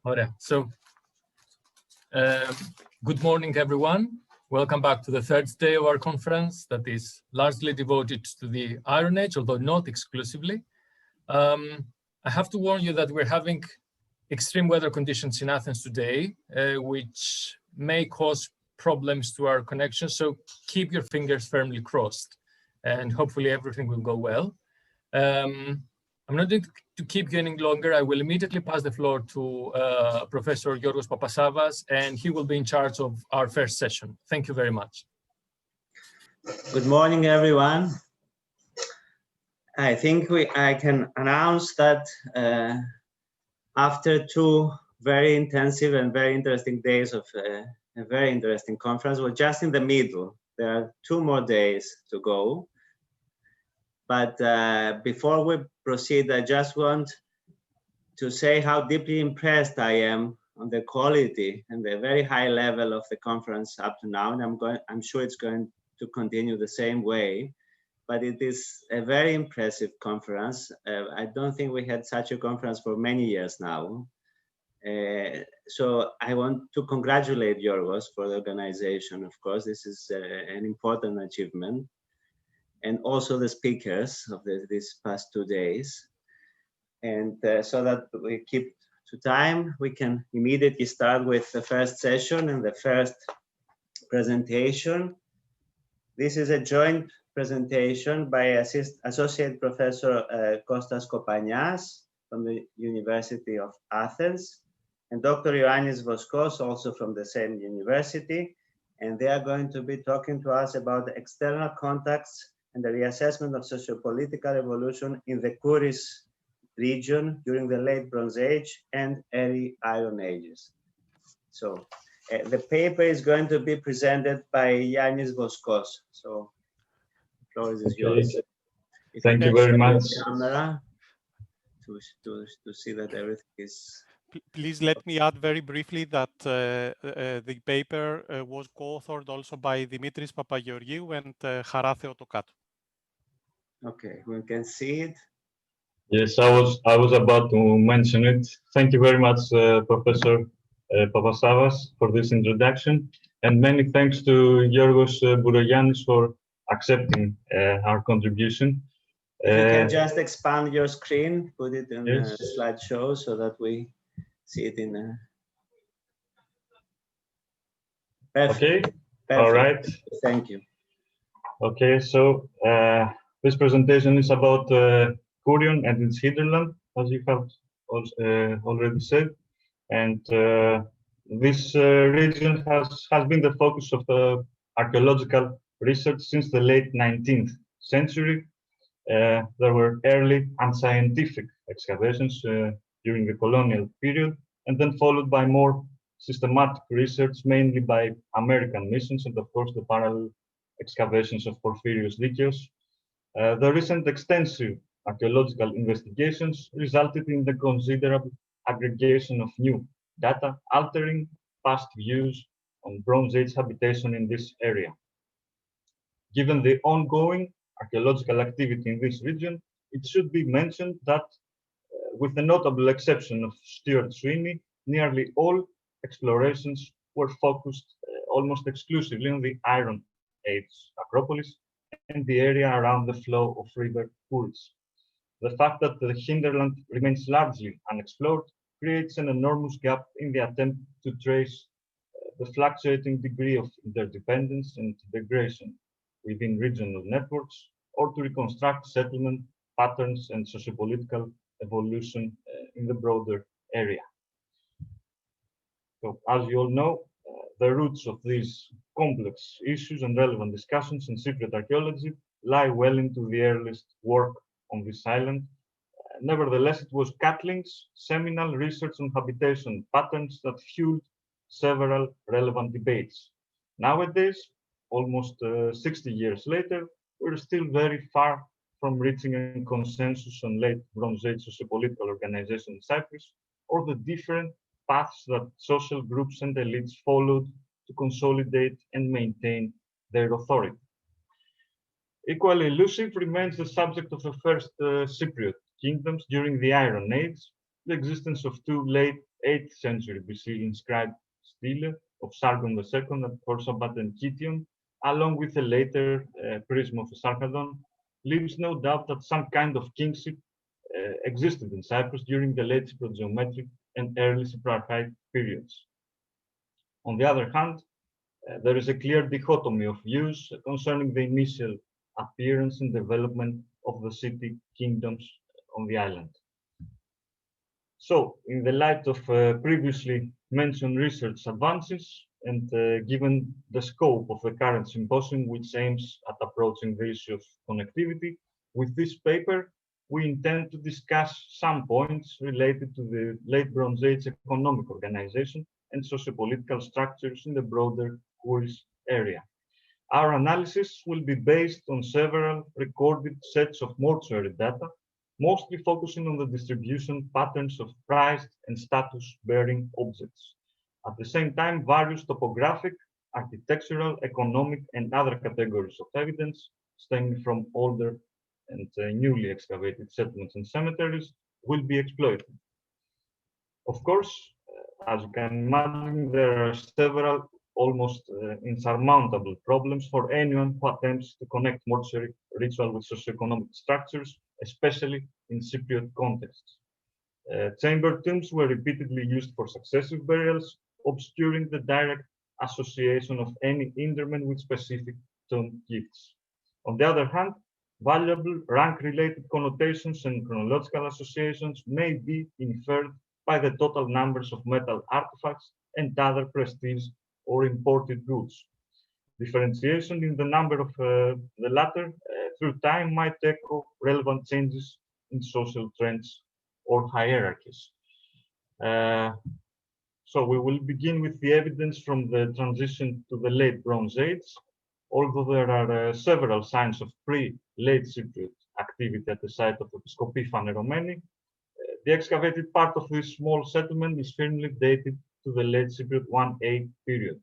Ωραία. So, good morning, everyone. Welcome back to the third day of our conference that is largely devoted to the Iron Age, although not exclusively. I have to warn you that we're having extreme weather conditions in Athens today, which may cause problems to our connection. So keep your fingers firmly crossed and hopefully everything will go well. I'm not going to keep you any longer. I will immediately pass the floor to Professor Giorgos Papasavvas, and he will be in charge of our first session. Thank you very much. Good morning, everyone. I think I can announce that after two very intensive and very interesting days of a very interesting conference, we're just in the middle. There are 2 more days to go. But before we proceed, I just want to say how deeply impressed I am on the quality and the very high level of the conference up to now. And I'm sure it's going to continue the same way. But it is a very impressive conference. I don't think we had such a conference for many years now. So I want to congratulate Giorgos for the organization. Of course, this is an important achievement. And also the speakers of these past 2 days. And so that we keep to time, we can immediately start with the first session and the first presentation. This is a joint presentation by Associate Professor Kostas Kopanias from the University of Athens and Dr. Ioannis Voskos, also from the same university. And they are going to be talking to us about the external contacts and the reassessment of sociopolitical evolution in the Kouris region during the late Bronze Age and early Iron Ages. So the paper is going to be presented by Yannis Voskos. So the floor is yours. Thank you very much. Camera to see that everything is... Please let me add very briefly that the paper was co-authored also by Dimitris Papageorgiou and Hara Theotokatou. Okay, we can see it. Yes, I was about to mention it. Thank you very much, Professor Papasavvas, for this introduction, and many thanks to Giorgos Bourogiannis for accepting our contribution. You can just expand your screen, put it in a slideshow so that we see it in a... Perfect. Okay, Perfect. All right. Thank you. Okay, so this presentation is about Kourion and its hinterland, as you have already said. And this region has been the focus of archaeological research since the late 19th century. There were early unscientific excavations during the colonial period, and then followed by more systematic research, mainly by American missions, and of course the parallel excavations of Porphyrios Dikaios. The recent extensive archaeological investigations resulted in the considerable aggregation of new data, altering past views on Bronze Age habitation in this area. Given the ongoing archaeological activity in this region, it should be mentioned that, with the notable exception of Stuart Sweeney, nearly all explorations were focused almost exclusively on the Iron Age Acropolis and the area around the flow of River Kouris. The fact that the hinterland remains largely unexplored creates an enormous gap in the attempt to trace the fluctuating degree of interdependence and integration within regional networks, or to reconstruct settlement patterns and sociopolitical evolution in the broader area. So, as you all know, the roots of these complex issues and relevant discussions in Cypriot archaeology lie well into the earliest work on this island. Nevertheless, it was Catling's seminal research on habitation patterns that fueled several relevant debates. Nowadays, almost 60 years later, we're still very far from reaching a consensus on late Bronze Age sociopolitical organization in Cyprus, or the different paths that social groups and elites followed to consolidate and maintain their authority. Equally elusive remains the subject of the first Cypriot kingdoms during the Iron Age, the existence of 2 late 8th century BC inscribed stele of Sargon II at Horsabat and Kition, along with a later prism of Sarkadon, leaves no doubt that some kind of kingship existed in Cyprus during the late Cypriot-geometric and early Cypriot periods. On the other hand, there is a clear dichotomy of views concerning the initial appearance and development of the city kingdoms on the island. So, in the light of previously mentioned research advances, and given the scope of the current symposium, which aims at approaching the issue of connectivity, with this paper, we intend to discuss some points related to the late Bronze Age economic organization and sociopolitical structures in the broader Kouris area. Our analysis will be based on several recorded sets of mortuary data, mostly focusing on the distribution patterns of prized and status-bearing objects. At the same time, various topographic, architectural, economic, and other categories of evidence stemming from older and newly excavated settlements and cemeteries will be exploited. Of course, as you can imagine, there are several almost insurmountable problems for anyone who attempts to connect mortuary ritual with socioeconomic structures, especially in Cypriot contexts. Chamber tombs were repeatedly used for successive burials, obscuring the direct association of any interment with specific tomb gifts. On the other hand, valuable rank-related connotations and chronological associations may be inferred by the total numbers of metal artifacts and other prestige or imported goods. Differentiation in the number of the latter through time might echo relevant changes in social trends or hierarchies. So we will begin with the evidence from the transition to the late Bronze Age. Although there are several signs of pre-late Cypriot activity at the site of Episkopi Faneromeni, the excavated part of this small settlement is firmly dated to the late Cypriot 1A period.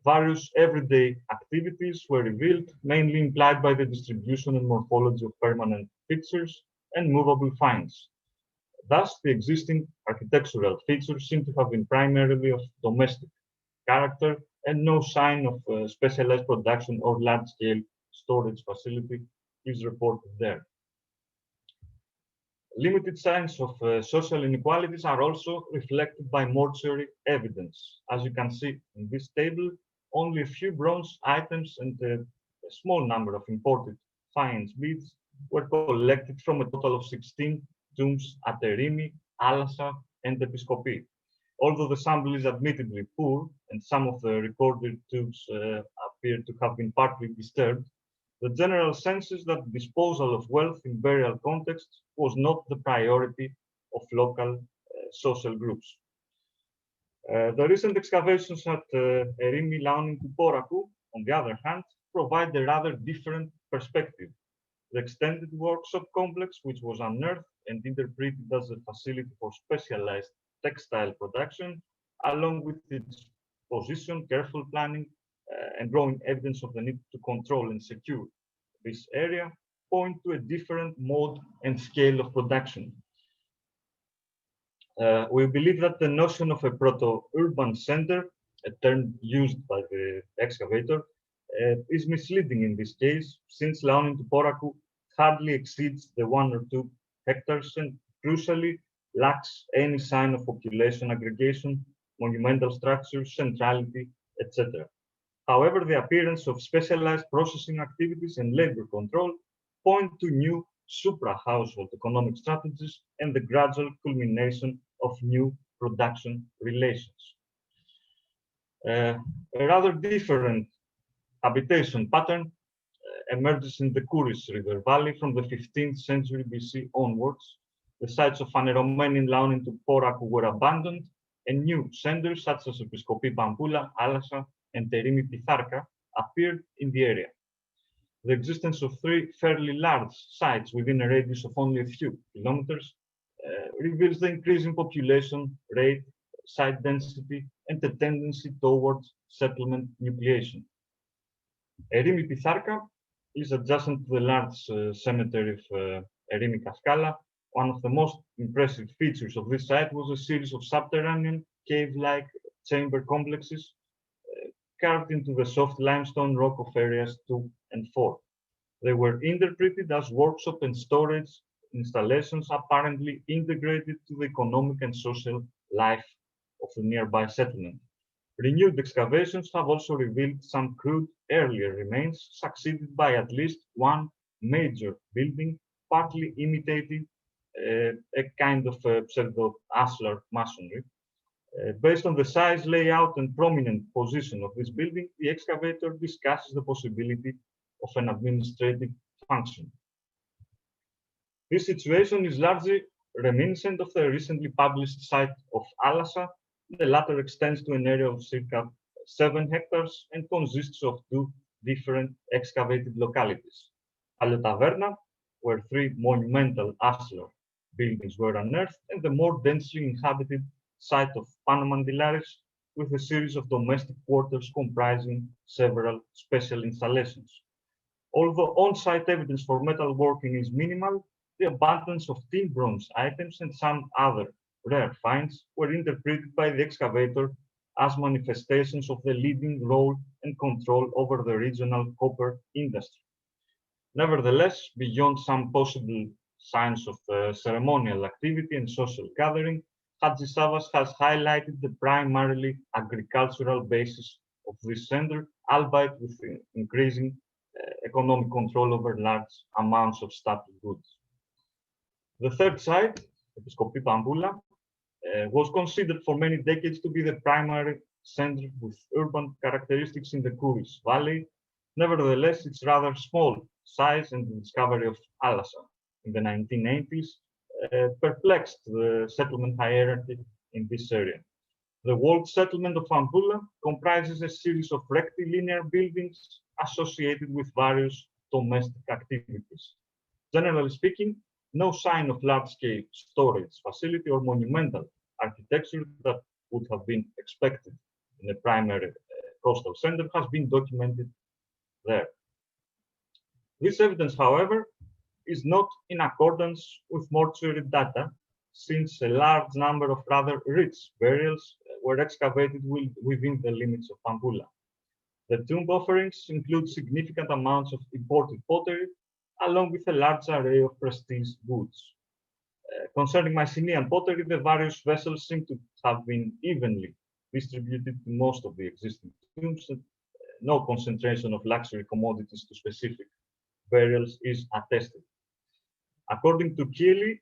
Various everyday activities were revealed, mainly implied by the distribution and morphology of permanent fixtures and movable finds. Thus, the existing architectural features seem to have been primarily of domestic character, and no sign of specialized production or large-scale storage facility is reported there. Limited signs of social inequalities are also reflected by mortuary evidence. As you can see in this table, only a few bronze items and a small number of imported fines beads were collected from a total of 16 tombs at Erimi, Alassa, and Episkopi. Although the sample is admittedly poor and some of the recorded tombs appear to have been partly disturbed, the general sense is that disposal of wealth in burial contexts was not the priority of local social groups. The recent excavations at Erimi, Laonin, and Porakou, on the other hand, provide a rather different perspective. The extended workshop complex, which was unearthed and interpreted as a facility for specialized textile production, along with its position, careful planning, and growing evidence of the need to control and secure this area, point to a different mode and scale of production. We believe that the notion of a proto-urban center, a term used by the excavator, is misleading in this case, since Laonin to Porakou hardly exceeds the 1 or 2 hectares and crucially lacks any sign of population aggregation, monumental structures, centrality, etc. However, the appearance of specialized processing activities and labor control point to new supra-household economic strategies and the gradual culmination of new production relations. A rather different habitation pattern emerges in the Kouris River Valley from the 15th century BC onwards. The sites of Faneromeni and Laonin to Porakou were abandoned, and new centers such as Episkopi Pampula, Alassa, and Terimi Pitharka appeared in the area. The existence of 3 fairly large sites within a radius of only a few kilometers reveals the increasing population rate, site density, and the tendency towards settlement nucleation. Erimi Pitharka is adjacent to the large cemetery of Erimi Kaskala one of the most impressive features of this site was a series of subterranean cave-like chamber complexes carved into the soft limestone rock of areas 2 and 4. They were interpreted as workshop and storage installations apparently integrated to the economic and social life of the nearby settlement. Renewed excavations have also revealed some crude earlier remains, succeeded by at least one major building, partly imitating a kind of pseudo-ashlar masonry. Based on the size, layout, and prominent position of this building, the excavator discusses the possibility of an administrative function. This situation is largely reminiscent of the recently published site of Alassa. The latter extends to an area of circa 7 hectares and consists of 2 different excavated localities. Paliotaverna, where 3 monumental ashlar buildings were unearthed, and the more densely inhabited site of Panomandilaris, with a series of domestic quarters comprising several special installations. Although on-site evidence for metalworking is minimal, the abundance of tin bronze items and some other rare finds were interpreted by the excavator as manifestations of the leading role and control over the regional copper industry. Nevertheless, beyond some possible signs of ceremonial activity and social gathering, Hadjisavvas has highlighted the primarily agricultural basis of this center, albeit with increasing economic control over large amounts of staple goods. The third site, Episkopi Pamboula, was considered for many decades to be the primary center with urban characteristics in the Kouris Valley. Nevertheless, its rather small size and the discovery of Alassa in the 1980s perplexed the settlement hierarchy in this area. The walled settlement of Pamboula comprises a series of rectilinear buildings associated with various domestic activities. Generally speaking, no sign of large-scale storage facility or monumental architecture that would have been expected in a primary coastal center has been documented there. This evidence, however, is not in accordance with mortuary data, since a large number of rather rich burials were excavated within the limits of Pamboula. The tomb offerings include significant amounts of imported pottery, along with a large array of prestige goods. Concerning Mycenaean pottery, the various vessels seem to have been evenly distributed to most of the existing tombs, and no concentration of luxury commodities to specific burials is attested. According to Keely,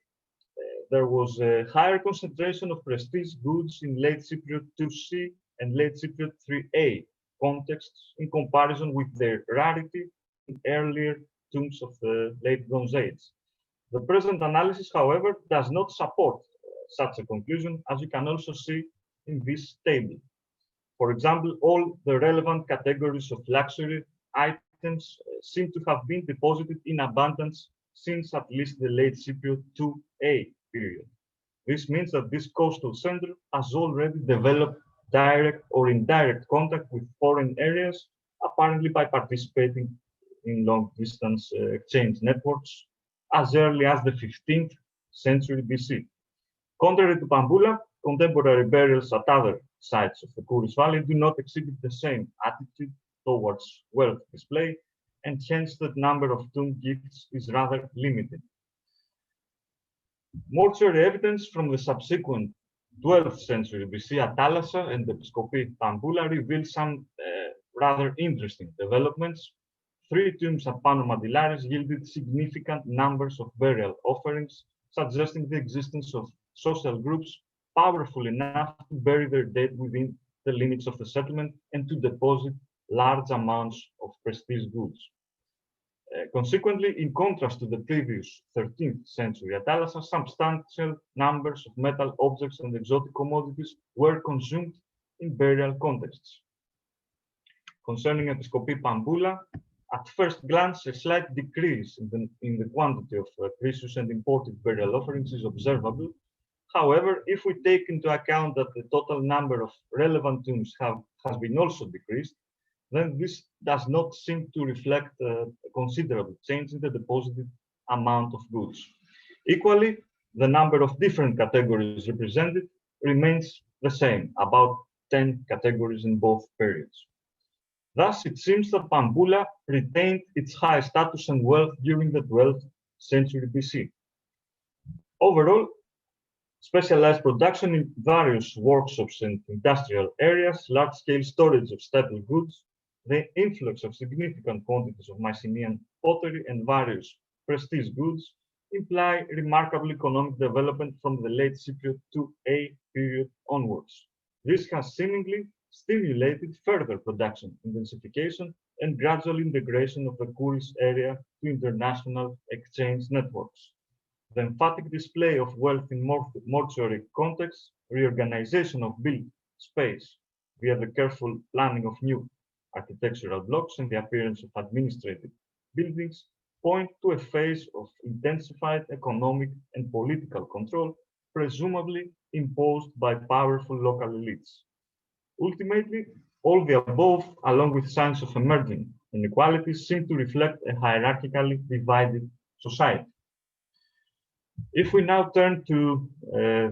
there was a higher concentration of prestige goods in late Cypriot 2C and late Cypriot 3A contexts in comparison with their rarity in earlier tombs of the late Bronze Age. The present analysis, however, does not support such a conclusion, as you can also see in this table. For example, all the relevant categories of luxury items seem to have been deposited in abundance since at least the late Cypriot 2A period. This means that this coastal center has already developed direct or indirect contact with foreign areas, apparently by participating in long-distance exchange networks as early as the 15th century BC. Contrary to Pamboula, contemporary burials at other sites of the Kouris Valley do not exhibit the same attitude towards wealth display, and hence the number of tomb gifts is rather limited. Mortuary evidence from the subsequent 12th century BC at Alassa and Episkopi Pamboula reveals some rather interesting developments. 3 tombs at Panomandilaris yielded significant numbers of burial offerings, suggesting the existence of social groups powerful enough to bury their dead within the limits of the settlement and to deposit large amounts of prestige goods. Consequently, in contrast to the previous 13th century at Alassa, substantial numbers of metal objects and exotic commodities were consumed in burial contexts. Concerning Episkopi Pamboula, at first glance, a slight decrease in the quantity of precious and imported burial offerings is observable. However, if we take into account that the total number of relevant tombs has been also decreased, then this does not seem to reflect a considerable change in the deposited amount of goods. Equally, the number of different categories represented remains the same, about 10 categories in both periods. Thus, it seems that Pambula retained its high status and wealth during the 12th century BC. Overall, specialized production in various workshops and industrial areas, large-scale storage of staple goods, the influx of significant quantities of Mycenaean pottery and various prestige goods imply remarkable economic development from the late Cypriot IIa period onwards. This has seemingly stimulated further production intensification and gradual integration of the Kouris area to international exchange networks. The emphatic display of wealth in mortuary contexts, reorganization of built space via the careful planning of new architectural blocks and the appearance of administrative buildings point to a phase of intensified economic and political control, presumably imposed by powerful local elites. Ultimately, all the above, along with signs of emerging inequalities, seem to reflect a hierarchically divided society. If we now turn to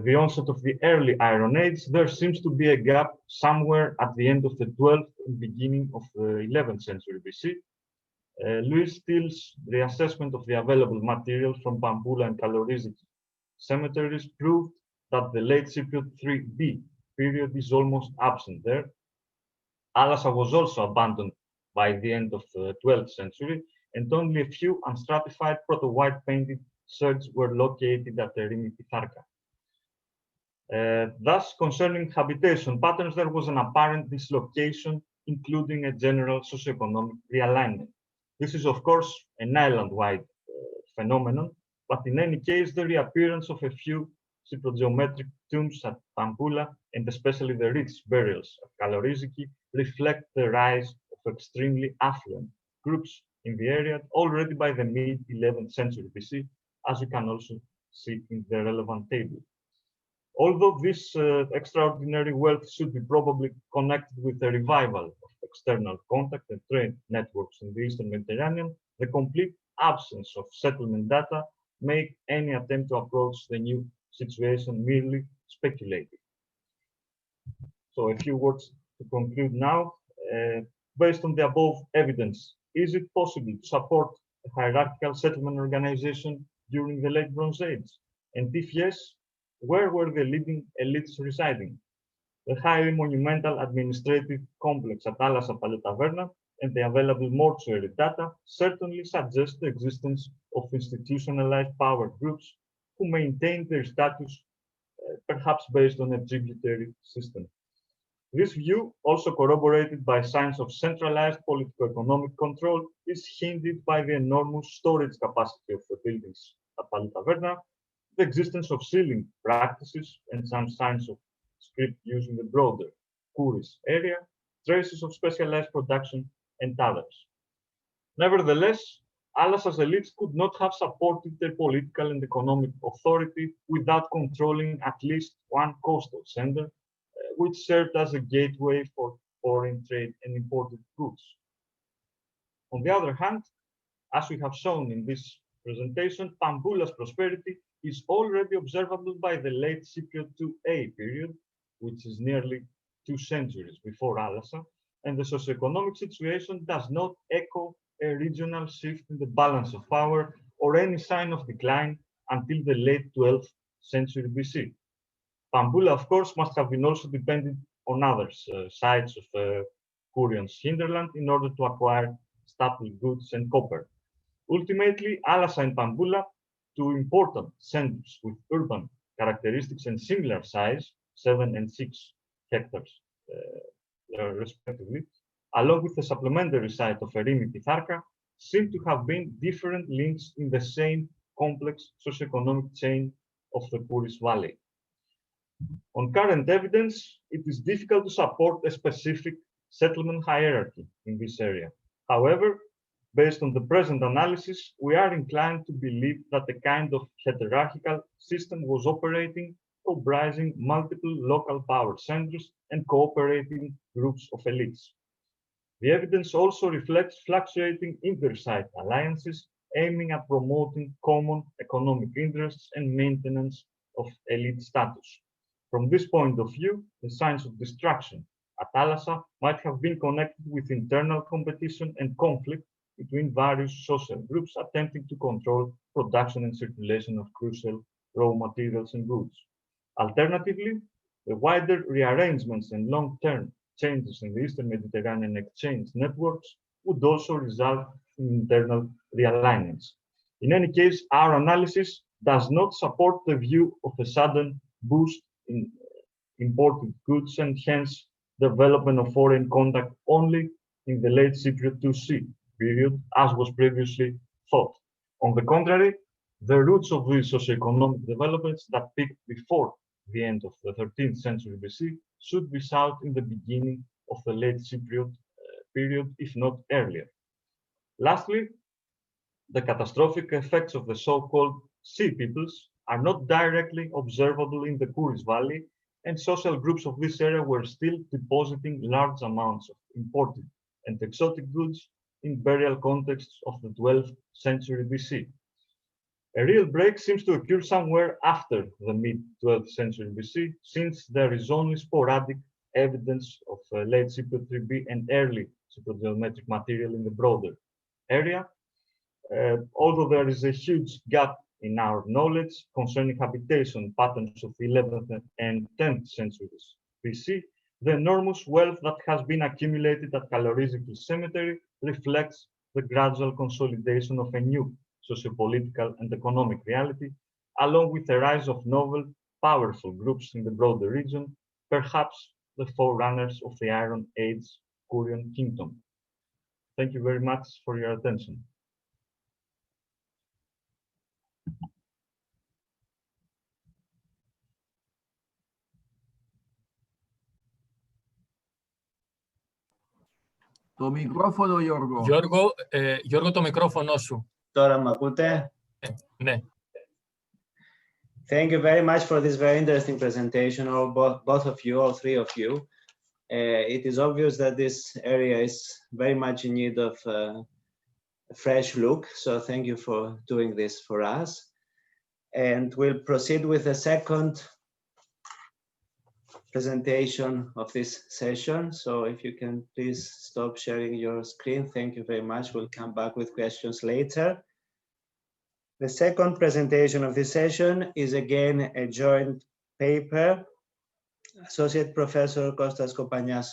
the onset of the early Iron Age, there seems to be a gap somewhere at the end of the 12th and beginning of the 11th century BC. Louis Steele's reassessment of the available material from Pambula and Kaloriziki cemeteries proved that the late Cypriot IIIb period is almost absent there. Alassa was also abandoned by the end of the 12th century, and only a few unstratified proto-white painted sherds were located at ΕΛ.ΙΔ.Ε.Κ. Thus, concerning habitation patterns, there was an apparent dislocation, including a general socioeconomic realignment. This is, of course, an island-wide phenomenon, but in any case, the reappearance of a few cyprogeometric tombs at Pambula, and especially the rich burials at Kaloriziki, reflect the rise of extremely affluent groups in the area already by the mid-11th century BC, as you can also see in the relevant table. Although this extraordinary wealth should be probably connected with a revival of external contact and trade networks in the Eastern Mediterranean, the complete absence of settlement data make any attempt to approach the new situation merely speculative. So a few words to conclude now. Based on the above evidence, is it possible to support a hierarchical settlement organization during the late Bronze Age? And if yes, where were the leading elites residing? The highly monumental administrative complex at Alassa Taverna and the available mortuary data certainly suggest the existence of institutionalized power groups who maintained their status, perhaps based on a tributary system. This view, also corroborated by signs of centralized politico-economic control, is hindered by the enormous storage capacity of the buildings at Taverna, the existence of sealing practices and some signs of script use in the broader Kouris area, traces of specialized production, and others. Nevertheless, Allassa's elites could not have supported their political and economic authority without controlling at least one coastal center, which served as a gateway for foreign trade and imported goods. On the other hand, as we have shown in this presentation, Pambula's prosperity is already observable by the late Cypriot IIa period, which is nearly 2 centuries before Allassa, and the socioeconomic situation does not echo a regional shift in the balance of power or any sign of decline until the late 12th century BC. Pambula, of course, must have been also dependent on other sites of Kourian's hinterland in order to acquire staple goods and copper. Ultimately, Allassa and Pambula, two important centers with urban characteristics and similar size, 7 and 6 hectares respectively, along with the supplementary site of ΕΛ.ΙΔ.Ε.Κ, seem to have been different links in the same complex socioeconomic chain of the Kouris Valley. On current evidence, it is difficult to support a specific settlement hierarchy in this area. However, based on the present analysis, we are inclined to believe that a kind of hierarchical system was operating, comprising multiple local power centers and cooperating groups of elites. The evidence also reflects fluctuating inter-site alliances aiming at promoting common economic interests and maintenance of elite status. From this point of view, the signs of destruction at Thalassa might have been connected with internal competition and conflict between various social groups attempting to control production and circulation of crucial raw materials and goods. Alternatively, the wider rearrangements and long-term changes in the Eastern Mediterranean exchange networks would also result in internal realignments. In any case, our analysis does not support the view of a sudden boost in imported goods and hence development of foreign contact only in the late Cypriot 2C period, as was previously thought. On the contrary, the roots of these socioeconomic developments that peaked before the end of the 13th century BC should be sought in the beginning of the late Cypriot period, if not earlier. Lastly, the catastrophic effects of the so-called sea peoples are not directly observable in the Kouris Valley, and social groups of this area were still depositing large amounts of imported and exotic goods in burial contexts of the 12th century BC. A real break seems to occur somewhere after the mid-12th century BC, since there is only sporadic evidence of late Cypriot 3B and early Cypriot geometric material in the broader area. Although there is a huge gap in our knowledge concerning habitation patterns of the 11th and 10th centuries BC, the enormous wealth that has been accumulated at Kaloriziki Cemetery reflects the gradual consolidation of a new sociopolitical and economic reality, along with the rise of novel, powerful groups in the broader region, perhaps the forerunners of the Iron Age Kourian kingdom. Thank you very much for your attention. Το μικρόφωνο, Γιώργο. Γιώργο, το μικρόφωνο σου. Τώρα μ' ακούτε? Ναι. Thank you very much for this very interesting presentation, both of you, all three of you. It is obvious that this area is very much in need of a fresh look, so thank you for doing this for us. And we'll proceed with the second presentation of this session. So if you can please stop sharing your screen. Thank you very much. We'll come back with questions later. The second presentation of this session is again a joint paper. Associate Professor Kostas Kopanias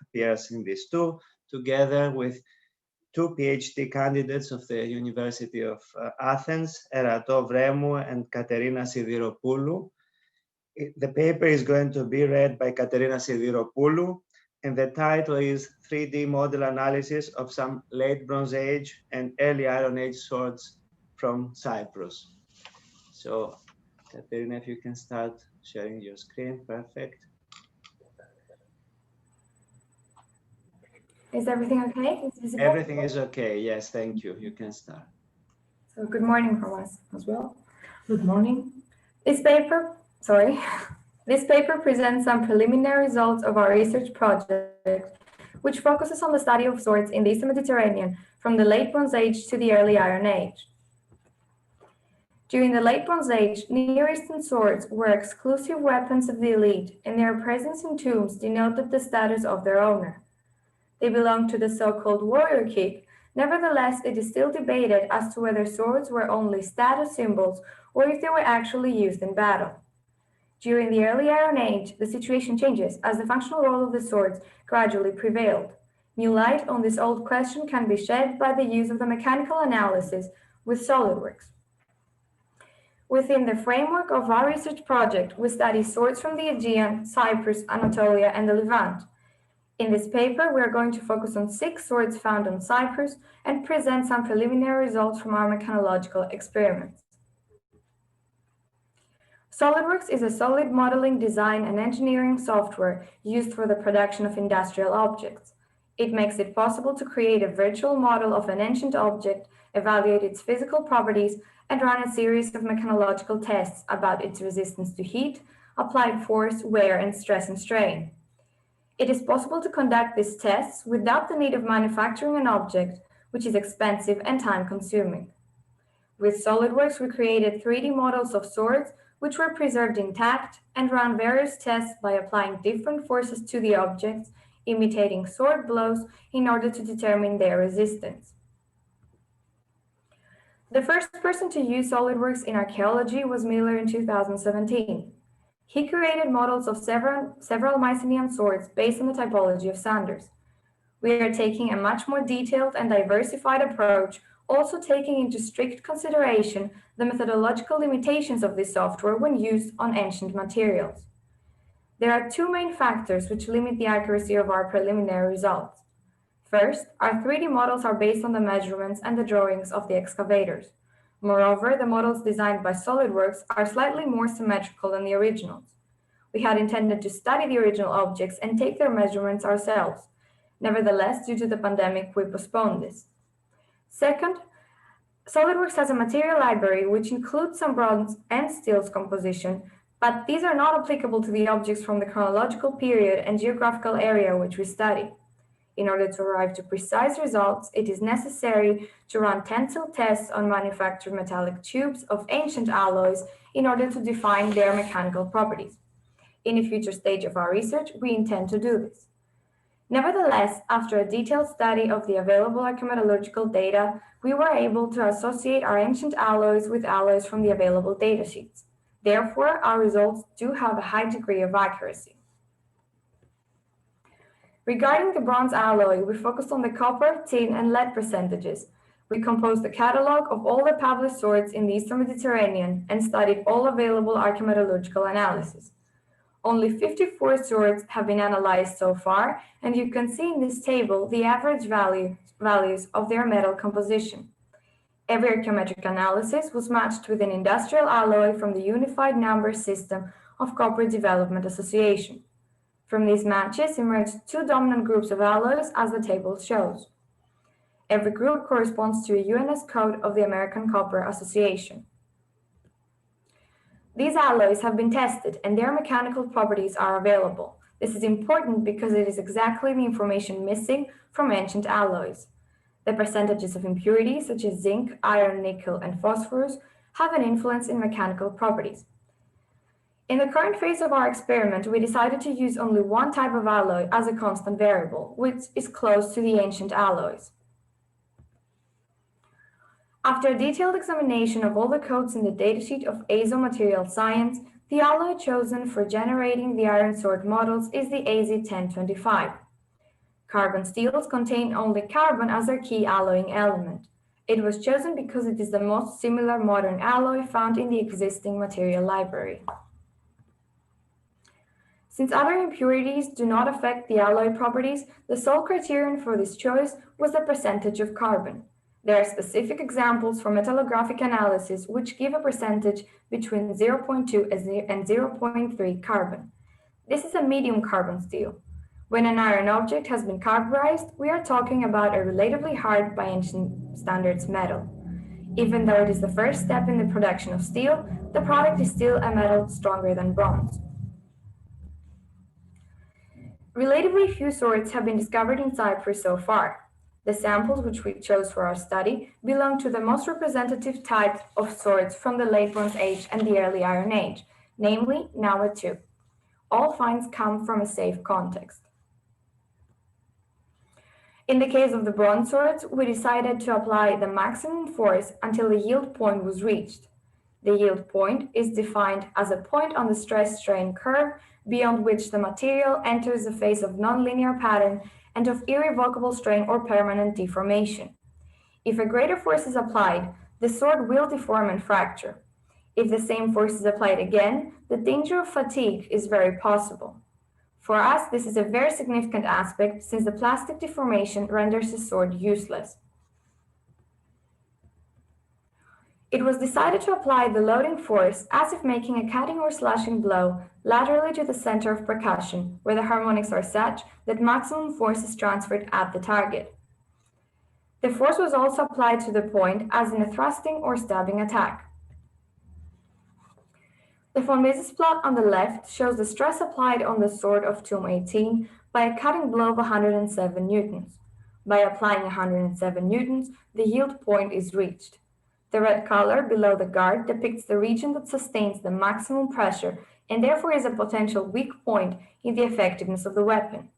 appears in this too, together with two PhD candidates of the University of Athens, Erato Vremou and Katerina Sidiropoulou. The paper is going to be read by Katerina Sidiropoulou, and the title is 3D Model Analysis of some Late Bronze Age and Early Iron Age Swords from Cyprus. So, Katerina, if you can start sharing your screen, perfect. Is everything okay? Is visible? Everything is okay, yes, thank you. You can start. So good morning from us as well. Good morning. This paper presents some preliminary results of our research project, which focuses on the study of swords in the Eastern Mediterranean from the Late Bronze Age to the Early Iron Age. During the Late Bronze Age, Near Eastern swords were exclusive weapons of the elite, and their presence in tombs denoted the status of their owner. They belonged to the so-called warrior keep. Nevertheless, it is still debated as to whether swords were only status symbols or if they were actually used in battle. During the Early Iron Age, the situation changes as the functional role of the swords gradually prevailed. New light on this old question can be shed by the use of the mechanical analysis with SolidWorks. Within the framework of our research project, we study swords from the Aegean, Cyprus, Anatolia, and the Levant. In this paper, we are going to focus on 6 swords found on Cyprus and present some preliminary results from our mechanological experiments. SolidWorks is a solid modeling, design, and engineering software used for the production of industrial objects. It makes it possible to create a virtual model of an ancient object, evaluate its physical properties, and run a series of mechanological tests about its resistance to heat, applied force, wear, and stress and strain. It is possible to conduct these tests without the need of manufacturing an object, which is expensive and time-consuming. With SolidWorks, we created 3D models of swords, which were preserved intact, and ran various tests by applying different forces to the objects, imitating sword blows in order to determine their resistance. The first person to use SolidWorks in archaeology was Miller in 2017. He created models of several Mycenaean swords based on the typology of sanders. We are taking a much more detailed and diversified approach, also taking into strict consideration the methodological limitations of this software when used on ancient materials. There are two main factors which limit the accuracy of our preliminary results. First, our 3D models are based on the measurements and the drawings of the excavators. Moreover, the models designed by SolidWorks are slightly more symmetrical than the originals. We had intended to study the original objects and take their measurements ourselves. Nevertheless, due to the pandemic, we postponed this. Second, SolidWorks has a material library which includes some bronze and steel's composition, but these are not applicable to the objects from the chronological period and geographical area which we study. In order to arrive to precise results, it is necessary to run tensile tests on manufactured metallic tubes of ancient alloys in order to define their mechanical properties. In a future stage of our research, we intend to do this. Nevertheless, after a detailed study of the available archaeometallurgical data, we were able to associate our ancient alloys with alloys from the available datasheets. Therefore, our results do have a high degree of accuracy. Regarding the bronze alloy, we focused on the copper, tin, and lead percentages. We composed a catalog of all the published swords in the Eastern Mediterranean and studied all available archaeometallurgical analysis. Only 54 swords have been analyzed so far, and you can see in this table the average values of their metal composition. Every archaeometric analysis was matched with an industrial alloy from the Unified Number System of Copper Development Association. From these matches emerged two dominant groups of alloys, as the table shows. Every group corresponds to a UNS code of the American Copper Association. These alloys have been tested and their mechanical properties are available. This is important because it is exactly the information missing from ancient alloys. The percentages of impurities such as zinc, iron, nickel, and phosphorus have an influence in mechanical properties. In the current phase of our experiment, we decided to use only one type of alloy as a constant variable, which is close to the ancient alloys. After a detailed examination of all the codes in the datasheet of AZO Material Science, the alloy chosen for generating the iron sword models is the AZ1025. Carbon steels contain only carbon as their key alloying element. It was chosen because it is the most similar modern alloy found in the existing material library. Since other impurities do not affect the alloy properties, the sole criterion for this choice was the percentage of carbon. There are specific examples for metallographic analysis which give a percentage between 0.2 and 0.3 carbon. This is a medium carbon steel. When an iron object has been carburized, we are talking about a relatively hard by ancient standards metal. Even though it is the first step in the production of steel, the product is still a metal stronger than bronze. Relatively few swords have been discovered in Cyprus so far. The samples which we chose for our study belong to the most representative type of swords from the Late Bronze Age and the Early Iron Age, namely Naua II. All finds come from a safe context. In the case of the bronze swords, we decided to apply the maximum force until the yield point was reached. The yield point is defined as a point on the stress-strain curve beyond which the material enters the phase of nonlinear pattern and of irrevocable strain or permanent deformation. If a greater force is applied, the sword will deform and fracture. If the same force is applied again, the danger of fatigue is very possible. For us, this is a very significant aspect since the plastic deformation renders the sword useless. It was decided to apply the loading force as if making a cutting or slashing blow laterally to the center of percussion, where the harmonics are such that maximum force is transferred at the target. The force was also applied to the point as in a thrusting or stabbing attack. The von Mises plot on the left shows the stress applied on the sword of tomb 18 by a cutting blow of 107 newtons. By applying 107 newtons, the yield point is reached. The red color below the guard depicts the region that sustains the maximum pressure and therefore is a potential weak point in the effectiveness of the weapon.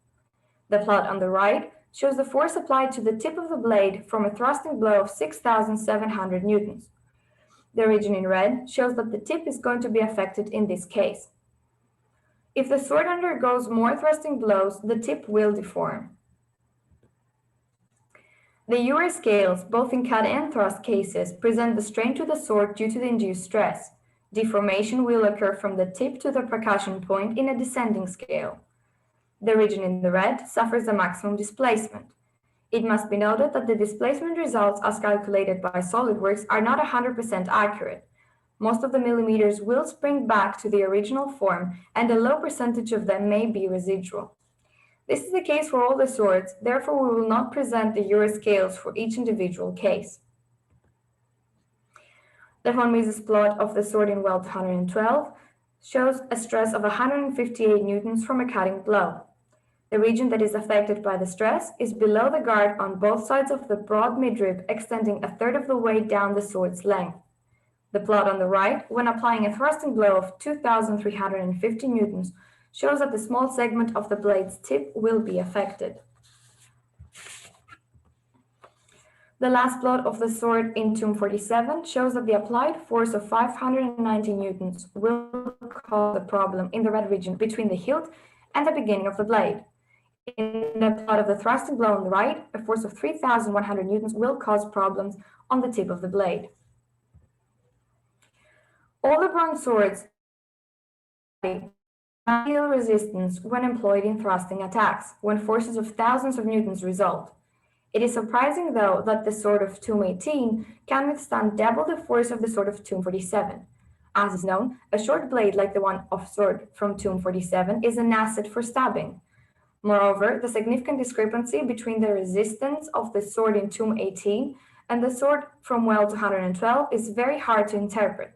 The plot on the right shows the force applied to the tip of the blade from a thrusting blow of 6,700 newtons. The region in red shows that the tip is going to be affected in this case. If the sword undergoes more thrusting blows, the tip will deform. The Ure scales, both in cut and thrust cases, present the strain to the sword due to the induced stress. Deformation will occur from the tip to the percussion point in a descending scale. The region in the red suffers the maximum displacement. It must be noted that the displacement results as calculated by SolidWorks are not 100% accurate. Most of the millimeters will spring back to the original form, and a low percentage of them may be residual. This is the case for all the swords, therefore we will not present the Ure scales for each individual case. The von Mises plot of the sword in weld 112 shows a stress of 158 newtons from a cutting blow. The region that is affected by the stress is below the guard on both sides of the broad midrib, extending a third of the way down the sword's length. The plot on the right, when applying a thrusting blow of 2,350 newtons, shows that the small segment of the blade's tip will be affected. The last plot of the sword in tomb 47 shows that the applied force of 590 newtons will cause a problem in the red region between the hilt and the beginning of the blade. In the plot of the thrusting blow on the right, a force of 3,100 newtons will cause problems on the tip of the blade. All the bronze swords feel resistance when employed in thrusting attacks, when forces of thousands of newtons result. It is surprising, though, that the sword of tomb 18 can withstand double the force of the sword of tomb 47. As is known, a short blade like the one of sword from tomb 47 is an asset for stabbing. Moreover, the significant discrepancy between the resistance of the sword in tomb 18 and the sword from weld 112 is very hard to interpret.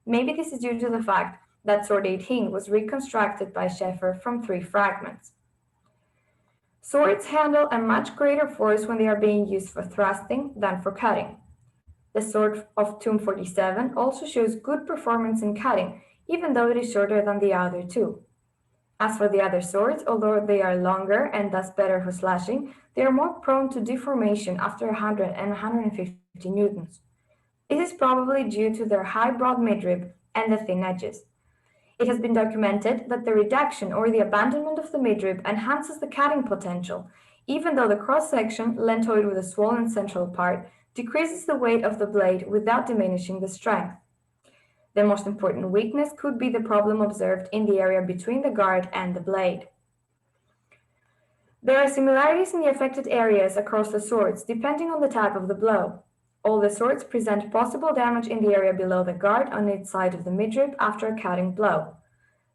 Maybe this is due to the fact that sword 18 was reconstructed by Scheffer from 3 fragments. Swords handle a much greater force when they are being used for thrusting than for cutting. The sword of tomb 47 also shows good performance in cutting, even though it is shorter than the other two. As for the other swords, although they are longer and thus better for slashing, they are more prone to deformation after 100 and 150 newtons. This is probably due to their high broad midrib and the thin edges. It has been documented that the reduction or the abandonment of the midrib enhances the cutting potential, even though the cross-section, lentoid with a swollen central part, decreases the weight of the blade without diminishing the strength. The most important weakness could be the problem observed in the area between the guard and the blade. There are similarities in the affected areas across the swords, depending on the type of the blow. All the swords present possible damage in the area below the guard on each side of the midrib after a cutting blow,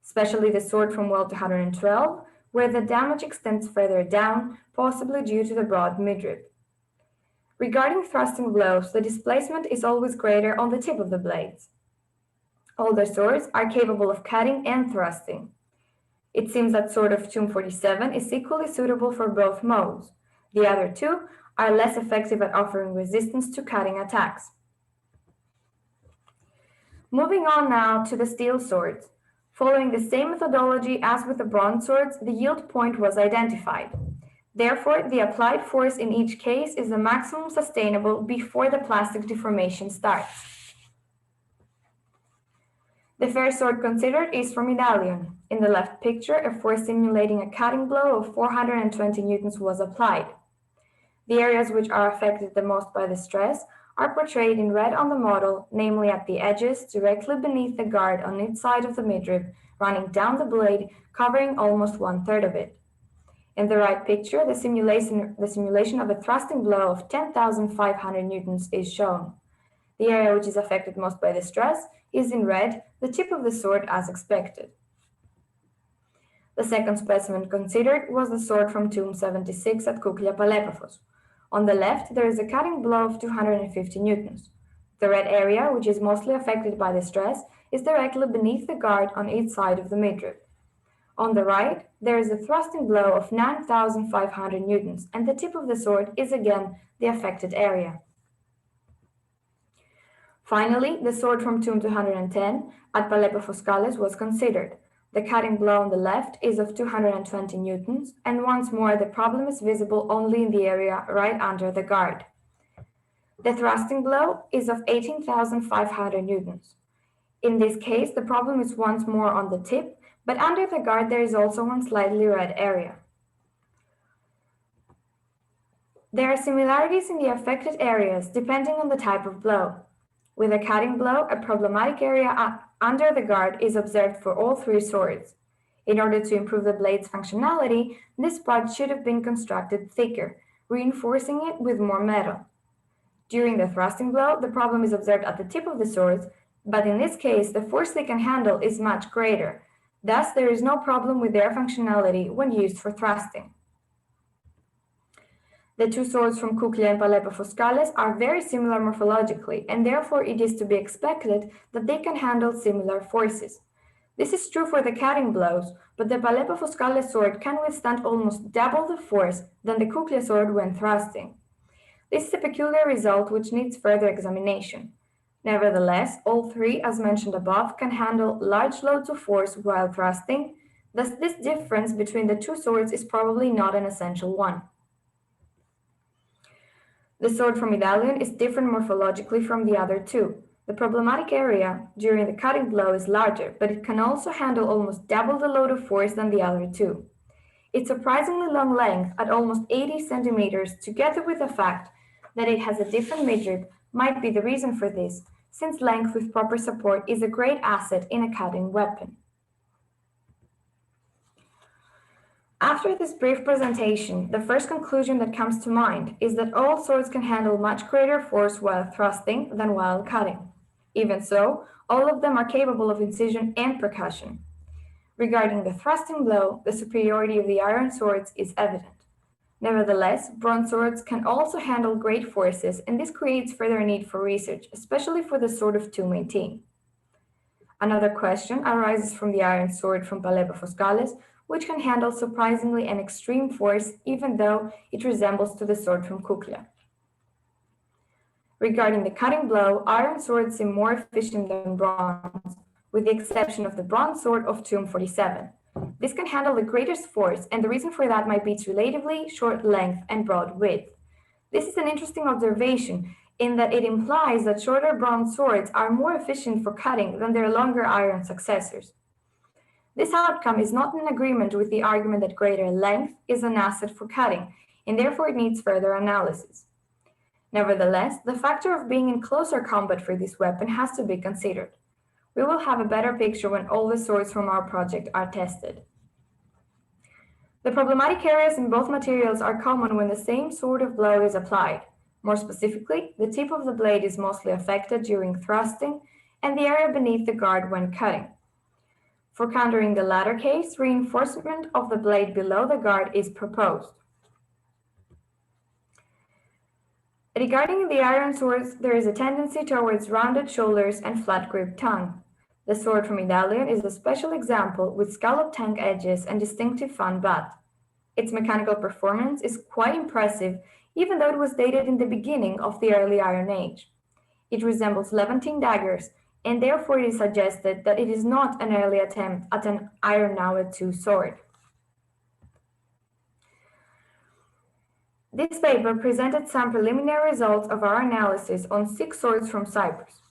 especially the sword from weld 112, where the damage extends further down, possibly due to the broad midrib. Regarding thrusting blows, the displacement is always greater on the tip of the blades. All the swords are capable of cutting and thrusting. It seems that sword of tomb 47 is equally suitable for both modes. The other two are less effective at offering resistance to cutting attacks. Moving on now to the steel swords. Following the same methodology as with the bronze swords, the yield point was identified. Therefore, the applied force in each case is the maximum sustainable before the plastic deformation starts. The first sword considered is from Medallion. In the left picture, a force simulating a cutting blow of 420 newtons was applied. The areas which are affected the most by the stress are portrayed in red on the model, namely at the edges, directly beneath the guard on each side of the midrib, running down the blade, covering almost 1/3 of it. In the right picture, the simulation of a thrusting blow of 10,500 newtons is shown. The area which is affected most by the stress is in red, the tip of the sword as expected. The second specimen considered was the sword from tomb 76 at Kouklea Palepaphos. On the left, there is a cutting blow of 250 newtons. The red area, which is mostly affected by the stress, is directly beneath the guard on each side of the midrib. On the right, there is a thrusting blow of 9,500 newtons, and the tip of the sword is again the affected area. Finally, the sword from tomb 210 at Palais was considered. The cutting blow on the left is of 220 newtons, and once more the problem is visible only in the area right under the guard. The thrusting blow is of 18,500 newtons. In this case, the problem is once more on the tip, but under the guard there is also one slightly red area. There are similarities in the affected areas depending on the type of blow. With a cutting blow, a problematic area under the guard is observed for all three swords. In order to improve the blade's functionality, this part should have been constructed thicker, reinforcing it with more metal. During the thrusting blow, the problem is observed at the tip of the swords, but in this case, the force they can handle is much greater. Thus, there is no problem with their functionality when used for thrusting. The two swords from Kuklia and Palais are very similar morphologically, and therefore it is to be expected that they can handle similar forces. This is true for the cutting blows, but the Palais sword can withstand almost double the force than the Kuklia sword when thrusting. This is a peculiar result which needs further examination. Nevertheless, all three, as mentioned above, can handle large loads of force while thrusting, thus this difference between the two swords is probably not an essential one. The sword from Idalion is different morphologically from the other two. The problematic area during the cutting blow is larger, but it can also handle almost double the load of force than the other two. Its surprisingly long length at almost 80 centimeters, together with the fact that it has a different midrib, might be the reason for this, since length with proper support is a great asset in a cutting weapon. After this brief presentation, the first conclusion that comes to mind is that all swords can handle much greater force while thrusting than while cutting. Even so, all of them are capable of incision and percussion. Regarding the thrusting blow, the superiority of the iron swords is evident. Nevertheless, bronze swords can also handle great forces, and this creates further need for research, especially for the sword of tomb 18. Another question arises from the iron sword from Palais, which can handle surprisingly an extreme force, even though it resembles to the sword from Kuklia. Regarding the cutting blow, iron swords seem more efficient than bronze, with the exception of the bronze sword of tomb 47. This can handle the greatest force, and the reason for that might be its relatively short length and broad width. This is an interesting observation in that it implies that shorter bronze swords are more efficient for cutting than their longer iron successors. This outcome is not in agreement with the argument that greater length is an asset for cutting, and therefore it needs further analysis. Nevertheless, the factor of being in closer combat for this weapon has to be considered. We will have a better picture when all the swords from our project are tested. The problematic areas in both materials are common when the same sort of blow is applied. More specifically, the tip of the blade is mostly affected during thrusting and the area beneath the guard when cutting. For countering the latter case, reinforcement of the blade below the guard is proposed. Regarding the iron swords, there is a tendency towards rounded shoulders and flat grip tongue. The sword from Idalion is a special example with scalloped tongue edges and distinctive fan butt. Its mechanical performance is quite impressive, even though it was dated in the beginning of the early Iron Age. It resembles Levantine daggers, and therefore it is suggested that it is not an early attempt at an Iron Knowed 2 sword. This paper presented some preliminary results of our analysis on 6 swords from Cyprus.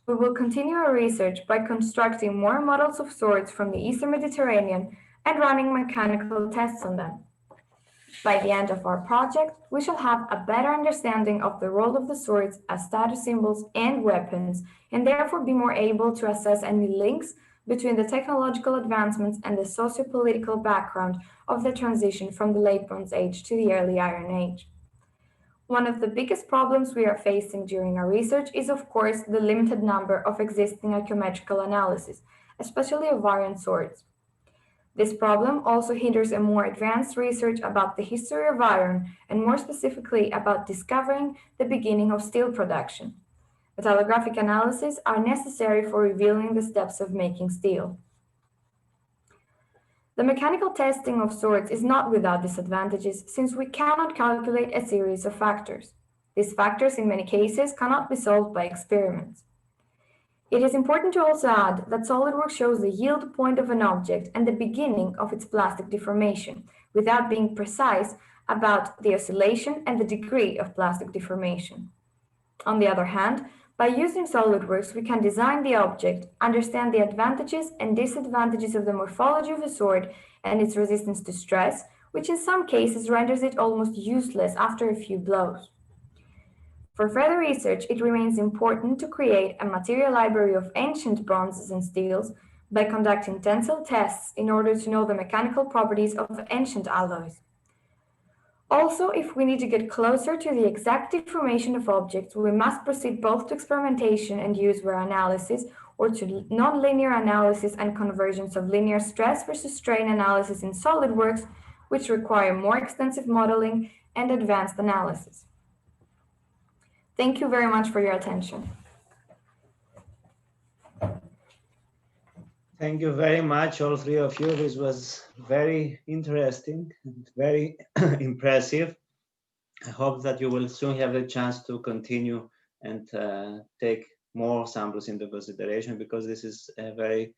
We will continue our research by constructing more models of swords from the Eastern Mediterranean and running mechanical tests on them. By the end of our project, we shall have a better understanding of the role of the swords as status symbols and weapons, and therefore be more able to assess any links between the technological advancements and the socio-political background of the transition from the Late Bronze Age to the early Iron Age. One of the biggest problems we are facing during our research is, of course, the limited number of existing archaeometrical analyses, especially of iron swords. This problem also hinders a more advanced research about the history of iron, and more specifically about discovering the beginning of steel production. Metallographic analyses are necessary for revealing the steps of making steel. The mechanical testing of swords is not without disadvantages, since we cannot calculate a series of factors. These factors, in many cases, cannot be solved by experiments. It is important to also add that SolidWorks shows the yield point of an object and the beginning of its plastic deformation, without being precise about the oscillation and the degree of plastic deformation. On the other hand, by using SolidWorks, we can design the object, understand the advantages and disadvantages of the morphology of a sword and its resistance to stress, which in some cases renders it almost useless after a few blows. For further research, it remains important to create a material library of ancient bronzes and steels by conducting tensile tests in order to know the mechanical properties of ancient alloys. Also, if we need to get closer to the exact deformation of objects, we must proceed both to experimentation and use-wear analysis or to non-linear analysis and conversions of linear stress versus strain analysis in SolidWorks, which require more extensive modeling and advanced analysis. Thank you very much for your attention. Thank you very much, all three of you. This was very interesting and very impressive. I hope that you will soon have the chance to continue and take more samples into consideration, because this is a very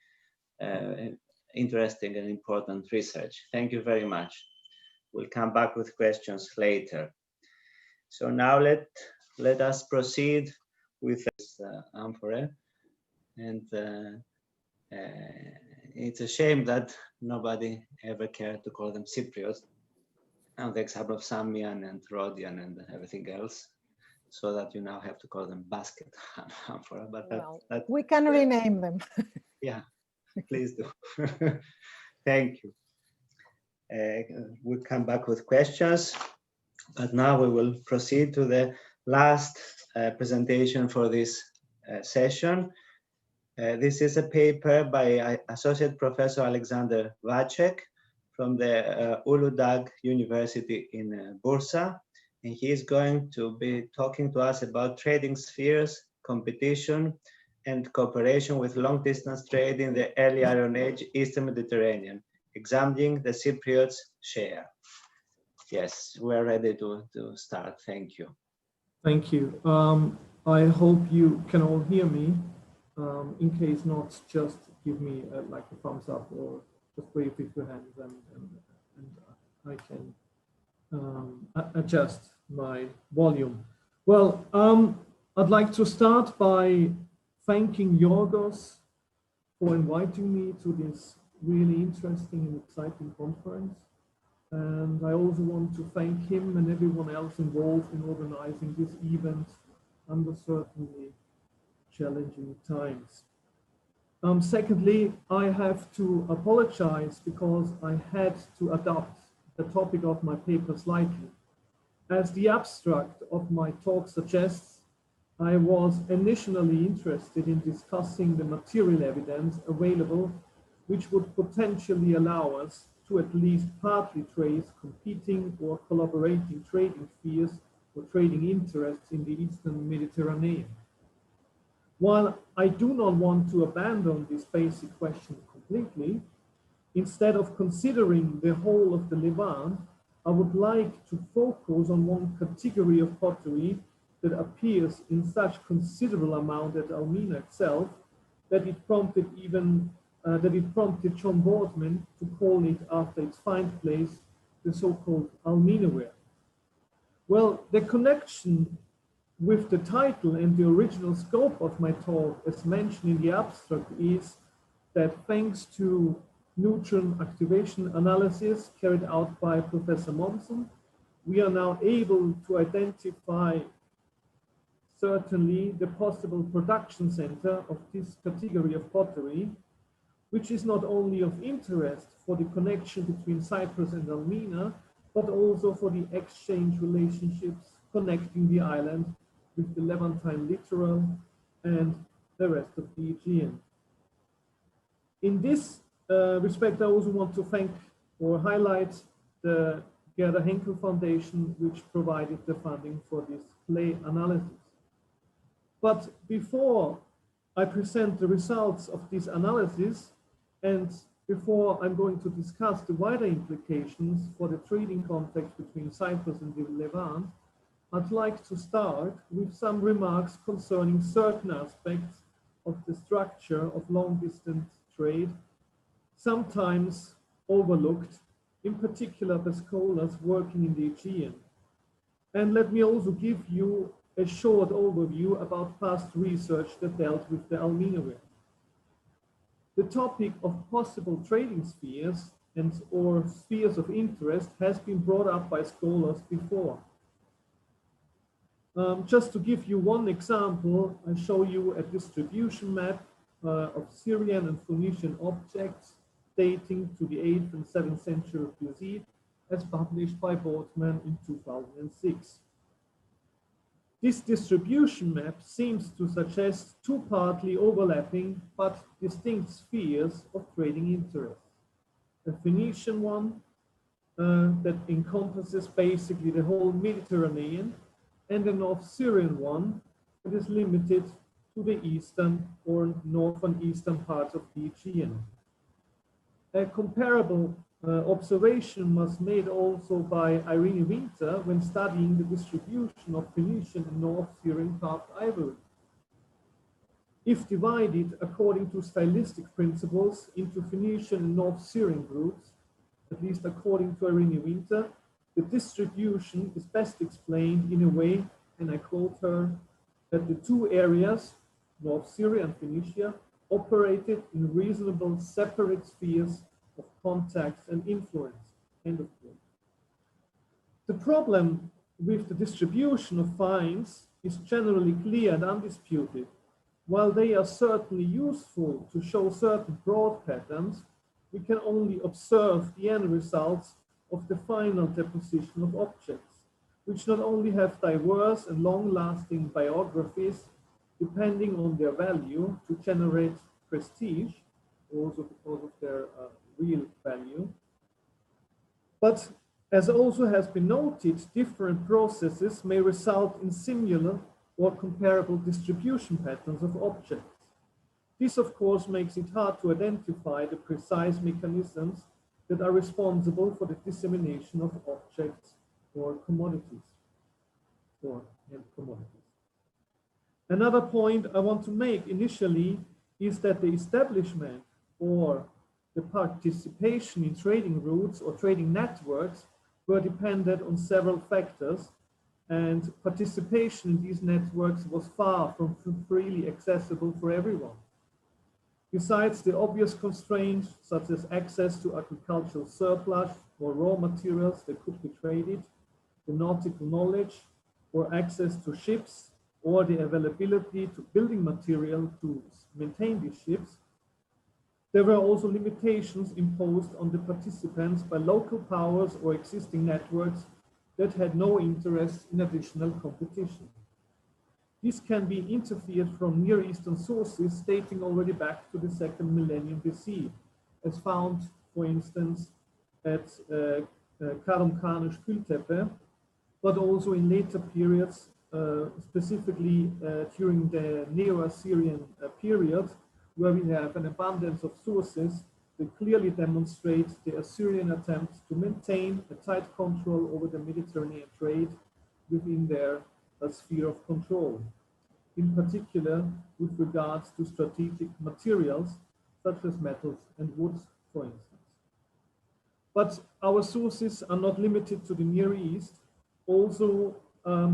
interesting and important research. Thank you very much. We'll come back with questions later. So now let us proceed with this amphora. And it's a shame that nobody ever cared to call them Cypriots, and the example of Samian and Rhodian and everything else, so that you now have to call them basket amphora. But that we can rename them. Yeah, please do. Thank you. We'll come back with questions, but now we will proceed to the last presentation for this session. This is a paper by Associate Professor Alexander Vacek from the Uludag University in Bursa, and he is going to be talking to us about trading spheres, competition, and cooperation with long-distance trade in the early Iron Age Eastern Mediterranean, examining the Cypriots' share. Yes, we're ready to start. Thank you. Thank you. I hope you can all hear me. In case not, just give me like a thumbs up or just wave with your hands, and I can adjust my volume. Well, I'd like to start by thanking Yorgos for inviting me to this really interesting and exciting conference. And I also want to thank him and everyone else involved in organizing this event under certainly challenging times. Secondly, I have to apologize because I had to adapt the topic of my paper slightly. As the abstract of my talk suggests, I was initially interested in discussing the material evidence available, which would potentially allow us to at least partly trace competing or collaborating trading spheres or trading interests in the Eastern Mediterranean. While I do not want to abandon this basic question completely, instead of considering the whole of the Levant, I would like to focus on one category of pottery that appears in such considerable amount at Almina itself that it prompted John Boardman to call it after its find place, the so-called Almina ware. Well, the connection with the title and the original scope of my talk, as mentioned in the abstract, is that thanks to neutron activation analysis carried out by Professor Monson, we are now able to identify certainly the possible production center of this category of pottery, which is not only of interest for the connection between Cyprus and Almina, but also for the exchange relationships connecting the island with the Levantine littoral and the rest of the Aegean. In this respect, I also want to thank or highlight the Gerda Henkel Foundation, which provided the funding for this play analysis. But before I present the results of this analysis, and before I'm going to discuss the wider implications for the trading context between Cyprus and the Levant, I'd like to start with some remarks concerning certain aspects of the structure of long-distance trade, sometimes overlooked, in particular by scholars working in the Aegean. And let me also give you a short overview about past research that dealt with the almenary. The topic of possible trading spheres or spheres of interest has been brought up by scholars before. Just to give you one example, I show you a distribution map of Syrian and Phoenician objects dating to the 8th and 7th century of BC, as published by Boatman in 2006. This distribution map seems to suggest two partly overlapping but distinct spheres of trading interest. A Phoenician one that encompasses basically the whole Mediterranean, and a North Syrian one that is limited to the eastern or northern eastern parts of the Aegean. A comparable observation was made also by Irene Winter when studying the distribution of Phoenician and North Syrian carved ivory. If divided according to stylistic principles into Phoenician and North Syrian groups, at least according to Irene Winter, the distribution is best explained in a way, and I quote her, that the two areas, North Syria and Phoenicia, operated in reasonable separate spheres of contacts and influence, end of quote. The problem with the distribution of finds is generally clear and undisputed. While they are certainly useful to show certain broad patterns, we can only observe the end results of the final deposition of objects, which not only have diverse and long-lasting biographies, depending on their value to generate prestige, also because of their real value, but as also has been noted, different processes may result in similar or comparable distribution patterns of objects. This, of course, makes it hard to identify the precise mechanisms that are responsible for the dissemination of objects or commodities. Another point I want to make initially is that the establishment or the participation in trading routes or trading networks were dependent on several factors, and participation in these networks was far from freely accessible for everyone. Besides the obvious constraints, such as access to agricultural surplus or raw materials that could be traded, the nautical knowledge, or access to ships, or the availability to building material to maintain these ships, there were also limitations imposed on the participants by local powers or existing networks that had no interest in additional competition. This can be interfered from Near Eastern sources dating already back to the 2nd millennium BC, as found, for instance, at Karumkanish Kültepe, but also in later periods, specifically during the Neo-Assyrian period, where we have an abundance of sources that clearly demonstrate the Assyrian attempts to maintain a tight control over the Mediterranean trade within their sphere of control, in particular with regards to strategic materials such as metals and woods, for instance. But our sources are not limited to the Near East. Also,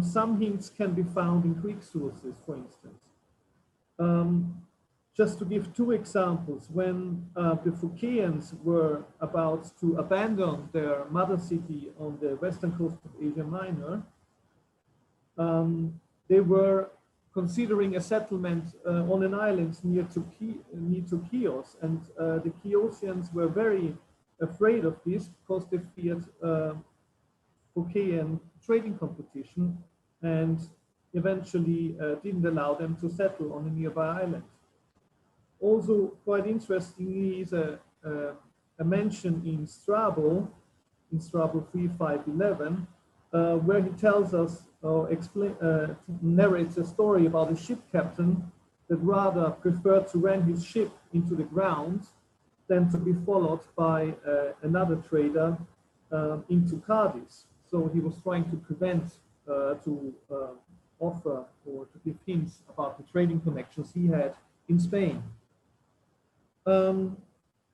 some hints can be found in Greek sources, for instance. Just to give two examples, when the Phocaeans were about to abandon their mother city on the western coast of Asia Minor, they were considering a settlement on an island near to Chios, and the Chiosians were very afraid of this because they feared Phocaean trading competition and eventually didn't allow them to settle on a nearby island. Also, quite interestingly, is a mention in Strabo 3:5-11, where he tells us or narrates a story about a ship captain that rather preferred to ram his ship into the ground than to be followed by another trader into Cadiz. So he was trying to prevent, offer or to give hints about the trading connections he had in Spain.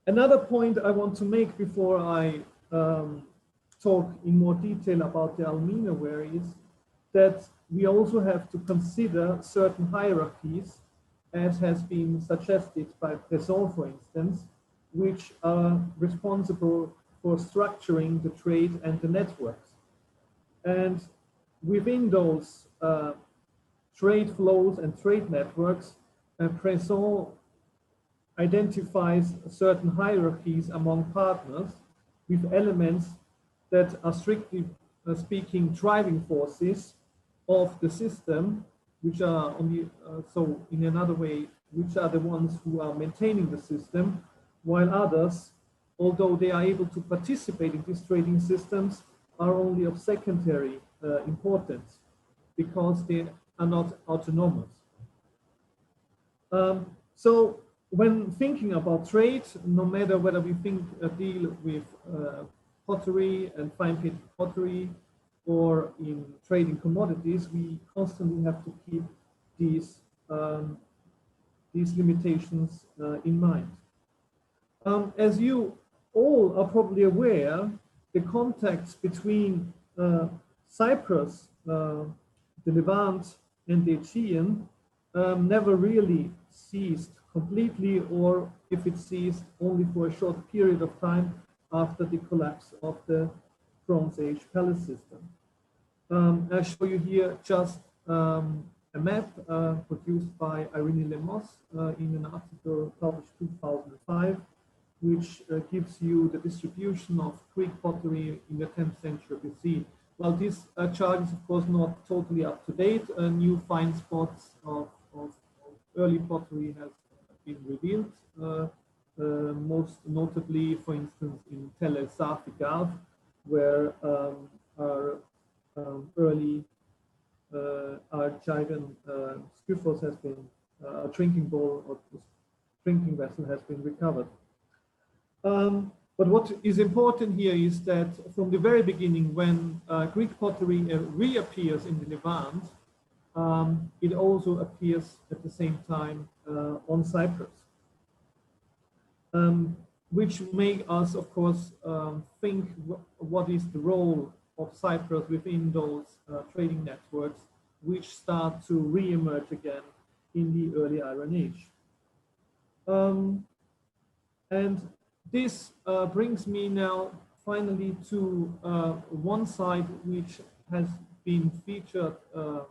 Another point I want to make before I talk in more detail about the Almenaware is that we also have to consider certain hierarchies, as has been suggested by Bresson, for instance, which are responsible for structuring the trade and the networks. And within those trade flows and trade networks, Bresson identifies certain hierarchies among partners with elements that are strictly speaking driving forces of the system, which are on the, so in another way, which are the ones who are maintaining the system, while others, although they are able to participate in these trading systems, are only of secondary importance because they are not autonomous. So when thinking about trade, no matter whether we deal with pottery and fine-pitched pottery or in trading commodities, we constantly have to keep these limitations in mind. As you all are probably aware, the contacts between Cyprus, the Levant, and the Aegean never really ceased completely, or if it ceased, only for a short period of time after the collapse of the Bronze Age palace system. I show you here just a map produced by Irene Lemos in an article published 2005, which gives you the distribution of Greek pottery in the 10th century BC. Well, this chart is of course not totally up to date. New find spots of early pottery has been revealed, most notably, for instance, in Tel El Safi Gulf, where our early archivan skyphos has been, a drinking bowl or drinking vessel has been recovered. But what is important here is that from the very beginning, when Greek pottery reappears in the Levant, it also appears at the same time on Cyprus, which make us, of course, think what is the role of Cyprus within those trading networks, which start to re-emerge again in the early Iron Age. And this brings me now finally to one side which has been featured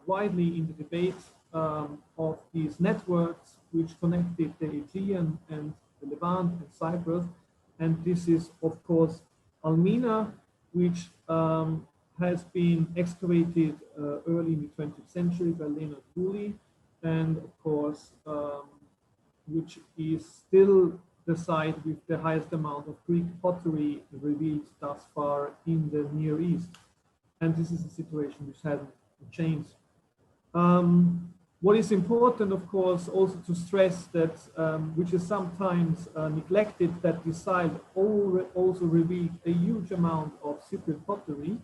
widely in the debate of these networks which connected the Aegean and the Levant and Cyprus. And this is, of course, Almena, which has been excavated early in the 20th century by Leonard Woolley, and of course, which is still the site with the highest amount of Greek pottery revealed thus far in the Near East. And this is a situation which hasn't changed. What is important, of course, also to stress that, which is sometimes neglected, that this site also revealed a huge amount of Cypriot pottery,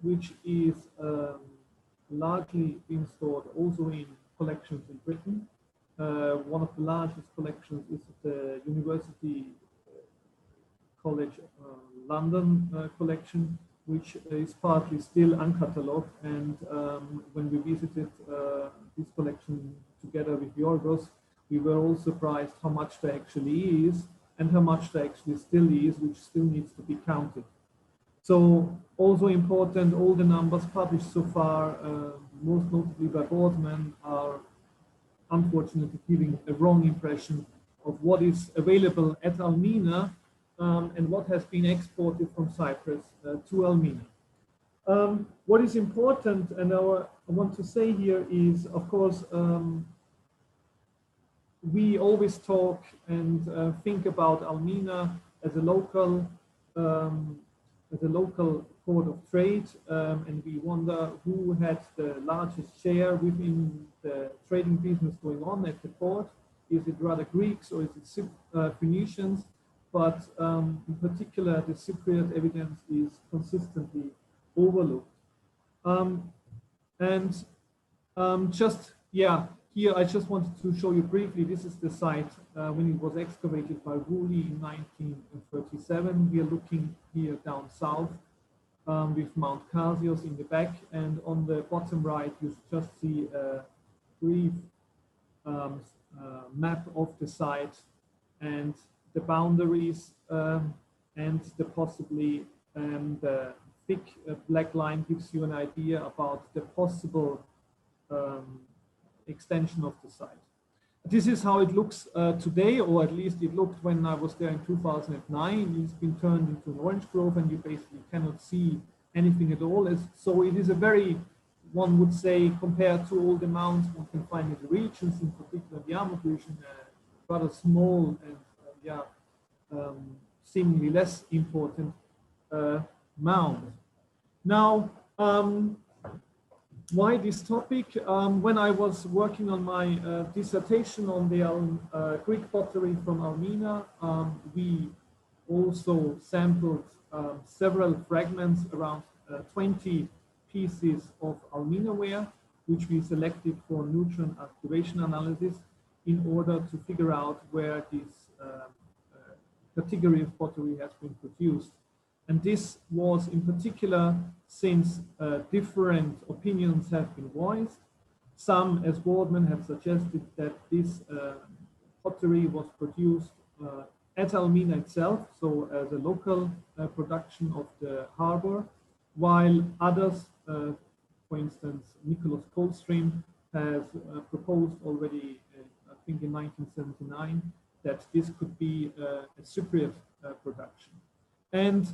which is largely being stored also in collections in Britain. One of the largest collections is the University College London collection, which is partly still uncatalogued. And when we visited this collection together with Yorgos, we were all surprised how much there actually is and how much there actually still is, which still needs to be counted. So also important, all the numbers published so far, most notably by Boardman, are unfortunately giving a wrong impression of what is available at Almena and what has been exported from Cyprus to Almena. What is important, and I want to say here, is, of course, we always talk and think about Almena as a local port of trade, and we wonder who had the largest share within the trading business going on at the port. Is it rather Greeks or is it Phoenicians? But in particular, the Cypriot evidence is consistently overlooked. Just here I just wanted to show you briefly, this is the site when it was excavated by Woolley in 1937. We are looking here down south with Mount Casios in the back, and on the bottom right you just see a brief map of the site and the boundaries, and the possibly the thick black line gives you an idea about the possible extension of the site. This is how it looks today, or at least it looked when I was there in 2009. It's been turned into an orange grove and you basically cannot see anything at all. So it is a very, one would say, compared to all the mounds one can find in the regions, in particular the Amur region, rather small and seemingly less important mound. Now, why this topic? When I was working on my dissertation on the Greek pottery from Almina, we also sampled several fragments, around 20 pieces of Almina ware, which we selected for neutron activation analysis in order to figure out where this category of pottery has been produced. And this was in particular since different opinions have been voiced. Some, as Boardman, have suggested that this pottery was produced at Almina itself, so as a local production of the harbor, while others, for instance, Nicholas Coldstream, has proposed already, I think in 1979, that this could be a Cypriot production. And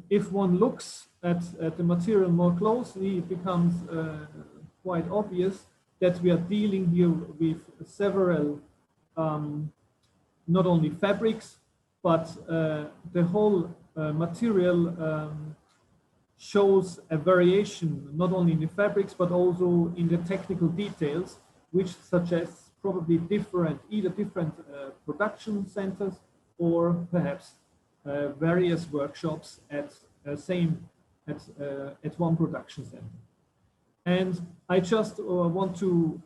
if one looks at the material more closely, it becomes quite obvious that we are dealing here with several, not only fabrics, but the whole material shows a variation, not only in the fabrics, but also in the technical details, which suggests probably either different production centers or perhaps various workshops at one production center. And I just want to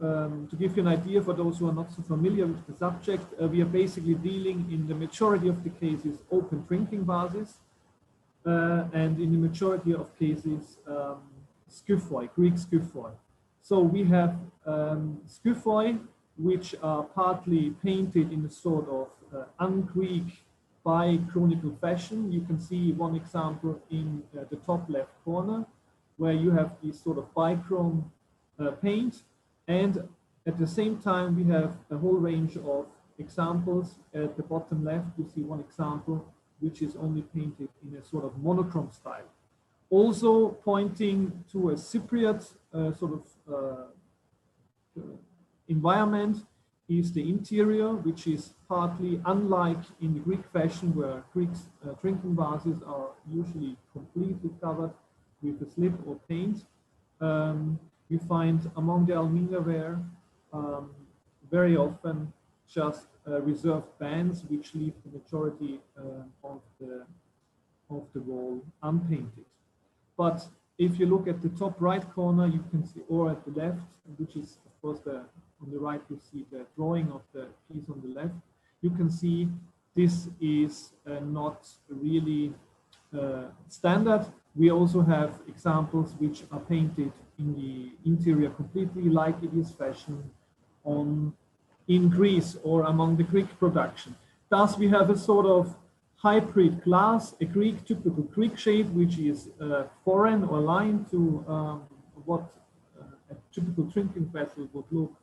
give you an idea for those who are not so familiar with the subject. We are basically dealing in the majority of the cases open drinking vases, and in the majority of cases skyphoi, Greek skyphoi. So we have skyphoi which are partly painted in a sort of un-Greek bichronical fashion. You can see one example in the top left corner, where you have this sort of bichrome paint, and at the same time we have a whole range of examples. At the bottom left you see one example which is only painted in a sort of monochrome style, also pointing to a Cypriot sort of environment is the interior, which is partly unlike in the Greek fashion, where Greek drinking vases are usually completely covered with a slip or paint. You find among the Almina ware very often just reserved bands, which leave the majority of the wall unpainted. But if you look at the top right corner, you can see, or at the left, which is of course on the right, you see the drawing of the piece on the left. You can see this is not really standard. We also have examples which are painted in the interior completely like it is fashion in Greece or among the Greek production. Thus, we have a sort of hybrid glass, a typical Greek shade, which is foreign or aligned to what a typical drinking vessel would look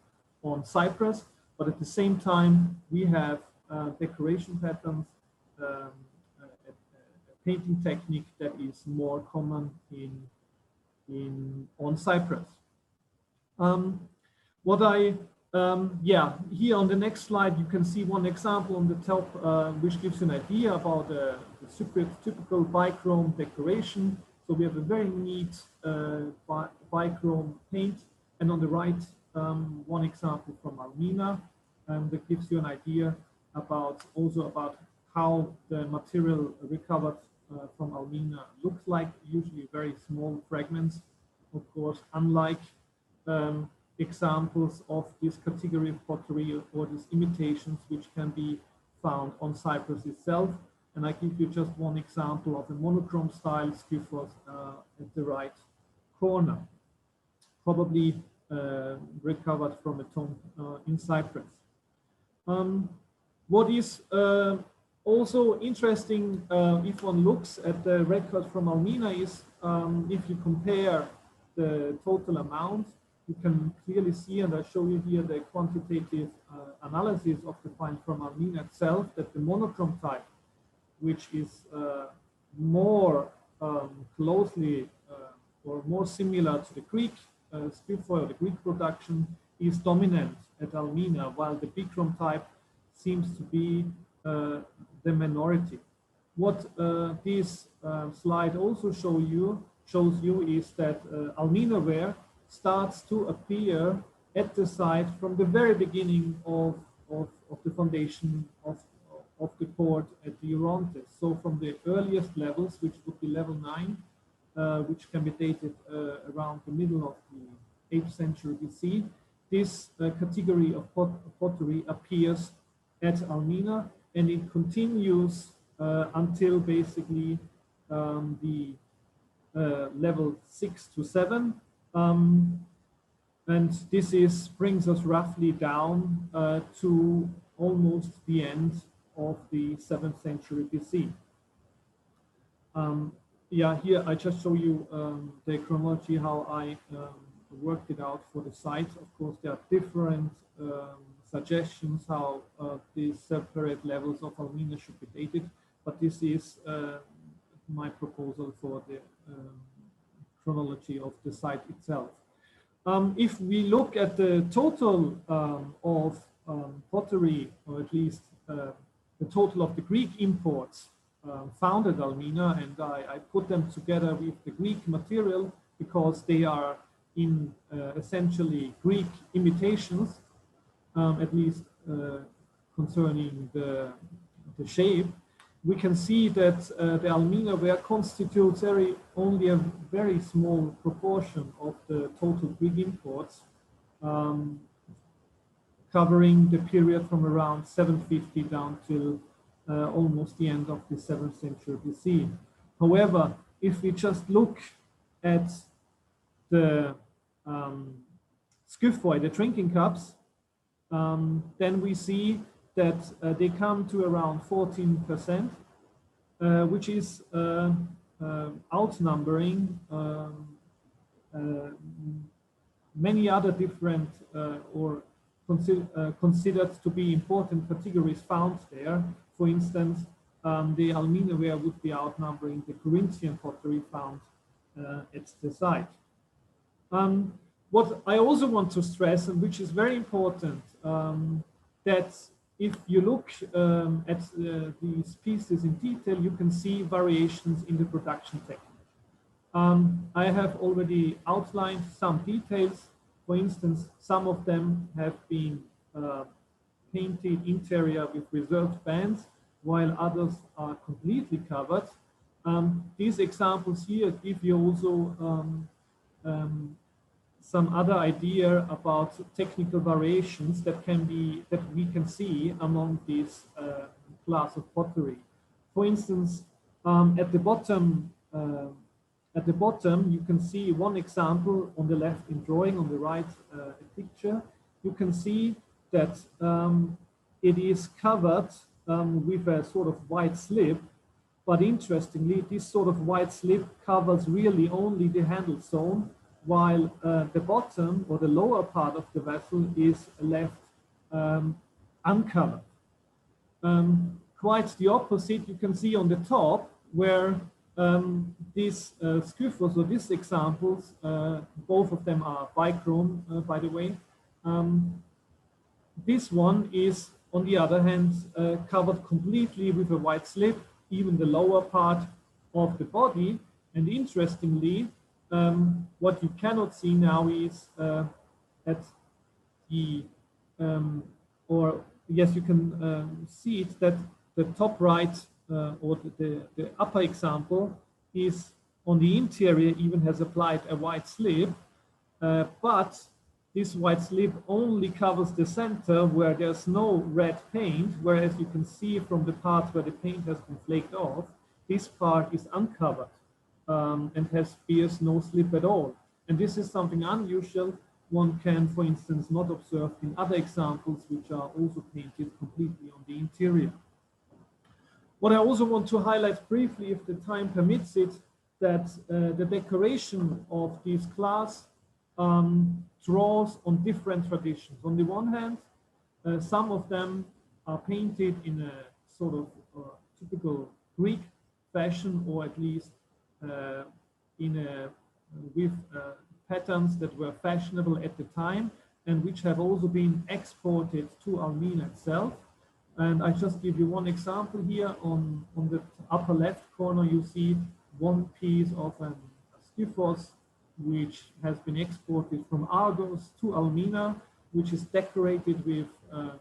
on Cyprus, but at the same time we have decoration patterns, a painting technique that is more common on Cyprus. Here on the next slide you can see one example on the top which gives you an idea about the Cypriot typical bichrome decoration. So we have a very neat bichrome paint, and on the right one example from Almina that gives you an idea about how the material recovered from Almina looks like, usually very small fragments, of course, unlike examples of this category of pottery or these imitations which can be found on Cyprus itself. And I give you just one example of a monochrome style skyphos at the right corner, probably recovered from a tomb in Cyprus. What is also interesting if one looks at the record from Almina is if you compare the total amount, you can clearly see, and I show you here the quantitative analysis of the find from Almina itself, that the monochrome type, which is more closely or more similar to the Greek skyphoi or the Greek production, is dominant at Almina, while the bichrome type seems to be the minority. What this slide also shows you is that Almina ware starts to appear at the site from the very beginning of the foundation of the port at the Orontes. So from the earliest levels, which would be level 9, which can be dated around the middle of the 8th century BC, this category of pottery appears at Almina, and it continues until basically the level 6 to 7. And this brings us roughly down to almost the end of the 7th century BC. Yeah, here I just show you the chronology, how I worked it out for the site. Of course, there are different suggestions how these separate levels of Almina should be dated, but this is my proposal for the chronology of the site itself. If we look at the total of pottery, or at least the total of the Greek imports found at Almina, and I put them together with the Greek material because they are in essentially Greek imitations, at least concerning the shape, we can see that the Almina ware constitutes only a very small proportion of the total Greek imports, covering the period from around 750 down till almost the end of the 7th century BC. However, if we just look at the skyphoi, the drinking cups, then we see that they come to around 14%, which is outnumbering many other different or considered to be important categories found there. For instance, the Almina ware would be outnumbering the Corinthian pottery found at the site. What I also want to stress, and which is very important, that if you look at these pieces in detail, you can see variations in the production technique. I have already outlined some details. For instance, some of them have been painted interior with reserved bands, while others are completely covered. These examples here give you also some other idea about technical variations that we can see among this class of pottery. For instance, at the bottom, you can see one example on the left in drawing, on the right a picture. You can see that it is covered with a sort of white slip, but interestingly, this sort of white slip covers really only the handle zone, while the bottom or the lower part of the vessel is left uncovered. Quite the opposite you can see on the top, where these skyphos, or these examples, both of them are bichrome, by the way. This one is, on the other hand, covered completely with a white slip, even the lower part of the body. And interestingly, what you cannot see now is at the, or yes, you can see it, that the top right or the upper example is on the interior, even has applied a white slip, but this white slip only covers the center where there's no red paint, whereas you can see from the part where the paint has been flaked off, this part is uncovered and bears no slip at all. And this is something unusual. One can, for instance, not observe in other examples which are also painted completely on the interior. What I also want to highlight briefly, if the time permits it, that the decoration of this class draws on different traditions. On the one hand, some of them are painted in a sort of typical Greek fashion, or at least with patterns that were fashionable at the time and which have also been exported to Almina itself. And I just give you one example here. On the upper left corner, you see one piece of a skyphos which has been exported from Argos to Almina, which is decorated with a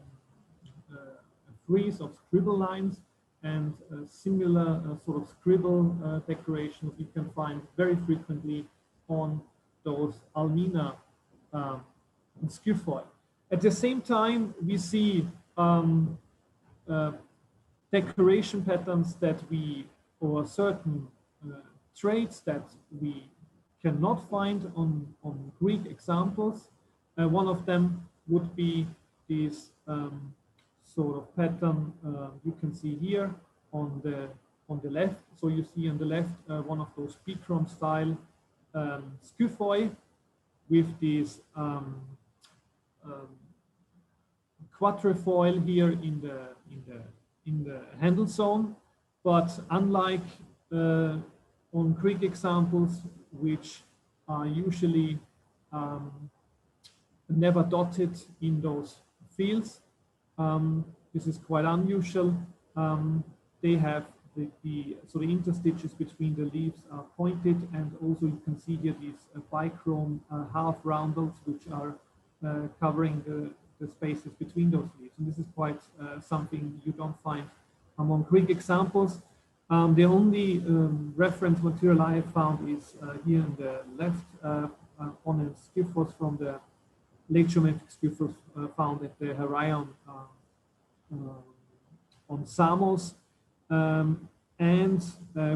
frieze of scribble lines and similar sort of scribble decorations you can find very frequently on those Almina skyphoi. At the same time, we see decoration patterns or certain traits that we cannot find on Greek examples. One of them would be this sort of pattern you can see here on the left. So you see on the left one of those Bikram style skyphoi with this quatrefoil here in the handle zone, but unlike on Greek examples, which are usually never dotted in those fields, this is quite unusual. They have the interstitches between the leaves are pointed, and also you can see here these bichrome half roundels which are covering the spaces between those leaves. And this is quite something you don't find among Greek examples. The only reference material I have found is here on the left on a skyphos from the late geometric skyphos found at the Heraion on Samos, and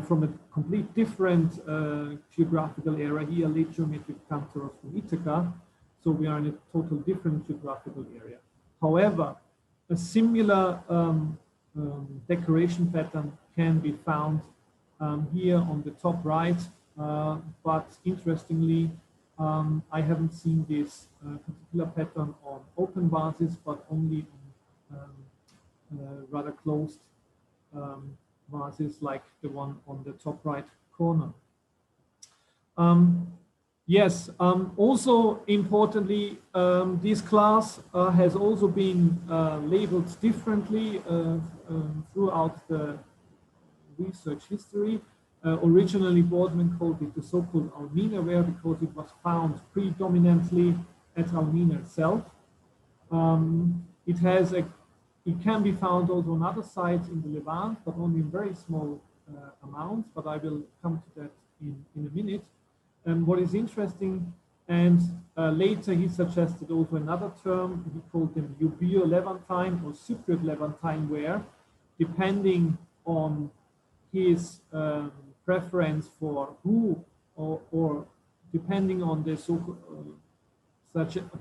from a complete different geographical area here, late geometric Kantoros from Ithaca. So we are in a total different geographical area. However, a similar decoration pattern can be found here on the top right, but interestingly, I haven't seen this particular pattern on open vases, but only on rather closed vases like the one on the top right corner. Yes, also importantly, this class has also been labeled differently throughout the research history. Originally, Boardman called it the so-called Almina ware because it was found predominantly at Almina itself. It can be found also on other sites in the Levant, but only in very small amounts, but I will come to that in a minute. What is interesting, and later he suggested also another term, he called them Ubio-Levantine or Cypriot Levantine ware, depending on his preference for who, or depending on the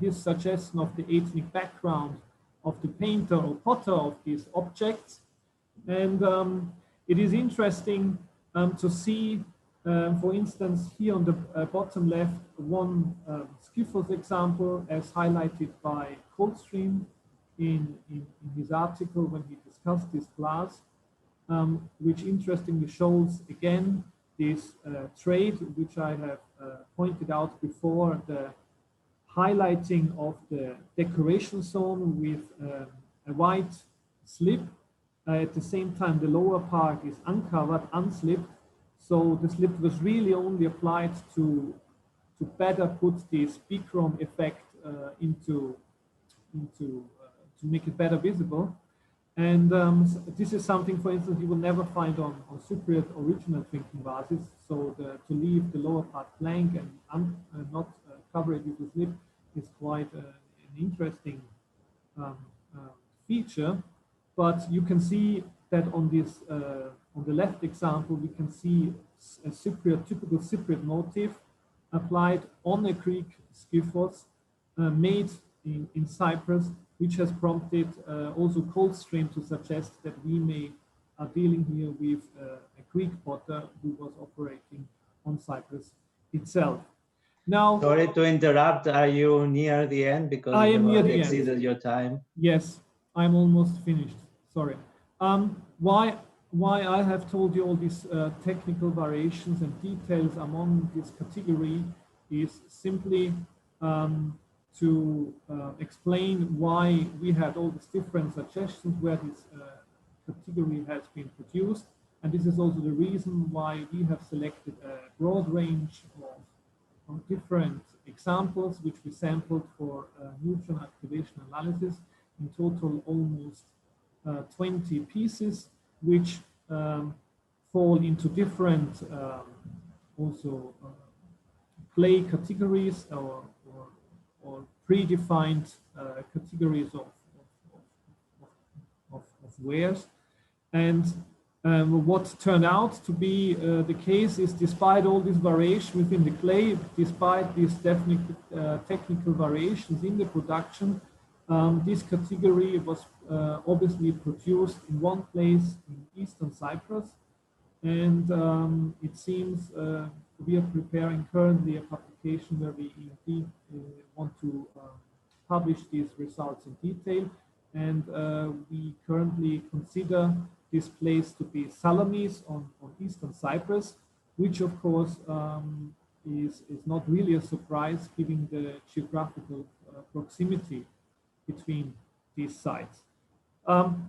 his suggestion of the ethnic background of the painter or potter of these objects. And it is interesting to see, for instance, here on the bottom left, one skyphos example as highlighted by Coldstream in his article when he discussed this class, which interestingly shows again this trait which I have pointed out before, the highlighting of the decoration zone with a white slip. At the same time, the lower part is uncovered, unslipped. So the slip was really only applied to better put this bichrome effect to make it better visible. And this is something, for instance, you will never find on Cypriot original drinking vases. So to leave the lower part blank and not cover it with the slip is quite an interesting feature. But you can see that on this on the left example, we can see a typical Cypriot motif applied on a Greek skiffos made in Cyprus, which has prompted also Coldstream to suggest that we are dealing here with a Greek potter who was operating on Cyprus itself. Now, sorry to interrupt. Are you near the end? Because I you am have near already the exceeded end. your time. Yes, I'm almost finished. Sorry. Why I have told you all these technical variations and details among this category is simply to explain why we had all these different suggestions where this category has been produced. And this is also the reason why we have selected a broad range of different examples, which we sampled for neutron activation analysis, in total almost 20 pieces, which fall into different play categories or predefined categories of wares. And what turned out to be the case is, despite all this variation within the clay, despite these definite technical variations in the production, this category was obviously produced in one place in Eastern Cyprus, and it seems we are preparing currently a publication where we indeed want to publish these results in detail, and we currently consider this place to be Salamis on Eastern Cyprus, which of course is not really a surprise given the geographical proximity between these sites.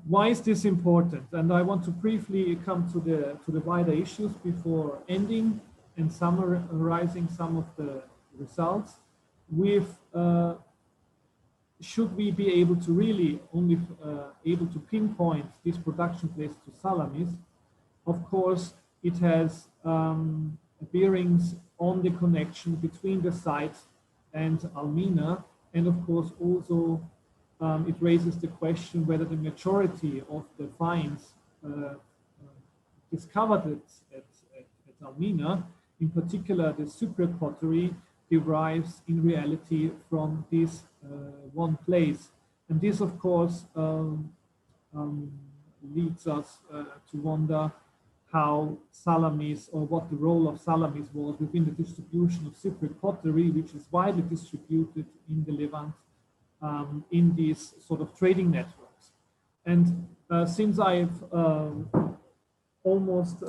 Why is this important? And I want to briefly come to the wider issues before ending and summarizing some of the results. With should we be able to really only able to pinpoint this production place to Salamis? Of course, it has bearings on the connection between the site and Almina, and of course also it raises the question whether the majority of the finds discovered at Almina, in particular the Cypriot pottery, derives in reality from this one place. And this, of course, leads us to wonder how Salamis, or what the role of Salamis was within the distribution of Cypriot pottery, which is widely distributed in the Levant in these sort of trading networks. And since I've almost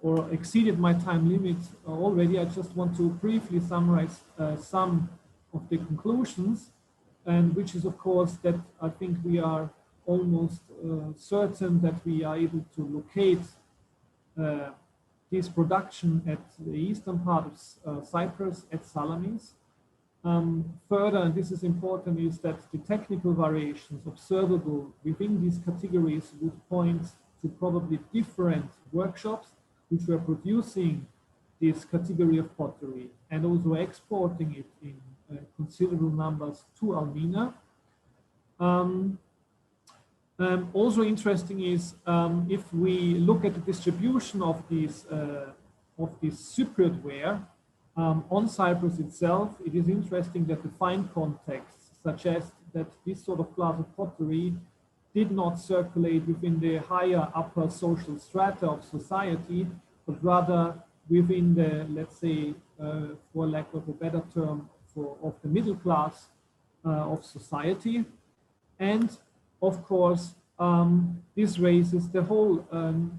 or exceeded my time limit already, I just want to briefly summarize some of the conclusions, and which is of course that I think we are almost certain that we are able to locate this production at the eastern part of Cyprus at Salamis. Further, and this is important, is that the technical variations observable within these categories would point to probably different workshops which were producing this category of pottery and also exporting it in considerable numbers to Almina. Also interesting is if we look at the distribution of this Cypriot ware on Cyprus itself, it is interesting that the find context suggests that this sort of class of pottery did not circulate within the higher upper social strata of society, but rather within the, let's say, for lack of a better term, of the middle class of society. And of course, this raises the whole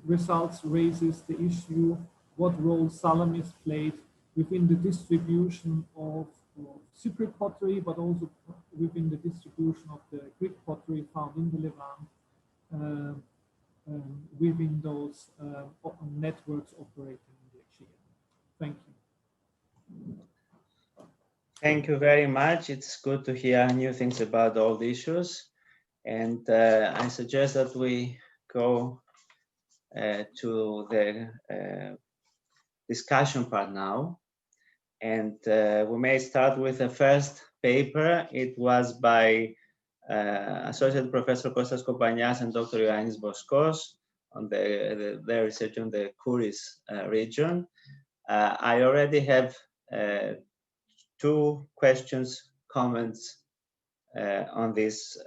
results raises the issue what role Salamis played within the distribution of Cypriot pottery, but also within the distribution of the Greek pottery found in the Levant, within those networks operating in the Aegean. Thank you. Thank you very much. It's good to hear new things about all the issues. And I suggest that we go to the discussion part now. And we may start with the first paper. It was by Associate Professor Kostas Kopanias and Dr. Ioannis Boskos on their research on the Kouris region. I already have 2 questions, comments on this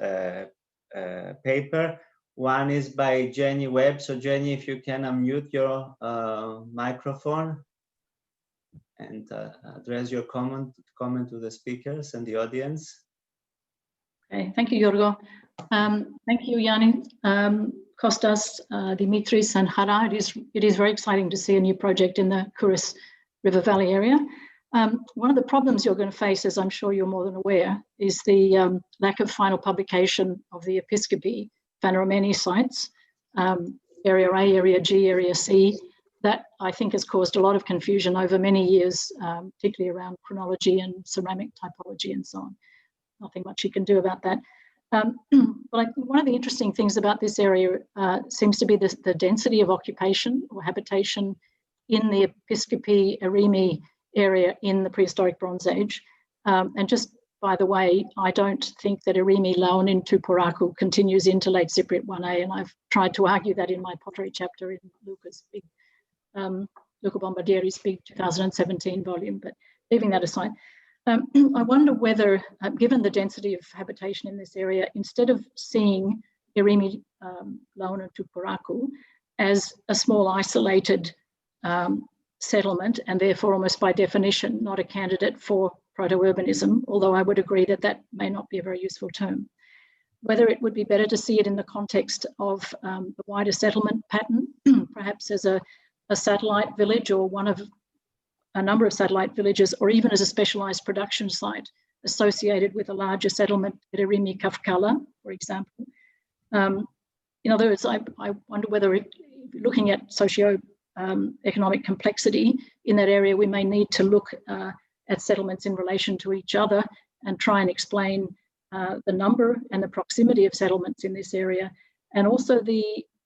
paper. One is by Jenny Webb. So Jenny, if you can unmute your microphone and address your comment to the speakers and the audience. Okay, thank you, Giorgo. Thank you, Yanni, Kostas, Dimitris, and Hara. It is very exciting to see a new project in the Kouris River Valley area. One of the problems you're going to face, as I'm sure you're more than aware, is the lack of final publication of the Episcopi Phaneromeni sites, Area A, Area G, Area C. That, I think, has caused a lot of confusion over many years, particularly around chronology and ceramic typology and so on. Nothing much you can do about that. But I think one of the interesting things about this area seems to be the density of occupation or habitation in the Episcopi Eremi area in the prehistoric Bronze Age. And just by the way, I don't think that Eremi Laonin Tuporaku continues into late Cypriot 1A, and I've tried to argue that in my pottery chapter in Luca Bombardieri's big 2017 volume, but leaving that aside, I wonder whether, given the density of habitation in this area, instead of seeing Eremi Laonin Tuporaku as a small isolated settlement, and therefore almost by definition not a candidate for proto-urbanism, although I would agree that that may not be a very useful term, whether it would be better to see it in the context of the wider settlement pattern, perhaps as a satellite village or one of a number of satellite villages, or even as a specialized production site associated with a larger settlement at Eremi Kafkala, for example. In other words, I wonder whether looking at socio-economic complexity in that area, we may need to look at settlements in relation to each other and try and explain the number and the proximity of settlements in this area, and also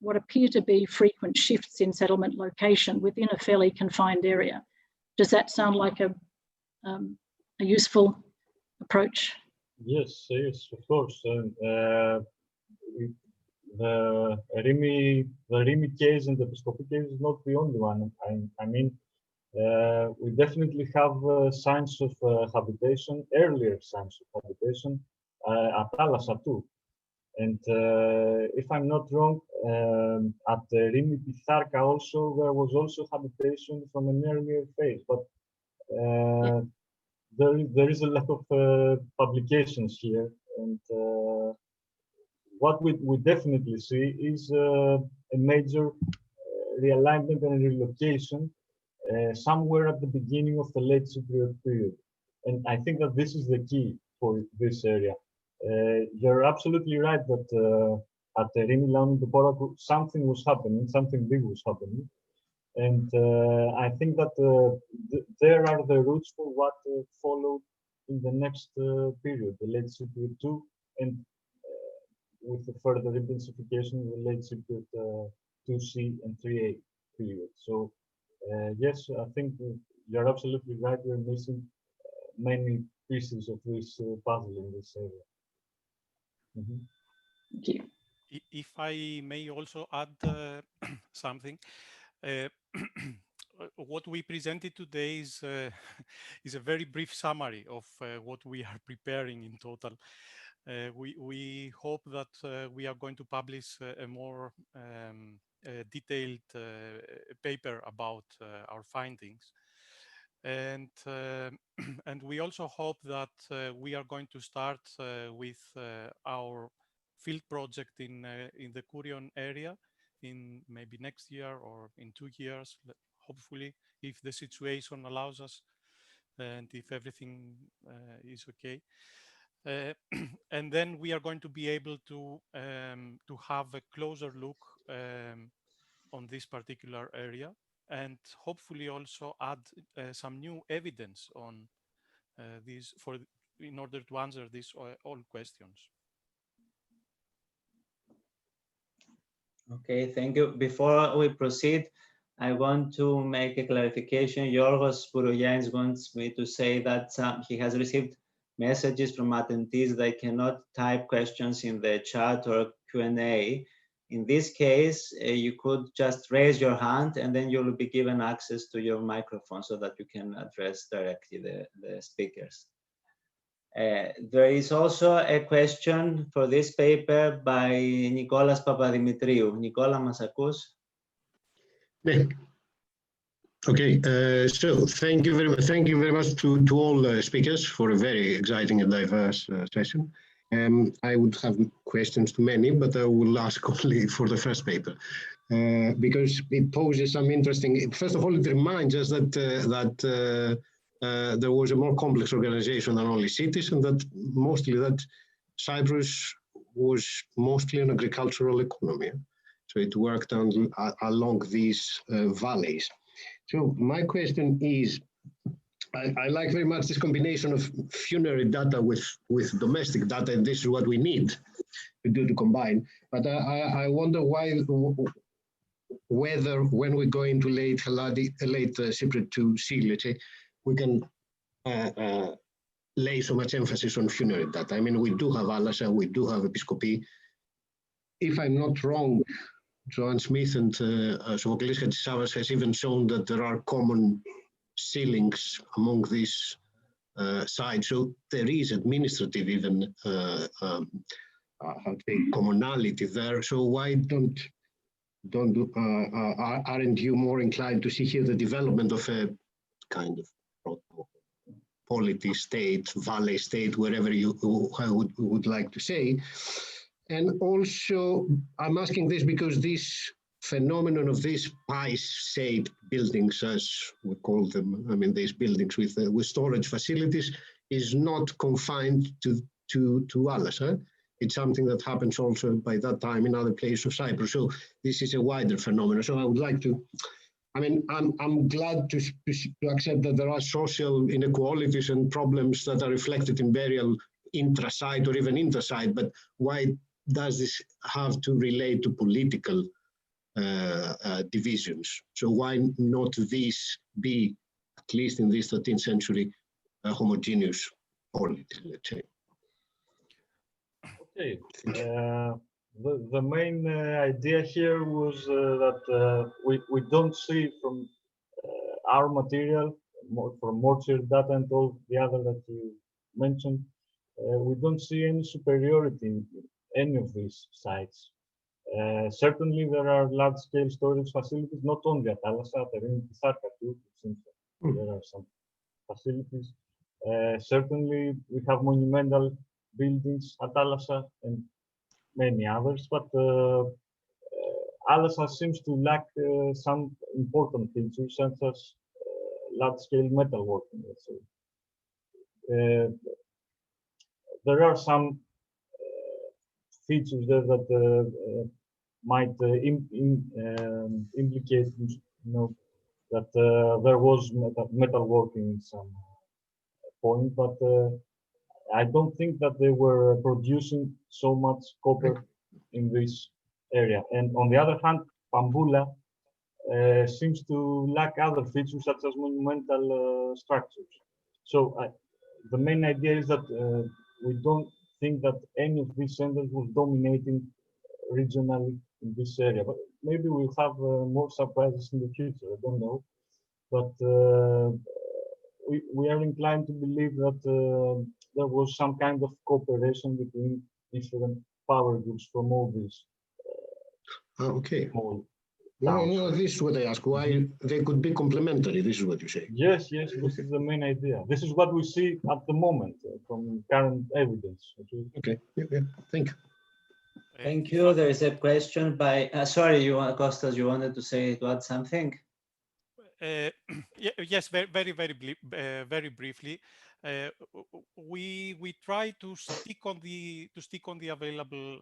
what appear to be frequent shifts in settlement location within a fairly confined area. Does that sound like a useful approach? Yes, yes, of course. The Eremi case and the Episcopi case is not the only one. I mean, we definitely have signs of habitation, earlier signs of habitation at Thalassa too. And if I'm not wrong, at Eremi Pitharka also, there was also habitation from an earlier phase, but there is a lack of publications here. And what we definitely see is a major realignment and relocation somewhere at the beginning of the late Cypriot period. And I think that this is the key for this area. You're absolutely right that at Eremi Laonin Tuporaku, something was happening, something big was happening. And I think that there are the roots for what followed in the next period, the late Cypriot 2, and with the further intensification in the late Cypriot 2C and 3A period. So yes, I think you're absolutely right. We're missing many pieces of this puzzle in this area. Mm-hmm. Thank you. If I may also add something, what we presented today is a very brief summary of what we are preparing in total. We hope that we are going to publish a more detailed paper about our findings. And we also hope that we are going to start with our field project in the Kourion area in maybe next year or in 2 years, hopefully, if the situation allows us and if everything is okay. And then we are going to be able to have a closer look on this particular area, and hopefully also add some new evidence on this in order to answer these all questions. Okay, thank you. Before we proceed, I want to make a clarification. Giorgos Bourogiannis wants me to say that he has received messages from attendees that cannot type questions in the chat or Q&A. In this case, you could just raise your hand and then you'll be given access to your microphone so that you can address directly the speakers. There is also a question for this paper by Nikolas Papadimitriou. Nikola, μας ακούς? Yeah. Okay, so thank you very much to all speakers for a very exciting and diverse session. I would have questions to many, but I will ask only for the first paper because it poses some interesting. First of all, it reminds us that there was a more complex organization than only cities, and that Cyprus was mostly an agricultural economy. So it worked along these valleys. So my question is, I like very much this combination of funerary data with domestic data, and this is what we need to combine. But I wonder whether when we go into late Cypriot to C, let's say, we can lay so much emphasis on funerary data. I mean, we do have Alassa, we do have Episkopi. If I'm not wrong, Joanne Smith and Sophocles Hatissavas has even shown that there are common ceilings among these sites. So there is administrative even commonality there. So why aren't you more inclined to see here the development of a kind of polity state, valley state, wherever you would like to say? And also, I'm asking this because this phenomenon of these pie-shaped buildings, as we call them, I mean, these buildings with storage facilities, is not confined to Allas. Huh? It's something that happens also by that time in other places of Cyprus. So this is a wider phenomenon. So I would like to, I mean, I'm glad to accept that there are social inequalities and problems that are reflected in burial intra-site or even inter-site, but why does this have to relate to political divisions? So why not this be, at least in this 13th century, a homogeneous polity, let's say? Okay. The main idea here was that we don't see from our material, from mortuary data and all the other that you mentioned, we don't see any superiority in any of these sites. Certainly there are large-scale storage facilities, not only at Alassa, at Erinki too, since there are some facilities. Certainly we have monumental buildings at Alassa and many others, but Alassa seems to lack some important features, such as large-scale metalworking, let's say. There are some features there that might implicate, that there was metalworking at some point, but I don't think that they were producing so much copper in this area. And on the other hand, Pambula seems to lack other features such as monumental structures. So the main idea is that we don't think that any of these centers was dominating regionally in this area. But maybe we'll have more surprises in the future, I don't know. But we are inclined to believe that there was some kind of cooperation between different power groups from all these. Okay. No, this is what I ask. Why they could be complementary? This is what you say. Yes, this is the main idea. This is what we see at the moment from current evidence. Okay. Thank you. Thank you. There is a question by. Sorry, Kostas, you wanted to add something? Yes, very briefly. We try to stick on the available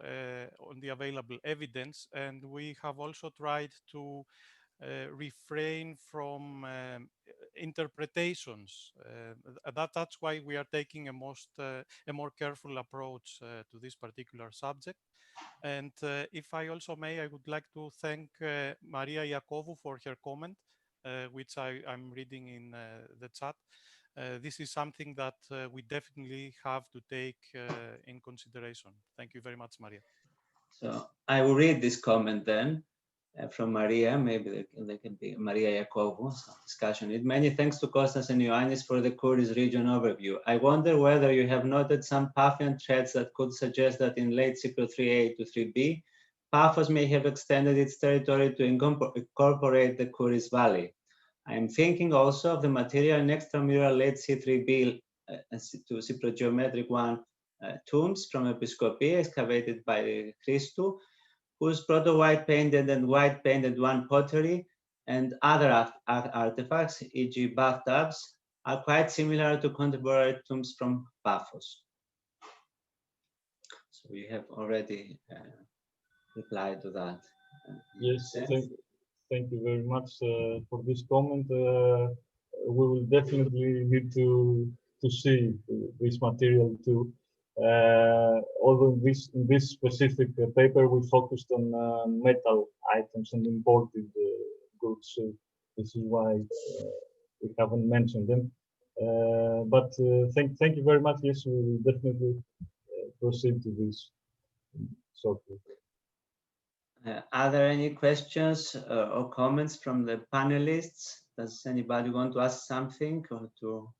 evidence, and we have also tried to refrain from interpretations. That's why we are taking a more careful approach to this particular subject. And if I also may, I would like to thank Maria Iakovou for her comment, which I'm reading in the chat. this is something that we definitely have to take in consideration. Thank you very much, Maria. So I will read this comment then from Maria, maybe they can be Maria Iacovu, discussion it. Many thanks to Kostas and Ioannis for the Kouris region overview. I wonder whether you have noted some Paphian threads that could suggest that in late Cyprus 3A to 3B, Paphos may have extended its territory to incorporate the Kouris Valley. I am thinking also of the material in extramural late C3B to Cyprogeometric 1 tombs from Episcopia excavated by Christou, whose proto-white painted and white painted 1 pottery and other artifacts, e.g. bathtubs, are quite similar to contemporary tombs from Paphos. So you have already replied to that. Yes, thank you very much for this comment. We will definitely need to see this material too. Although in this specific paper we focused on metal items and imported goods, so this is why we haven't mentioned them. But thank you very much. Yes, we will definitely proceed to this shortly. Are there any questions or comments from the panelists? Does anybody want to ask something or to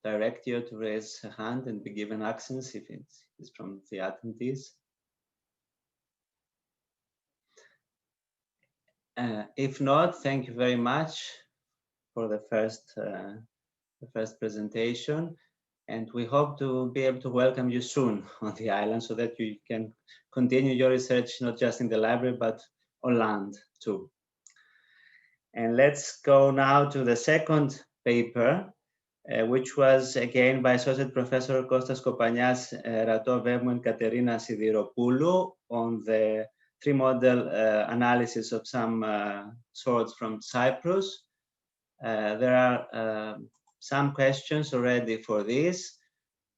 direct you to raise a hand and be given access if it's from the attendees? If not, thank you very much for the first presentation. And we hope to be able to welcome you soon on the island so that you can continue your research, not just in the library, but on land too. And let's go now to the second paper, which was again by Associate Professor Kostas Kopanias, Rato Vemou and Katerina Sidiropoulou on the 3-model analysis of some swords from Cyprus. There are some questions already for this.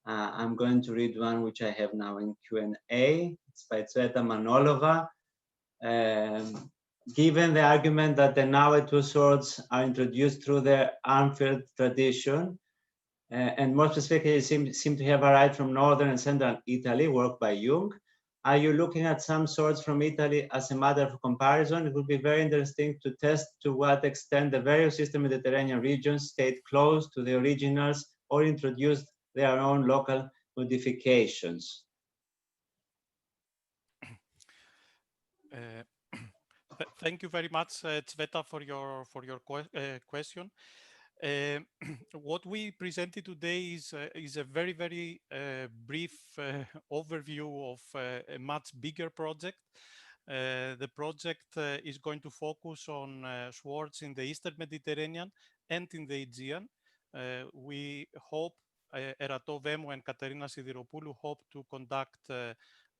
I'm going to read one which I have now in Q&A. It's by Tsveta Manolova. Given the argument that the Naue swords are introduced through the Armfield tradition, and more specifically seem to have arrived from northern and central Italy, work by Jung, are you looking at some swords from Italy as a matter of comparison? It would be very interesting to test to what extent the various Eastern Mediterranean regions stayed close to the originals or introduced their own local modifications. Thank you very much, Tsveta, for your question. What we presented today is a very, very brief overview of a much bigger project. The project is going to focus on swords in the Eastern Mediterranean and in the Aegean. We hope, Rato Vemou and Katerina Sidiropoulou hope to conduct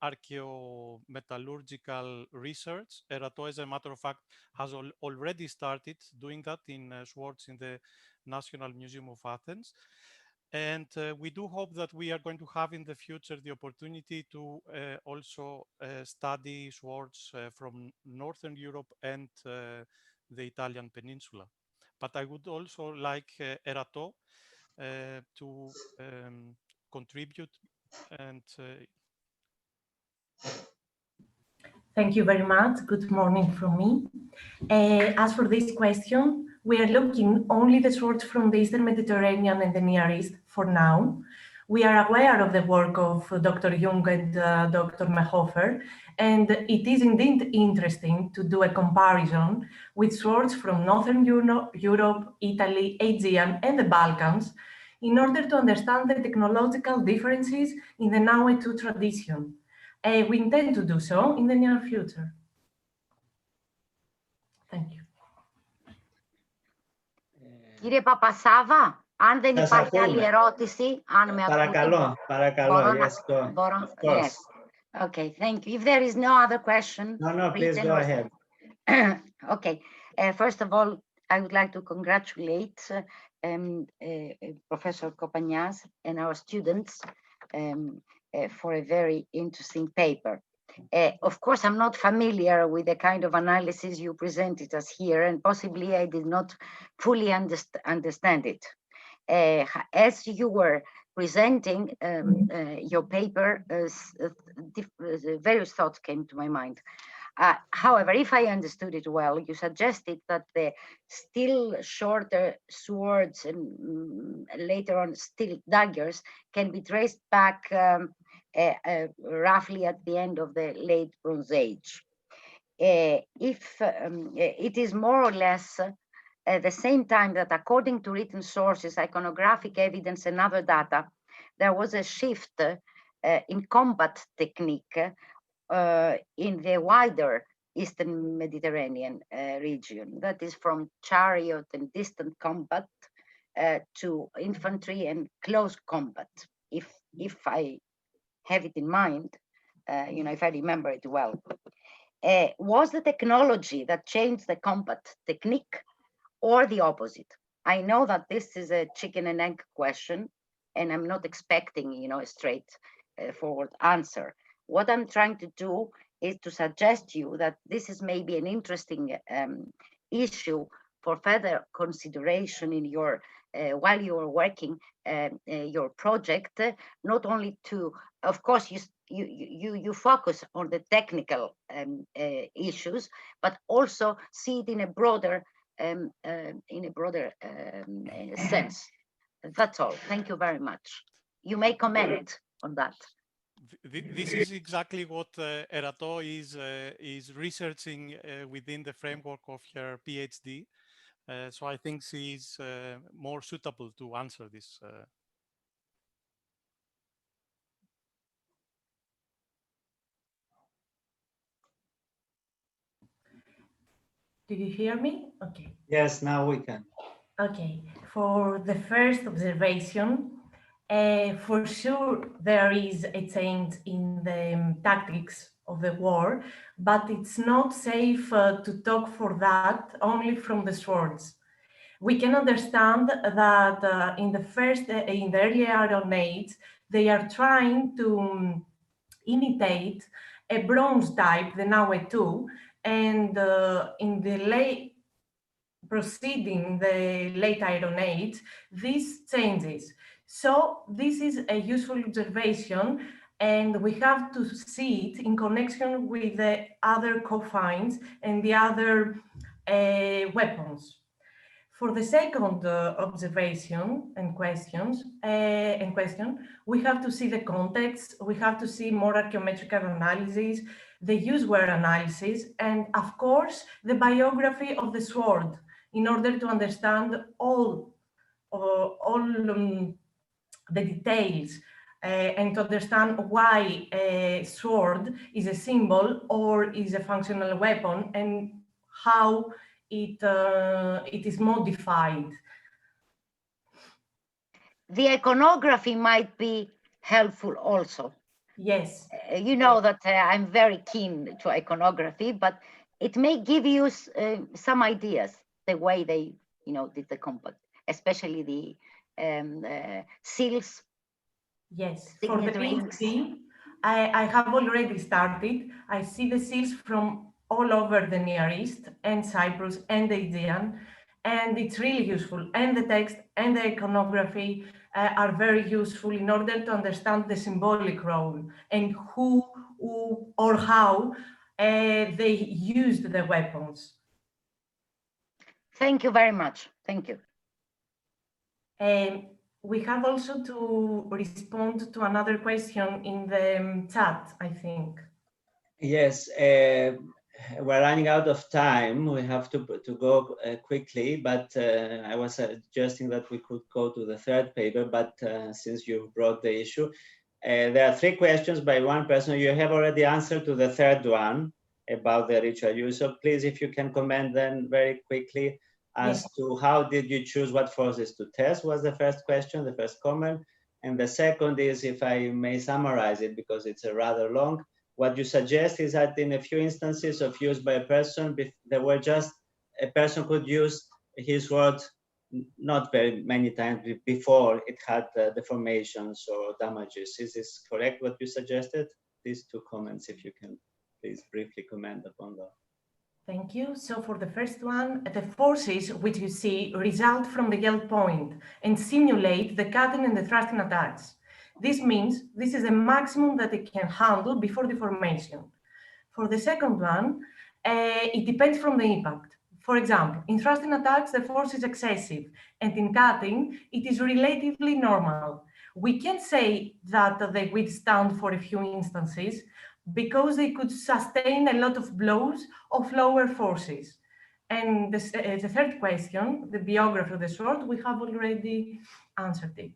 archaeometallurgical research. Erato, as a matter of fact, has already started doing that in swords in the National Museum of Athens. And we do hope that we are going to have in the future the opportunity to also study swords from Northern Europe and the Italian peninsula. But I would also like Erato to contribute and Thank you very much. Good morning from me. As for this question, we are looking only the swords from the Eastern Mediterranean and the Near East for now. We are aware of the work of Dr. Jung and Dr. Mehofer, and it is indeed interesting to do a comparison with swords from Northern Europe, Italy, Aegean, and the Balkans in order to understand the technological differences in the Naue II tradition. We intend to do so in the near future. Thank you. Κύριε Παπασάβα, αν δεν υπάρχει άλλη ερώτηση, αν με ακούτε. Παρακαλώ, yes, go. Of course. Yes. Okay, thank you. If there is no other question. No, please go ahead. Okay, first of all, I would like to congratulate Professor Kopanias and our students for a very interesting paper. Of course, I'm not familiar with the kind of analysis you presented us here, and possibly I did not fully understand it. As you were presenting your paper, various thoughts came to my mind. However, if I understood it well, you suggested that the still shorter swords and later on still daggers can be traced back roughly at the end of the late Bronze Age. If it is more or less at the same time that, according to written sources, iconographic evidence and other data, there was a shift in combat technique in the wider Eastern Mediterranean region, that is from chariot and distant combat to infantry and close combat. If I have it in mind, if I remember it well, was the technology that changed the combat technique or the opposite? I know that this is a chicken and egg question, and I'm not expecting, a straightforward answer. What I'm trying to do is to suggest you that this is maybe an interesting issue for further consideration in your while you are working your project. Not only to, of course, you focus on the technical issues, but also see it in a broader sense. That's all. Thank you very much. You may comment on that. This is exactly what Erato is researching within the framework of her PhD. So I think she is more suitable to answer this. Did you hear me? Okay. Yes, now we can. Okay. For the first observation, for sure there is a change in the tactics of the war, but it's not safe to talk for that only from the swords. We can understand that in the early Iron Age, they are trying to imitate a bronze type, the Naue II, and in the proceeding the late Iron Age, this changes. So this is a useful observation, and we have to see it in connection with the other co-finds and the other weapons. For the second observation and question, we have to see the context, we have to see more archaeometrical analysis, the use-wear analysis, and of course, the biography of the sword in order to understand all the details and to understand why a sword is a symbol or is a functional weapon and how it is modified. The iconography might be helpful also. Yes. You know that I'm very keen to iconography, but it may give you some ideas, the way they, did the combat, especially the seals. Yes, for the PhD, I have already started. I see the seals from all over the Near East and Cyprus and the Aegean, and it's really useful. And the text and the iconography are very useful in order to understand the symbolic role and who or how they used the weapons. Thank you very much. Thank you. We have also to respond to another question in the chat, I think. Yes, we're running out of time. We have to go quickly, but I was suggesting that we could go to the third paper, but since you brought the issue, there are three questions by one person. You have already answered to the third one about the ritual use. So please, if you can comment then very quickly as to how did you choose what forces to test was the first question, the first comment. And the second is, if I may summarize it, because it's a rather long, what you suggest is that in a few instances of use by a person, there were just a person could use his word not very many times before it had deformations or damages. Is this correct, what you suggested? These two comments, if you can please briefly comment upon that. Thank you. So for the first one, the forces which you see result from the yellow point and simulate the cutting and the thrusting attacks. This means this is the maximum that it can handle before deformation. For the second one, it depends from the impact. For example, in thrusting attacks, the force is excessive, and in cutting, it is relatively normal. We can say that they withstand for a few instances because they could sustain a lot of blows of lower forces. And the third question, the biography of the sword, we have already answered it.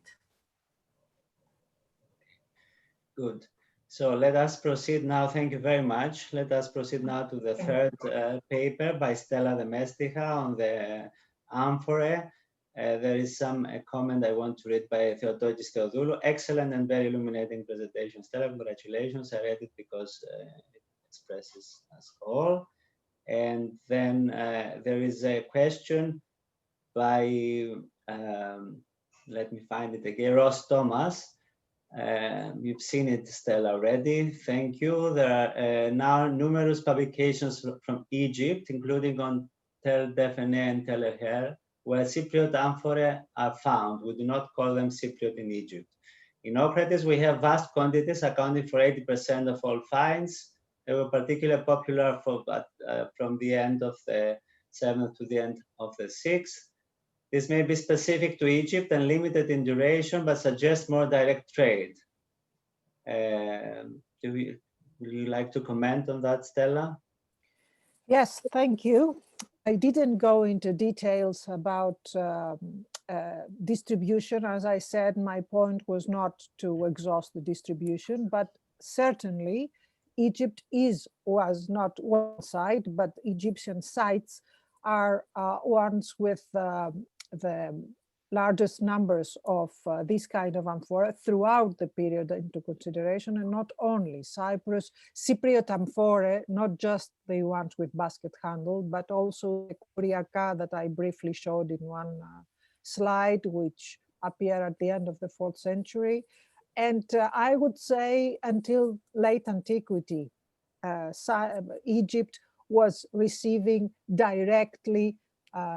Good. So let us proceed now. Thank you very much. Let us proceed now to the third paper by Stella Demestica on the amphora. There is a comment I want to read by Theotokis Theodoulou. Excellent and very illuminating presentation. Stella, congratulations. I read it because it expresses us all. And then there is a question by, let me find it again, Ross Thomas. You've seen it, Stella, already. Thank you. There are now numerous publications from Egypt, including on Tel Defene and Tel Eher, where Cypriot amphorae are found. We do not call them Cypriot in Egypt. In Euphrates, we have vast quantities accounting for 80% of all finds. They were particularly popular from the end of the 7th to the end of the 6th. This may be specific to Egypt and limited in duration, but suggests more direct trade. Would you like to comment on that, Stella? Yes, thank you. I didn't go into details about distribution. As I said, my point was not to exhaust the distribution, but certainly Egypt was not one site, but Egyptian sites are ones with the largest numbers of this kind of amphora throughout the period into consideration, and not only Cypriot amphorae, not just the ones with basket handle, but also the Kyriaka that I briefly showed in one slide, which appear at the end of the 4th century. And I would say until late antiquity, Egypt was receiving directly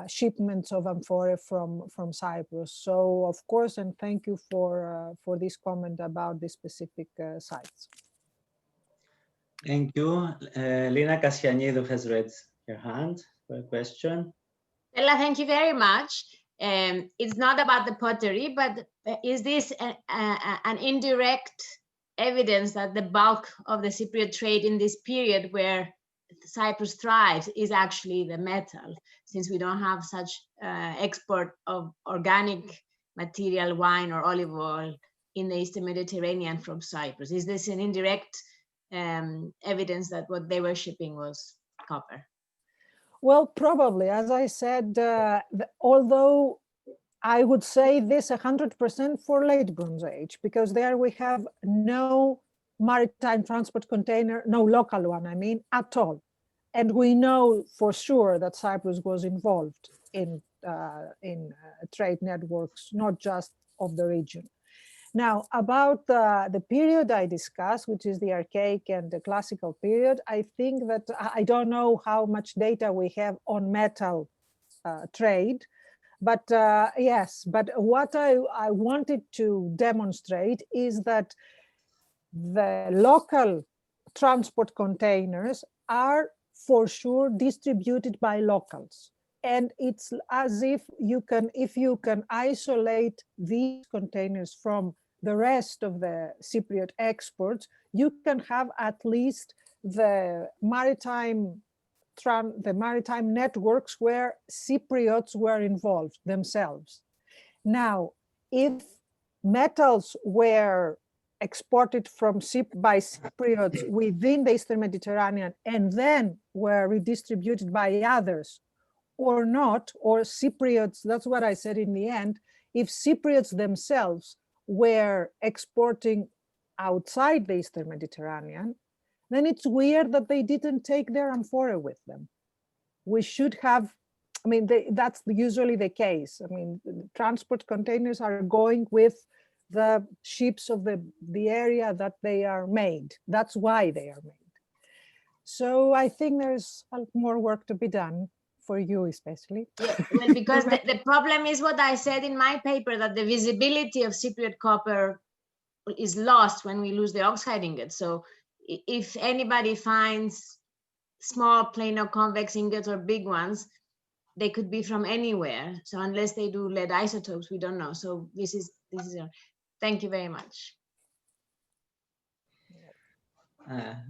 shipments of amphora from Cyprus. So of course, and thank you for this comment about the specific sites. Thank you. Lina Kassianidou has raised her hand for a question. Stella, thank you very much. It's not about the pottery, but is this an indirect evidence that the bulk of the Cypriot trade in this period where Cyprus thrives is actually the metal, since we don't have such export of organic material, wine or olive oil in the Eastern Mediterranean from Cyprus? Is this an indirect evidence that what they were shipping was copper? Well, probably, as I said, although I would say this 100% for late Bronze Age, because there we have no maritime transport container, no local one, I mean, at all. And we know for sure that Cyprus was involved in trade networks, not just of the region. Now, about the period I discussed, which is the archaic and the classical period, I think that I don't know how much data we have on metal trade, but yes, but what I wanted to demonstrate is that the local transport containers are for sure distributed by locals. And it's as if you can isolate these containers from the rest of the Cypriot exports, you can have at least the maritime networks where Cypriots were involved themselves. Now, if metals were exported by Cypriots within the Eastern Mediterranean and then were redistributed by others, or not, or Cypriots, that's what I said in the end, if Cypriots themselves were exporting outside the Eastern Mediterranean, then it's weird that they didn't take their amphora with them. We should have, I mean, that's usually the case. I mean, transport containers are going with the ships of the area that they are made. That's why they are made. So I think there's more work to be done for you especially. Yeah, well, because the problem is what I said in my paper, that the visibility of Cypriot copper is lost when we lose the oxide ingot. So if anybody finds small planar convex ingots or big ones, they could be from anywhere. So unless they do lead isotopes, we don't know. So this is thank you very much.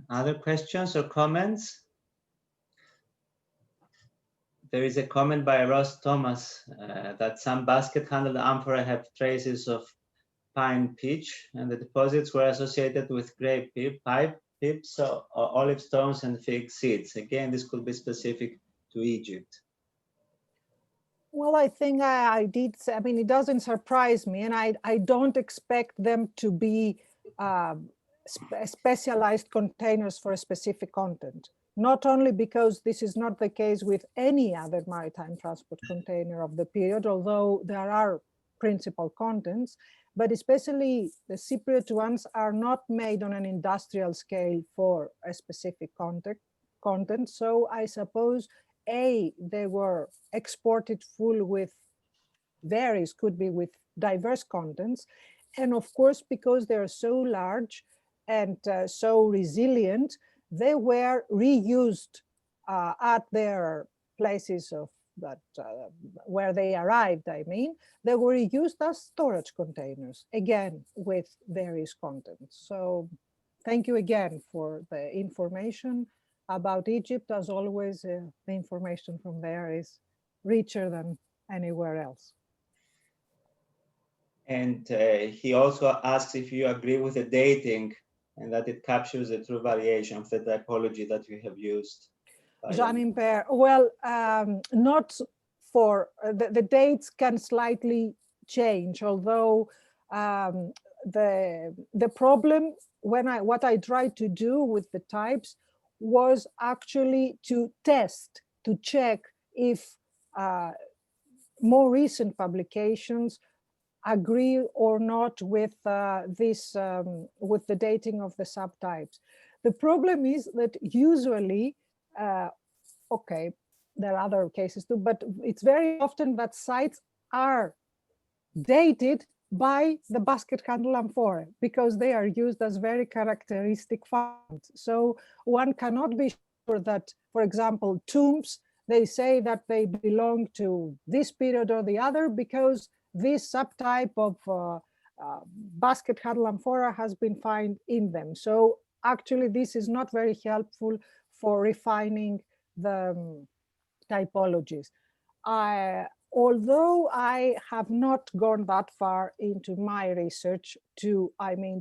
Other questions or comments? There is a comment by Ross Thomas that some basket handled amphora have traces of pine pitch, and the deposits were associated with grape pips, or olive stones and fig seeds. Again, this could be specific to Egypt. Well, I think I did. I mean, it doesn't surprise me, and I don't expect them to be specialized containers for a specific content. Not only because this is not the case with any other maritime transport container of the period, although there are principal contents, but especially the Cypriot ones are not made on an industrial scale for a specific content. So I suppose, A, they were exported full with various, could be with diverse contents. And of course, because they're so large and so resilient, they were reused at their places of that where they arrived. I mean, they were used as storage containers, again, with various contents. So thank you again for the information about Egypt. As always, the information from there is richer than anywhere else. And he also asks if you agree with the dating and that it captures the true variation of the typology that you have used. Jean-Imbert, well, not for, the dates can slightly change, although the problem, what I tried to do with the types was actually to test, to check if more recent publications agree or not with with the dating of the subtypes. The problem is that usually, okay, there are other cases too, but it's very often that sites are dated by the basket handle amphora because they are used as very characteristic finds. So one cannot be sure that, for example, tombs, they say that they belong to this period or the other because this subtype of basket handle amphora has been found in them. So actually, this is not very helpful for refining the typologies. Although I have not gone that far into my research to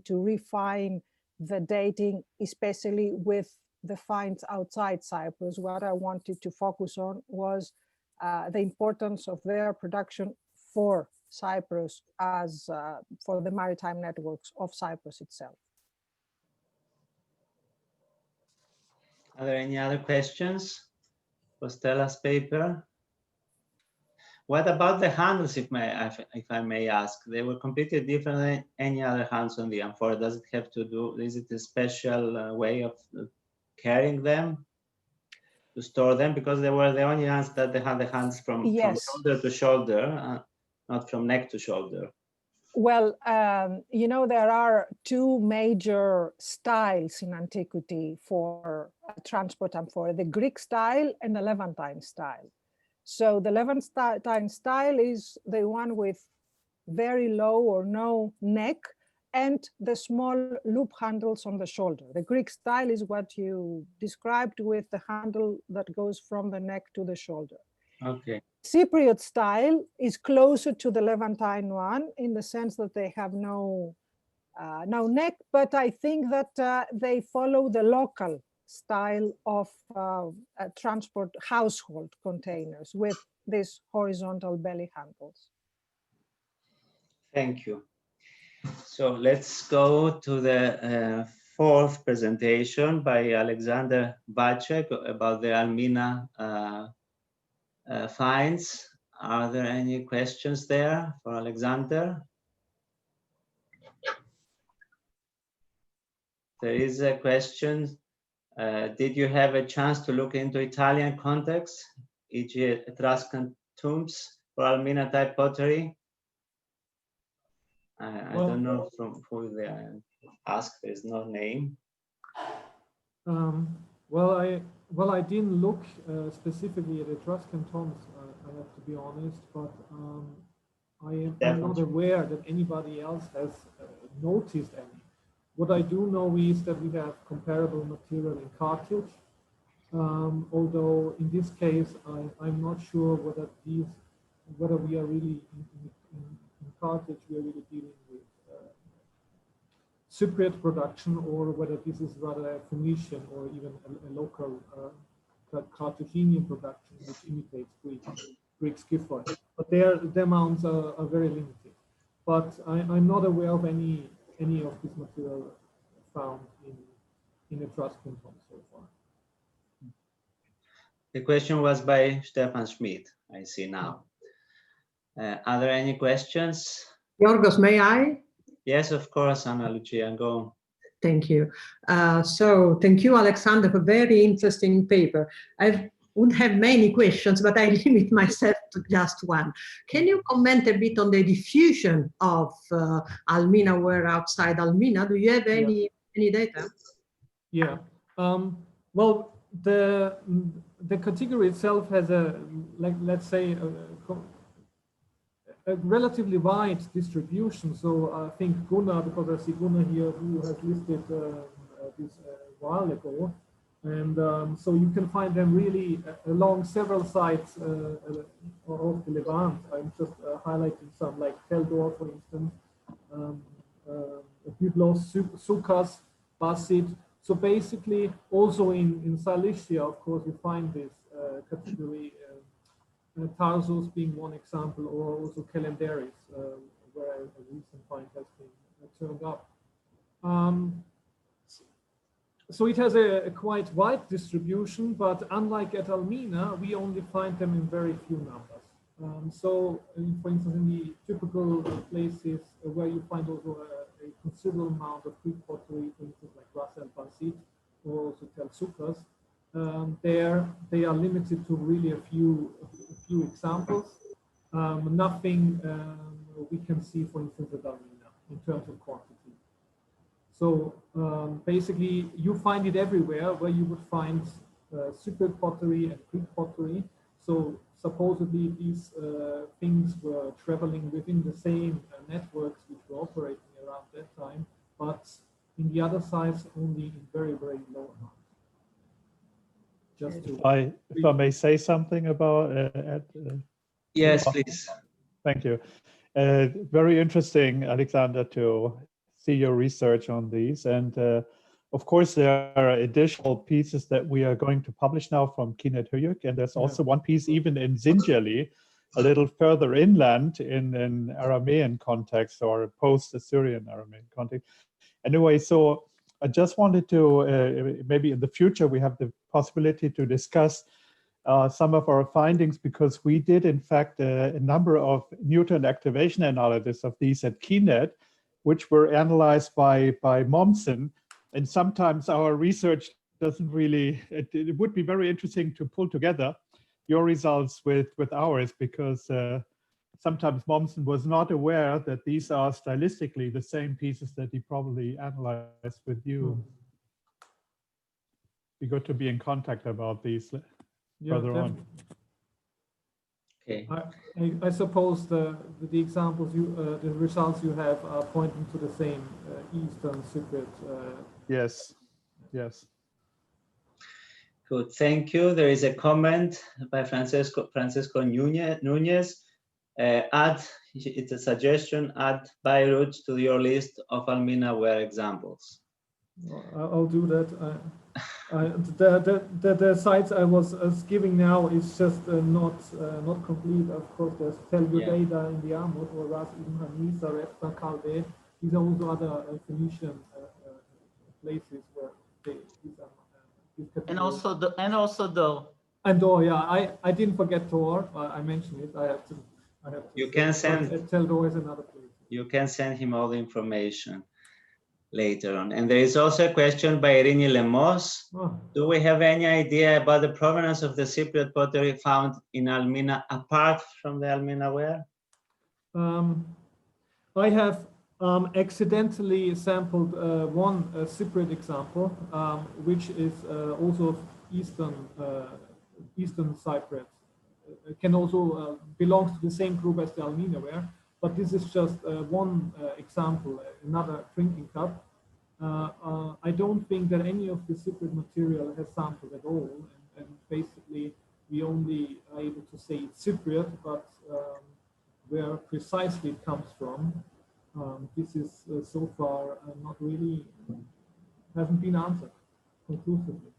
refine the dating, especially with the finds outside Cyprus, what I wanted to focus on was the importance of their production for Cyprus as for the maritime networks of Cyprus itself. Are there any other questions for Stella's paper? What about the handles, if I may ask? They were completely different than any other hands on the amphora. Does it have to do, is it a special way of carrying them, to store them? Because they were the only hands that they had the hands from shoulder to shoulder, not from neck to shoulder. Well, you know, there are two major styles in antiquity for transport amphora, the Greek style and the Levantine style. So the Levantine style is the one with very low or no neck and the small loop handles on the shoulder. The Greek style is what you described with the handle that goes from the neck to the shoulder. Okay. Cypriot style is closer to the Levantine one in the sense that they have no neck, but I think that they follow the local style of transport household containers with these horizontal belly handles. Thank you. So let's go to the fourth presentation by Alexander Vacek about the Almina finds. Are there any questions there for Alexander? There is a question Did you have a chance to look into Italian context, e.g. Etruscan tombs for Almina type pottery? I don't know from who they asked, there's no name. Well, I didn't look specifically at Etruscan tombs, I have to be honest, but I'm not aware that anybody else has noticed any. What I do know is that we have comparable material in Carthage, although in this case, I'm not sure whether we are really in Carthage, we are really dealing with Cypriot production, or whether this is rather a Phoenician or even a local Carthaginian production which imitates Greek Scythoid. But the amounts are very limited. But I'm not aware of any of this material found in Etruscan tombs so far. The question was by Stefan Schmidt, I see now. Are there any questions? Yorgos, may I? Yes, of course, Anna Lucia, go. Thank you. So thank you, Alexander, for a very interesting paper. I would have many questions, but I limit myself to just one. Can you comment a bit on the diffusion of Almina ware outside Almina? Do you have any data? Yeah. Well, the category itself has let's say a relatively wide distribution. So I think Gunnar, because I see Gunnar here, who has listed this a while ago, and so you can find them really along several sites of the Levant. I'm just highlighting some, like Teldor, for instance, Byblos, Sukas, Basit. So basically, also in Cilicia, of course, we find this category. Tarsus being one example, or also Calendaris, where a recent find has been turned up. So it has a quite wide distribution, but unlike at Almina, we only find them in very few numbers. So, for instance, in the typical places where you find also a considerable amount of Greek pottery, for instance, like Ras El Basit or also Tel Sukas, there they are limited to really a few examples. Nothing we can see, for instance, at Almina in terms of quantity. So basically, you find it everywhere where you would find Cypriot pottery and Greek pottery. So supposedly these things were traveling within the same networks which were operating around that time, but in the other sites only in very, very low amounts. Just to if I may say something about yes, please. Thank you. Very interesting, Alexander, to see your research on these. And of course, there are additional pieces that we are going to publish now from Kinet Höyük. And there's also one piece even in Zinjali, a little further inland in an Aramean context or post-Assyrian Aramean context. Anyway, so I just wanted to, maybe in the future, we have the possibility to discuss some of our findings, because we did, in fact, a number of Newton activation analysis of these at Kinet, which were analyzed by Mommsen. And sometimes our research doesn't really, it would be very interesting to pull together your results with ours, because sometimes Mommsen was not aware that these are stylistically the same pieces that he probably analyzed with you. Be good to be in contact about these further on. Okay. I suppose the examples the results you have are pointing to the same Eastern Cypriot. Yes. Yes. Good. Thank you. There is a comment by Francisco Nunez. It's a suggestion, add Beirut to your list of Almina ware examples. I'll do that. The sites I was giving now is just not complete. Of course, there's Tel Yudeida in the Amud, or Ras Ibn Hamisa, Refta, Kalbe. These are also other Phoenician places where these are. And also Dor. And Dor, yeah. I didn't forget Dor. I mentioned it. I have to. You can send. Tel Dor is another place. You can send him all the information. later on. And there is also a question by Irini Lemos. Do we have any idea about the provenance of the Cypriot pottery found in Almina apart from the Almina ware? I have accidentally sampled one Cypriot example, which is also of Eastern Cyprus. It can also belongs to the same group as the Almina ware, but this is just one example, another drinking cup. I don't think that any of the Cypriot material has sampled at all, and basically we only are able to say it's Cypriot, but where precisely it comes from, this is so far not really, hasn't been answered conclusively.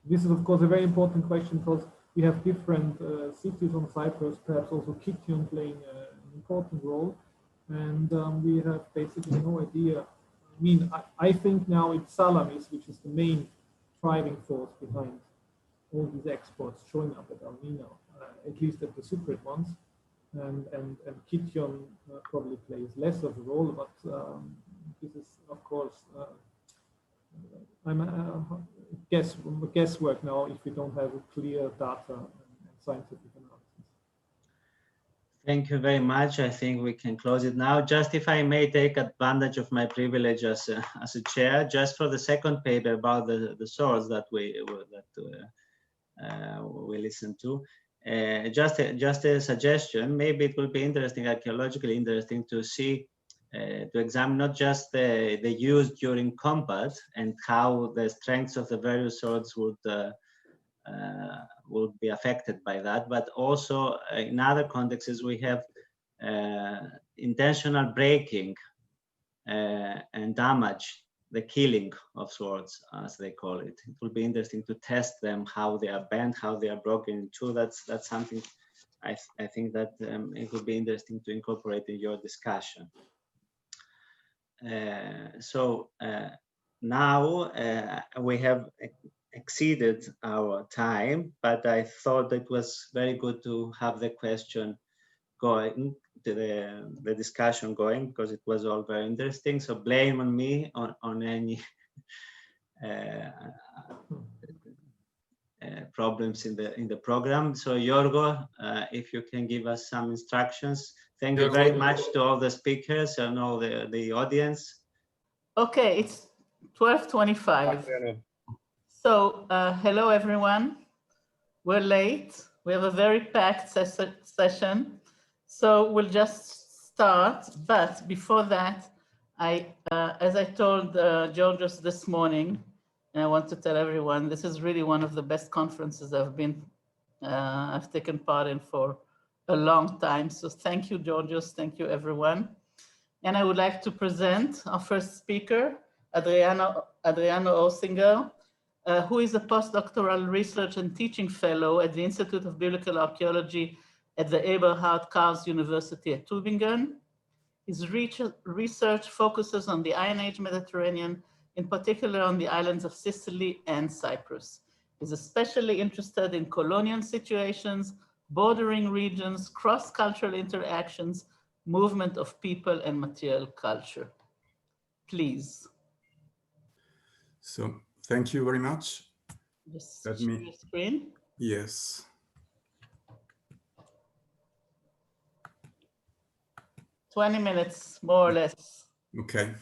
This is of course a very important question because we have different cities on Cyprus, perhaps also Kition playing an important role, and we have basically no idea. I mean, I think now it's Salamis, which is the main driving force behind all these exports showing up at Almina, at least at the Cypriot ones, and Kition probably plays less of a role, but this is of course guesswork now if we don't have clear data and scientific analysis. Thank you very much. I think we can close it now. Just if I may take advantage of my privilege as a chair, just for the second paper about the source that we listened to. Just a suggestion. Maybe it will be interesting, archaeologically interesting, to see, to examine not just the use during combat and how the strengths of the various swords would be affected by that, but also in other contexts we have intentional breaking and damage, the killing of swords, as they call it. It will be interesting to test them, how they are bent, how they are broken in two. That's something I think that it would be interesting to incorporate in your discussion. Now we have exceeded our time, but I thought it was very good to have the question going, to the discussion going, because it was all very interesting. So blame on me on any problems in the program. So Giorgo, if you can give us some instructions. Thank you very much to all the speakers and all the audience. Okay, it's 12:25. So hello everyone. We're late. We have a very packed session. So we'll just start. But before that, as I told Georgios this morning, and I want to tell everyone, this is really one of the best conferences I've taken part in for a long time. So thank you, Georgios. Thank you, everyone. And I would like to present our first speaker, Adriano Osinger, who is a postdoctoral research and teaching fellow at the Institute of Biblical Archaeology at the Eberhard Karls University at Tübingen. His research focuses on the Iron Age Mediterranean, in particular on the islands of Sicily and Cyprus. He's especially interested in colonial situations, bordering regions, cross-cultural interactions, movement of people and material culture. Please. So thank you very much. Just share your screen. Yes. "20 minutes, more or less. Okay.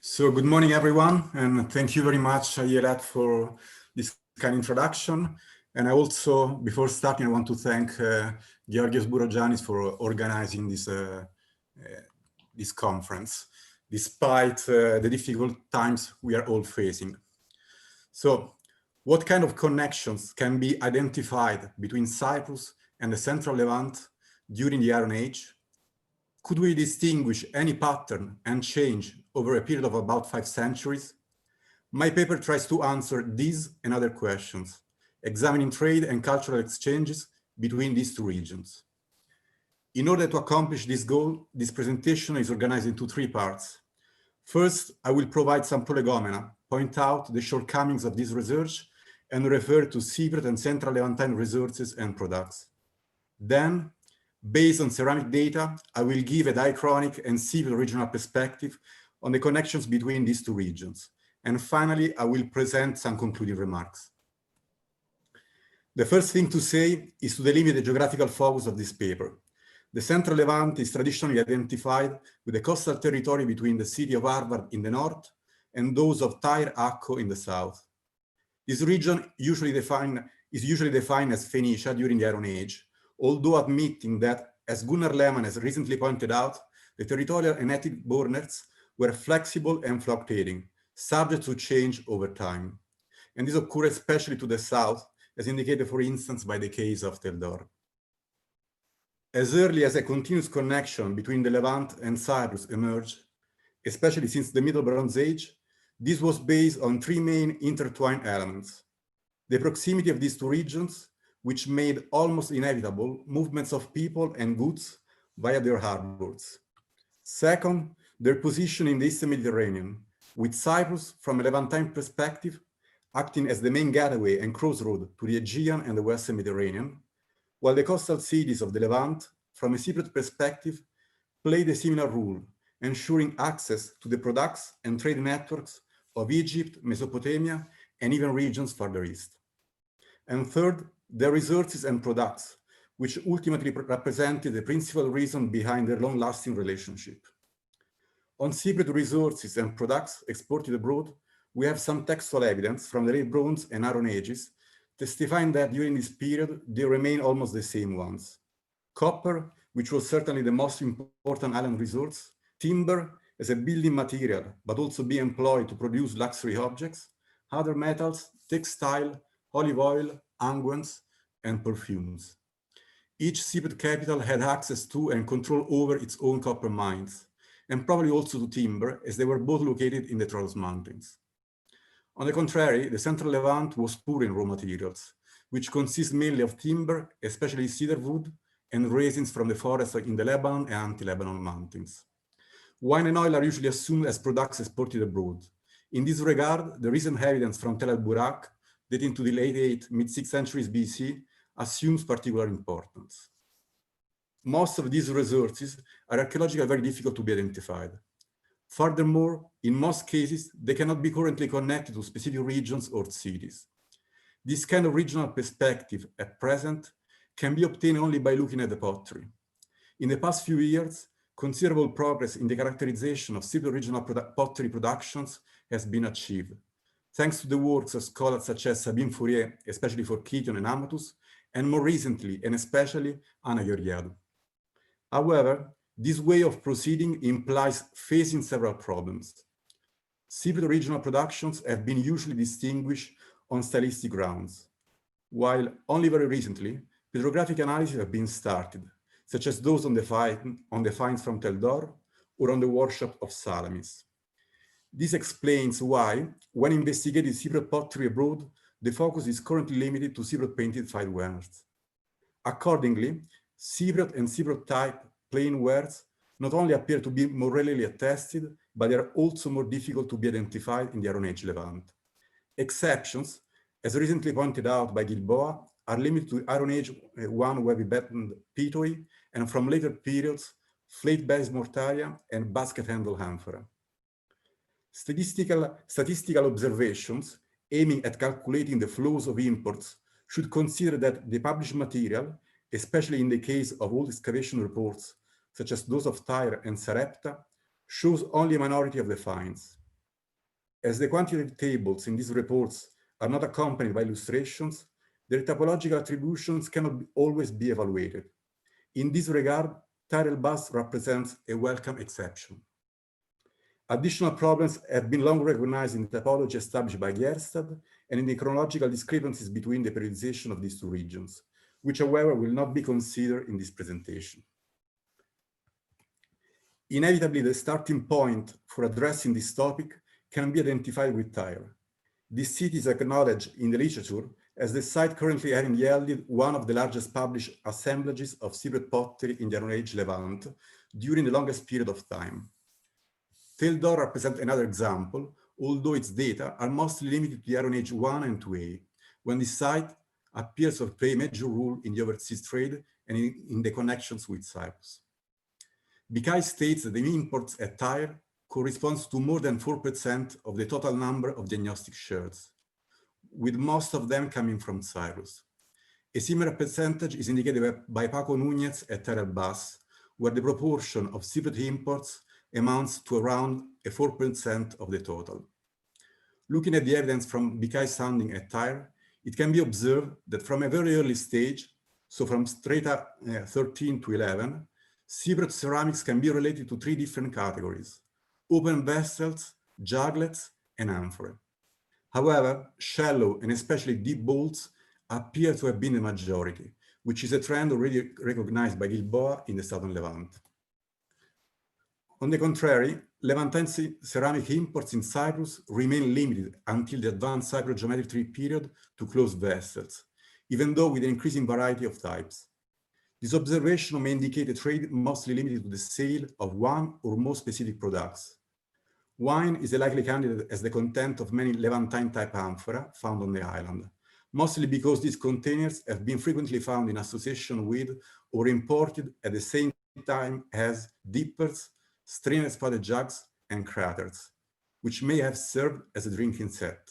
So good morning, everyone, and thank you very much, Ayelet, for this kind of introduction. And I also, before starting, I want to thank Giorgio Buroggianni for organizing this conference, despite the difficult times we are all facing. So, what kind of connections can be identified between Cyprus and the Central Levant during the Iron Age? Could we distinguish any pattern and change over a period of about 5 centuries? My paper tries to answer these and other questions, examining trade and cultural exchanges between these two regions. In order to accomplish this goal, this presentation is organized into 3 parts. First, I will provide some prolegomena, point out the shortcomings of this research, and refer to Cypriot and Central Levantine resources and products. Then, based on ceramic data, I will give a diachronic and civil regional perspective on the connections between these two regions. And finally, I will present some concluding remarks. The first thing to say is to delimit the geographical focus of this paper. The Central Levant is traditionally identified with the coastal territory between the city of Harvard in the north and those of Tyre, Akko in the south. This region is usually defined as Phoenicia during the Iron Age, although admitting that, as Gunnar Lehmann has recently pointed out, the territorial and ethnic borders were flexible and fluctuating, subject to change over time. And this occurred especially to the south, as indicated, for instance, by the case of Tel d'Or. As early as a continuous connection between the Levant and Cyprus emerged, especially since the Middle Bronze Age, this was based on three main intertwined elements: the proximity of these two regions, which made almost inevitable movements of people and goods via their harbors. Second, their position in the Eastern Mediterranean, with Cyprus, from a Levantine perspective, acting as the main gateway and crossroad to the Aegean and the Western Mediterranean, while the coastal cities of the Levant, from a Cypriot perspective, played a similar role, ensuring access to the products and trade networks of Egypt, Mesopotamia, and even regions further east. And third, their resources and products, which ultimately represented the principal reason behind their long-lasting relationship. On Cypriot resources and products exported abroad, we have some textual evidence from the late Bronze and Iron Ages, testifying that during this period, they remain almost the same ones. Copper, which was certainly the most important island resource, timber as a building material, but also be employed to produce luxury objects, other metals, textile, olive oil, unguents, and perfumes. Each Cypriot capital had access to and control over its own copper mines, and probably also to timber, as they were both located in the Troodos Mountains. On the contrary, the Central Levant was poor in raw materials, which consist mainly of timber, especially cedar wood, and resins from the forests in the Lebanon and anti-Lebanon mountains. Wine and oil are usually assumed as products exported abroad. In this regard, the recent evidence from Tel el-Burak, dating to the late 8th, mid-6th centuries BC, assumes particular importance. Most of these resources are archaeologically very difficult to be identified. Furthermore, in most cases, they cannot be currently connected to specific regions or cities. This kind of regional perspective at present can be obtained only by looking at the pottery. In the past few years, considerable progress in the characterization of Cypriot regional pottery productions has been achieved, thanks to the works of scholars such as Sabine Fourier, especially for Kition and Amatus, and more recently, and especially, Anna Georgiadou. However, this way of proceeding implies facing several problems. Cypriot regional productions have been usually distinguished on stylistic grounds, while only very recently, petrographic analyses have been started, such as those on the finds from Tel d'Or or on the workshop of Salamis. This explains why, when investigating Cypriot pottery abroad, the focus is currently limited to Cypriot painted fine wares. Accordingly, Cypriot and Cypriot type plain wares not only appear to be more readily attested, but they are also more difficult to be identified in the Iron Age Levant. Exceptions, as recently pointed out by Gilboa, are limited to Iron Age 1 webby-battened pitoi, and from later periods, flake-based mortaria and basket-handled amphora. Statistical observations aiming at calculating the flows of imports should consider that the published material, especially in the case of old excavation reports, such as those of Tyre and Sarepta, shows only a minority of the finds. As the quantitative tables in these reports are not accompanied by illustrations, their typological attributions cannot always be evaluated. In this regard, Tyre el-Bas represents a welcome exception. Additional problems have been long recognized in the typology established by Gjerstad and in the chronological discrepancies between the periodization of these two regions, which, however, will not be considered in this presentation. Inevitably, the starting point for addressing this topic can be identified with Tyre. This city is acknowledged in the literature as the site currently having yielded one of the largest published assemblages of Cypriot pottery in the Iron Age Levant during the longest period of time. Tel d'Or represents another example, although its data are mostly limited to the Iron Age 1 and 2A, when this site appears to play a major role in the overseas trade and in the connections with Cyprus. Bikai states that the imports at Tyre corresponds to more than 4% of the total number of diagnostic shards, with most of them coming from Cyprus. A similar percentage is indicated by Paco Núñez at Terra Bas, where the proportion of Cypriot imports amounts to around 4% of the total. Looking at the evidence from BK sounding at Tyre, it can be observed that from a very early stage, so from strata 13 to 11, Cypriot ceramics can be related to 3 different categories: open vessels, juglets, and amphorae. However, shallow and especially deep bowls appear to have been the majority, which is a trend already recognized by Gilboa in the southern Levant. On the contrary, Levantine ceramic imports in Cyprus remain limited until the advanced Cypriot geometric tree period to closed vessels, even though with an increasing variety of types. This observation may indicate a trade mostly limited to the sale of one or more specific products. Wine is a likely candidate as the content of many Levantine type amphora found on the island, mostly because these containers have been frequently found in association with or imported at the same time as dippers, strainer spotted jugs, and craters, which may have served as a drinking set.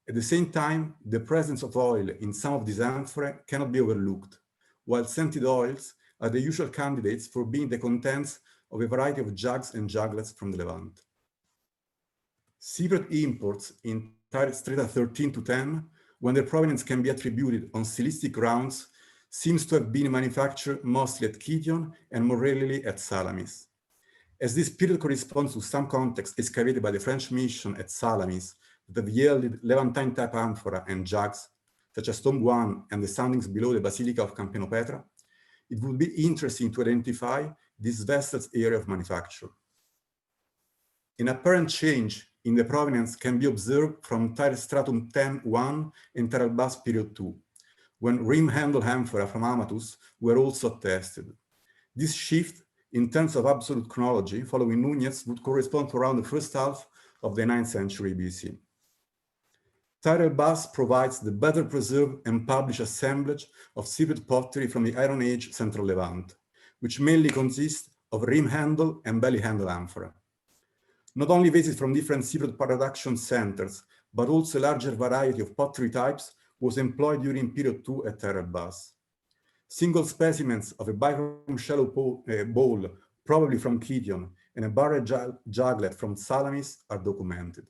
At the same time, the presence of oil in some of these amphorae cannot be overlooked, while scented oils are the usual candidates for being the contents of a variety of jugs and juglets from the Levant. Cypriot imports in strata 13 to 10, when their provenance can be attributed on stylistic grounds, seems to have been manufactured mostly at Kition and more rarely at Salamis. As this period corresponds to some contexts excavated by the French mission at Salamis that have yielded Levantine type amphora and jugs, such as Tomb 1 and the soundings below the Basilica of Campenopetra, it would be interesting to identify this vessel's area of manufacture. An apparent change in the provenance can be observed from Tyre Stratum 10-1 and Tyre Albas period 2, when rim handle amphora from Amatus were also tested. This shift in terms of absolute chronology following Núñez would correspond to around the first half of the 9th century BC. Tyre Albas provides the better preserved and published assemblage of Cypriot pottery from the Iron Age Central Levant, which mainly consists of rim handle and belly handle amphora. Not only vases from different Cypriot production centers, but also a larger variety of pottery types was employed during period 2 at Tyre Albas. Single specimens of a bichrome shallow bowl, probably from Kition, and a barrel juglet from Salamis are documented.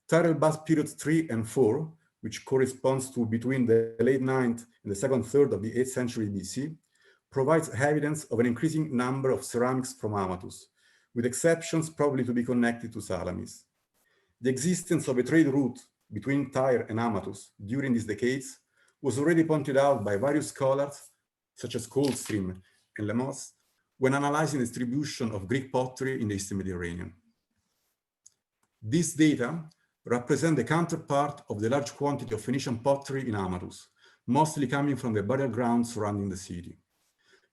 Tyre Albas periods 3 and 4, which corresponds to between the late 9th and the second third of the 8th century BC, provides evidence of an increasing number of ceramics from Amatus, with exceptions probably to be connected to Salamis. The existence of a trade route between Tyre and Amatus during these decades was already pointed out by various scholars, such as Coldstream and Lemos, when analyzing the distribution of Greek pottery in the Eastern Mediterranean. These data represent the counterpart of the large quantity of Phoenician pottery in Amatus, mostly coming from the burial grounds surrounding the city.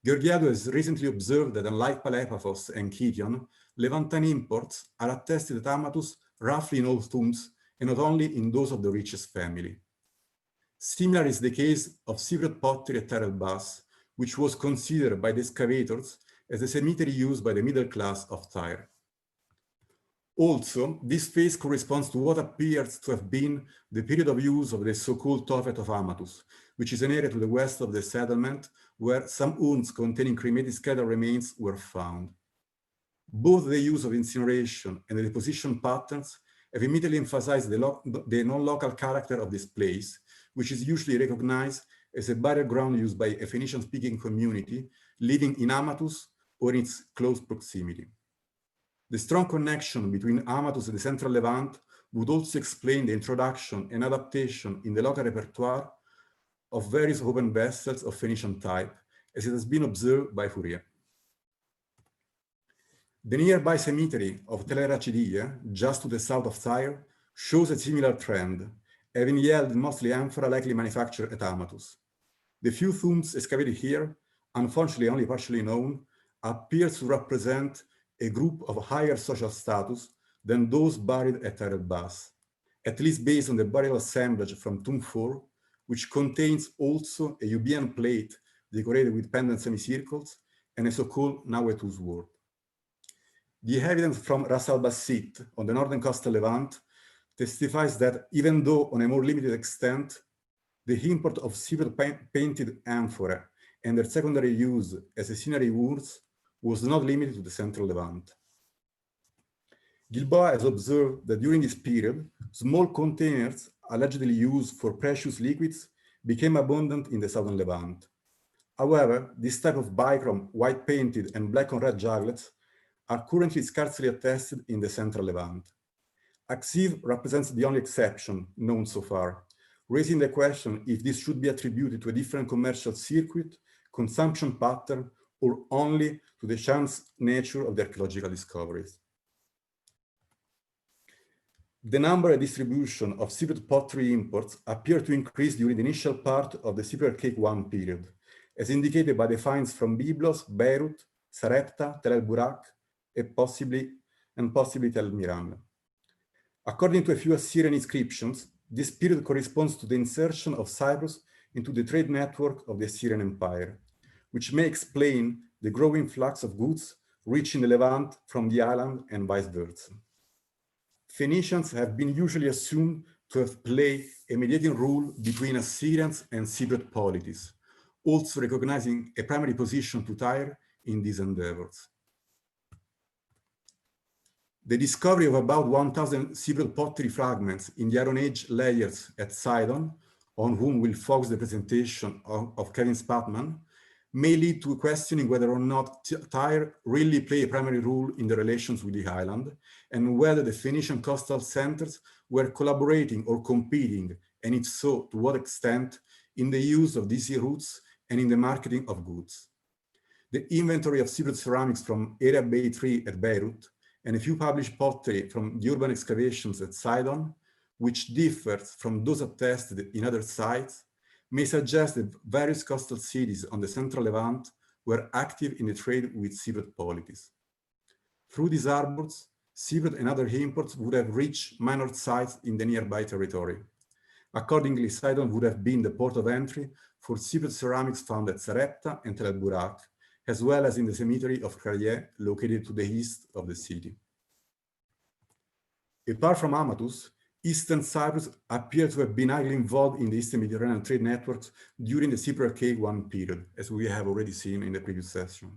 Georgiadou has recently observed that unlike Palépaphos and Kition, Levantine imports are attested at Amatus roughly in all tombs and not only in those of the richest family. Similar is the case of Cypriot pottery at Tyre Albas, which was considered by the excavators as a cemetery used by the middle class of Tyre. Also, this phase corresponds to what appears to have been the period of use of the so-called Tophet of Amatus, which is an area to the west of the settlement where some urns containing cremated skeletal remains were found. Both the use of incineration and the deposition patterns have immediately emphasized the non-local character of this place, which is usually recognized as a burial ground used by a Phoenician-speaking community living in Amatus or in its close proximity. The strong connection between Amatus and the Central Levant would also explain the introduction and adaptation in the local repertoire of various open vessels of Phoenician type, as it has been observed by Fourier. The nearby cemetery of Tel Rachidia, just to the south of Tyre, shows a similar trend, having yielded mostly amphora likely manufactured at Amatus. The few tombs excavated here, unfortunately only partially known, appear to represent a group of higher social status than those buried at Tyre Albas, at least based on the burial assemblage from Tomb 4, which contains also a Euboean plate decorated with pendant semicircles and a so-called Nauetus sword. The evidence from Ras Al Basit on the northern coastal Levant testifies that even though on a more limited extent, the import of Cypriot painted amphorae and their secondary use as a scenery woods was not limited to the central Levant. Gilboa has observed that during this period, small containers allegedly used for precious liquids became abundant in the southern Levant. However, this type of bichrome, white painted and black on red juglets are currently scarcely attested in the central Levant. Axiv represents the only exception known so far, raising the question if this should be attributed to a different commercial circuit, consumption pattern, or only to the chance nature of the archaeological discoveries. The number and distribution of Cypriot pottery imports appear to increase during the initial part of the Cypriote-Cake-1 period, as indicated by the finds from Byblos, Beirut, Sarepta, Tel el-Burak, and possibly Tel Miran. According to a few Assyrian inscriptions, this period corresponds to the insertion of Cyprus into the trade network of the Assyrian Empire, which may explain the growing flux of goods reaching the Levant from the island and vice versa. Phoenicians have been usually assumed to have played a mediating role between Assyrians and Cypriot polities, also recognizing a primary position to Tyre in these endeavors. The discovery of about 1,000 Cypriot pottery fragments in the Iron Age layers at Sidon, on whom will focus the presentation of Kevin Spatman, may lead to questioning whether or not Tyre really played a primary role in the relations with the island, and whether the Phoenician coastal centers were collaborating or competing, and if so, to what extent, in the use of these routes and in the marketing of goods. The inventory of Cypriot ceramics from Area Bay 3 at Beirut, and a few published pottery from the urban excavations at Sidon, which differs from those attested in other sites, may suggest that various coastal cities on the central Levant were active in the trade with Cypriot polities. Through these harbors, Cypriot and other imports would have reached minor sites in the nearby territory. Accordingly, Sidon would have been the port of entry for Cypriot ceramics found at Sarepta and Tel el-Burak, as well as in the cemetery of Krayé, located to the east of the city. Apart from Amatus, Eastern Cyprus appears to have been highly involved in the Eastern Mediterranean trade networks during the Cypriot-Cake-1 period, as we have already seen in the previous session.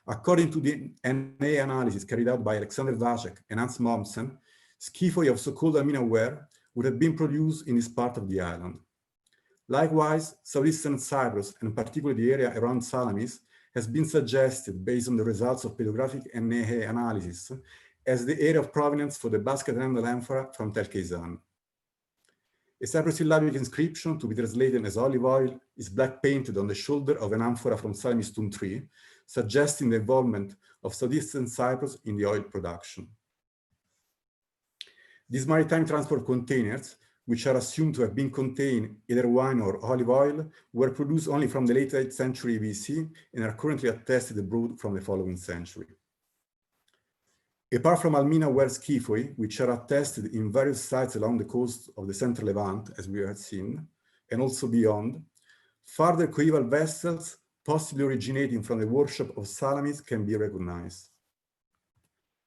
According to the NA analysis carried out by Alexander Vacek and Hans Mommsen, schiphoi of so-called alumina ware would have been produced in this part of the island. Likewise, southeastern Cyprus, and particularly the area around Salamis, has been suggested based on the results of pedographic NA analysis as the area of provenance for the basket-handled amphora from Tel Keisan. A Cyprus-syllabic inscription, to be translated as olive oil, is black painted on the shoulder of an amphora from Salamis tomb 3, suggesting the involvement of southeastern Cyprus in the oil production. These maritime transport containers, which are assumed to have been containing either wine or olive oil, were produced only from the late 8th century BC and are currently attested abroad from the following century. Apart from alumina ware schiphoi, which are attested in various sites along the coast of the central Levant, as we have seen, and also beyond, further coeval vessels, possibly originating from the workshop of Salamis, can be recognized.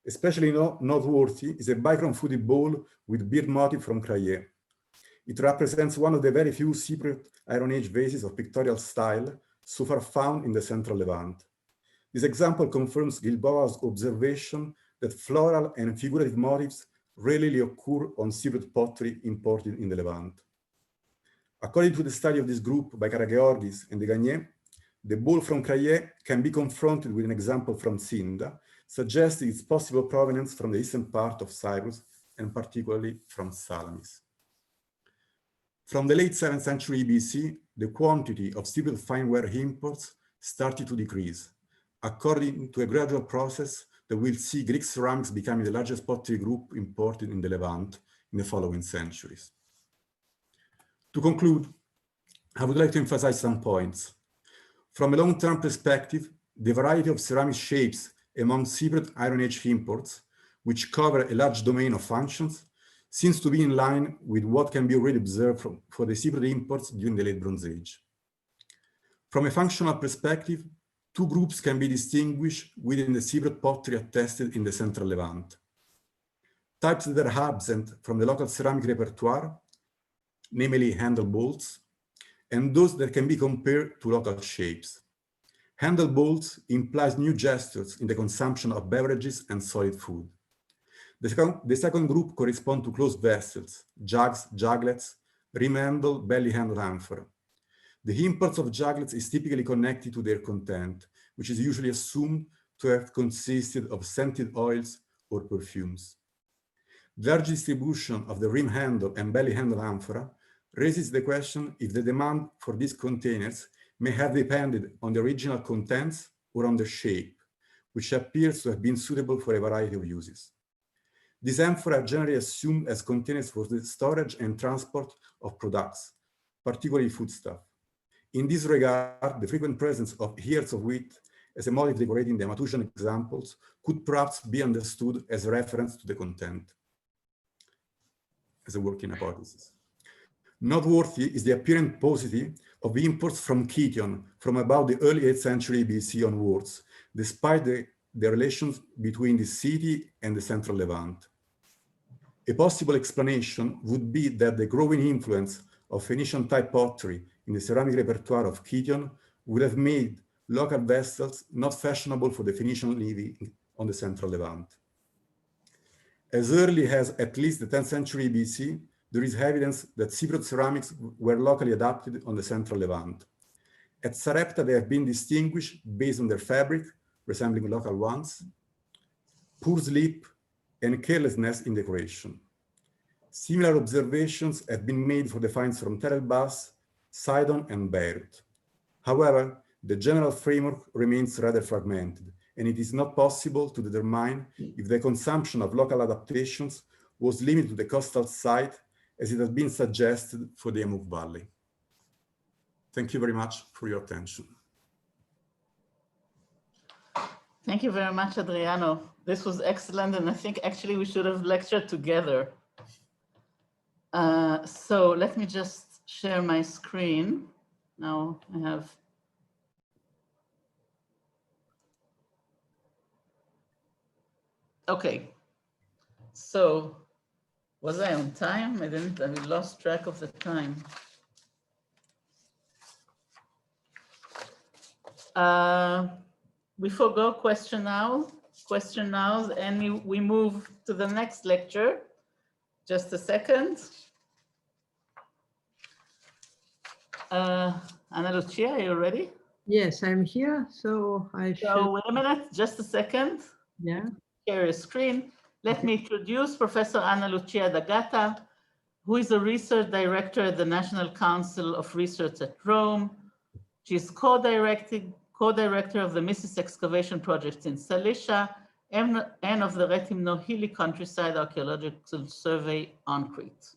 Especially noteworthy is a bichrome-footed bowl with beard motif from Krayé. It represents one of the very few Cypriot Iron Age vases of pictorial style so far found in the central Levant. This example confirms Gilboa's observation that floral and figurative motifs rarely occur on Cypriot pottery imported in the Levant. According to the study of this group by Karageorgis and de Gagné, the bowl from Krayé can be confronted with an example from Sinda, suggesting its possible provenance from the eastern part of Cyprus, and particularly from Salamis. From the late 7th century BC, the quantity of Cypriot fineware imports started to decrease, according to a gradual process that will see Greek ceramics becoming the largest pottery group imported in the Levant in the following centuries. To conclude, I would like to emphasize some points. From a long-term perspective, the variety of ceramic shapes among Cypriot Iron Age imports, which cover a large domain of functions, seems to be in line with what can be already observed for the Cypriot imports during the Late Bronze Age. From a functional perspective, two groups can be distinguished within the Cypriot pottery attested in the Central Levant. Types that are absent from the local ceramic repertoire, namely handle bowls, and those that can be compared to local shapes. Handle bowls implies new gestures in the consumption of beverages and solid food. The second group corresponds to closed vessels, jugs, juglets, rim handle, belly handle amphora. The impulse of juglets is typically connected to their content, which is usually assumed to have consisted of scented oils or perfumes. The large distribution of the rim handle and belly handle amphora raises the question if the demand for these containers may have depended on the original contents or on the shape, which appears to have been suitable for a variety of uses. These amphora are generally assumed as containers for the storage and transport of products, particularly foodstuff. In this regard, the frequent presence of ears of wheat as a motif decorating the Matusian examples could perhaps be understood as a reference to the content, as a working hypothesis. Noteworthy is the apparent paucity of imports from Kition from about the early 8th century BC onwards, despite the relations between the city and the Central Levant. A possible explanation would be that the growing influence of Phoenician-type pottery in the ceramic repertoire of Kition would have made local vessels not fashionable for the Phoenician living on the Central Levant. As early as at least the 10th century BC, there is evidence that Cypriot ceramics were locally adapted on the Central Levant. At Sarepta, they have been distinguished based on their fabric, resembling local ones, poor sleep, and carelessness in decoration. Similar observations have been made for the finds from Tel el-Bas, Sidon, and Beirut. However, the general framework remains rather fragmented, and it is not possible to determine if the consumption of local adaptations was limited to the coastal site, as it has been suggested for the Yamuk Valley. Thank you very much for your attention. Thank you very much, Adriano. This was excellent, and I think actually we should have lectured together. So let me just share my screen. Now I have. Okay. So was I on time? I lost track of the time. We forgo question nows, and we move to the next lecture. Just a second. Ana Lucia, are you ready? Yes, I'm here. So I should. So wait a minute, just a second. Yeah. Share your screen. Let me introduce Professor Ana Lucia D'Agata, who is a research director at the National Council of Research at Rome. She's co-director of the Missis excavation project in Cilicia and of the Retim Nohili countryside archaeological survey on Crete.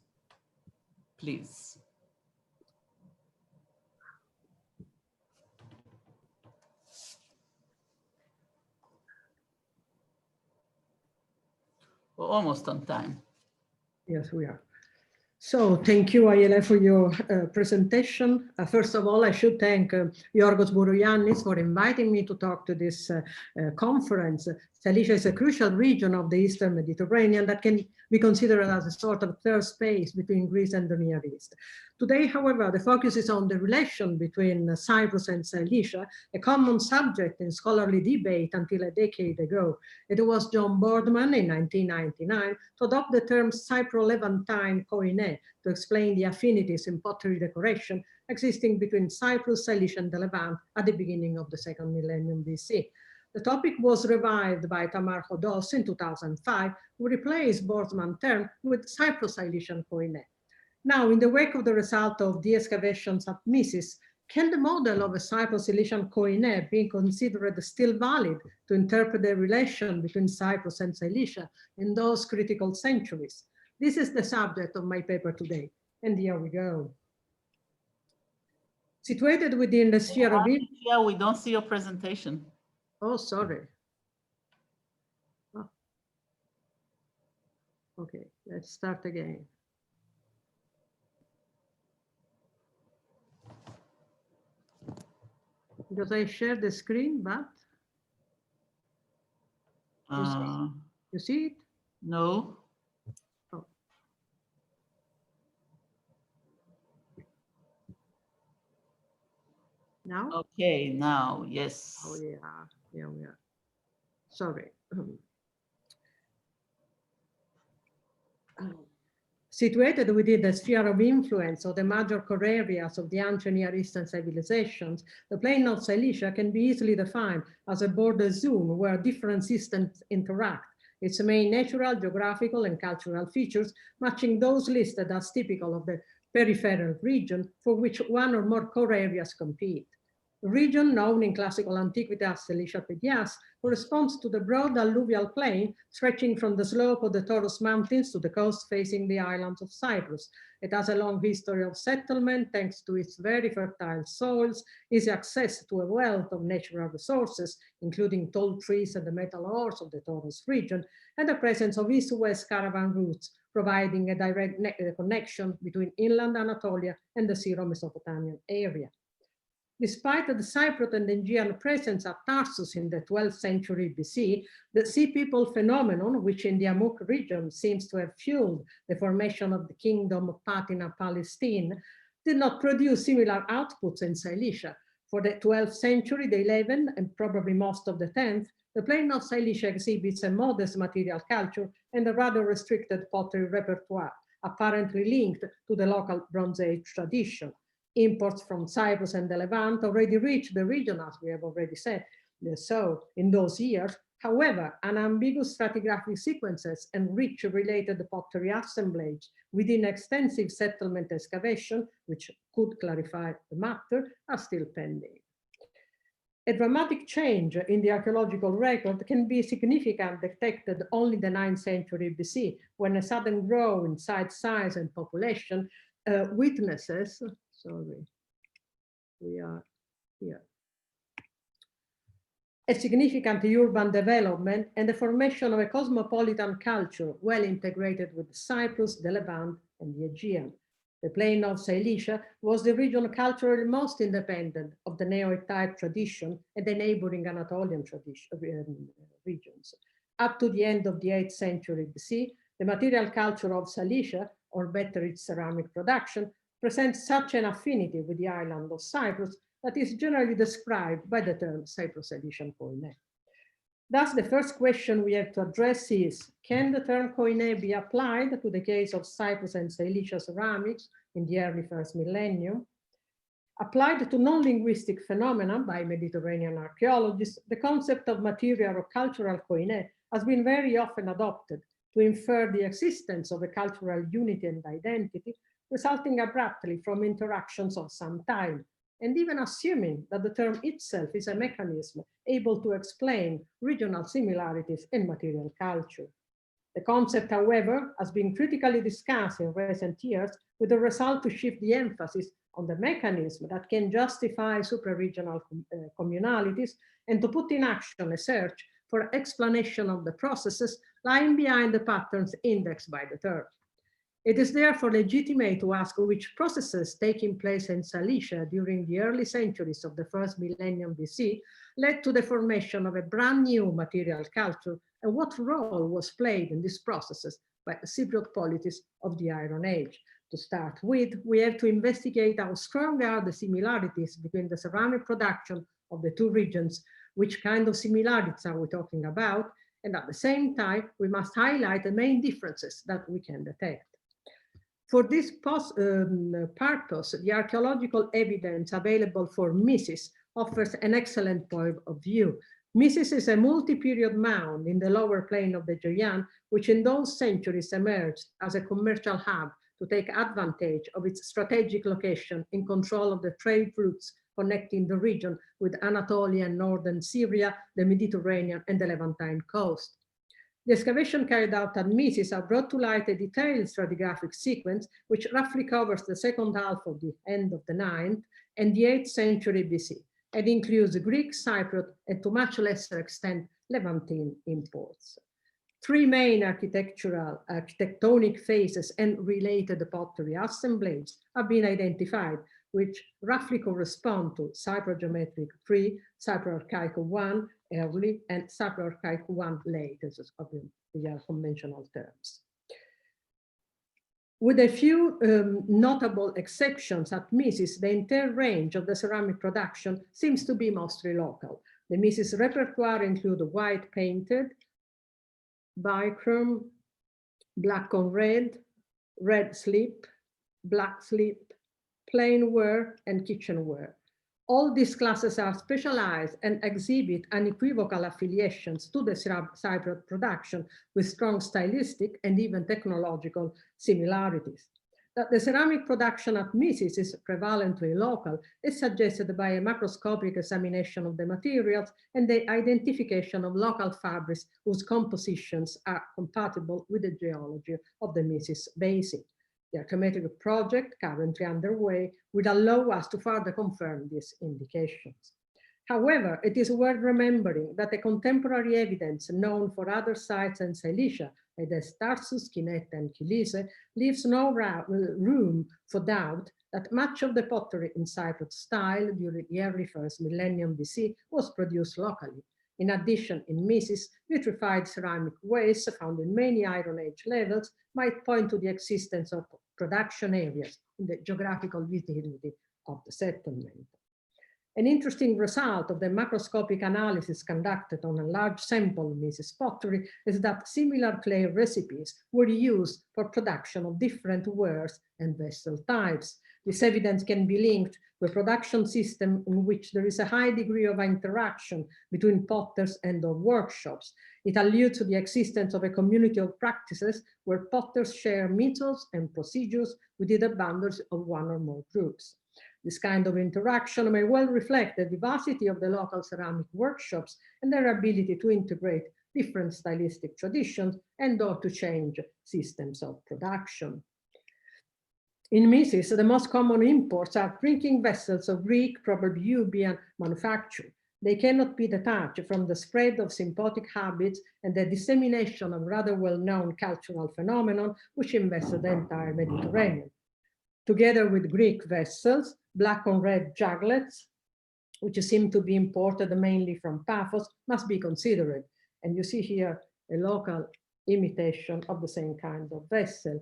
Please. We're almost on time. Yes, we are. So thank you, Ayala, for your presentation. First of all, I should thank Giorgos Bourogiannis for inviting me to talk to this conference. Cilicia is a crucial region of the Eastern Mediterranean that can be considered as a sort of third space between Greece and the Near East. Today, however, the focus is on the relation between Cyprus and Cilicia, a common subject in scholarly debate until a decade ago. It was John Boardman in 1999 to adopt the term Cypro-Levantine koine to explain the affinities in pottery decoration existing between Cyprus, Cilicia, and the Levant at the beginning of the second millennium BC. The topic was revived by Tamar Hodos in 2005, who replaced Boardman's term with Cypro-Cilician koine. Now, in the wake of the result of the excavations at Missis, can the model of a Cypro-Cilician koine be considered still valid to interpret the relation between Cyprus and Cilicia in those critical centuries? This is the subject of my paper today, and here we go. Situated within the sphere of... Yeah, we don't see your presentation. Oh, sorry. Oh. Okay, let's start again. Because I share the screen, but you see it? No. Oh. Now? Okay, now, yes. Oh, yeah, yeah, we are. Sorry. Situated within the sphere of influence of the major core areas of the ancient Near Eastern civilizations, the plain of Cilicia can be easily defined as a border zone where different systems interact, its main natural, geographical, and cultural features matching those listed as typical of the peripheral region for which one or more core areas compete. The region known in classical antiquity as Cilicia Pedias corresponds to the broad alluvial plain stretching from the slope of the Taurus Mountains to the coast facing the islands of Cyprus. It has a long history of settlement thanks to its very fertile soils, easy access to a wealth of natural resources, including tall trees and the metal ores of the Taurus region, and the presence of east-west caravan routes, providing a direct connection between inland Anatolia and the Syro-Mesopotamian area. Despite the Cypriot and Aegean presence at Tarsus in the 12th century BC, the Sea People phenomenon, which in the Amuk region seems to have fueled the formation of the kingdom of Patina Palestine, did not produce similar outputs in Cilicia. For the 12th century, the 11th, and probably most of the 10th, the plain of Cilicia exhibits a modest material culture and a rather restricted pottery repertoire, apparently linked to the local Bronze Age tradition. Imports from Cyprus and the Levant already reached the region, as we have already said, so in those years. However, unambiguous stratigraphic sequences and rich related pottery assemblage within extensive settlement excavation, which could clarify the matter, are still pending. A dramatic change in the archaeological record can be significant detected only in the 9th century BC, when a sudden growth in site size and population witnesses, sorry, we are here, a significant urban development and the formation of a cosmopolitan culture well integrated with Cyprus, the Levant, and the Aegean. The plain of Cilicia was the region culturally most independent of the Neo-Hittite tradition and the neighboring Anatolian regions. Up to the end of the 8th century BC, the material culture of Cilicia, or better its ceramic production, presents such an affinity with the island of Cyprus that is generally described by the term Cypro-Cilician koine. Thus, the first question we have to address is, can the term koine be applied to the case of Cyprus and Cilicia ceramics in the early first millennium? Applied to non-linguistic phenomena by Mediterranean archaeologists, the concept of material or cultural koine has been very often adopted to infer the existence of a cultural unity and identity resulting abruptly from interactions of some time, and even assuming that the term itself is a mechanism able to explain regional similarities in material culture. The concept, however, has been critically discussed in recent years with the result to shift the emphasis on the mechanism that can justify supraregional communalities and to put in action a search for explanation of the processes lying behind the patterns indexed by the term. It is therefore legitimate to ask which processes taking place in Cilicia during the early centuries of the first millennium BC led to the formation of a brand new material culture, and what role was played in these processes by the Cypriot polities of the Iron Age. To start with, we have to investigate how strong are the similarities between the ceramic production of the two regions, which kind of similarities are we talking about, and at the same time, we must highlight the main differences that we can detect. For this purpose, the archaeological evidence available for Mysis offers an excellent point of view. Mysis is a multi-period mound in the lower plain of the Aegean, which in those centuries emerged as a commercial hub to take advantage of its strategic location in control of the trade routes connecting the region with Anatolia and northern Syria, the Mediterranean, and the Levantine coast. The excavation carried out at Mysis have brought to light a detailed stratigraphic sequence which roughly covers the second half of the end of the 9th and the 8th century BC, and includes Greek, Cypriot, and to much lesser extent, Levantine imports. Three main architectonic phases and related pottery assemblages have been identified, which roughly correspond to Cyprogeometric 3, Cyproarchaic 1, early, and Cyproarchaic 1 late, as the conventional terms. With a few notable exceptions at Mises, the entire range of the ceramic production seems to be mostly local. The Mises repertoire include white painted, bichrome, black on red, red slip, black slip, plainware, and kitchenware. All these classes are specialized and exhibit unequivocal affiliations to the Cypriot production with strong stylistic and even technological similarities. That the ceramic production at Mises is prevalently local is suggested by a macroscopic examination of the materials and the identification of local fabrics whose compositions are compatible with the geology of the Mises Basin. The archimetric project currently underway will allow us to further confirm these indications. However, it is worth remembering that the contemporary evidence known for other sites in Cilicia, as Tarsus, Kineta, and Kilise, leaves no room for doubt that much of the pottery in Cypriot style during the early first millennium BC was produced locally. In addition, in Mises, vitrified ceramic waste found in many Iron Age levels might point to the existence of production areas in the geographical vicinity of the settlement. An interesting result of the macroscopic analysis conducted on a large sample of Mises pottery is that similar clay recipes were used for production of different wares and vessel types. This evidence can be linked to a production system in which there is a high degree of interaction between potters and of workshops. It alludes to the existence of a community of practices where potters share methods and procedures within the boundaries of one or more groups. This kind of interaction may well reflect the diversity of the local ceramic workshops and their ability to integrate different stylistic traditions and or to change systems of production. In Mises, the most common imports are drinking vessels of Greek, probably Euboean manufacture. They cannot be detached from the spread of symbiotic habits and the dissemination of rather well-known cultural phenomenon which invested the entire Mediterranean. Together with Greek vessels, black on red juglets, which seem to be imported mainly from Paphos, must be considered. And you see here a local imitation of the same kind of vessel.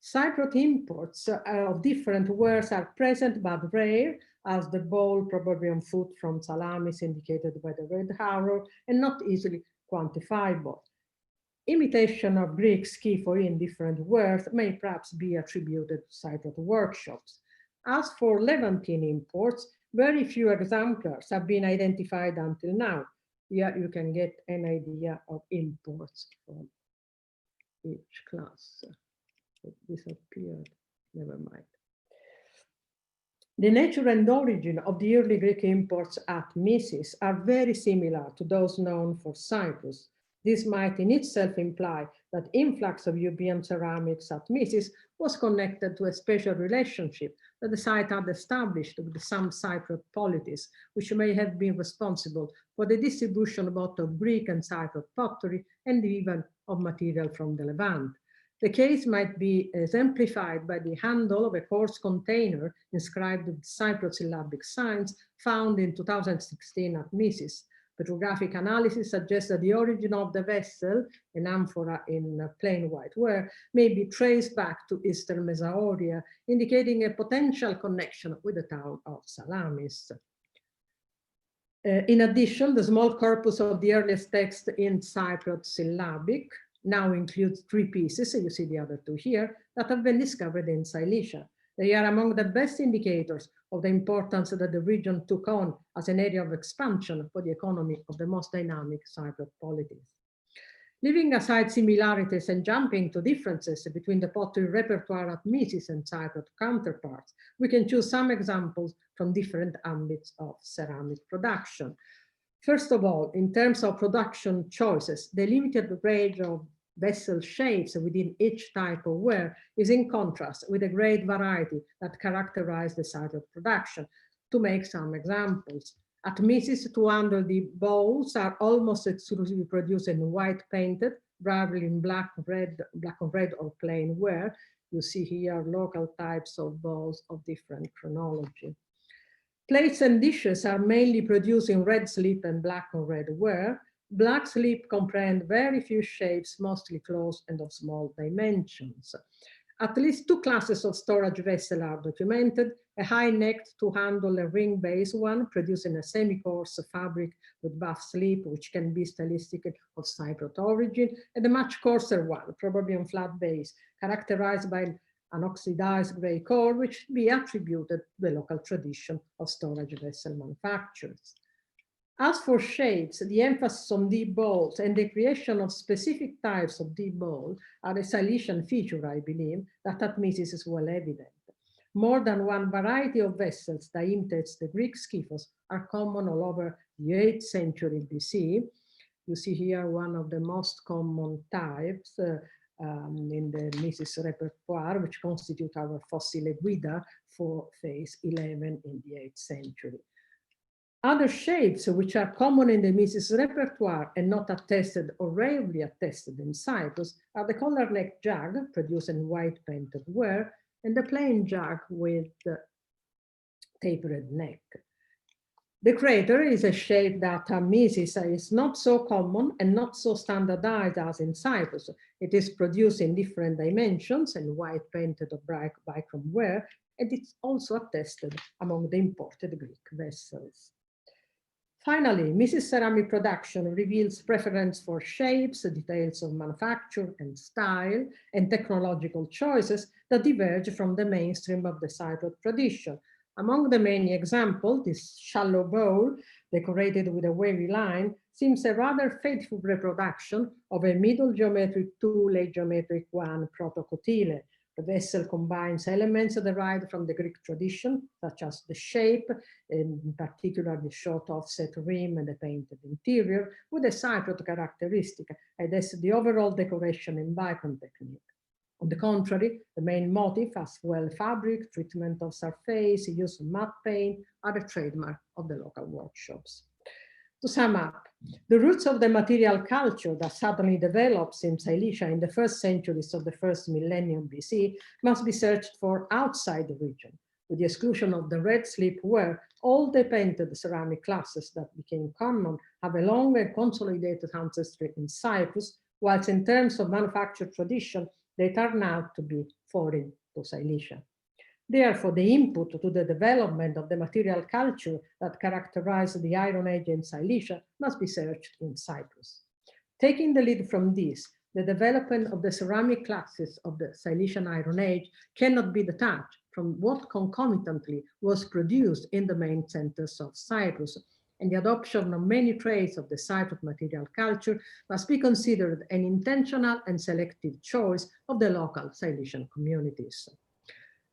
Cypriot imports of different wares are present but rare, as the bowl probably on foot from Salamis indicated by the red arrow, and not easily quantifiable. Imitation of Greek skiphoi in different wares may perhaps be attributed to Cypriot workshops. As for Levantine imports, very few exemplars have been identified until now. Here you can get an idea of imports from each class. It disappeared, never mind. The nature and origin of the early Greek imports at Mises are very similar to those known for Cyprus. This might in itself imply that influx of Euboean ceramics at Mises was connected to a special relationship that the site had established with some Cypriot polities, which may have been responsible for the distribution both of Greek and Cypriot pottery and even of material from the Levant. The case might be exemplified by the handle of a coarse container inscribed with Cypriot syllabic signs found in 2016 at Mises. Petrographic analysis suggests that the origin of the vessel, an amphora in plain white ware, may be traced back to Eastern Mesoauria, indicating a potential connection with the town of Salamis. In addition, the small corpus of the earliest text in Cypriot syllabic now includes 3 pieces, and you see the other 2 here, that have been discovered in Cilicia. They are among the best indicators of the importance that the region took on as an area of expansion for the economy of the most dynamic Cypriot polities. Leaving aside similarities and jumping to differences between the pottery repertoire at Mises and Cypriot counterparts, we can choose some examples from different ambits of ceramic production. First of all, in terms of production choices, the limited range of vessel shapes within each type of ware is in contrast with the great variety that characterized the Cypriot production. To make some examples, at Mises, 200 bowls are almost exclusively produced in white painted, variable in black on red or plain ware. You see here local types of bowls of different chronology. Plates and dishes are mainly produced in red slip and black on red ware. Black slip comprehend very few shapes, mostly closed and of small dimensions. At least two classes of storage vessel are documented, a high-necked two-handle and ring-based one producing a semi-coarse fabric with buff slip, which can be stylistic of Cypriot origin, and a much coarser one, probably on flat base, characterized by an oxidized gray core, which be attributed to the local tradition of storage vessel manufacturers. As for shapes, the emphasis on deep bowls and the creation of specific types of deep bowl are a Cilician feature, I believe, that at Mises is well evident. More than one variety of vessels that imitates the Greek skyphos are common all over the 8th century BC. You see here one of the most common types in the Mises repertoire, which constitute our fossile guida for phase 11 in the 8th century. Other shapes which are common in the Mises repertoire and not attested or rarely attested in Cyprus are the collar neck jug produced in white painted ware and the plain jug with tapered neck. The crater is a shape that Mises is not so common and not so standardized as in Cyprus. It is produced in different dimensions and white painted or bichrome ware, and it's also attested among the imported Greek vessels. Finally, Mises ceramic production reveals preference for shapes, details of manufacture and style, and technological choices that diverge from the mainstream of the Cypriot tradition. Among the many examples, this shallow bowl, decorated with a wavy line, seems a rather faithful reproduction of a middle geometric 2, late geometric 1 protocotyle. The vessel combines elements derived from the Greek tradition, such as the shape, in particular the short offset rim and the painted interior, with a Cypriot characteristic, and thus the overall decoration in bichrome technique. On the contrary, the main motif, as well fabric, treatment of surface, use of matte paint, are a trademark of the local workshops. To sum up, the roots of the material culture that suddenly develops in Cilicia in the first centuries of the first millennium BC must be searched for outside the region. With the exclusion of the red slip ware, all the painted ceramic classes that became common have a long and consolidated ancestry in Cyprus, whilst in terms of manufacture tradition, they turn out to be foreign to Cilicia. Therefore, the input to the development of the material culture that characterized the Iron Age in Cilicia must be searched in Cyprus. Taking the lead from this, the development of the ceramic classes of the Cilician Iron Age cannot be detached from what concomitantly was produced in the main centers of Cyprus, and the adoption of many traits of the Cypriot material culture must be considered an intentional and selective choice of the local Cilician communities.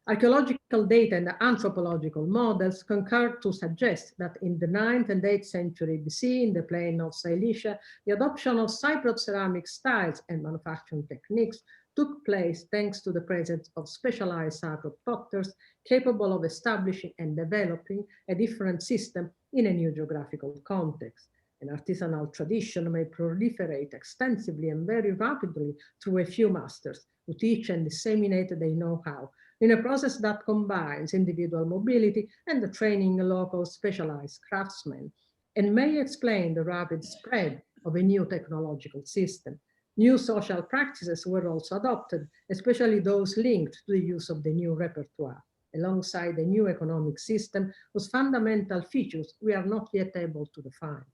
Archaeological data and anthropological models concur to suggest that in the 9th and 8th century BC, in the plain of Cilicia, the adoption of Cypriot ceramic styles and manufacturing techniques took place thanks to the presence of specialized Cypriot potters capable of establishing and developing a different system in a new geographical context. An artisanal tradition may proliferate extensively and very rapidly through a few masters who teach and disseminate their know-how, in a process that combines individual mobility and the training of local specialized craftsmen, and may explain the rapid spread of a new technological system. New social practices were also adopted, especially those linked to the use of the new repertoire, alongside the new economic system whose fundamental features we are not yet able to define.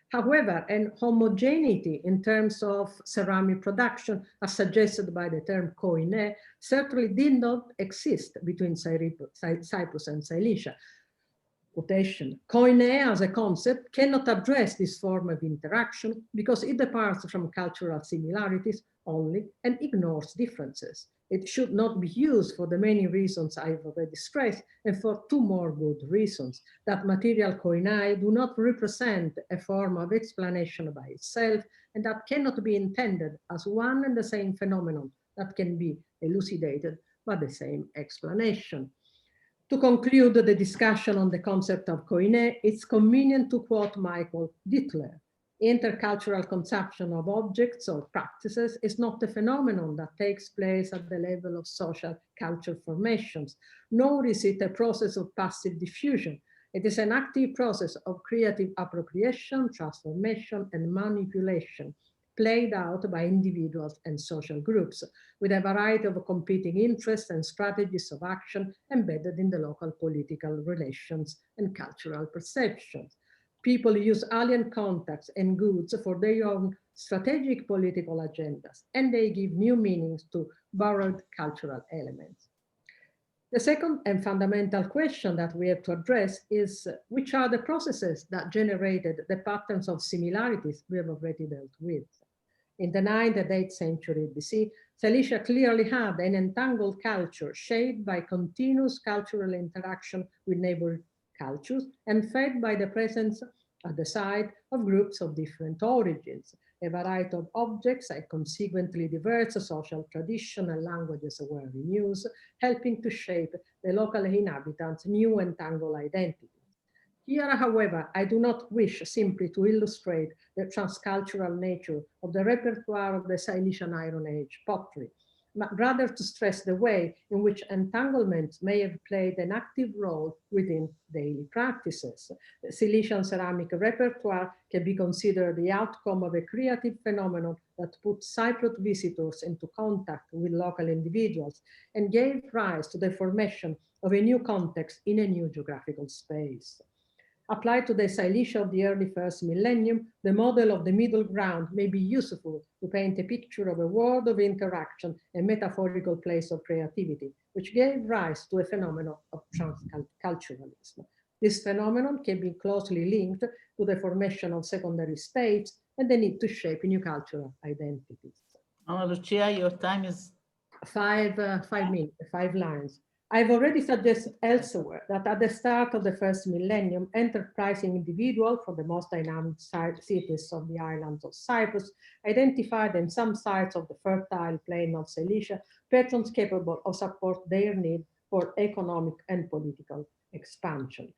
However, an homogeneity in terms of ceramic production, as suggested by the term koine, certainly did not exist between Cyprus and Cilicia. Quotation, koine as a concept cannot address this form of interaction because it departs from cultural similarities only and ignores differences. It should not be used for the many reasons I've already stressed, and for two more good reasons: that material koinai do not represent a form of explanation by itself, and that cannot be intended as one and the same phenomenon that can be elucidated by the same explanation. To conclude the discussion on the concept of koine, it's convenient to quote Michael Dittler. Intercultural consumption of objects or practices is not a phenomenon that takes place at the level of social culture formations, nor is it a process of passive diffusion. It is an active process of creative appropriation, transformation, and manipulation, played out by individuals and social groups, with a variety of competing interests and strategies of action embedded in the local political relations and cultural perceptions. People use alien contacts and goods for their own strategic political agendas, and they give new meanings to borrowed cultural elements. The second and fundamental question that we have to address is which are the processes that generated the patterns of similarities we have already dealt with. In the 9th and 8th century BC, Cilicia clearly had an entangled culture shaped by continuous cultural interaction with neighboring cultures and fed by the presence at the site of groups of different origins. A variety of objects and consequently diverse social traditions and languages were in use, helping to shape the local inhabitants' new entangled identity. Here, however, I do not wish simply to illustrate the transcultural nature of the repertoire of the Cilician Iron Age pottery, but rather to stress the way in which entanglements may have played an active role within daily practices. The Cilician ceramic repertoire can be considered the outcome of a creative phenomenon that put Cypriot visitors into contact with local individuals and gave rise to the formation of a new context in a new geographical space. Applied to the Cilicia of the early first millennium, the model of the middle ground may be useful to paint a picture of a world of interaction and metaphorical place of creativity, which gave rise to a phenomenon of transculturalism. This phenomenon can be closely linked to the formation of secondary states and the need to shape new cultural identities. Lucia, your time is 5 minutes, 5 lines. I've already suggested elsewhere that at the start of the first millennium, enterprising individuals from the most dynamic cities of the islands of Cyprus identified in some sites of the fertile plain of Cilicia patrons capable of support their need for economic and political expansion.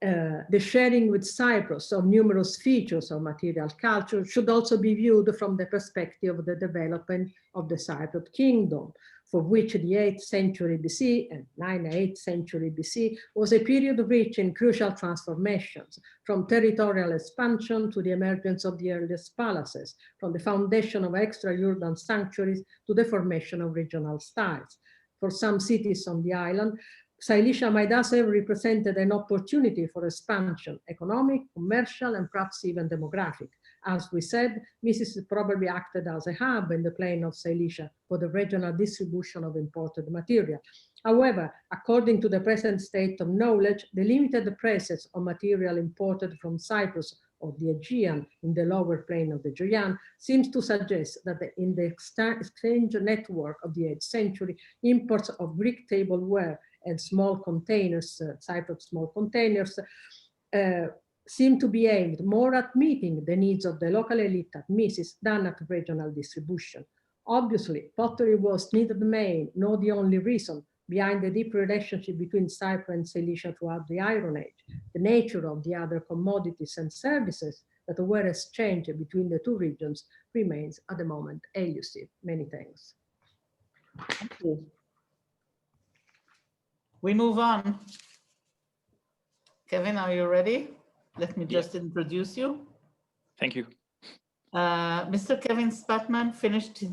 The sharing with Cyprus of numerous features of material culture should also be viewed from the perspective of the development of the Cypriot kingdom, for which the 8th century BC and 9th and 8th century BC was a period rich in crucial transformations, from territorial expansion to the emergence of the earliest palaces, from the foundation of extra-urban sanctuaries to the formation of regional styles. For some cities on the island, Cilicia might thus have represented an opportunity for expansion, economic, commercial, and perhaps even demographic. As we said, Mrs. probably acted as a hub in the plain of Cilicia for the regional distribution of imported material. However, according to the present state of knowledge, the limited presence of material imported from Cyprus or the Aegean in the lower plain of the Aegean seems to suggest that in the exchange network of the 8th century, imports of Greek tableware and small containers, Cyprus small containers, seem to be aimed more at meeting the needs of the local elite at Mises than at regional distribution. Obviously, pottery was neither the main nor the only reason behind the deep relationship between Cyprus and Cilicia throughout the Iron Age. The nature of the other commodities and services that were exchanged between the two regions remains at the moment elusive. Many thanks. Thank you. We move on. Kevin, are you ready? Let me just introduce you. Thank you. Mr. Kevin Spatman finished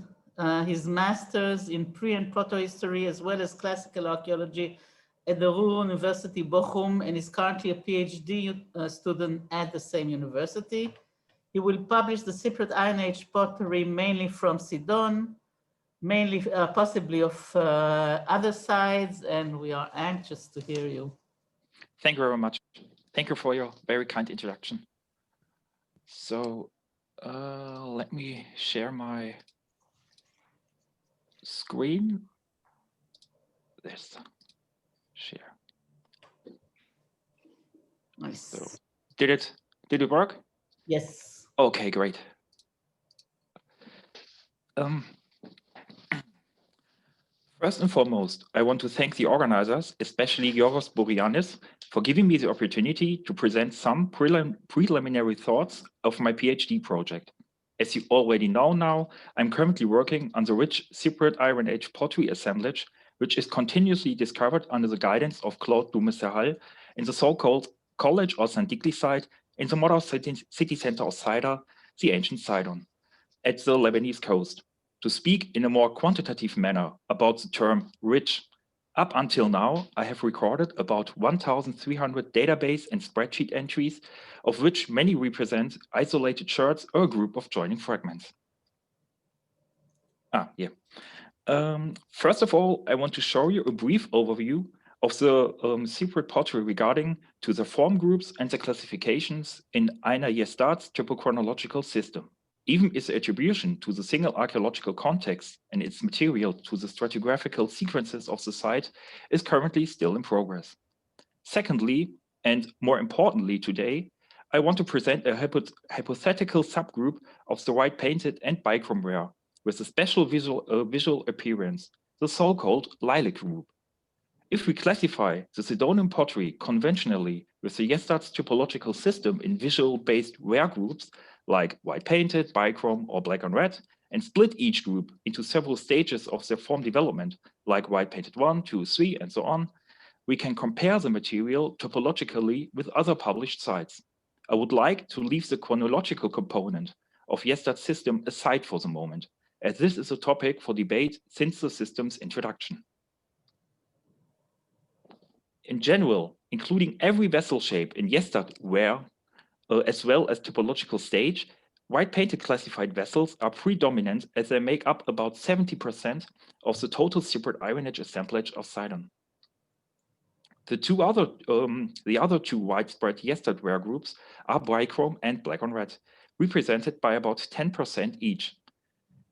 his master's in pre and proto-history as well as classical archaeology at the Ruhr University Bochum and is currently a PhD student at the same university. He will publish the Cypriot Iron Age pottery mainly from Sidon, mainly possibly of other sides, and we are anxious to hear you. Thank you very much. Thank you for your very kind introduction. So let me share my screen. There's share. Nice. So, did it work? Yes. Okay, great. First and foremost, I want to thank the organizers, especially Γιώργο Μπουρογιάννη, for giving me the opportunity to present some preliminary thoughts of my PhD project. As you already know now, I'm currently working on the rich Cypriot Iron Age pottery assemblage, which is continuously discovered under the guidance of Claude Dumas-Serral in the so-called College or Sandikli site in the modern city center of Sidon, the ancient Sidon, at the Lebanese coast. To speak in a more quantitative manner about the term rich, up until now, I have recorded about 1,300 database and spreadsheet entries, of which many represent isolated sherds or a group of joining fragments. First of all, I want to show you a brief overview of the Cypriot pottery regarding to the form groups and the classifications in einer Jestards typochronological system. Even its attribution to the single archaeological context and its material to the stratigraphical sequences of the site is currently still in progress. Secondly, and more importantly today, I want to present a hypothetical subgroup of the white painted and bichrome ware with a special visual appearance, the so-called lilac group. If we classify the Sidonian pottery conventionally with the Jestards typological system in visual-based ware groups, like white painted, bichrome, or black on red, and split each group into several stages of their form development, like white painted 1, 2, 3, and so on, we can compare the material topologically with other published sites. I would like to leave the chronological component of Jestards system aside for the moment, as this is a topic for debate since the system's introduction. In general, including every vessel shape in Jestard ware, as well as typological stage, white painted classified vessels are predominant as they make up about 70% of the total Cypriot Iron Age assemblage of Sidon. The other two widespread Jestard ware groups are bichrome and black on red, represented by about 10% each.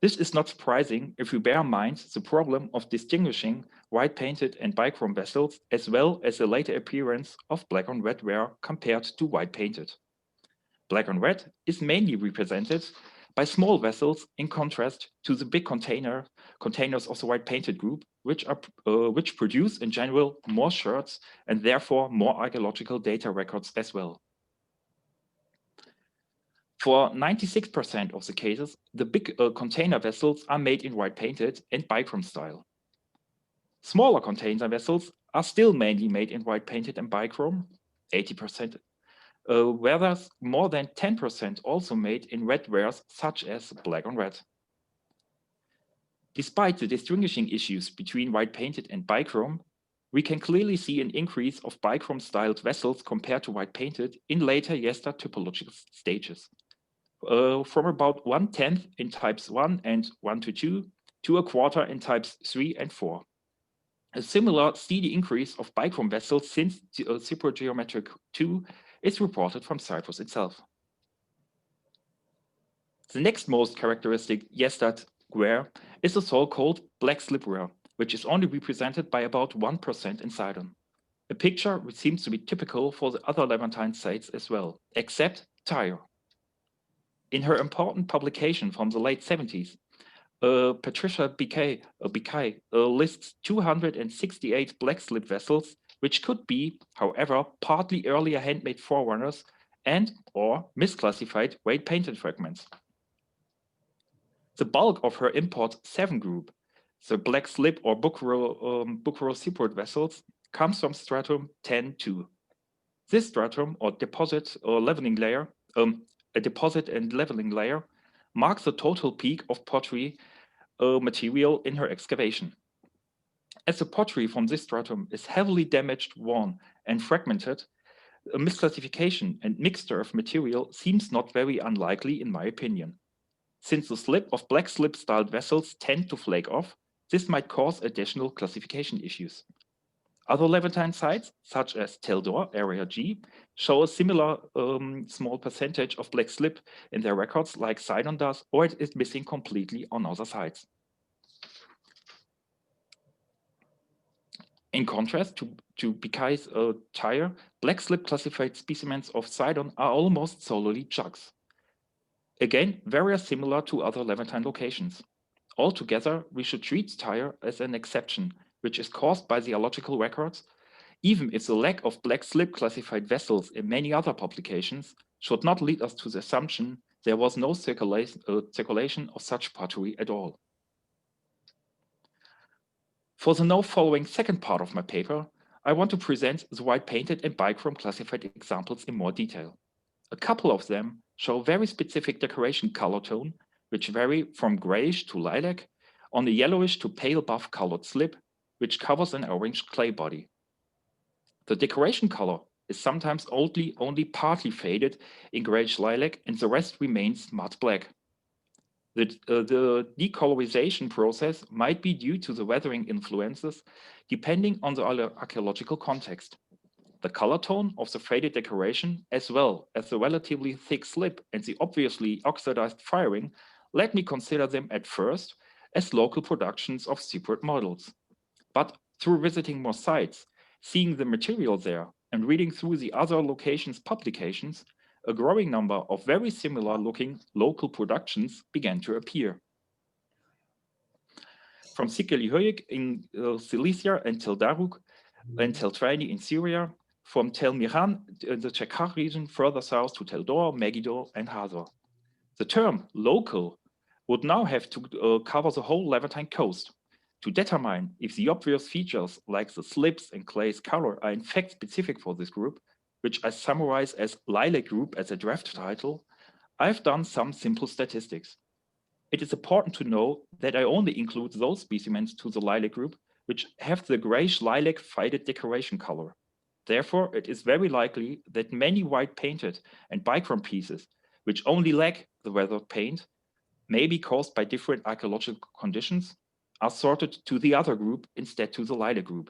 This is not surprising if you bear in mind the problem of distinguishing white painted and bichrome vessels, as well as the later appearance of black on red ware compared to white painted. Black on red is mainly represented by small vessels in contrast to the big containers of the white painted group, which produce in general more sherds and therefore more archaeological data records as well. For 96% of the cases, the big container vessels are made in white painted and bichrome style. Smaller container vessels are still mainly made in white painted and bichrome, 80%, whereas more than 10% also made in red wares such as black on red. Despite the distinguishing issues between white painted and bichrome, we can clearly see an increase of bichrome styled vessels compared to white painted in later Jestard typological stages. From about 1/10 in types 1 and 1 to 2 to 1/4 in types 3 and 4. A similar steady increase of bichrome vessels since Cyprological 2 is reported from Cyprus itself. The next most characteristic Jestard ware is the so-called black slip ware, which is only represented by about 1% in Sidon. A picture which seems to be typical for the other Levantine sites as well, except Tyre. In her important publication from the late 70s, Patricia Bikay lists 268 black slip vessels, which could be, however, partly earlier handmade forerunners and or misclassified weight painted fragments. The bulk of her import 7 group, the black slip or Bucro Cypriot vessels, comes from stratum 10-2. This stratum or deposit or leveling layer, a deposit and leveling layer, marks the total peak of pottery material in her excavation. As the pottery from this stratum is heavily damaged, worn, and fragmented, a misclassification and mixture of material seems not very unlikely in my opinion. Since the slip of black slip styled vessels tend to flake off, this might cause additional classification issues. Other Levantine sites, such as Tel d'Or, area G, show a similar small percentage of black slip in their records like Sidon does, or it is missing completely on other sites. In contrast to Bikay's Tyre, black slip classified specimens of Sidon are almost solely jugs. Again, very similar to other Levantine locations. Altogether, we should treat tire as an exception, which is caused by the geological records, even if the lack of black slip classified vessels in many other publications should not lead us to the assumption there was no circulation of such pottery at all. For the now following second part of my paper, I want to present the white painted and bichrome classified examples in more detail. A couple of them show very specific decoration color tone, which vary from grayish to lilac on a yellowish to pale buff colored slip, which covers an orange clay body. The decoration color is sometimes only partly faded in grayish lilac, and the rest remains matte black. The decolorization process might be due to the weathering influences, depending on the archaeological context. The color tone of the faded decoration, as well as the relatively thick slip and the obviously oxidized firing, let me consider them at first as local productions of Cypriot models. But through visiting more sites, seeing the material there, and reading through the other locations' publications, a growing number of very similar looking local productions began to appear. From Cyprological in Cilicia and Tel Daruk and Tel Trani in Syria, from Tel Miran in the Czech region further south to Tel Dor, Megiddo and Hazor. The term local would now have to cover the whole Levantine coast. To determine if the obvious features like the slips and clay's color are in fact specific for this group, which I summarize as lilac group as a draft title, I've done some simple statistics. It is important to know that I only include those specimens to the lilac group which have the grayish lilac faded decoration color. Therefore, it is very likely that many white painted and bichrome pieces, which only lack the weathered paint, may be caused by different archaeological conditions, are sorted to the other group instead to the lilac group.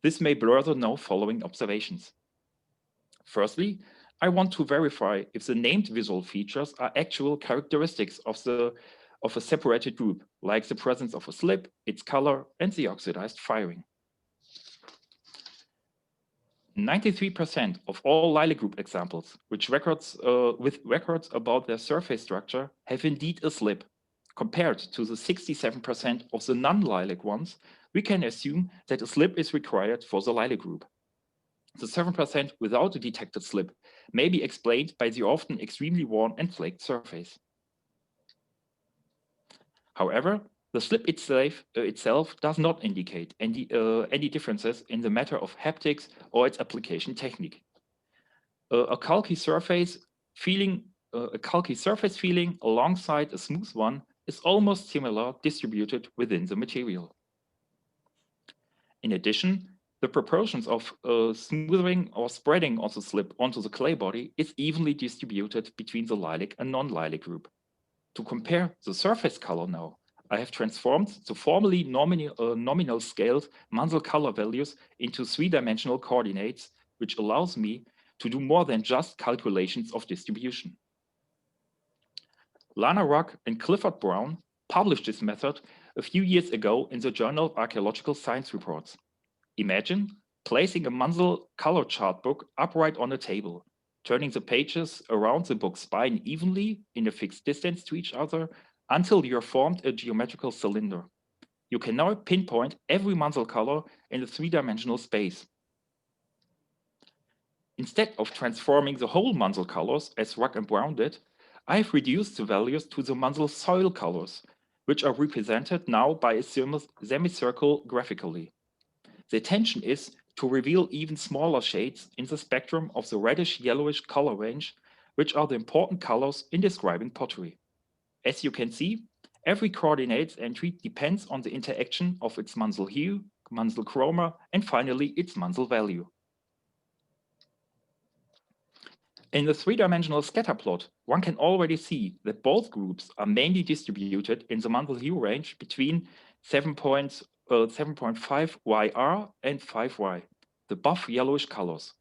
This may blur the now following observations. Firstly, I want to verify if the named visual features are actual characteristics of a separated group, like the presence of a slip, its color, and the oxidized firing. 93% of all lilac group examples, with records about their surface structure, have indeed a slip. Compared to the 67% of the non-lilac ones, we can assume that a slip is required for the lilac group. The 7% without a detected slip may be explained by the often extremely worn and flaked surface. However, the slip itself does not indicate any differences in the matter of haptics or its application technique. A calcy surface feeling alongside a smooth one is almost similar distributed within the material. In addition, the proportions of smoothing or spreading of the slip onto the clay body is evenly distributed between the lilac and non-lilac group. To compare the surface color now, I have transformed the formerly nominal scaled Munsell color values into three-dimensional coordinates, which allows me to do more than just calculations of distribution. Lana Ruck and Clifford Brown published this method a few years ago in the Journal of Archaeological Science Reports. Imagine placing a Munsell color chart book upright on a table, turning the pages around the book's spine evenly in a fixed distance to each other until you have formed a geometrical cylinder. You can now pinpoint every Munsell color in a three-dimensional space. Instead of transforming the whole Munsell colors as Ruck and Brown did, I have reduced the values to the Munsell soil colors, which are represented now by a semicircle graphically. The intention is to reveal even smaller shades in the spectrum of the reddish-yellowish color range, which are the important colors in describing pottery. As you can see, every coordinates entry depends on the interaction of its Munsell hue, Munsell chroma, and finally its Munsell value. In the three-dimensional scatter plot, one can already see that both groups are mainly distributed in the Munsell hue range between 7.5 YR and 5Y, the buff yellowish colors.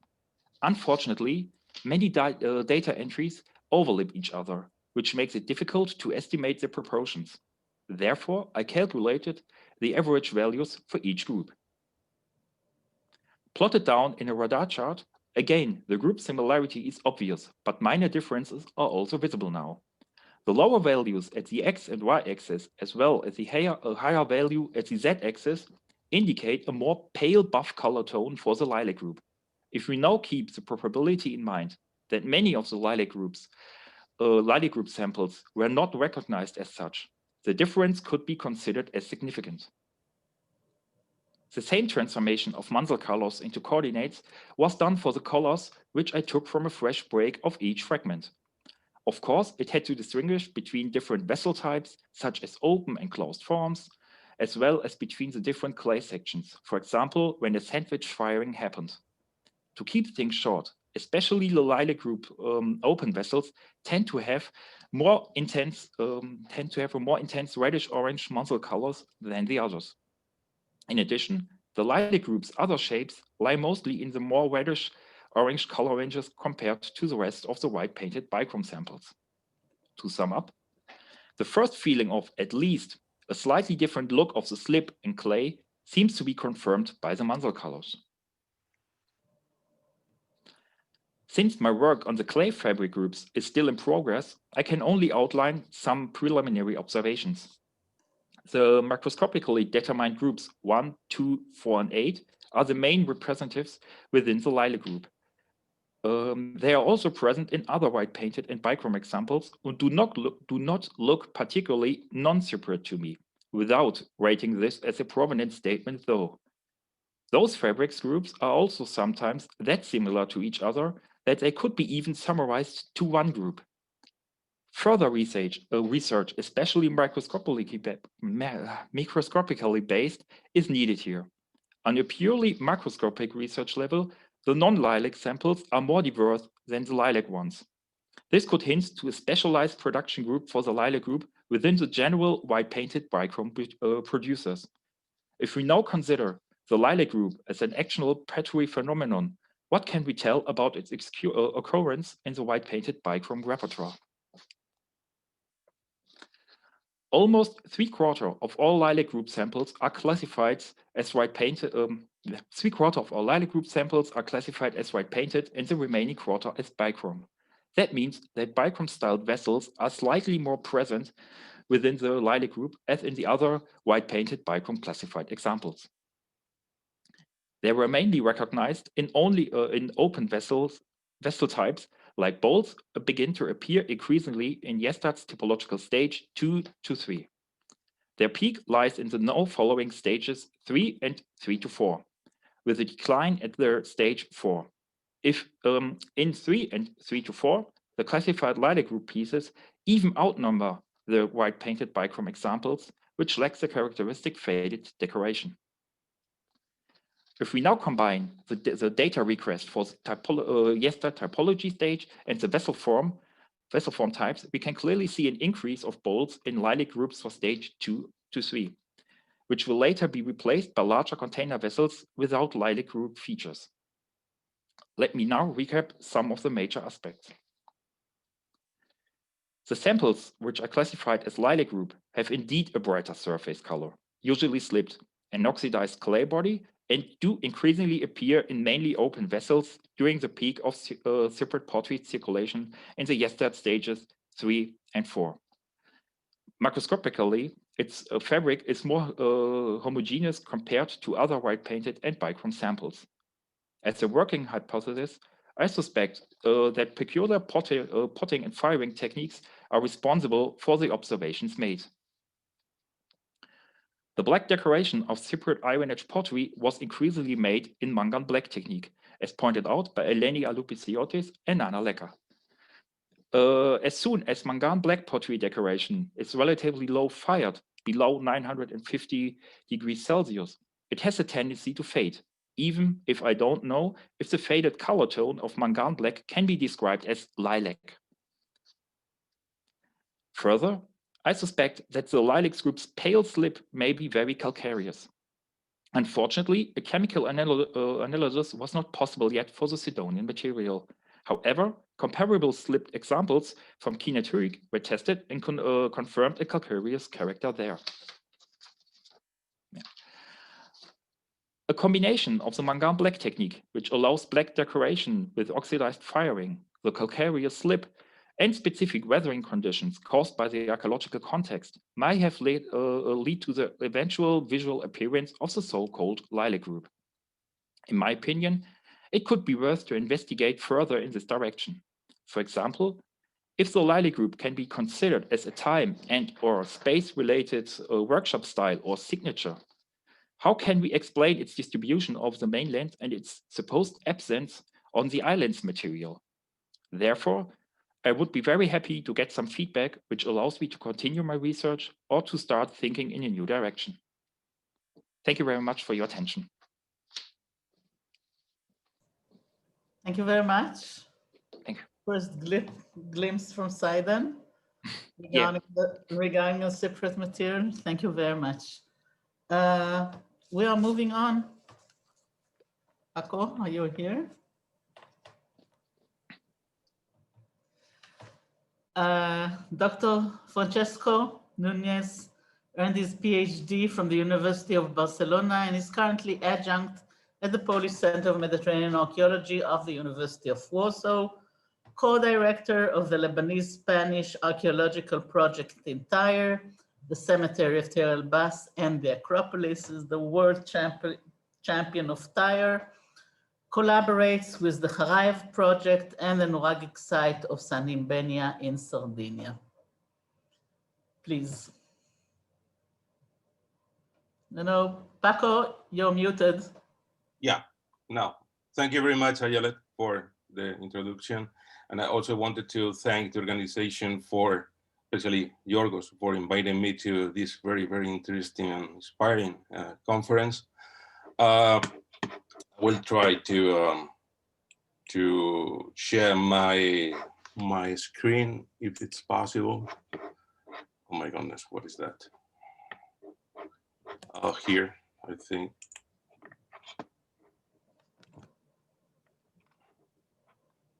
Unfortunately, many data entries overlap each other, which makes it difficult to estimate the proportions. Therefore, I calculated the average values for each group. Plotted down in a radar chart, again, the group similarity is obvious, but minor differences are also visible now. The lower values at the X and Y axis, as well as the higher value at the Z axis, indicate a more pale buff color tone for the lilac group. If we now keep the probability in mind that many of the lilac group samples were not recognized as such, the difference could be considered as significant. The same transformation of Munsell colors into coordinates was done for the colors which I took from a fresh break of each fragment. Of course, it had to distinguish between different vessel types, such as open and closed forms, as well as between the different clay sections, for example, when a sandwich firing happened. To keep things short, especially the lilac group open vessels tend to have a more intense reddish-orange Munsell colors than the others. In addition, the lilac group's other shapes lie mostly in the more reddish-orange color ranges compared to the rest of the white-painted bichrome samples. To sum up, the first feeling of at least a slightly different look of the slip in clay seems to be confirmed by the Munsell colors. Since my work on the clay fabric groups is still in progress, I can only outline some preliminary observations. The macroscopically determined groups 1, 2, 4, and 8 are the main representatives within the lilac group. They are also present in other white painted and bichrome examples and do not look particularly non-Cypriot to me, without rating this as a prominent statement though. Those fabrics groups are also sometimes that similar to each other that they could be even summarized to one group. Further research, especially microscopically based, is needed here. On a purely macroscopic research level, the non-lilac samples are more diverse than the lilac ones. This could hint to a specialized production group for the lilac group within the general white-painted bichrome producers. If we now consider the lilac group as an actual Pottery phenomenon, what can we tell about its occurrence in the white-painted bichrome repertoire? Almost 3/4 of all lilac group samples are classified as white-painted. 3/4 of all lilac group samples are classified as white-painted, and the remaining quarter as bichrome. That means that bichrome-styled vessels are slightly more present within the lilac group as in the other white-painted bichrome classified examples. They were mainly recognized in open vessel types like bowls begin to appear increasingly in Jestad's typological stage 2 to 3. Their peak lies in the now following stages 3 and 3 to 4, with a decline at their stage 4. If in 3 and 3 to 4, the classified lilac group pieces even outnumber the white painted bichrome examples, which lack the characteristic faded decoration. If we now combine the data request for the Jestad typology stage and the vessel form types, we can clearly see an increase of bowls in lilac groups for stage 2 to 3, which will later be replaced by larger container vessels without lilac group features. Let me now recap some of the major aspects. The samples, which are classified as lilac group, have indeed a brighter surface color, usually slipped, an oxidized clay body, and do increasingly appear in mainly open vessels during the peak of Cypriot pottery circulation in the Jestad stages 3 and 4. Macroscopically, its fabric is more homogeneous compared to other white painted and bichrome samples. As a working hypothesis, I suspect that peculiar potting and firing techniques are responsible for the observations made. The black decoration of Cypriot Iron Age pottery was increasingly made in mangan black technique, as pointed out by Eleni Alupiziotis and Anna Lecker. As soon as mangan black pottery decoration is relatively low fired, below 950 degrees Celsius, it has a tendency to fade, even if I don't know if the faded color tone of mangan black can be described as lilac. Further, I suspect that the lilac group's pale slip may be very calcareous. Unfortunately, a chemical analysis was not possible yet for the Sidonian material. However, comparable slipped examples from Kinaturk were tested and confirmed a calcareous character there. Yeah. A combination of the mangan black technique, which allows black decoration with oxidized firing, the calcareous slip, and specific weathering conditions caused by the archaeological context might have lead to the eventual visual appearance of the so-called lilac group. In my opinion, it could be worth to investigate further in this direction. For example, if the lilac group can be considered as a time and or space-related workshop style or signature, how can we explain its distribution over the mainland and its supposed absence on the island's material? Therefore, I would be very happy to get some feedback which allows me to continue my research or to start thinking in a new direction. Thank you very much for your attention. Thank you very much. Thank you. First glimpse from Sidon regarding the Cypriot material. Thank you very much. We are moving on. Paco, are you here? Dr. Francesco Nunez earned his PhD from the University of Barcelona and is currently adjunct at the Polish Center of Mediterranean Archaeology of the University of Warsaw, co-director of the Lebanese-Spanish archaeological project in Tyre, the cemetery of Deir el-Bas and the Acropolis, is the world champion of Tyre, collaborates with the Haraev project and the Nuragic site of San Imbenia in Sardinia. Please. No, Paco, you're muted. Yeah, no. Thank you very much, Ayelet, for the introduction. And I also wanted to thank the organization for, especially Giorgos, for inviting me to this very, very interesting and inspiring conference. I will try to share my screen if it's possible. Oh my goodness, what is that? Here, I think.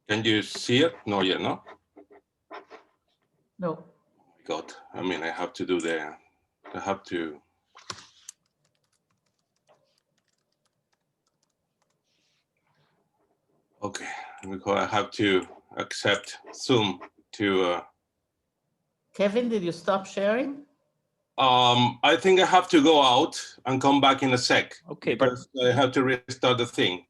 Can you see it? No, yet, no? No. Oh my God, I mean, I have to do okay, because I have to accept Zoom to. Kevin, did you stop sharing? I think I have to go out and come back in a sec. Okay, but I have to restart the thing.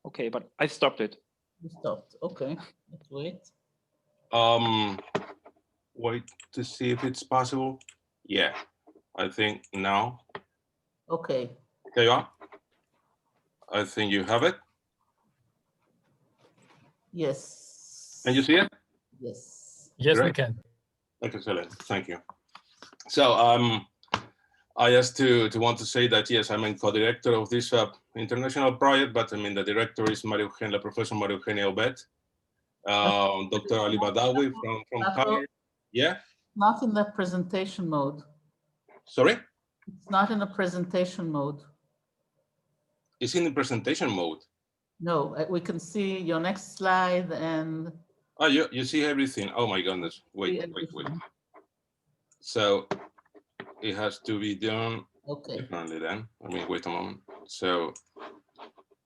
Okay, but I stopped it. You stopped. Okay, let's wait. Wait to see if it's possible. Yeah, I think now. Okay. There you are. I think you have it. Yes. Can you see it? Yes. Yes, Great. we can. Excellent. Thank you. So I just want to say that yes, I'm a co-director of this international project, but I mean the director is Professor Maria Eugenia Obed, Dr. Ali Badawi from Cairo. Yeah. Not in the presentation mode. Sorry. It's not in the presentation mode. It's in the presentation mode. No, we can see your next slide and. Oh, you see everything. Oh my goodness. Wait. So it has to be done differently then. I mean, wait a moment. So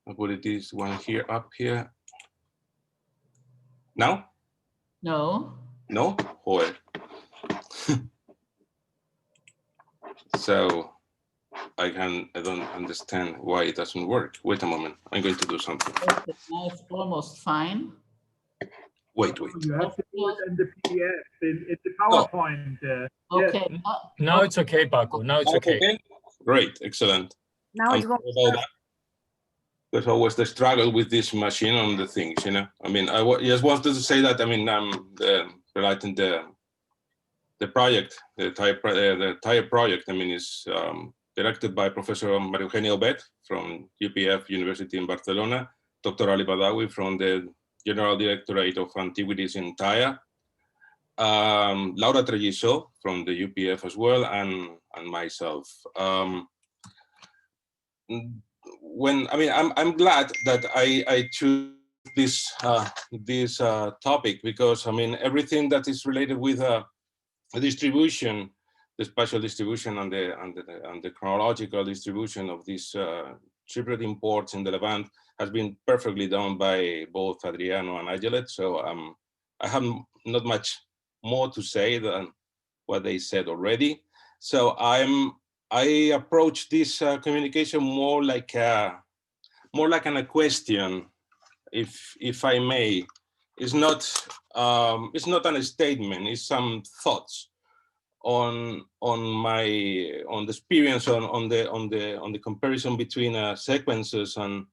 I'll put it this one here, up here. Now? No. No? Hold. So I don't understand why it doesn't work. Wait a moment. I'm going to do something. Okay, now it's almost fine. Wait. You have to do it in the PDF, in the PowerPoint. Okay. Yeah. Now it's okay, Paco. Now it's okay. Great, excellent. Now it works. There's always the struggle with this machine on the things, you know. I mean, I just wanted to say that. I mean, relating the project, the Tyre project. I mean, is directed by Professor Maria Eugenia Obed from UPF University in Barcelona, Dr. Ali Badawi from the General Directorate of Antiquities in Tyre, Laura Treviso from the UPF as well, and myself. I'm glad that I choose this topic, because I mean everything that is related with distribution, the spatial distribution and the chronological distribution of these Cypriot imports in the Levant has been perfectly done by both Adriano and Ayelet. So I have not much more to say than what they said already. So I approach this communication more like a question, if I may. It's not a statement. It's some thoughts on the experience on the comparison between sequences and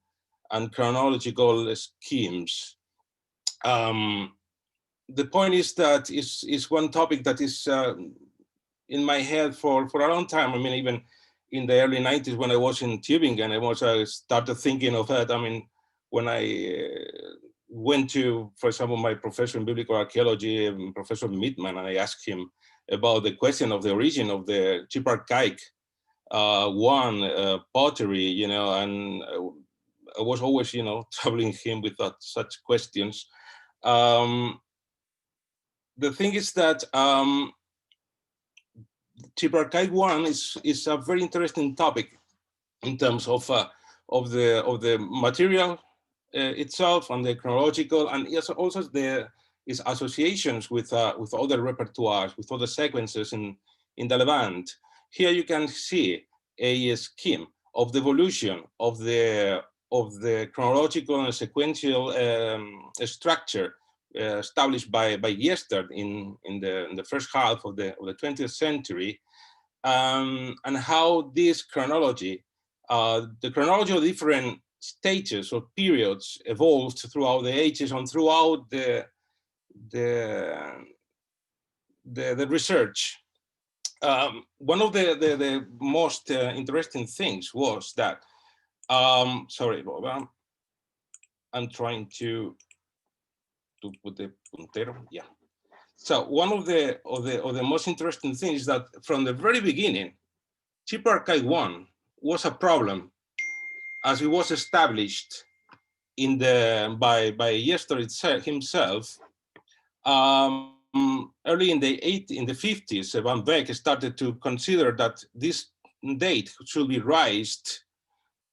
chronological schemes. The point is that is one topic that is in my head for a long time. I mean, even in the early 90s when I was in Tübingen, I started thinking of that. I mean, when I went to, for example, my professor in biblical archaeology, Professor Mittman, and I asked him about the question of the origin of the cheap archaic pottery, you know, and I was always, you know, troubling him with such questions. The thing is that cheap archaic one is a very interesting topic in terms of the material itself and the chronological, and also its associations with other repertoires, with other sequences in the Levant. Here you can see a scheme of the evolution of the chronological and sequential structure established by Yester in the first half of the 20th century, and how this chronology, the chronology of different stages or periods evolved throughout the ages and throughout the research. One of the most interesting things was that, sorry, Bob, I'm trying to put the puntero, yeah. So one of the most interesting things is that from the very beginning, cheap archaic one was a problem, as it was established by Yester himself. Early in the 50s, Van Beek started to consider that this date should be raised,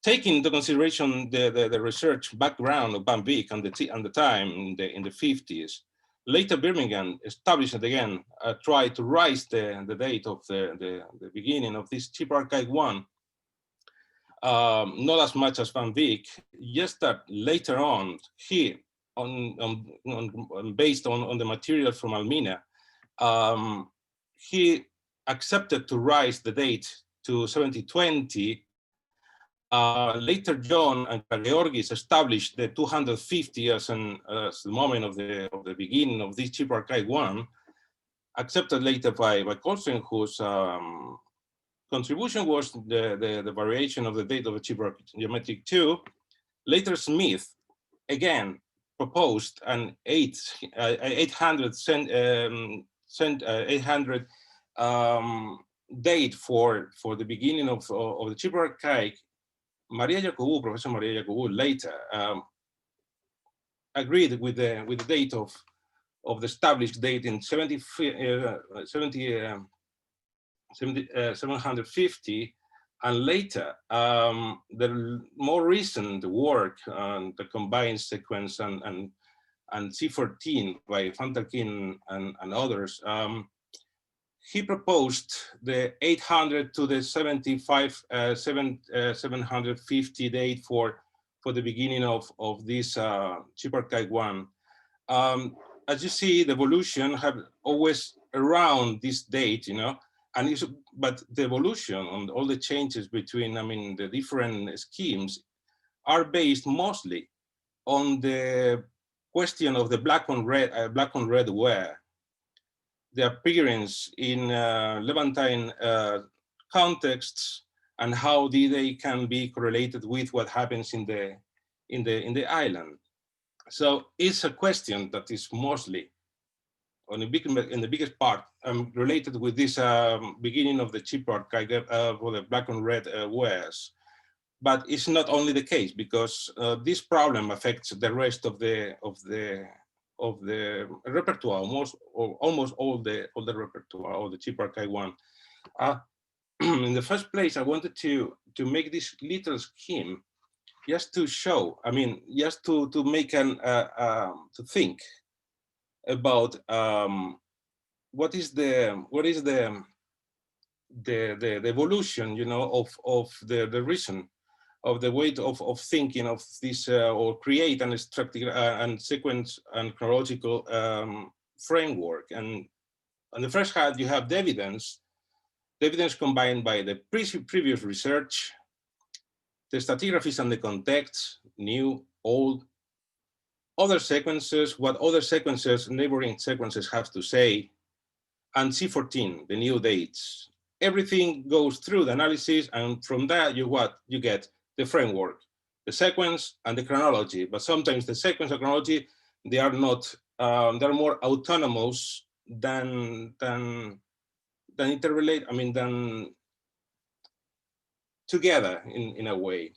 taking into consideration the research background of Van Beek and the time in the 50s. Later, Birmingham established it again, tried to raise the date of the beginning of this cheap archaic one. Not as much as Van Beek. Just that later on, he, based on the material from Almina, he accepted to raise the date to 1720. Later, John and Georgis established the 250 as the moment of the beginning of this cheap archaic one, accepted later by Colson, whose contribution was the variation of the date of the cheap geometric 2. Later, Smith again proposed an 800 date for the beginning of the cheap archaic. Professor Maria Jacobu later agreed with the date of the established date in 750, and later the more recent work the combined sequence and C14 by Fantakin and others. He proposed the 800 to the 750 date for the beginning of this cheap archaic one. As you see, the evolution have always around this date, you know, but the evolution on all the changes between, I mean, the different schemes are based mostly on the question of the black on red ware, the appearance in Levantine contexts, and how they can be correlated with what happens in the island. So it's a question that is mostly in the biggest part related with this beginning of the cheap archaic for the black on red wares. But it's not only the case, because this problem affects the rest of the repertoire, almost all the repertoire, all the cheap archaic one. In the first place, I wanted to make this little scheme just to show, I mean, just to make to think about what is the evolution, you know, of the reason of the way of thinking of this or create an structure and sequence and chronological framework. And on the first hand, you have the evidence combined by the previous research, the stratigraphies and the context, new, old, other sequences, what other sequences, neighboring sequences have to say, and C14, the new dates. Everything goes through the analysis, and from that you get the framework, the sequence, and the chronology. But sometimes the sequence and chronology, they are not, they're more autonomous than interrelate. I mean, than together in a way.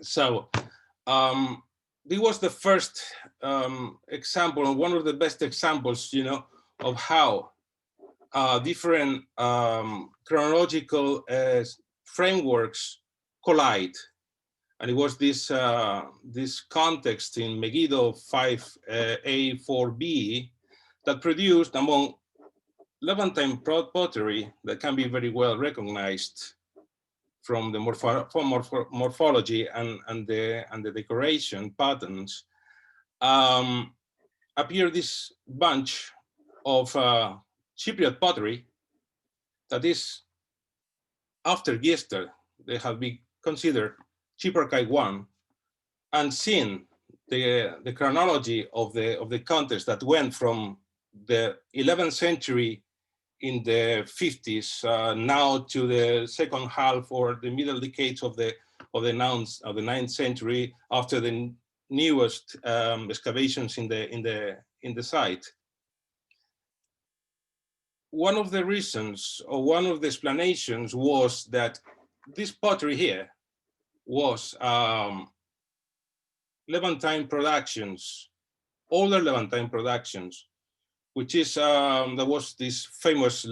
So this was the first example, and one of the best examples, you know, of how different chronological frameworks collide. And it was this context in Megiddo 5A4B that produced, among Levantine pottery that can be very well recognized from the morphology and the decoration patterns, appear this bunch of Cypriot pottery that is after Giester. They have been considered Cyprocite 1, and seen the chronology of the context that went from the 11th century in the 50s now to the second half or the middle decades of the 9th century after the newest excavations in the site. One of the reasons, or one of the explanations, was that this pottery here was Levantine productions, older Levantine productions, which is, there was this famous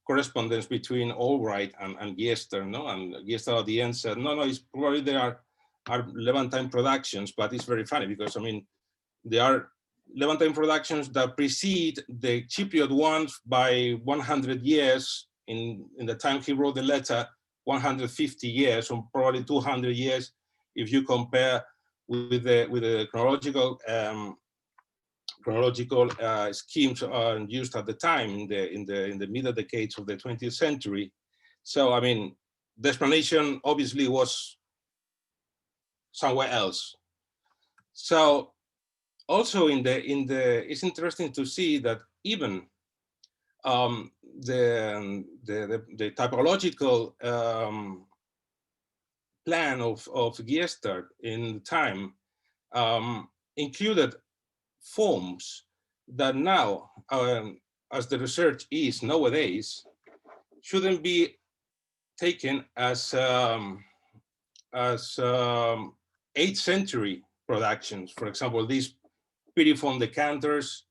correspondence between Albright and Giester, no? And Giester at the end said, no, it's probably there are Levantine productions, but it's very funny because, I mean, there are Levantine productions that precede the Cypriot ones by 100 years in the time he wrote the letter, 150 years, or probably 200 years, if you compare with the chronological schemes used at the time in the middle decades of the 20th century. So I mean, the explanation obviously was somewhere else. So also it's interesting to see that even the typological plan of Giester in the time included forms that now, as the research is nowadays, shouldn't be taken as 8th century productions. For example, these piriform decanters,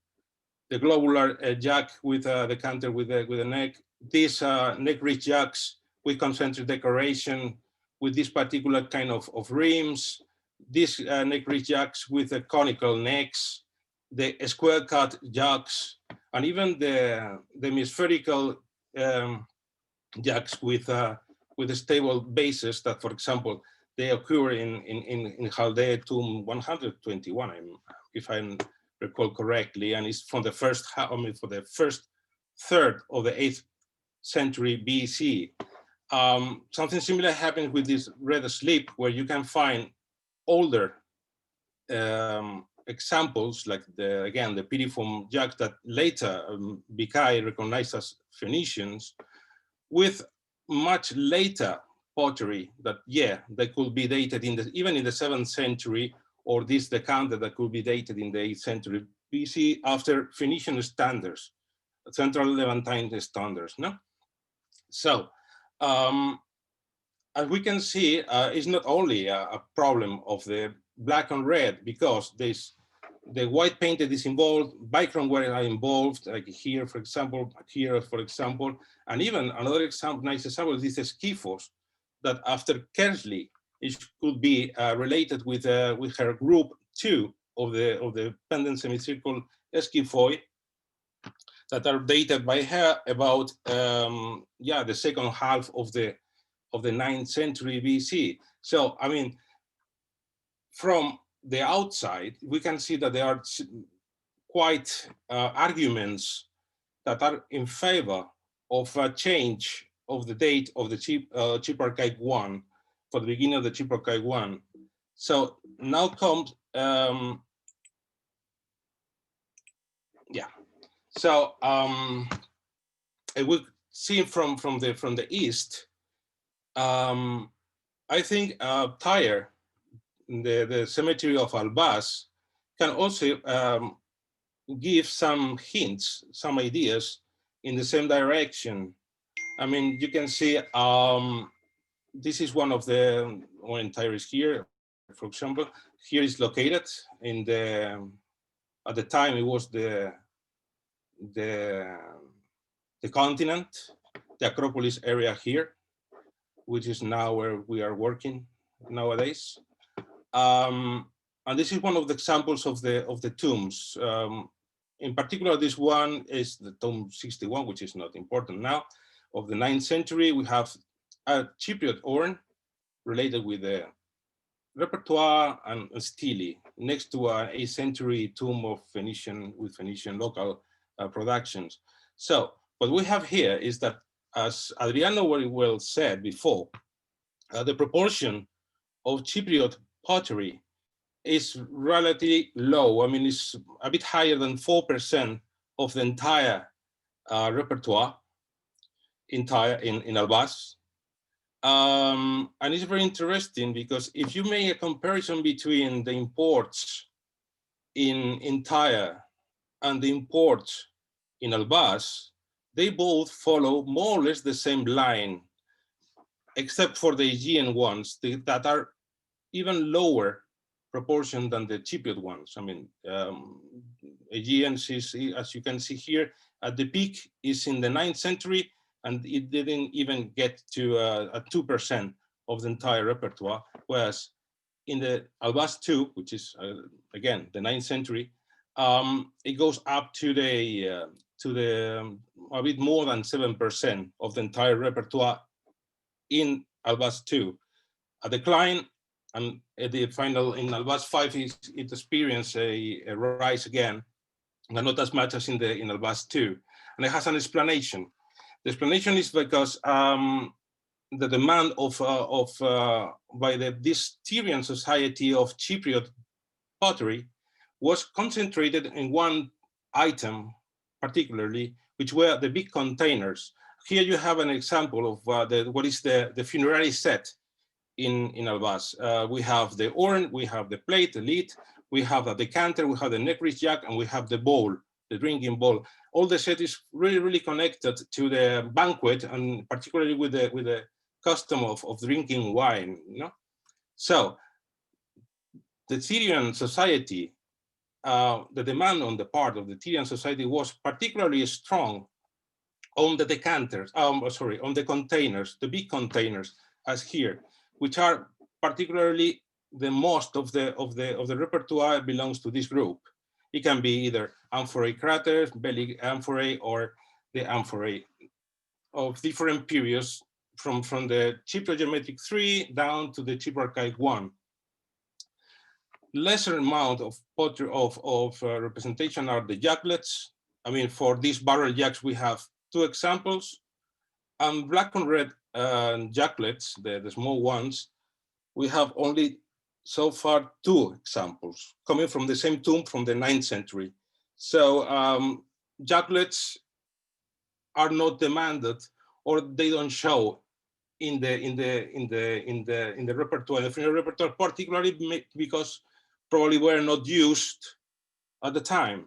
the globular jug with a decanter with a neck, these neck-rich jugs with concentric decoration, with this particular kind of rims, these neck-rich jugs with the conical necks, the square-cut jugs, and even the hemispherical jugs with a stable bases that, for example, they occur in Chaldea tomb 121, if I recall correctly, and it's from the first third of the 8th century BC. Something similar happened with this red slip, where you can find older examples, like the piriform jugs that later Bikai recognized as Phoenicians, with much later pottery that, they could be dated even in the 7th century, or this decanter that could be dated in the 8th century BC after Phoenician standards, Central Levantine standards, no? So, as we can see, it's not only a problem of the black and red, because the white painted is involved, bichrome wear are involved, like here, for example, and even another example, nice example, is this Skyphos, that after Kersley, it could be related with her group 2 of the pendant semicircle Skyphoi, that are dated by her about the second half of the 9th century BC. So I mean, from the outside, we can see that there are quite arguments that are in favor of a change of the date of the Cypriotic one, for the beginning of the Cypriotic one. So now comes, So we see from the east, I think Tyre, the cemetery of Albaz, can also give some hints, some ideas in the same direction. I mean, you can see this is one of the Tyre is here, for example. Here is located in the, at the time it was the continent, the Acropolis area here, which is now where we are working nowadays. And this is one of the examples of the tombs. In particular, this one is the tomb 61, which is not important now, of the 9th century. We have a Cypriot urn related with the repertoire and stele next to an 8th century tomb of Phoenician local productions. So what we have here is that, as Adriano very well said before, the proportion of Cypriot pottery is relatively low. I mean, it's a bit higher than 4% of the entire repertoire in Albaz. And it's very interesting because if you make a comparison between the imports in Tyre and the imports in Albaz, they both follow more or less the same line, except for the Aegean ones that are even lower proportion than the Cypriot ones. I mean, Aegeans is, as you can see here, at the peak is in the 9th century, and it didn't even get to a 2% of the entire repertoire, whereas in the Albaz II, which is again the 9th century, it goes up to the a bit more than 7% of the entire repertoire in Albaz II. A decline, and at the final in Albaz V, it experienced a rise again, but not as much as in Albaz II, and it has an explanation. The explanation is because the demand by this Tyrian society of Cypriot pottery was concentrated in one item particularly, which were the big containers. Here you have an example of what is the funerary set in Albaz. We have the urn, we have the plate, the lid, we have a decanter, we have the necklace jack, and we have the bowl, the drinking bowl. All the set is really, really connected to the banquet, and particularly with the custom of drinking wine. You know? So the Tyrian society, the demand on the part of the Tyrian society was particularly strong on the decanters, on the containers, the big containers, as here, which are particularly the most of the repertoire belongs to this group. It can be either amphorae craters, belly amphorae, or the amphorae of different periods, from the Cypriogeometric 3 down to the Cypriotic 1. Lesser amount of representation are the jacklets. I mean, for these barrel jacks, we have 2 examples. And black and red jacklets, the small ones, we have only so far 2 examples coming from the same tomb from the 9th century. So jacklets are not demanded, or they don't show in the repertoire, the funeral repertoire, particularly because probably were not used at the time.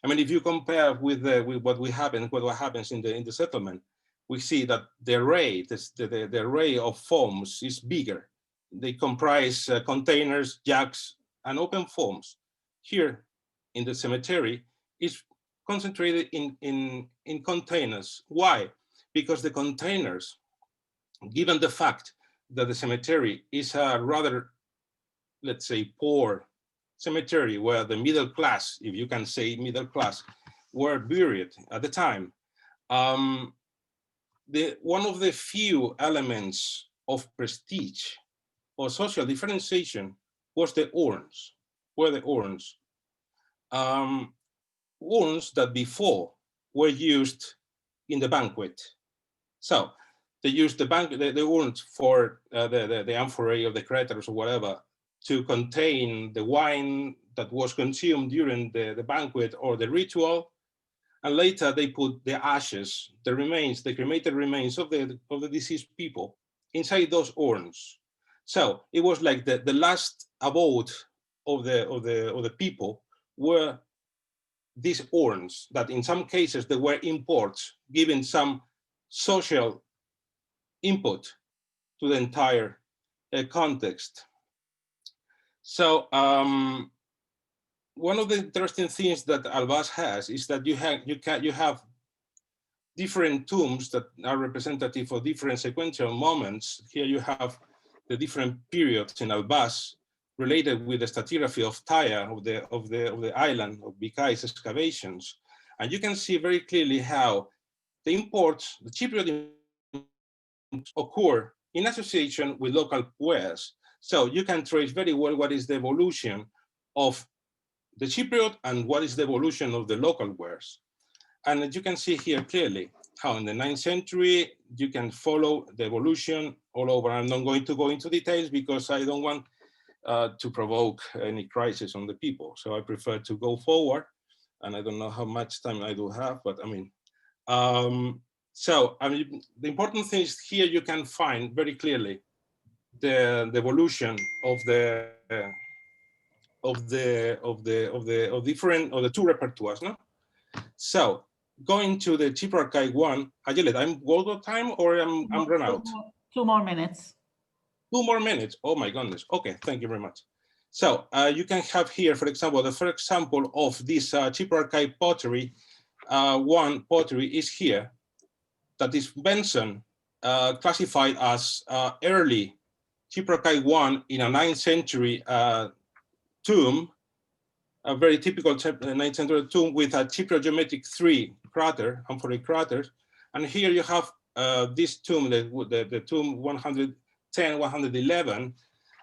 I mean, if you compare with what happens in the settlement, we see that the array of forms is bigger. They comprise containers, jacks, and open forms. Here in the cemetery is concentrated in containers. Why? Because the containers, given the fact that the cemetery is a rather, let's say, poor cemetery, where the middle class, if you can say middle class, were buried at the time, one of the few elements of prestige or social differentiation was the urns, urns that before were used in the banquet. So they used the urns for the amphorae of the craters or whatever to contain the wine that was consumed during the banquet or the ritual. And later they put the ashes, the remains, the cremated remains of the deceased people inside those urns. So it was like the last abode of the people were these urns that in some cases they were imports, giving some social input to the entire context. So one of the interesting things that Albaz has is that you have different tombs that are representative of different sequential moments. Here you have the different periods in Albaz related with the stratigraphy of Tyre of the island of Bikai's excavations, and you can see very clearly how the imports, the Cypriot imports, occur in association with local wares. So you can trace very well what is the evolution of the Cypriot and what is the evolution of the local wares. And as you can see here clearly, how in the 9th century, you can follow the evolution all over. I'm not going to go into details because I don't want to provoke any crisis on the people. So I prefer to go forward. And I don't know how much time I do have, but I mean, the important thing is here you can find very clearly the evolution of the two repertoires, no? So going to the cheaper archive one, Ayelet, I'm out of time or I'm run out? 2 more minutes. 2 more minutes. Oh my goodness. Okay, thank you very much. So you can have here, for example, the first example of this cheaper archive pottery. One pottery is here. That is Benson, classified as early cheaper archive one in a 9th century tomb, a very typical 9th century tomb with a Cypriogeometric 3 crater, amphoric craters. And here you have this tomb, the tomb 110, 111.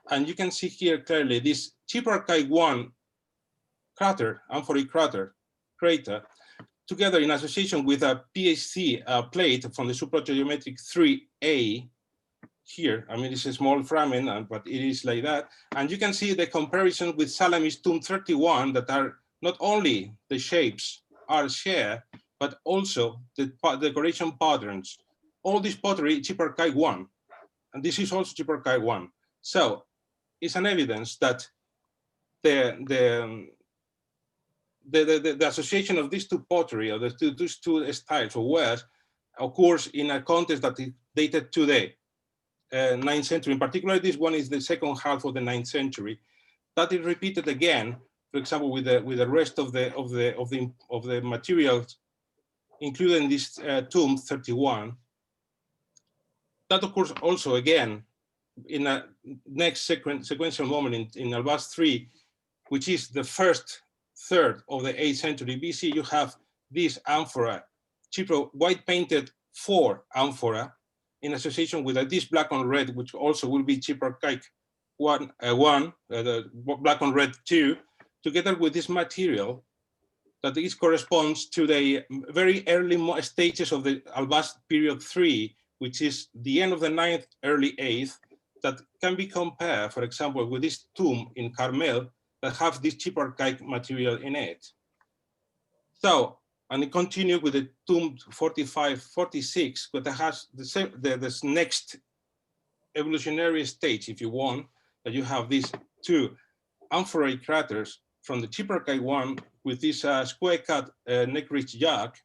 And you can see here clearly this cheaper archive 1 crater, amphoric crater, together in association with a PHC plate from the Cypriogeometric 3A here. I mean, it's a small fragment, but it is like that. And you can see the comparison with Salamis tomb 31 that are not only the shapes are shared, but also the decoration patterns. All this pottery, cheaper archive 1, and this is also cheaper archive 1. So it's an evidence that the association of these two pottery or these two styles of wares occurs in a context that is dated to the 9th century. In particular, this one is the second half of the 9th century. That is repeated again, for example, with the rest of the materials, including this tomb 31. That occurs also again in a next sequential moment in Albaz 3, which is the first third of the 8th century BC. You have this amphora, Cypro white painted 4 amphora, in association with this black on red, which also will be cheaper archaic 1, the black on red 2, together with this material that this corresponds to the very early stages of the Albaz period 3, which is the end of the 9th, early 8th, that can be compared, for example, with this tomb in Carmel that have this cheaper archaic material in it. So, and it continued with the tomb 45, 46, but it has this next evolutionary stage, if you want, that you have these 2 amphorate craters from the cheaper archaic 1 with this square cut neck-ridge jack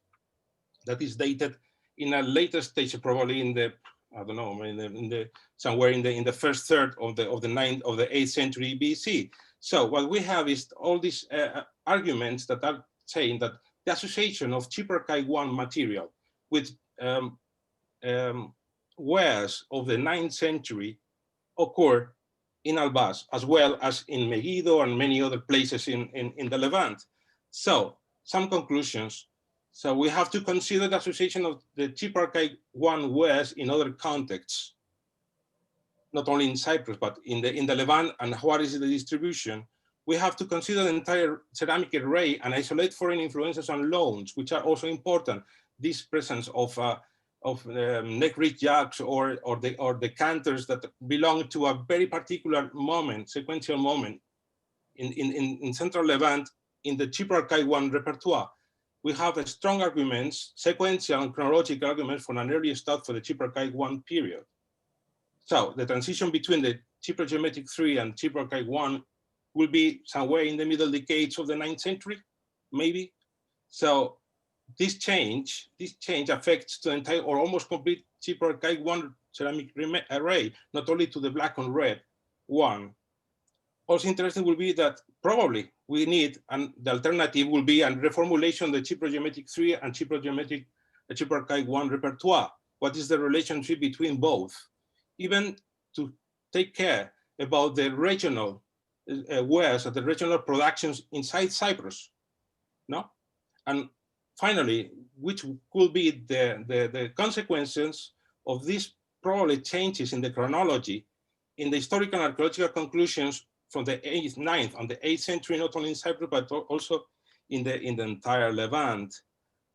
that is dated in a later stage, probably in the, I don't know, somewhere in the first third of the 8th century BC. So what we have is all these arguments that are saying that the association of cheaper archaic 1 material with wares of the 9th century occur in Albaz, as well as in Megiddo and many other places in the Levant. So some conclusions So we have to consider the association of the Cypriotic one wares in other contexts, not only in Cyprus, but in the Levant, and what is the distribution. We have to consider the entire ceramic array and isolate foreign influences and loans, which are also important. This presence of neck-reach jugs or the canters that belong to a very particular moment, sequential moment in Central Levant, in the Cypriotic one repertoire. We have strong arguments, sequential and chronological arguments for an early start for the Cypriotic one period. So the transition between the Cypriot Geometric 3 and Cypriotic 1 will be somewhere in the middle decades of the 9th century, maybe. So this change affects the entire or almost complete Cypriotic 1 ceramic array, not only to the black and red one. Also interesting will be that probably we need, and the alternative will be a reformulation of the Cypriot Geometric 3 and Cypriotic 1 repertoire. What is the relationship between both? Even to take care about the regional wares, the regional productions inside Cyprus, no? And finally, which could be the consequences of these probably changes in the chronology, in the historical and archaeological conclusions from the 8th, 9th, and the 8th century, not only in Cyprus, but also in the entire Levant.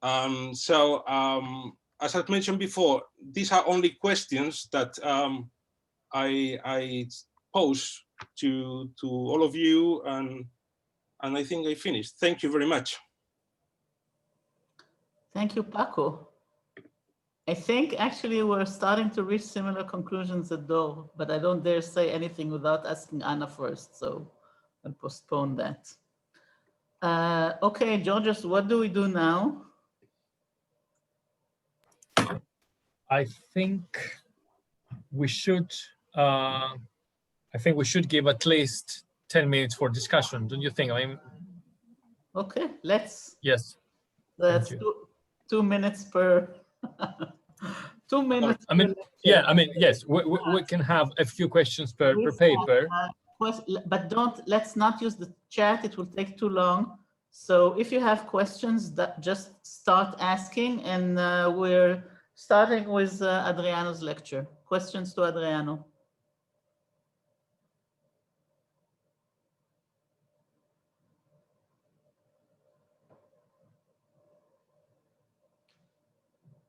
As I mentioned before, these are only questions that I pose to all of you, and I think I finished. Thank you very much. Thank you, Paco. I think actually we're starting to reach similar conclusions at Dole, but I don't dare say anything without asking Anna first, so I'll postpone that. Okay, Georgios, what do we do now? I think we should give at least 10 minutes for discussion, don't you think? I mean, okay, let's. Yes. That's 2 minutes per 2 minutes. I mean, yeah, I mean, yes, we can have a few questions per paper. But let's not use the chat, it will take too long. So if you have questions, just start asking, and we're starting with Adriano's lecture. Questions to Adriano.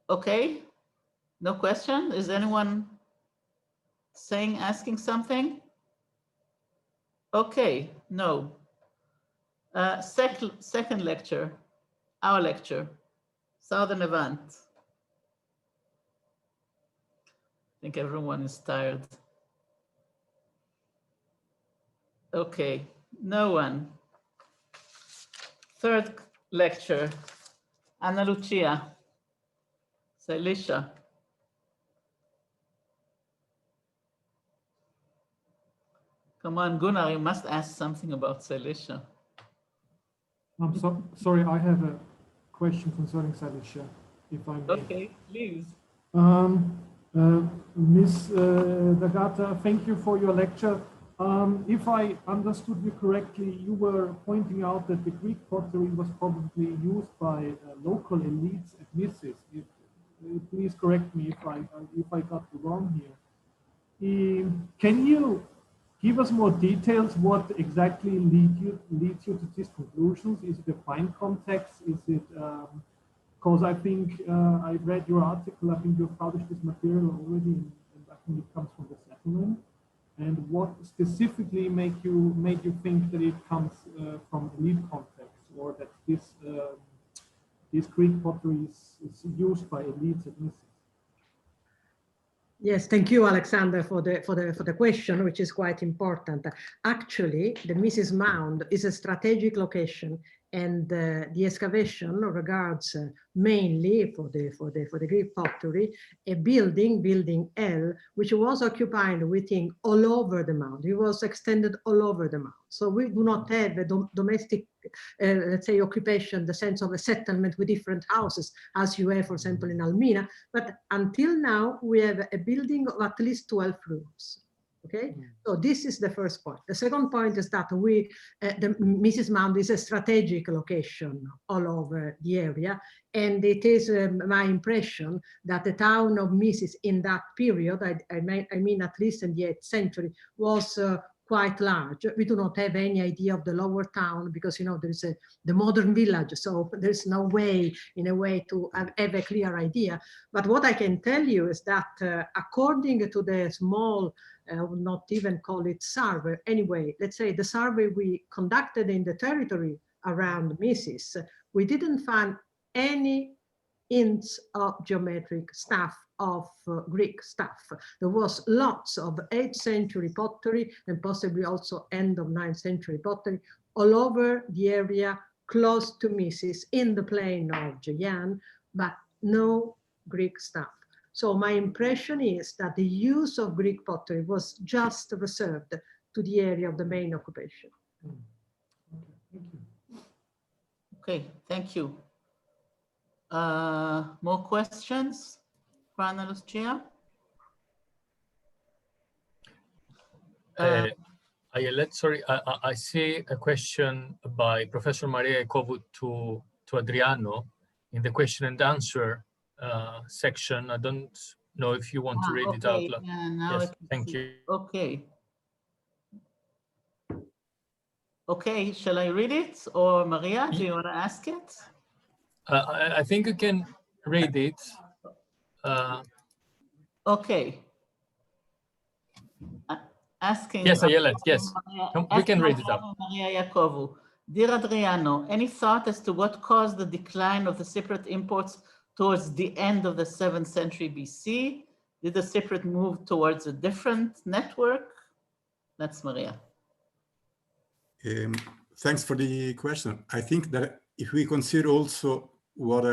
Okay, no question. Is anyone asking something? Okay, no. Second lecture, our lecture, Southern Levant. I think everyone is tired. Okay, no one. Third lecture, Ana Lucia, Celicia. Come on, Gunnar, you must ask something about Celicia. I'm sorry, I have a question concerning Celicia, if I may. Okay, please. Ms. D'Agata, thank you for your lecture. If I understood you correctly, you were pointing out that the Greek pottery was probably used by local elites at Missis. Please correct me if I got it wrong here. Can you give us more details? What exactly leads you to these conclusions? Is it a fine context? Is it because I think I read your article. I think you've published this material already, and I think it comes from the settlement. And what specifically made you think that it comes from elite context, or that this Greek pottery is used by elites at Missis? Yes, thank you, Alexander, for the question, which is quite important. Actually, the Missis Mound is a strategic location, and the excavation regards mainly for the Greek pottery a building L, which was occupied, we think, all over the mound. It was extended all over the mound. So we do not have a domestic, let's say, occupation, the sense of a settlement with different houses, as you have, for example, in Almina. But until now, we have a building of at least 12 rooms. Okay, so this is the first point. The second point is that the Mrs. Mound is a strategic location all over the area, and it is my impression that the town of Mrs. in that period, I mean at least in the 8th century, was quite large. We do not have any idea of the lower town because, you know, there is the modern village, so there's no way, in a way, to have a clear idea. But what I can tell you is that according to the small, I would not even call it survey, anyway, let's say the survey we conducted in the territory around Mrs., we didn't find any hints of geometric stuff, of Greek stuff. There was lots of 8th century pottery and possibly also end of 9th century pottery all over the area close to Mrs. in the plain of Jayan, but no Greek stuff. So my impression is that the use of Greek pottery was just reserved to the area of the main occupation. Okay, thank you. More questions? Ana Lucia? Sorry, I see a question by Professor Maria Iacovu to Adriano in the question and answer section. I don't know if you want to read it out loud. Yeah, yes, thank you. Okay. Okay, shall I read it? Or Maria, do you want to ask it? I think you can read it. Okay. Asking. Yes, Ayelet, yes. We can read it out. Maria Iacovu. Dear Adriano, any thought as to what caused the decline of the Cypriot imports towards the end of the 7th century BC? Did the Cypriot move towards a different network? That's Maria. Thanks for the question. I think that if we consider also what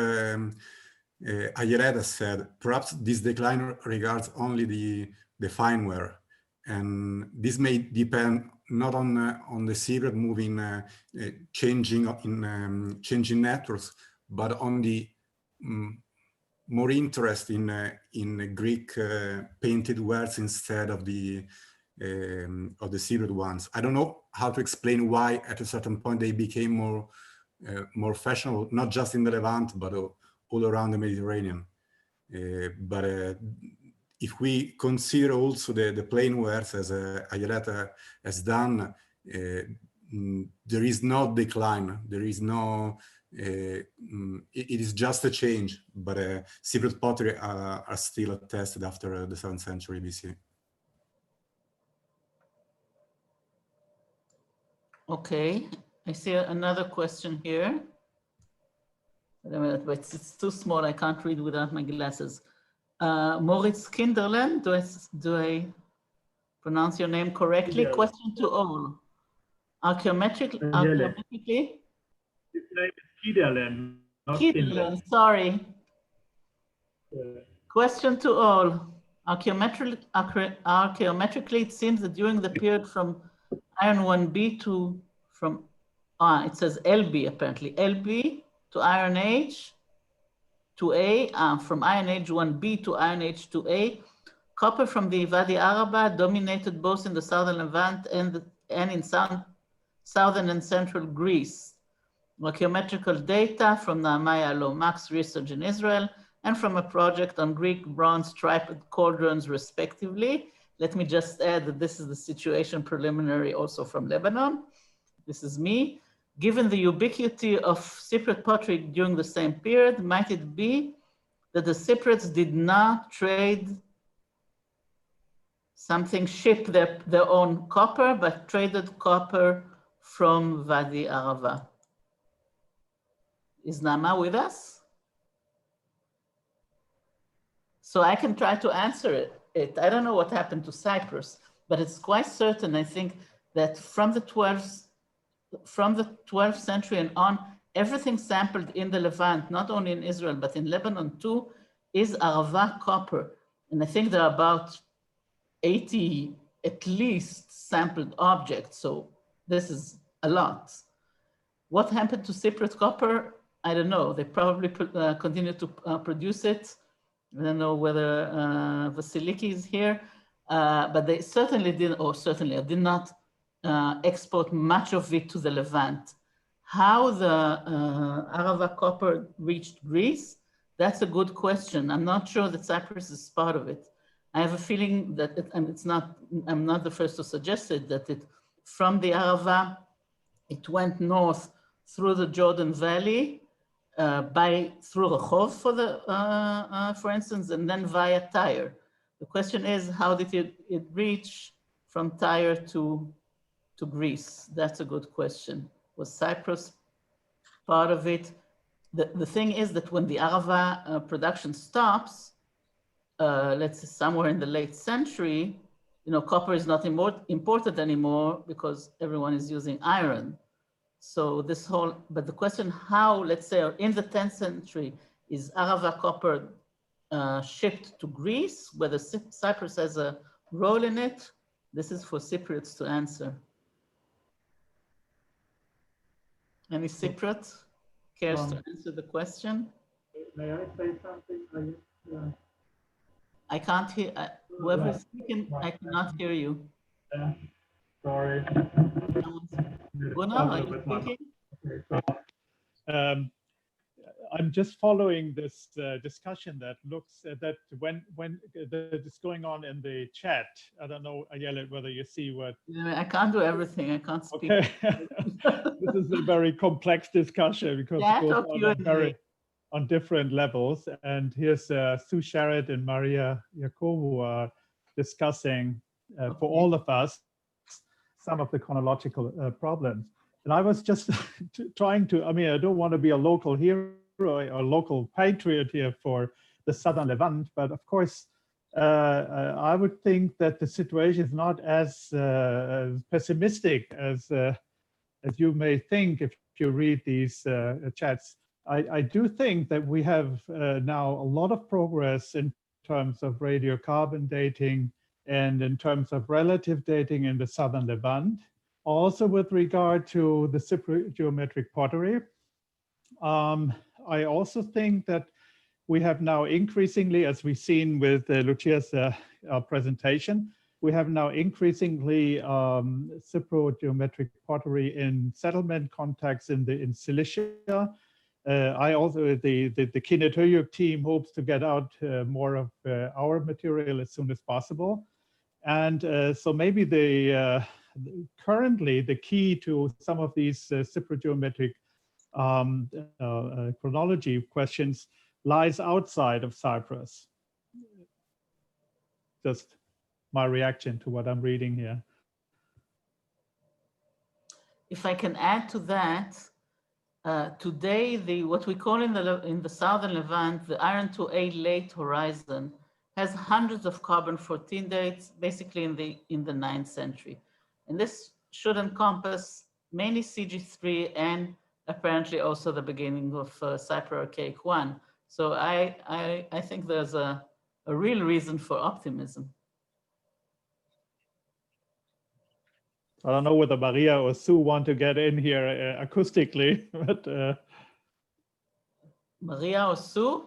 Ayelet said, perhaps this decline regards only the fineware, and this may depend not on the Cypriot moving, changing networks, but on the more interest in Greek painted wares instead of the Cypriot ones. I don't know how to explain why at a certain point they became more fashionable, not just in the Levant, but all around the Mediterranean. But if we consider also the plain wares, as Ayelet has done, there is no decline. There is no. It is just a change. But Cypriot pottery are still attested after the 7th century BC. Okay, I see another question here. Wait a minute, but it's too small. I can't read without my glasses. Moritz Kinderlen, do I pronounce your name correctly? Yes. Question to all. Archaeometrically? His name is Kinderlen, not Kinderlen, sorry. Question to all. Archaeometrically, it seems that during the period from Iron 1B to it says LB apparently, LB to Iron Age 2A, from Iron Age 1B to Iron Age 2A, copper from the Wadi Araba dominated both in the southern Levant and in southern and central Greece. Archaeometrical data from Nehemiah Lomak's research in Israel and from a project on Greek bronze striped cauldrons respectively. Let me just add that this is the situation preliminary also from Lebanon. This is me. Given the ubiquity of Cypriot pottery during the same period, might it be that the Cypriots did not trade ship their own copper, but traded copper from Wadi Arava? Is Nama with us? So I can try to answer it. I don't know what happened to Cyprus, but it's quite certain, I think, that from the 12th century and on, everything sampled in the Levant, not only in Israel, but in Lebanon too, is Arava copper. And I think there are about 80 at least sampled objects. So this is a lot. What happened to Cypriot copper? I don't know. They probably continue to produce it. I don't know whether Vasiliki is here. but they certainly did not export much of it to the Levant. How the Arava copper reached Greece, that's a good question. I'm not sure that Cyprus is part of it. I have a feeling that I'm not the first to suggest it, that from the Arava, it went north through the Jordan Valley, through Rehov for instance, and then via Tyre. The question is, how did it reach from Tyre to Greece? That's a good question. Was Cyprus part of it? The thing is that when the Arava production stops, let's say somewhere in the late century, copper is not important anymore because everyone is using iron. So but the question how, let's say, in the 10th century, is Arava copper shipped to Greece, whether Cyprus has a role in it? This is for Cypriots to answer. Any Cypriot cares to answer the question? May I say something? I can't hear, whoever is speaking, I cannot hear you. Sorry. Gunnar, are you speaking? I'm just following this discussion that looks that when it's going on in the chat. I don't know, Ayala, whether you see what. I can't do everything. I can't speak. Okay. This is a very complex discussion because it goes on different levels. And here's Sue Sharrett and Maria Yacob are discussing for all of us some of the chronological problems. And I was just trying to, I don't want to be a local hero or local patriot here for the Southern Levant, but of course, I would think that the situation is not as pessimistic as you may think if you read these chats. I do think that we have now a lot of progress in terms of radiocarbon dating and in terms of relative dating in the Southern Levant. Also with regard to the Cypriot geometric pottery, I also think that we have now increasingly, as we've seen with Lucia's presentation, we have now increasingly Cypriot geometric pottery in settlement contexts in Cilicia. I also, the Kynetöyük team hopes to get out more of our material as soon as possible. And so maybe currently the key to some of these Cypriot geometric chronology questions lies outside of Cyprus. Just my reaction to what I'm reading here. If I can add to that, today what we call in the Southern Levant, the Iron to A late horizon, has hundreds of carbon-14 dates, basically in the 9th century. And this should encompass mainly CG3 and apparently also the beginning of Cyprus-Day 1. So I think there's a real reason for optimism. I don't know whether Maria or Sue want to get in here acoustically, but Maria or Sue?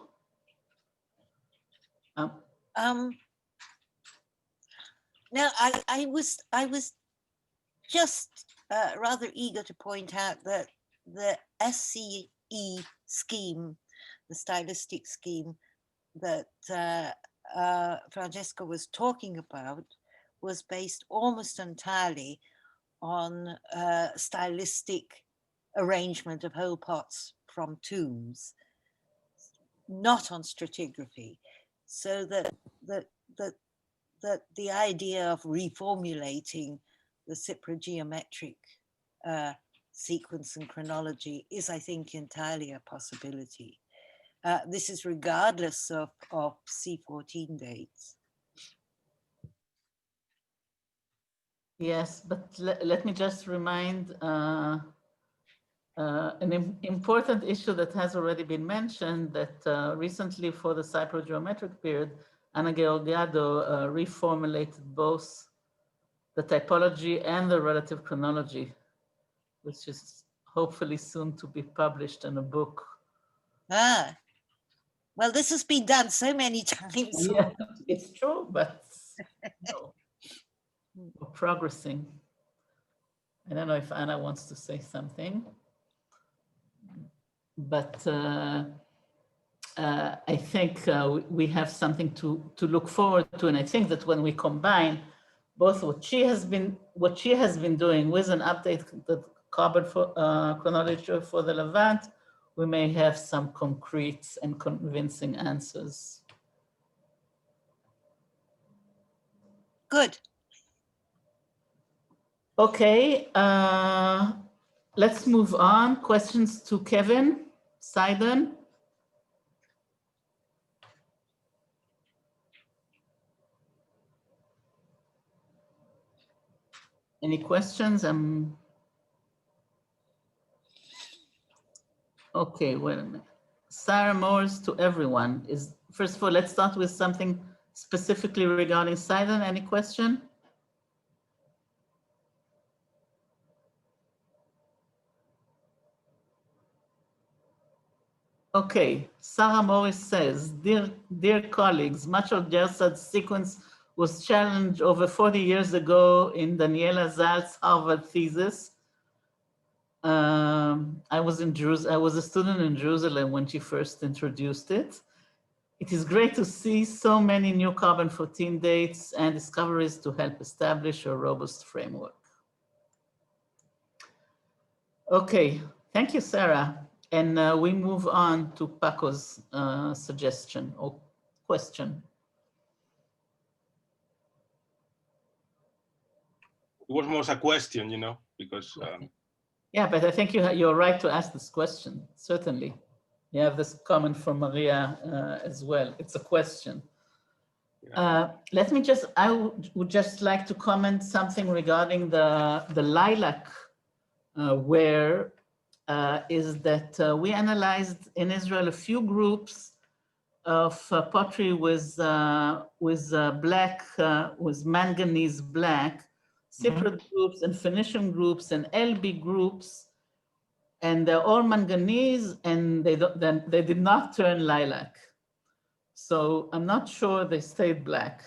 No, I was just rather eager to point out that the SCE scheme, the stylistic scheme that Francesca was talking about, was based almost entirely on stylistic arrangement of whole pots from tombs, not on stratigraphy. So that the idea of reformulating the Cypriot geometric sequence and chronology is, I think, entirely a possibility. This is regardless of C14 dates. Yes, but let me just remind an important issue that has already been mentioned, that recently for the Cypriot geometric period, Anna Georgiadou reformulated both the typology and the relative chronology, which is hopefully soon to be published in a book. Ah, well, this has been done so many times. Yeah, it's true, but We're progressing. I don't know if Anna wants to say something, but I think we have something to look forward to, and I think that when we combine both what she has been doing with an updated carbon chronology for the Levant, we may have some concrete and convincing answers. Good. Okay, let's move on. Questions to Kevin, Sidon. Any questions? Okay, wait a minute. Sarah Morris to everyone. First of all, let's start with something specifically regarding Sidon. Any question? Okay, Sarah Morris says, dear colleagues, much of Gersad's sequence was challenged over 40 years ago in Daniela Zal's Harvard thesis. I was a student in Jerusalem when she first introduced it. It is great to see so many new carbon-14 dates and discoveries to help establish a robust framework. Okay, thank you, Sarah. And we move on to Paco's suggestion or question. It was more a question, you know, because... Yeah, but I think you're right to ask this question, certainly. You have this comment from Maria as well. It's a question. Yeah. I would just like to comment something regarding the lilac where is that we analyzed in Israel a few groups of pottery with manganese black, Cypriot groups and Phoenician groups and ΕΛ.ΙΔ.Ε.Κ groups, and they're all manganese, and they did not turn lilac. So I'm not sure they stayed black.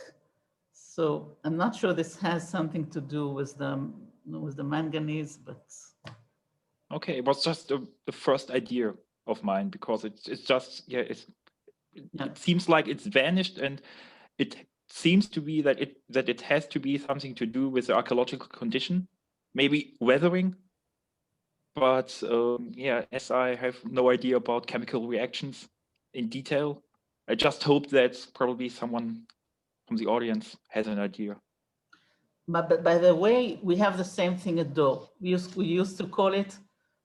So I'm not sure this has something to do with the manganese, but. Okay, it was just the first idea of mine, because it's just, yeah, it seems like it's vanished, and it seems to be that it has to be something to do with the archaeological condition, maybe weathering. But yeah, as I have no idea about chemical reactions in detail, I just hope that probably someone from the audience has an idea. But by the way, we have the same thing at Dor. We used to call it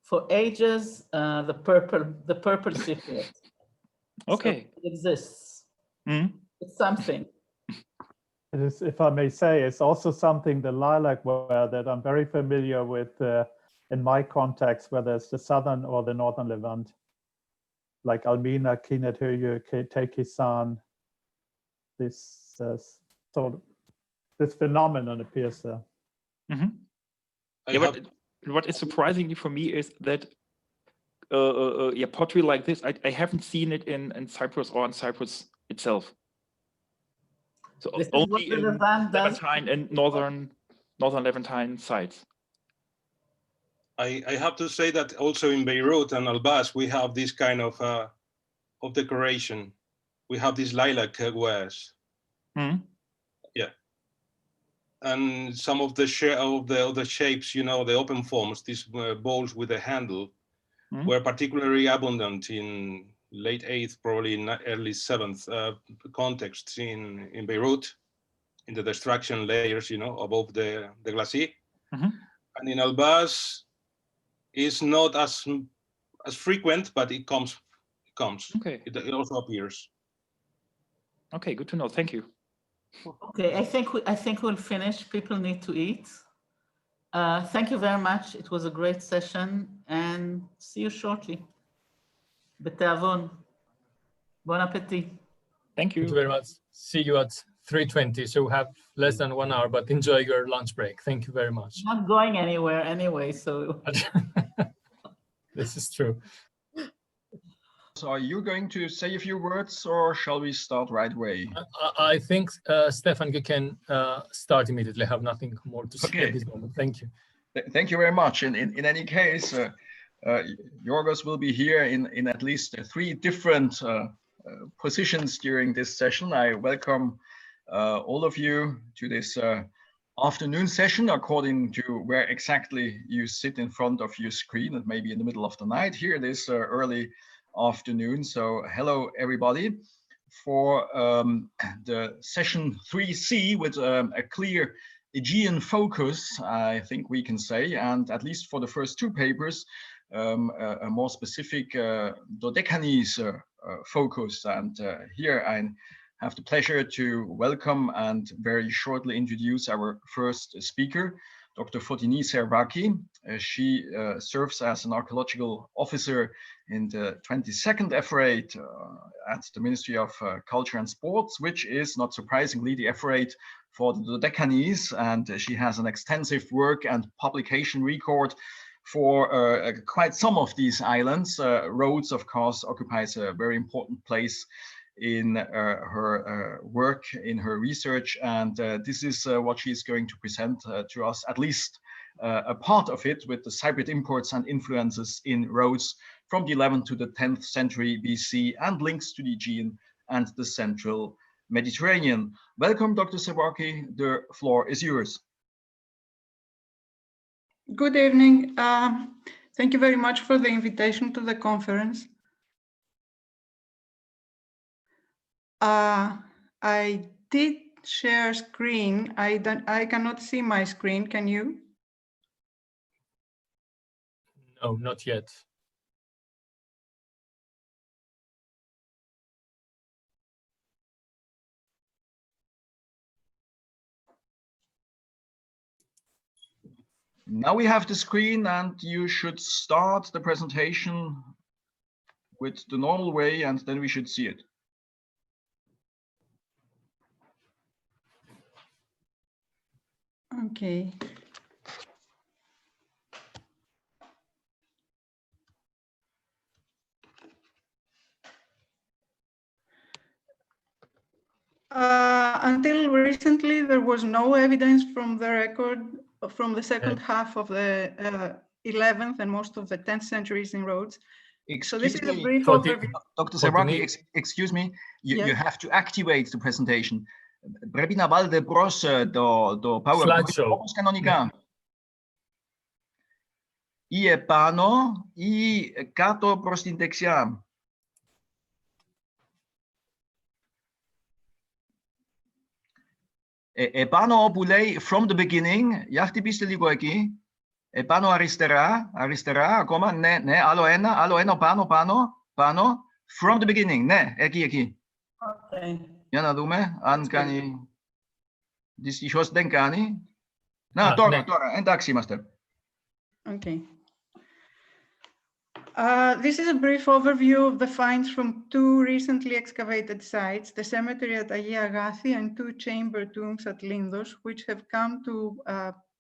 for ages the purple Cypriot. Okay, so it exists. Mm-hmm. It's something. It is, if I may say, it's also something, the lilac ware, that I'm very familiar with in my context, whether it's the southern or the northern Levant, like Almina, Kinet Höyü, Tekisan. This sort of this phenomenon appears there. Mm-hmm. Yeah, what is surprising for me is that yeah, pottery like this, I haven't seen it in Cyprus or in Cyprus itself. So this only in Levantine and northern Levantine sites. I have to say that also in Beirut and Albaz, we have this kind of decoration. We have these lilac wares. Mm-hmm. Yeah. And some of the shapes, you know, the open forms, these bowls with a handle, mm-hmm. were particularly abundant in late 8th, probably in early 7th contexts in Beirut, in the destruction layers, you know, above the glacis. Mm-hmm. And in Albaz, it's not as frequent, but it comes. Okay. It also appears. Okay, good to know. Thank you. Okay, I think we'll finish. People need to eat. Thank you very much. It was a great session, and see you shortly. Betavon. Bon appétit. Thank you. Thank you very much. See you at 3:20. So we have less than 1 hour, but enjoy your lunch break. Thank you very much. I'm not going anywhere anyway, so. This is true. are you going to say a few words, or shall we start right away? I think, Stefan, you can start immediately. I have nothing more to say at this moment. Thank you. Thank you very much. In any case, Yorgos will be here in at least 3 different positions during this session. I welcome all of you to this afternoon session, according to where exactly you sit in front of your screen. It may be in the middle of the night. Here it is early afternoon. So hello, everybody. For the session 3C with a clear Aegean focus, I think we can say, and at least for the first 2 papers, a more specific Dodecanese focus. And here I have the pleasure to welcome and very shortly introduce our first speaker, Dr. Fotini Serbaki. She serves as an archaeological officer in the 22nd F-rate at the Ministry of Culture and Sports, which is not surprisingly the F-rate for the Dodecanese. And she has an extensive work and publication record for quite some of these islands. Rhodes, of course, occupies a very important place in her work, in her research, and this is what she's going to present to us, at least a part of it, with the Cypriot imports and influences in Rhodes from the 11th to the 10th century BC and links to the Aegean and the central Mediterranean. Welcome, Dr. Serbaki. The floor is yours. Good evening. Thank you very much for the invitation to the conference. I did share screen. I cannot see my screen. Can you? No, not yet. Now we have the screen, and you should start the presentation with the normal way, and then we should see it. Okay. Until recently, there was no evidence from the record from the second half of the 11th and most of the 10th centuries in Rhodes. So this is a brief overview. Dr. Serbaki, excuse me, you have to activate the presentation. Πρέπει να βάλετε προς το PowerPoint όπως κανονικά. Ή επάνω ή κάτω προς την δεξιά. Επάνω όπου λέει from the beginning, για χτυπήστε λίγο εκεί. Επάνω αριστερά, ακόμα, ναι, άλλο ένα, πάνω, from the beginning, ναι, εκεί. Okay. Για να δούμε αν κάνει. Δυστυχώς δεν κάνει. Τώρα, εντάξει είμαστε. Okay. This is a brief overview of the finds from 2 recently excavated sites, the cemetery at Agia Agathi and 2 chamber tombs at Lindos, which have come to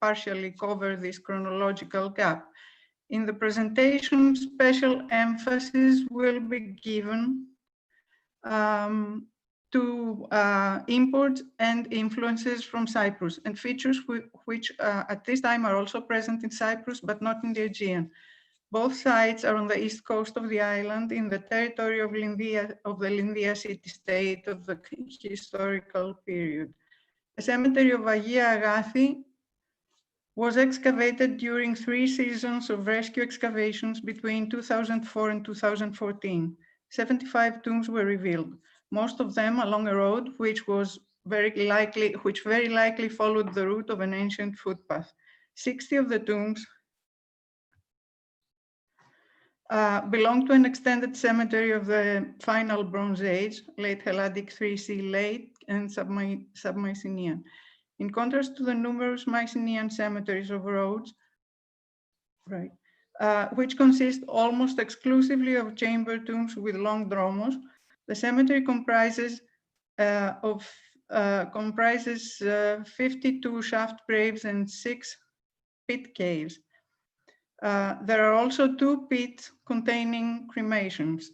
partially cover this chronological gap. In the presentation, special emphasis will be given to imports and influences from Cyprus and features which at this time are also present in Cyprus, but not in the Aegean. Both sites are on the east coast of the island in the territory of the Lindia city-state of the historical period. The cemetery of Agia Agathi was excavated during 3 seasons of rescue excavations between 2004 and 2014. 75 tombs were revealed, most of them along a road which very likely followed the route of an ancient footpath. 60 of the tombs belong to an extended cemetery of the final Bronze Age, late Hellenic 3C late and sub-Mycenaean. In contrast to the numerous Mycenaean cemeteries of Rhodes, which consist almost exclusively of chamber tombs with long dromos, the cemetery comprises 52 shaft graves and 6 pit caves. There are also 2 pits containing cremations.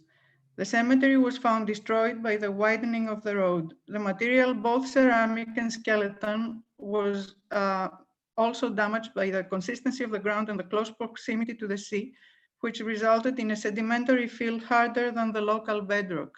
The cemetery was found destroyed by the widening of the road. The material, both ceramic and skeleton, was also damaged by the consistency of the ground and the close proximity to the sea, which resulted in a sedimentary field harder than the local bedrock.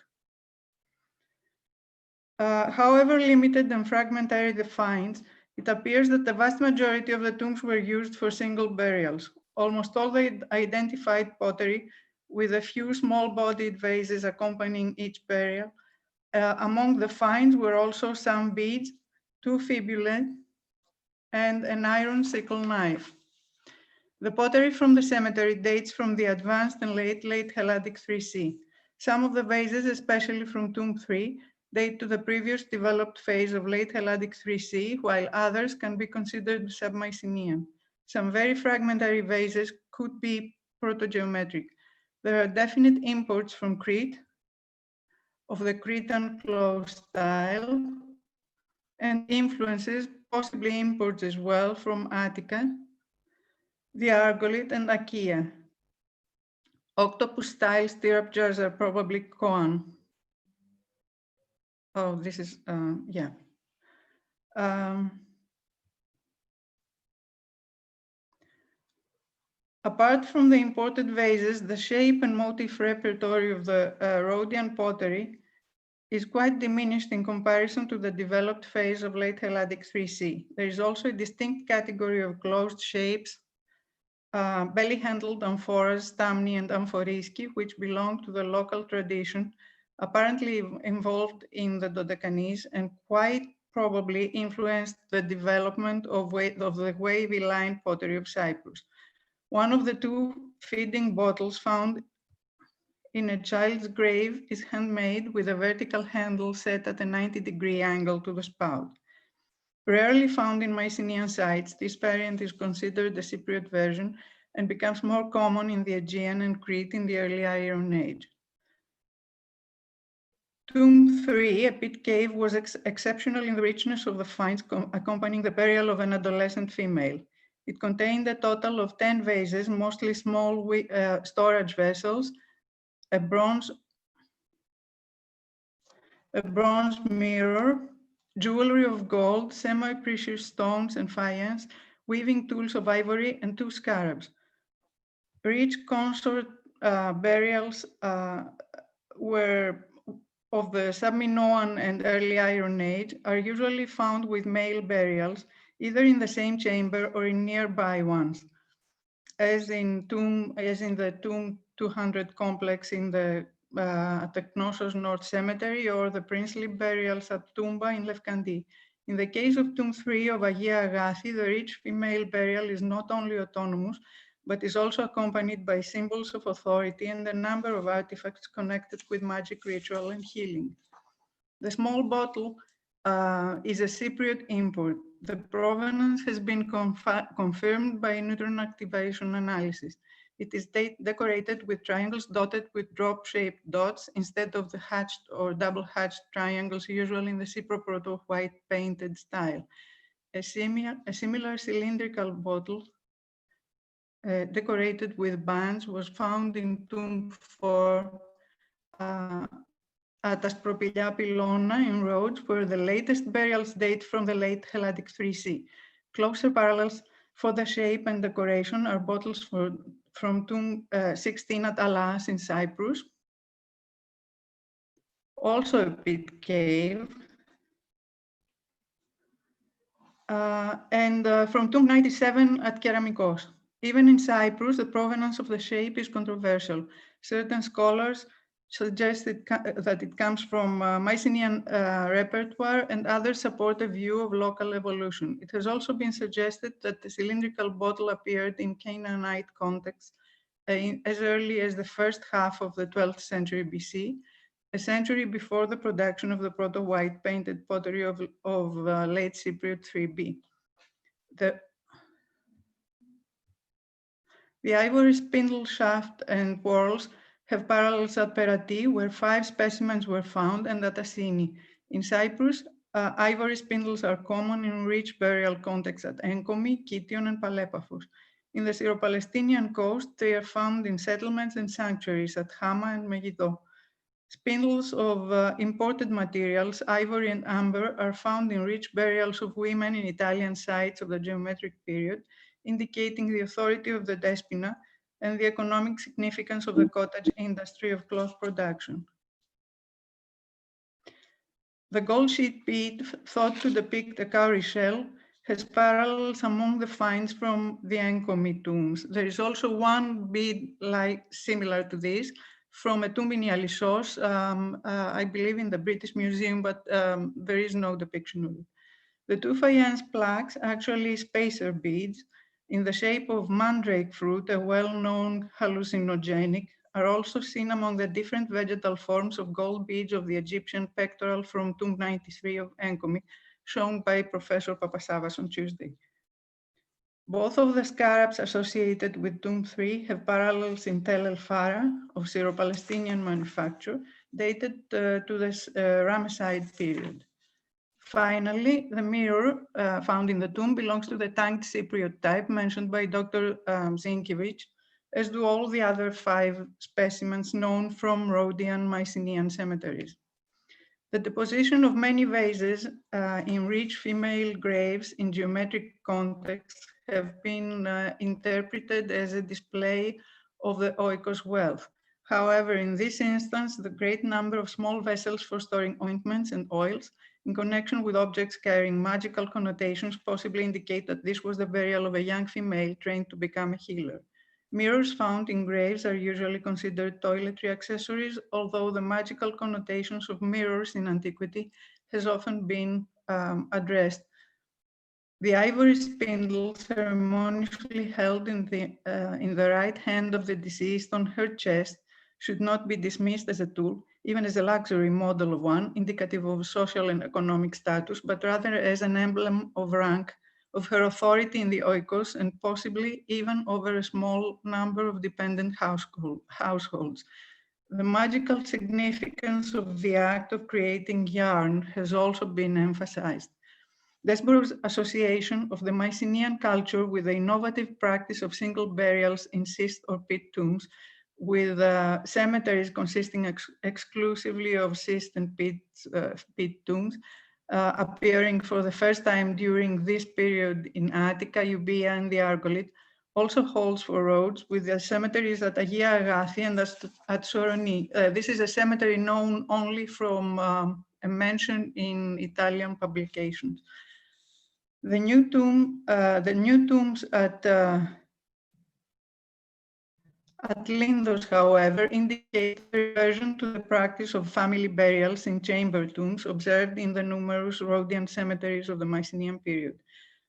However limited and fragmentary the finds, it appears that the vast majority of the tombs were used for single burials. Almost all the identified pottery, with a few small-bodied vases accompanying each burial. Among the finds were also some beads, 2 fibulae, and an iron sickle knife. The pottery from the cemetery dates from the advanced and late Hellenic 3C. Some of the vases, especially from Tomb 3, date to the previous developed phase of late Hellenic 3C, while others can be considered sub-Mycenaean. Some very fragmentary vases could be proto-geometric. There are definite imports from Crete, of the Cretan close style, and influences, possibly imports as well, from Attica, the Argolith, and Achaea. Octopus-style stirrup jars are probably Koan. Oh, this is, yeah. Apart from the imported vases, the shape and motif repertoire of the Rhodian pottery is quite diminished in comparison to the developed phase of late Hellenic 3C. There is also a distinct category of closed shapes, belly-handled amphoras, stamni, and amphoriski, which belong to the local tradition, apparently involved in the Dodecanese, and quite probably influenced the development of the wavy line pottery of Cyprus. One of the 2 feeding bottles found in a child's grave is handmade with a vertical handle set at a 90-degree angle to the spout. Rarely found in Mycenaean sites, this variant is considered a Cypriot version and becomes more common in the Aegean and Crete in the early Iron Age. Tomb 3, a pit cave, was exceptional in the richness of the finds accompanying the burial of an adolescent female. It contained a total of 10 vases, mostly small storage vessels, a bronze mirror, jewelry of gold, semi-precious stones and faience, weaving tools of ivory, and 2 scarabs. Rich consort burials were of the Sub-Minoan and early Iron Age are usually found with male burials, either in the same chamber or in nearby ones, as in the Tomb 200 complex in the at the Knossos North Cemetery, or the princely burials at Toumba in Lefkandi. In the case of Tomb 3 of Agia Agathi, the rich female burial is not only autonomous, but is also accompanied by symbols of authority and a number of artifacts connected with magic, ritual, and healing. The small bottle is a Cypriot import. The provenance has been confirmed by neutron activation analysis. It is decorated with triangles dotted with drop-shaped dots instead of the hatched or double-hatched triangles usual in the Cypro-Proto white painted style. A similar cylindrical bottle decorated with bands was found in Tomb 4 at Aspropylia Pylona in Rhodes, where the latest burials date from the late Hellenic 3C. Closer parallels for the shape and decoration are bottles from Tomb 16 at Alas in Cyprus, also a pit cave, and from Tomb 97 at Keramikos. Even in Cyprus, the provenance of the shape is controversial. Certain scholars suggest that it comes from Mycenaean repertoire, and others support a view of local evolution. It has also been suggested that the cylindrical bottle appeared in Canaanite context as early as the first half of the 12th century BC, a century before the production of the proto-white painted pottery of late Cypriot 3B. The ivory spindle shaft and whorls have parallels at Perati, where 5 specimens were found, and at Assini. In Cyprus, ivory spindles are common in rich burial contexts at Enkomi, Kition, and Palepaphos. In the Syro-Palestinian coast, they are found in settlements and sanctuaries at Hama and Megiddo. Spindles of imported materials, ivory and amber, are found in rich burials of women in Italian sites of the geometric period, indicating the authority of the despina and the economic significance of the cottage industry of cloth production. The gold sheet bead, thought to depict a cowrie shell, has parallels among the finds from the Encomi tombs. There is also one bead similar to this from a tomb in Ialissos, I believe in the British Museum, but there is no depiction of it. The two faience plaques, actually spacer beads, in the shape of mandrake fruit, a well-known hallucinogenic, are also seen among the different vegetal forms of gold beads of the Egyptian pectoral from tomb 93 of Encomi, shown by Professor Papasavas on Tuesday. Both of the scarabs associated with tomb 3 have parallels in Tel El Farah of Syro-Palestinian manufacture, dated to the Ramesside period. Finally, the mirror found in the tomb belongs to the tanked Cypriot type mentioned by Dr. Zinkiewicz, as do all the other 5 specimens known from Rhodian Mycenaean cemeteries. The deposition of many vases in rich female graves in geometric contexts have been interpreted as a display of the oikos wealth. However, in this instance, the great number of small vessels for storing ointments and oils in connection with objects carrying magical connotations possibly indicate that this was the burial of a young female trained to become a healer. Mirrors found in graves are usually considered toiletry accessories, although the magical connotations of mirrors in antiquity has often been addressed. The ivory spindle ceremoniously held in the right hand of the deceased on her chest should not be dismissed as a tool, even as a luxury model of one, indicative of social and economic status, but rather as an emblem of rank, of her authority in the oikos, and possibly even over a small number of dependent households. The magical significance of the act of creating yarn has also been emphasized. Desborough's association of the Mycenaean culture with the innovative practice of single burials in schist or pit tombs, with cemeteries consisting exclusively of schist and pit tombs, appearing for the first time during this period in Attica, Euboea, and the Argolid, also holds for Rhodes, with the cemeteries at Agia Agathi and at Soroni. This is a cemetery known only from a mention in Italian publications. The new tombs at Lindos, however, indicate a reversion to the practice of family burials in chamber tombs observed in the numerous Rhodian cemeteries of the Mycenaean period.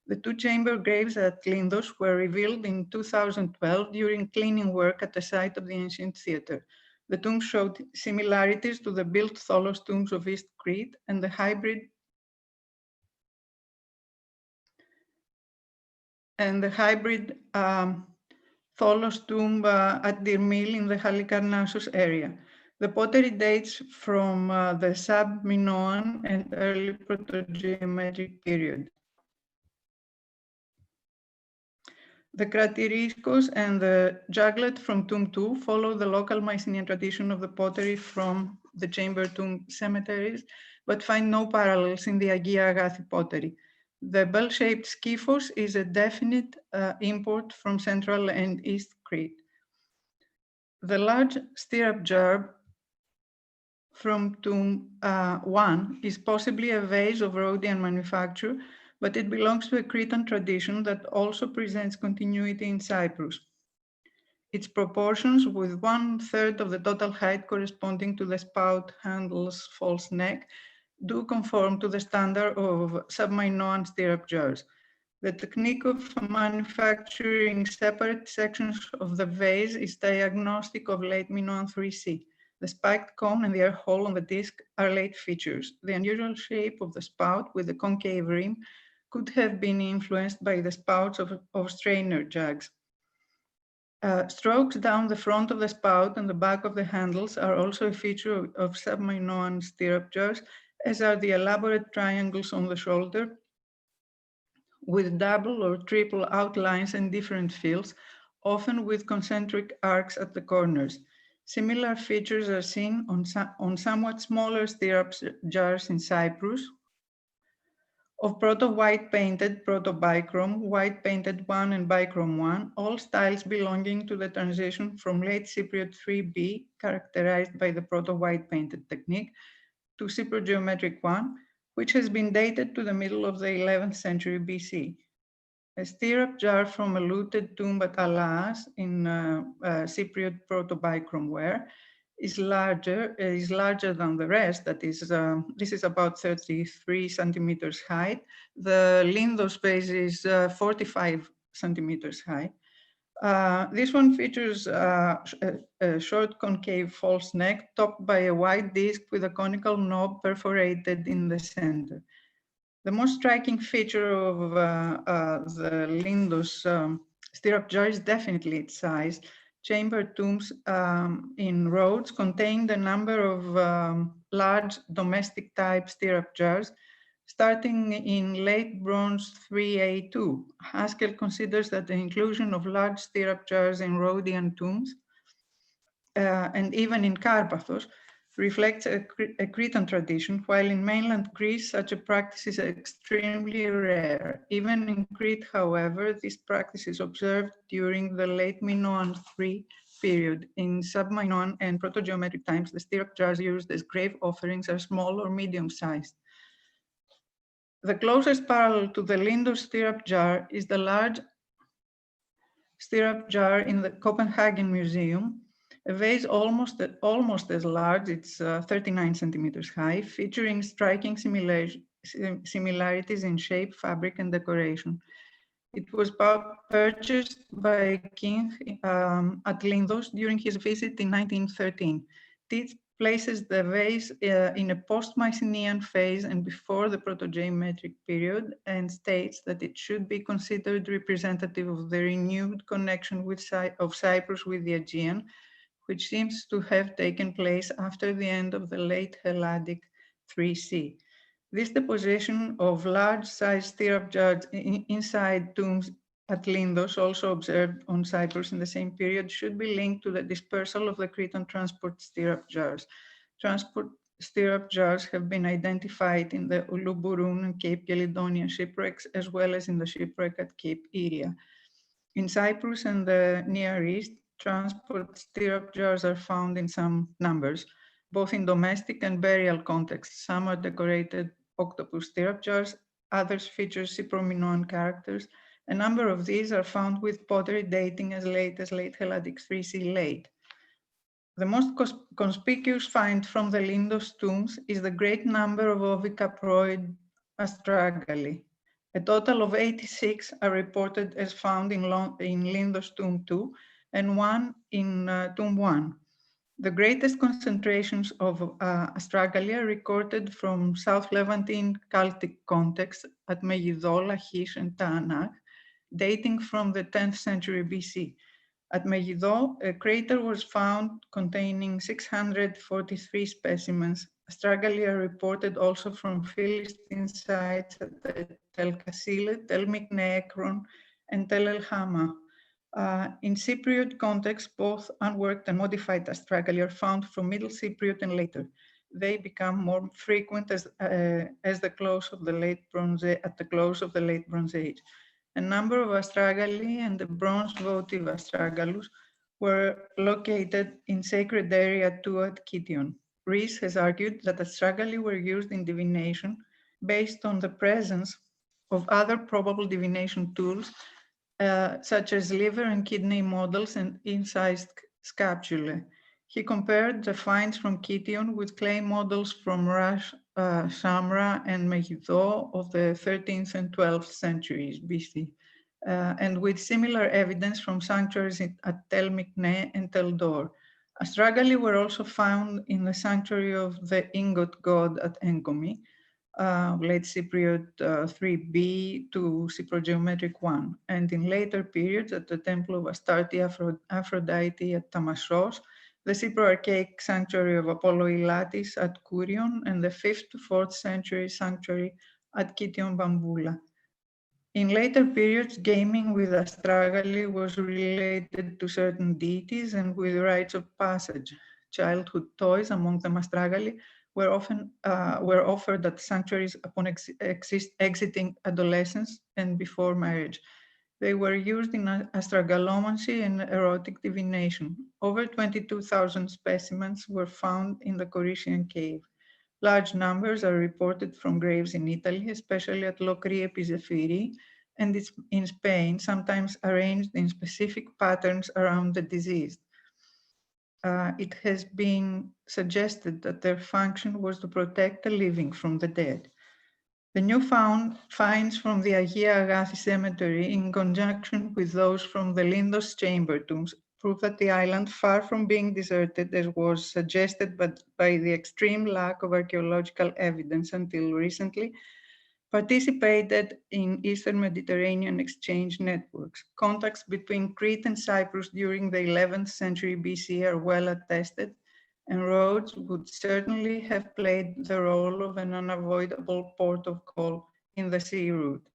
The 2 chamber graves at Lindos were revealed in 2012 during cleaning work at the site of the ancient theatre. The tombs showed similarities to the built tholos tombs of East Crete and the hybrid Tholos tomb at Dirmil in the Halikarnassos area. The pottery dates from the sub-Minoan and early proto-geometric period. The Kratiriskos and the juglet from tomb 2 follow the local Mycenaean tradition of the pottery from the chamber tomb cemeteries, but find no parallels in the Agia Agathi pottery. The bell-shaped skyphos is a definite import from Central and East Crete. The large stirrup jar from tomb 1 is possibly a vase of Rhodian manufacture, but it belongs to a Cretan tradition that also presents continuity in Cyprus. Its proportions, with 1/3 of the total height corresponding to the spout handle's false neck, do conform to the standard of sub-Minoan stirrup jars. The technique of manufacturing separate sections of the vase is diagnostic of late Minoan 3C. The spiked cone and the air hole on the disc are late features. The unusual shape of the spout with the concave rim could have been influenced by the spouts of strainer jugs. Strokes down the front of the spout and the back of the handles are also a feature of sub-Minoan stirrup jars, as are the elaborate triangles on the shoulder with double or triple outlines and different fills, often with concentric arcs at the corners. Similar features are seen on somewhat smaller stirrup jars in Cyprus, of proto-white painted, proto-bichrome, white painted 1 and bichrome 1, all styles belonging to the transition from late Cypriot 3B, characterized by the proto-white painted technique, to Cyprogeometric 1, which has been dated to the middle of the 11th century BC. A stirrup jar from a looted tomb at Alas in Cypriot proto-bichrome ware is larger than the rest. That is, this is about 33 centimeters high. The Lindos space is 45 centimeters high. This one features a short concave false neck topped by a wide disc with a conical knob perforated in the center. The most striking feature of the Lindos stirrup jar is definitely its size. Chamber tombs in Rhodes contained a number of large domestic type stirrup jars, starting in late Bronze 3A2. Haskell considers that the inclusion of large stirrup jars in Rhodian tombs and even in Carpathos reflects a Cretan tradition, while in mainland Greece, such a practice is extremely rare. Even in Crete, however, this practice is observed during the late Minoan III period. In sub-Minoan and proto-geometric times, the stirrup jars used as grave offerings are small or medium-sized. The closest parallel to the Lindos stirrup jar is the large stirrup jar in the Copenhagen Museum, a vase almost as large, it's 39 centimeters high, featuring striking similarities in shape, fabric, and decoration. It was purchased by King at Lindos during his visit in 1913. This places the vase in a post-Mycenaean phase and before the proto-geometric period, and states that it should be considered representative of the renewed connection of Cyprus with the Aegean, which seems to have taken place after the end of the late Hellenic 3C. This deposition of large-sized stirrup jars inside tombs at Lindos, also observed on Cyprus in the same period, should be linked to the dispersal of the Cretan transport stirrup jars. Transport stirrup jars have been identified in the Uluburun and Cape Caledonia shipwrecks, as well as in the shipwreck at Cape Iria. In Cyprus and the Near East, transport stirrup jars are found in some numbers, both in domestic and burial contexts. Some are decorated octopus stirrup jars, others feature Cypro-Minoan characters. A number of these are found with pottery dating as late Hellenic 3C late. The most conspicuous find from the Lindos tombs is the great number of ovicaproid astragali. A total of 86 are reported as found in Lindos tomb 2 and 1 in tomb 1. The greatest concentrations of astragali are recorded from South Levantine Celtic context at Megiddo, Lachish, and Taanach, dating from the 10th century BC. At Megiddo, a crater was found containing 643 specimens. Astragali are reported also from Philistine sites at Tel Kasile, Tel Mikne Ekron, and Tel El Hama. In Cypriot context, both unworked and modified astragali are found from Middle Cypriot and later. They become more frequent at the close of the late Bronze Age. A number of astragali and the bronze votive astragalus were located in sacred area 2 at Kition. Rhys has argued that astragali were used in divination based on the presence of other probable divination tools such as liver and kidney models and incised scapulae. He compared the finds from Kition with clay models from Ras, Shamra, and Megiddo of the 13th and 12th centuries BC, and with similar evidence from sanctuaries at Tel Mikne and Tel Dor. Astragali were also found in the sanctuary of the ingot god at Enkomi, late Cypriot 3B to Cyprogeometric 1, and in later periods at the temple of Astarte Aphrodite at Tamassos, the Cypro-archaic sanctuary of Apollo Ilatis at Kourion, and the 5th to 4th century sanctuary at Kition Bambula. In later periods, gaming with astragali was related to certain deities and with rites of passage. Childhood toys, among them astragali, were often offered at sanctuaries upon exiting adolescence and before marriage. They were used in astragalomancy and erotic divination. Over 22,000 specimens were found in the Corinthian cave. Large numbers are reported from graves in Italy, especially at Locri Epizephiri, and in Spain, sometimes arranged in specific patterns around the deceased. It has been suggested that their function was to protect the living from the dead. The new finds from the Agia Agathi cemetery, in conjunction with those from the Lindos chamber tombs, prove that the island, far from being deserted, as was suggested by the extreme lack of archaeological evidence until recently, participated in Eastern Mediterranean exchange networks. Contacts between Crete and Cyprus during the 11th century BC are well attested, and roads would certainly have played the role of an unavoidable port of call in the sea route.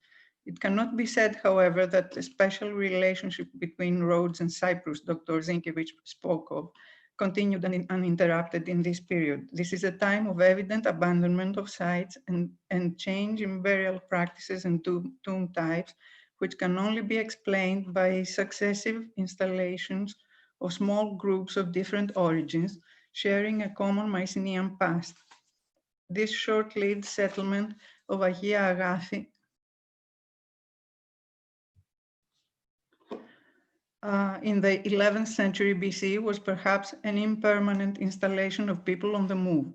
It cannot be said, however, that the special relationship between Rhodes and Cyprus, Dr. Zinkiewicz spoke of, continued uninterrupted in this period. This is a time of evident abandonment of sites and change in burial practices and tomb types, which can only be explained by successive installations of small groups of different origins, sharing a common Mycenaean past. This short-lived settlement of Agia Agathi in the 11th century BC was perhaps an impermanent installation of people on the move.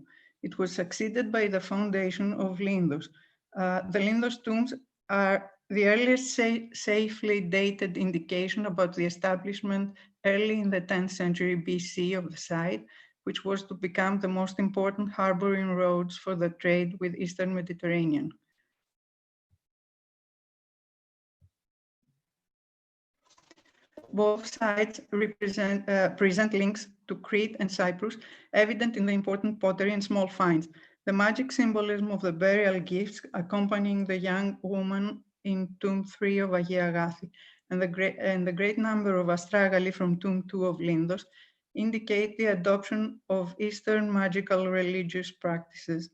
It was succeeded by the foundation of Lindos. The Lindos tombs are the earliest safely dated indication about the establishment early in the 10th century BC of the site, which was to become the most important harboring roads for the trade with Eastern Mediterranean. Both sites present links to Crete and Cyprus, evident in the important pottery and small finds. The magic symbolism of the burial gifts accompanying the young woman in Tomb 3 of Agia Agathi and the great number of astragali from Tomb 2 of Lindos indicate the adoption of Eastern magical religious practices.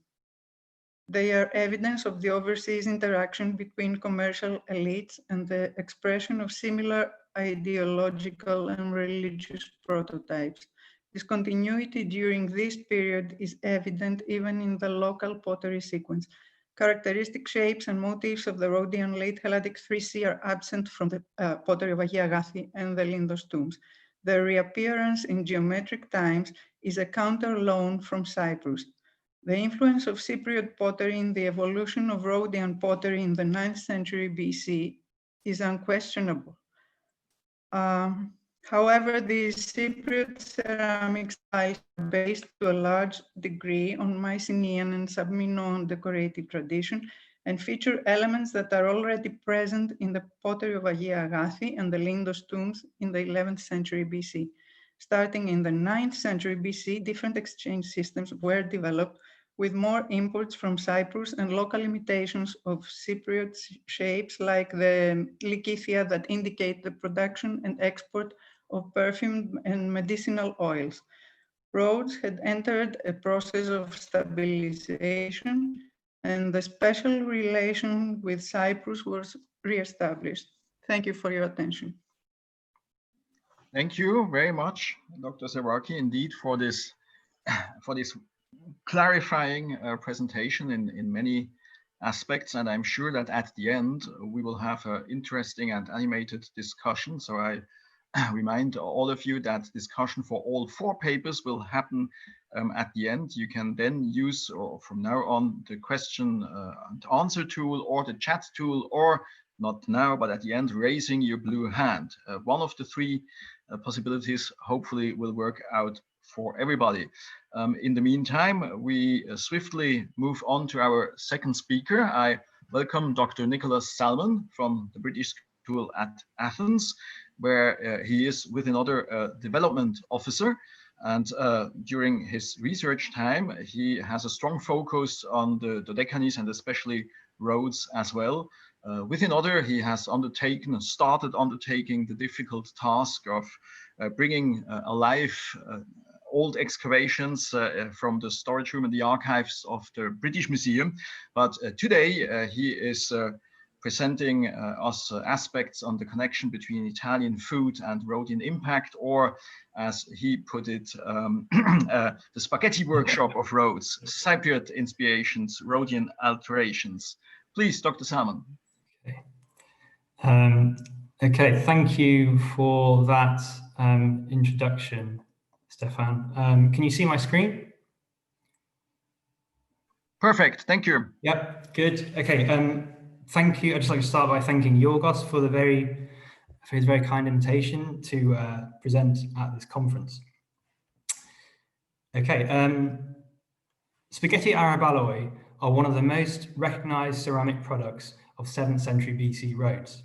They are evidence of the overseas interaction between commercial elites and the expression of similar ideological and religious prototypes. This continuity during this period is evident even in the local pottery sequence. Characteristic shapes and motifs of the Rhodian late Helladic 3C are absent from the pottery of Agia Agathi and the Lindos tombs. Their reappearance in geometric times is a counter loan from Cyprus. The influence of Cypriot pottery in the evolution of Rhodian pottery in the 9th century BC is unquestionable. However, these Cypriot ceramic styles are based to a large degree on Mycenaean and Subminoan decorative tradition and feature elements that are already present in the pottery of Agia Agathi and the Lindos tombs in the 11th century BC. Starting in the 9th century BC, different exchange systems were developed with more imports from Cyprus and local imitations of Cypriot shapes like the lichithia that indicate the production and export of perfume and medicinal oils. Rhodes had entered a process of stabilization and the special relation with Cyprus was reestablished. Thank you for your attention. Thank you very much, Dr. Seraki, indeed, for this clarifying presentation in many aspects. And I'm sure that at the end, we will have an interesting and animated discussion. So I remind all of you that discussion for all 4 papers will happen at the end. You can then use, or from now on, the question and answer tool or the chat tool, or not now, but at the end, raising your blue hand. One of the 3 possibilities hopefully will work out for everybody. In the meantime, we swiftly move on to our second speaker. I welcome Dr. Nicholas Salmon from the British School at Athens, where he is with another development officer. And during his research time, he has a strong focus on the Deccanese and especially Rhodes as well. Within order, he has started undertaking the difficult task of bringing alive old excavations from the storage room and the archives of the British Museum. But today he is presenting us aspects on the connection between Italian food and Rhodian impact, or as he put it, the spaghetti workshop of Rhodes, Cypriot inspirations, Rhodian alterations. Please, Dr. Salmon. Okay, thank you for that introduction, Stefan. Can you see my screen? Perfect, thank you. Yep, good. Okay, thank you. I'd just like to start by thanking Yorgos for his very kind invitation to present at this conference. Okay, spaghetti Arab alloy are one of the most recognized ceramic products of 7th century BC Rhodes.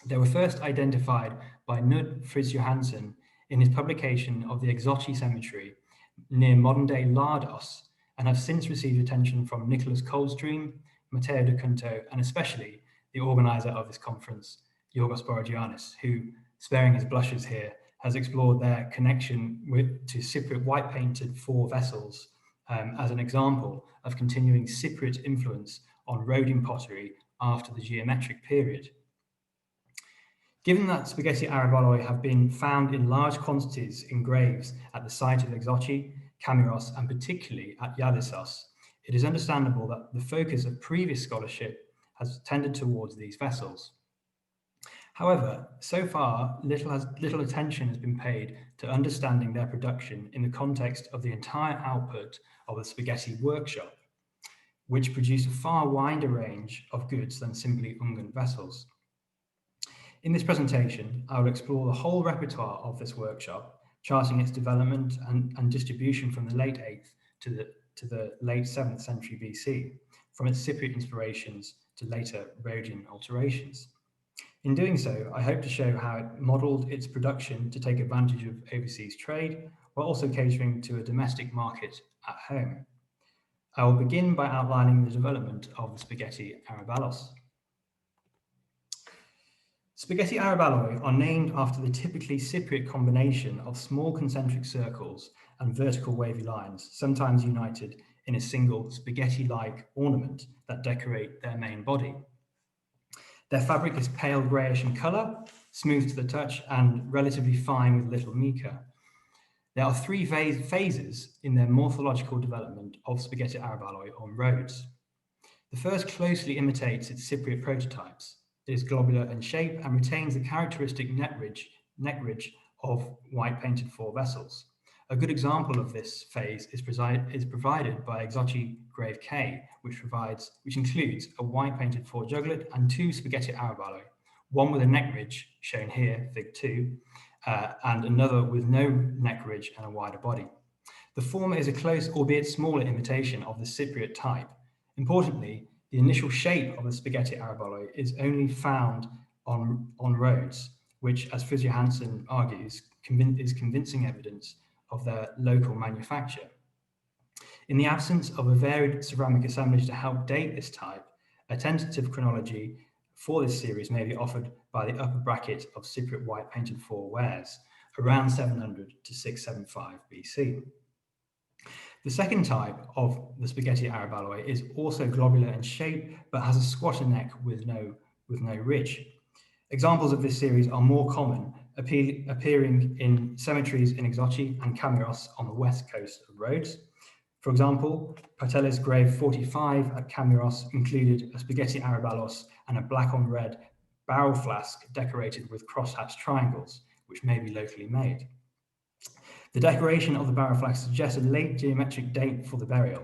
They were first identified by Knud Fritz Johansen in his publication of the Exochi cemetery near modern-day Lardos, and have since received attention from Nicholas Coldstream, Matteo De Cunto, and especially the organizer of this conference, Yorgos Borogiannis, who, sparing his blushes here, has explored their connection to Cypriot white-painted 4 vessels as an example of continuing Cypriot influence on Rhodian pottery after the geometric period. Given that spaghetti Arab alloy have been found in large quantities in graves at the site of Exochi, Kamiros, and particularly at Yadissos, it is understandable that the focus of previous scholarship has tended towards these vessels. However, so far, little attention has been paid to understanding their production in the context of the entire output of the spaghetti workshop, which produced a far wider range of goods than simply unguent vessels. In this presentation, I will explore the whole repertoire of this workshop, charting its development and distribution from the late 8th to the late 7th century BC, from its Cypriot inspirations to later Rhodian alterations. In doing so, I hope to show how it modelled its production to take advantage of overseas trade, while also catering to a domestic market at home. I will begin by outlining the development of the spaghetti araballos. Spaghetti Arab alloy are named after the typically Cypriot combination of small concentric circles and vertical wavy lines, sometimes united in a single spaghetti-like ornament that decorate their main body. Their fabric is pale greyish in colour, smooth to the touch, and relatively fine with little mica. There are 3 phases in their morphological development of spaghetti Arab alloy on Rhodes. The first closely imitates its Cypriot prototypes. It is globular in shape and retains the characteristic neck ridge of white painted 4 vessels. A good example of this phase is provided by Exochi Grave K, which includes a white painted 4 juglet and 2 spaghetti Arab alloy, one with a neck ridge, shown here, Fig 2, and another with no neck ridge and a wider body. The former is a close, albeit smaller, imitation of the Cypriot type. Importantly, the initial shape of the spaghetti Arab alloy is only found on Rhodes, which, as Fritz Johansen argues, is convincing evidence of their local manufacture. In the absence of a varied ceramic assemblage to help date this type, a tentative chronology for this series may be offered by the upper bracket of Cypriot white painted 4 wares, around 700 to 675 BC. The second type of the spaghetti Arab alloy is also globular in shape, but has a squatter neck with no ridge. Examples of this series are more common, appearing in cemeteries in Exochi and Kamiros on the west coast of Rhodes. For example, Pateles grave 45 at Kamiros included a spaghetti araballos and a black on red barrel flask decorated with crosshatched triangles, which may be locally made. The decoration of the barrel flask suggests a late geometric date for the burial.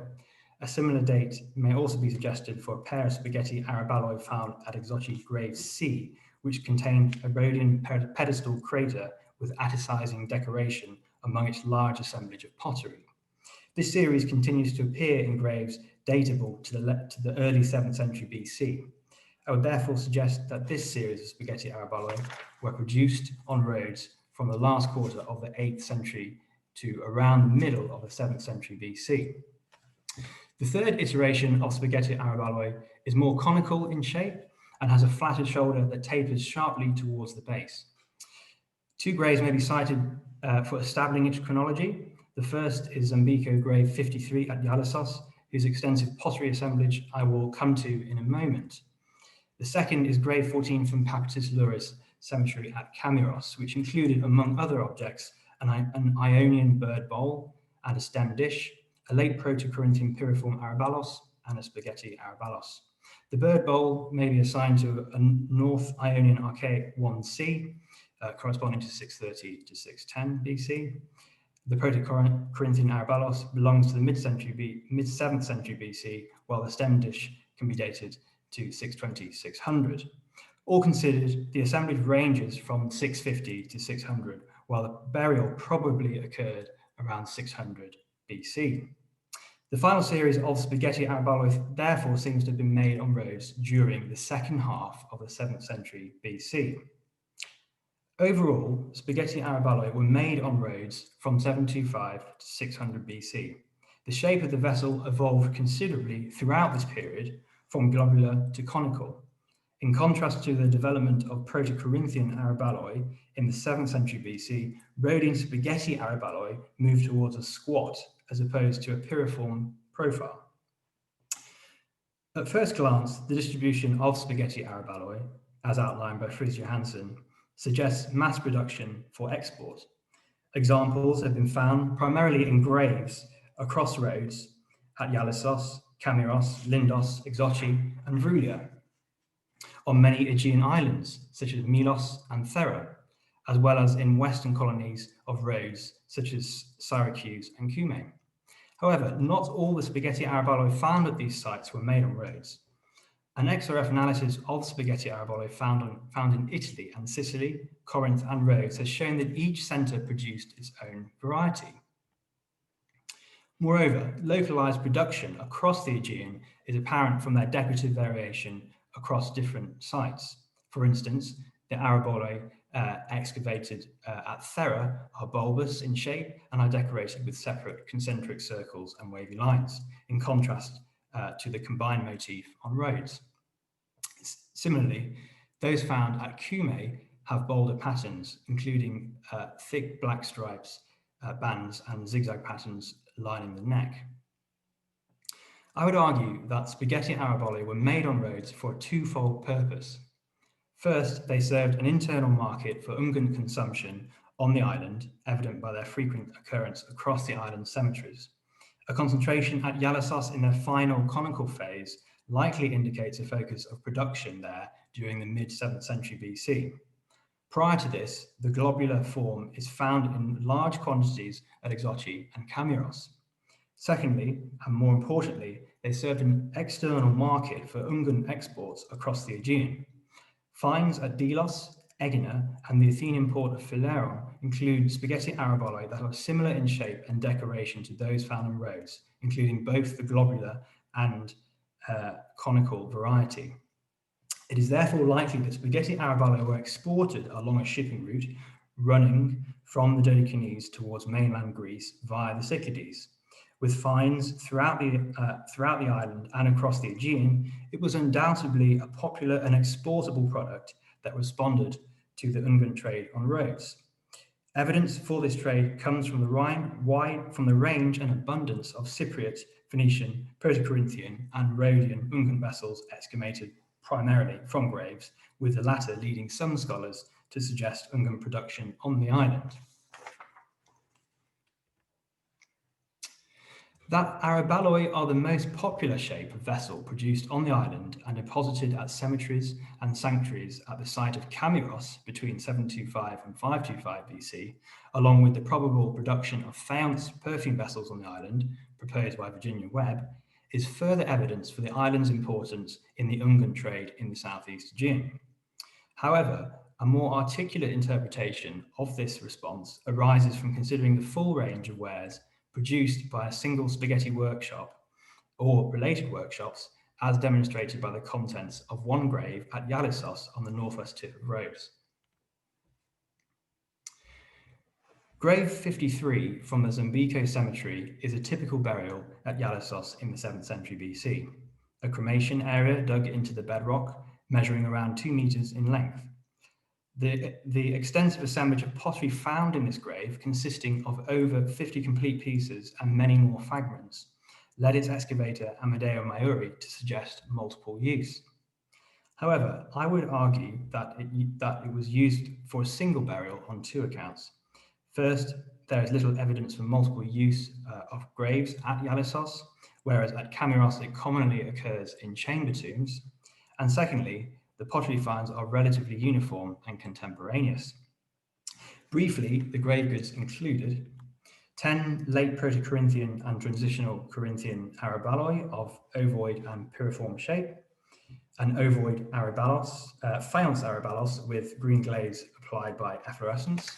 A similar date may also be suggested for a pair of spaghetti araballoy found at Exochi grave C, which contained a Rhodian pedestal crater with atticizing decoration among its large assemblage of pottery. This series continues to appear in graves datable to the early 7th century BC. I would therefore suggest that this series of spaghetti araballoy were produced on Rhodes from the last quarter of the 8th century to around the middle of the 7th century BC. The third iteration of spaghetti Arab alloy is more conical in shape and has a flatted shoulder that tapers sharply towards the base. Two graves may be cited for establishing its chronology. The first is Zambiko grave 53 at Yalissos, whose extensive pottery assemblage I will come to in a moment. The second is grave 14 from Papatis Louris cemetery at Kamiros, which included, among other objects, an Ionian bird bowl and a stem dish, a late Proto-Corinthian piriform arabalos, and a spaghetti arabalos. The bird bowl may be assigned to a North Ionian archaic 1C, corresponding to 630 to 610 BC. The Proto-Corinthian arabalos belongs to the mid-7th century BC, while the stem dish can be dated to 620, 600. All considered, the assemblage ranges from 650 to 600, while the burial probably occurred around 600 BC. The final series of spaghetti arabalos therefore seems to have been made on roads during the second half of the 7th century BC. Overall, spaghetti arabaloi were made on roads from 725 to 600 BC. The shape of the vessel evolved considerably throughout this period, from globular to conical. In contrast to the development of Proto-Corinthian arabaloi in the 7th century BC, Rhodian spaghetti arabaloi moved towards a squat as opposed to a piriform profile. At first glance, the distribution of spaghetti arabaloi, as outlined by Fritz Johansson, suggests mass production for export. Examples have been found primarily in graves across roads at Yalissos, Kamiros, Lindos, Exochi, and Vroulia, on many Aegean islands, such as Milos and Thera, as well as in western colonies of Rhodes, such as Syracuse and Cumae. However, not all the spaghetti arabaloi found at these sites were made on Rhodes. An XRF analysis of spaghetti arabaloi found in Italy and Sicily, Corinth and Rhodes has shown that each centre produced its own variety. Moreover, localized production across the Aegean is apparent from their decorative variation across different sites. For instance, the arabaloi excavated at Thera are bulbous in shape and are decorated with separate concentric circles and wavy lines, in contrast to the combined motif on Rhodes. Similarly, those found at Cumae have bolder patterns, including thick black stripes, bands, and zigzag patterns lining the neck. I would argue that spaghetti arabaloi were made on Rhodes for a twofold purpose. First, they served an internal market for Ungan consumption on the island, evident by their frequent occurrence across the island cemeteries. A concentration at Yalissos in their final conical phase likely indicates a focus of production there during the mid-7th century BC. Prior to this, the globular form is found in large quantities at Exochi and Kamiros. Secondly, and more importantly, they served an external market for Ungan exports across the Aegean. Finds at Delos, Egina, and the Athenian port of Phaleron include spaghetti arabaloi that are similar in shape and decoration to those found on Rhodes, including both the globular and conical variety. It is therefore likely that spaghetti arabaloi were exported along a shipping route running from the Dodecanese towards mainland Greece via the Cyclades. With finds throughout the island and across the Aegean, it was undoubtedly a popular and exportable product that responded to the Ungan trade on Rhodes. Evidence for this trade comes from the range and abundance of Cypriot, Phoenician, Proto-Corinthian, and Rhodian Ungan vessels excavated primarily from graves, with the latter leading some scholars to suggest Ungan production on the island. That arabaloi are the most popular shape of vessel produced on the island and deposited at cemeteries and sanctuaries at the site of Kamiros between 725 and 525 BC, along with the probable production of faience perfume vessels on the island, proposed by Virginia Webb, is further evidence for the island's importance in the Ungan trade in the Southeast Aegean. However, a more articulate interpretation of this response arises from considering the full range of wares produced by a single spaghetti workshop or related workshops, as demonstrated by the contents of one grave at Yalissos on the northwest tip of Rhodes. Grave 53 from the Zambiko cemetery is a typical burial at Yalissos in the 7th century BC. A cremation area dug into the bedrock measuring around 2 meters in length. The extensive assemblage of pottery found in this grave, consisting of over 50 complete pieces and many more fragments, led its excavator Amedeo Maiuri to suggest multiple use. However, I would argue that it was used for a single burial on 2 accounts. First, there is little evidence for multiple use of graves at Iallissos, whereas at Kamiros it commonly occurs in chamber tombs. And secondly, the pottery finds are relatively uniform and contemporaneous. Briefly, the grave goods included 10 late Proto-Corinthian and transitional Corinthian arabaloi of ovoid and piriform shape, an ovoid arabalos, faience arabalos with green glaze applied by efflorescence,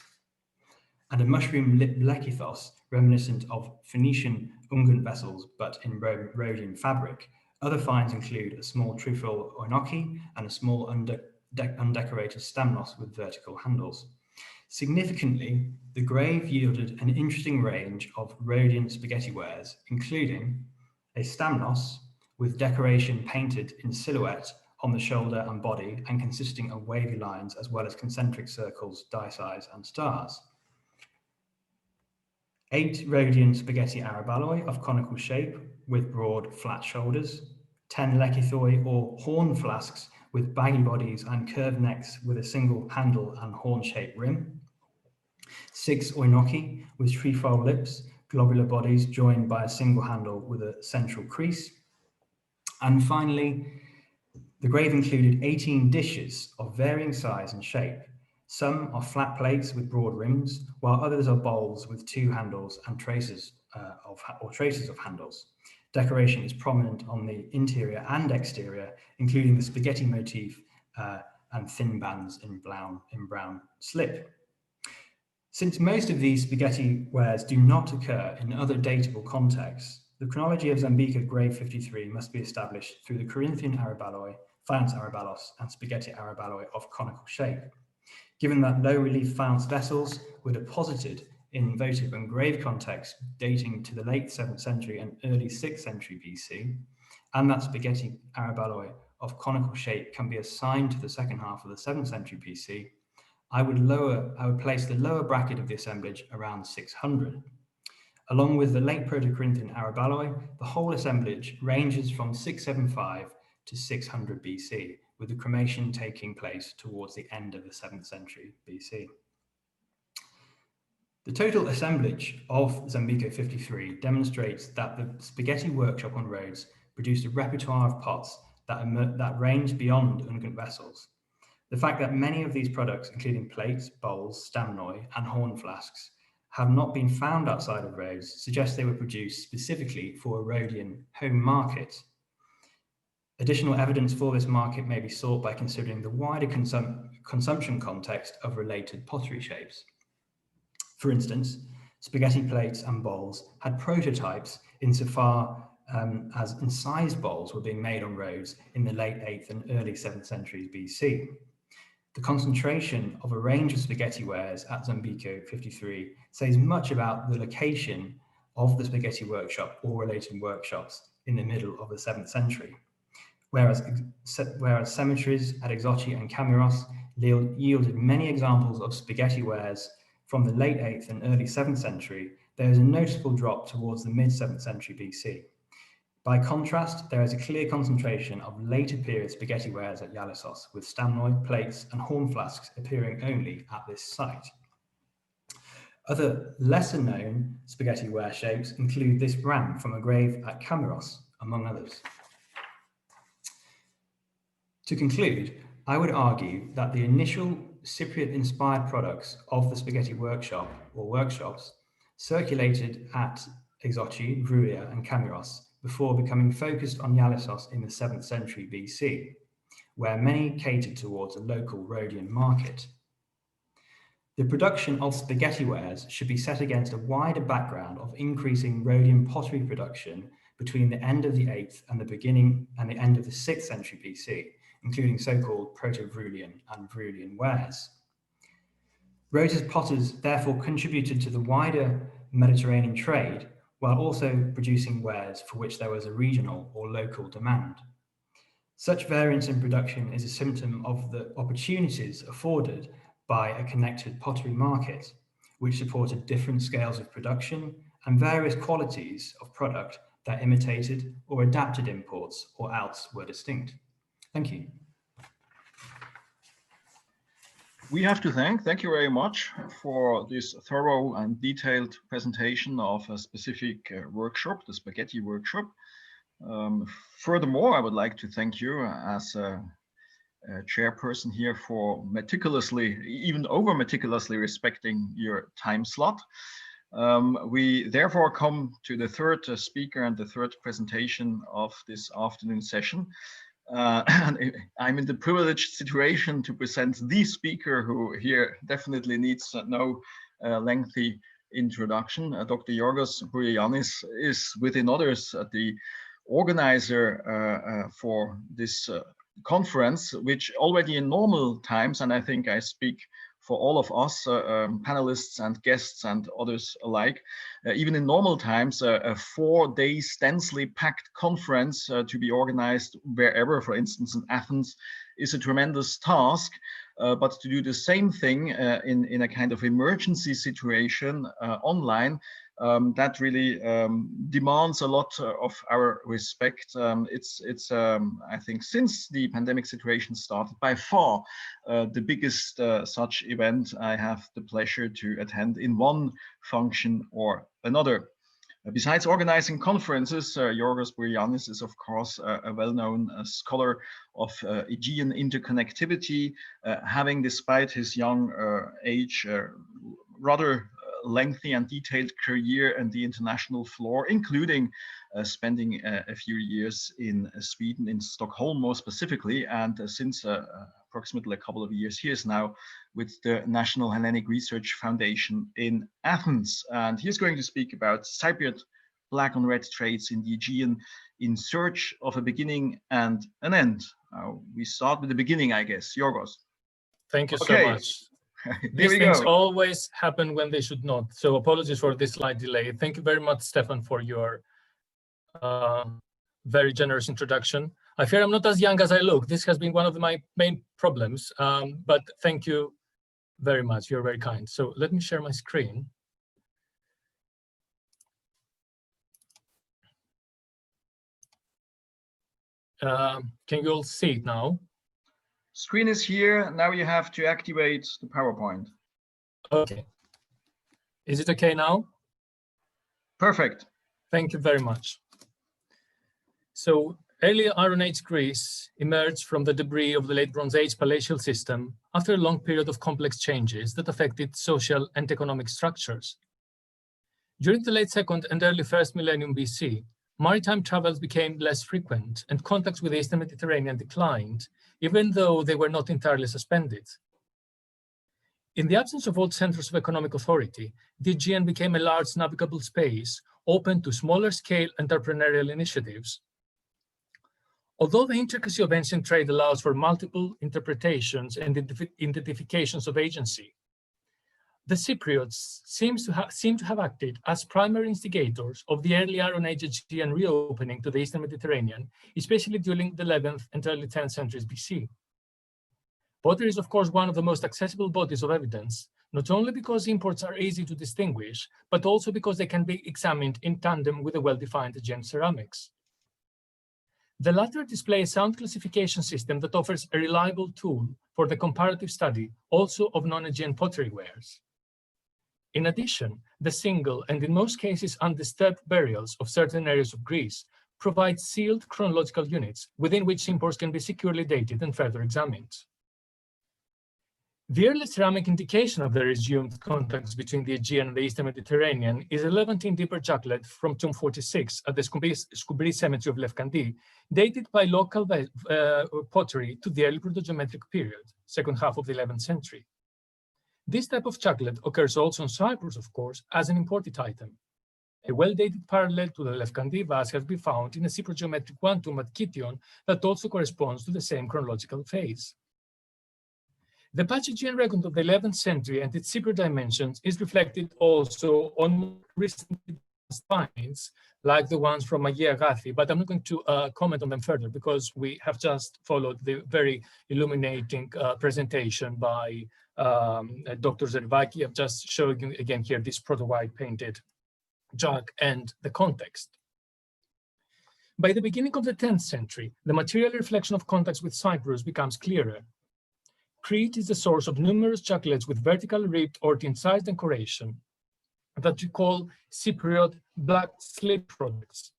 and a mushroom lip lekithos reminiscent of Phoenician unguent vessels but in Rhodian fabric. Other finds include a small trifle oinoki and a small undecorated stamnos with vertical handles. Significantly, the grave yielded an interesting range of Rhodian spaghetti wares, including a stamnos with decoration painted in silhouette on the shoulder and body and consisting of wavy lines as well as concentric circles, die size, and stars. 8 Rhodian spaghetti arabaloi of conical shape with broad, flat shoulders, 10 lekithoi or horn flasks with baggy bodies and curved necks with a single handle and horn-shaped rim, 6 oinoki with trefoil lips, globular bodies joined by a single handle with a central crease, and finally, the grave included 18 dishes of varying size and shape. Some are flat plates with broad rims, while others are bowls with 2 handles and traces of handles. Decoration is prominent on the interior and exterior, including the spaghetti motif and thin bands in brown slip. Since most of these spaghetti wares do not occur in other datable contexts, the chronology of Zambica grave 53 must be established through the Corinthian arabaloi, faience arabalos, and spaghetti arabaloi of conical shape. Given that low relief faience vessels were deposited in votive and grave contexts dating to the late 7th century and early 6th century BC, and that spaghetti arabaloi of conical shape can be assigned to the second half of the 7th century BC, I would place the lower bracket of the assemblage around 600. Along with the late Proto-Corinthian arabaloi, the whole assemblage ranges from 675 to 600 BC, with the cremation taking place towards the end of the 7th century BC. The total assemblage of Zambica 53 demonstrates that the spaghetti workshop on Rhodes produced a repertoire of pots that range beyond unguent vessels. The fact that many of these products, including plates, bowls, stamnoi, and horn flasks, have not been found outside of Rhodes suggests they were produced specifically for a Rhodian home market. Additional evidence for this market may be sought by considering the wider consumption context of related pottery shapes. For instance, spaghetti plates and bowls had prototypes insofar as incised bowls were being made on Rhodes in the late 8th and early 7th centuries BC. The concentration of a range of spaghetti wares at Zambico 53 says much about the location of the spaghetti workshop or related workshops in the middle of the 7th century. Whereas cemeteries at Exochi and Kamiros yielded many examples of spaghetti wares from the late 8th and early 7th century, there is a noticeable drop towards the mid-7th century BC. By contrast, there is a clear concentration of later period spaghetti wares at Iallissos, with stamnoi, plates, and horn flasks appearing only at this site. Other lesser-known spaghetti ware shapes include this ram from a grave at Kamiros, among others. To conclude, I would argue that the initial Cypriot-inspired products of the spaghetti workshop or workshops circulated at Exochi, Gruia, and Kamiros before becoming focused on Iallissos in the 7th century BC, where many catered towards a local Rhodian market. The production of spaghetti wares should be set against a wider background of increasing Rhodian pottery production between the end of the 8th and the end of the 6th century BC, including so-called Proto-Vrulian and Vrulian wares. Rhodes' potters therefore contributed to the wider Mediterranean trade, while also producing wares for which there was a regional or local demand. Such variance in production is a symptom of the opportunities afforded by a connected pottery market, which supported different scales of production and various qualities of product that imitated or adapted imports or else were distinct. Thank you. We have to thank you very much for this thorough and detailed presentation of a specific workshop, the spaghetti workshop. Furthermore, I would like to thank you as a chairperson here for meticulously, even over meticulously respecting your time slot. We therefore come to the third speaker and the third presentation of this afternoon session. And I'm in the privileged situation to present the speaker who here definitely needs no lengthy introduction. Dr. Γιώργο Μπουρογιάννη is, within others, the organizer for this conference, which already in normal times, and I think I speak for all of us, panelists and guests and others alike, even in normal times, a 4 days densely packed conference to be organized wherever, for instance, in Athens, is a tremendous task. But to do the same thing in a kind of emergency situation online, that really demands a lot of our respect. It's I think, since the pandemic situation started, by far the biggest such event I have the pleasure to attend in one function or another. Besides organizing conferences, Γιώργος Μπουρογιάννη is, of course, a well-known scholar of Aegean interconnectivity, having, despite his young age, rather lengthy and detailed career in the international floor, including spending a few years in Sweden, in Stockholm more specifically, and since approximately a couple of years he is now with the National Hellenic Research Foundation in Athens. And he's going to speak about Cypriot black on red trades in the Aegean in search of a beginning and an end. We start with the beginning, I guess. Yorgos. Thank you so much. These things always happen when they should not. So apologies for this slight delay. Thank you very much, Stefan, for your very generous introduction. I fear I'm not as young as I look. This has been one of my main problems, but thank you very much. You're very kind. So let me share my screen. Can you all see it now? Screen is here. Now you have to activate the PowerPoint. Okay. Is it okay now? Perfect. Thank you very much. So early Iron Age Greece emerged from the debris of the late Bronze Age palatial system after a long period of complex changes that affected social and economic structures. During the late 2nd and early 1st millennium BC, maritime travels became less frequent and contacts with the Eastern Mediterranean declined, even though they were not entirely suspended. In the absence of old centers of economic authority, the Aegean became a large navigable space open to smaller scale entrepreneurial initiatives. Although the intricacy of ancient trade allows for multiple interpretations and identifications of agency, the Cypriots seem to have acted as primary instigators of the early Iron Age Aegean reopening to the Eastern Mediterranean, especially during the 11th and early 10th centuries BC. Pottery is, of course, one of the most accessible bodies of evidence, not only because imports are easy to distinguish, but also because they can be examined in tandem with a well-defined Aegean ceramics. The latter display a sound classification system that offers a reliable tool for the comparative study also of non-Aegean pottery wares. In addition, the single and in most cases undisturbed burials of certain areas of Greece provide sealed chronological units within which imports can be securely dated and further examined. The earliest ceramic indication of the resumed contacts between the Aegean and the Eastern Mediterranean is a Levantine dipper juglet from tomb 46 at the Skoumbri cemetery of İΔ.Ε.Κ, dated by local pottery to the early proto-geometric period, second half of the 11th century. This type of juglet occurs also in Cyprus, of course, as an imported item. A well-dated parallel to the İΔ.Ε.Κ vase has been found in a Cypro-geometric one tomb at Kition that also corresponds to the same chronological phase. The patchy Aegean record of the 11th century and its Cypriot dimensions is reflected also on recently finds, like the ones from Agia Agathi, but I'm not going to comment on them further because we have just followed the very illuminating presentation by Dr. Zervaki. I'm just showing you again here this proto-white painted jug and the context. By the beginning of the 10th century, the material reflection of contacts with Cyprus becomes clearer. Crete is the source of numerous juglets with vertical ribbed or incised decoration that we call Cypriot black slip products.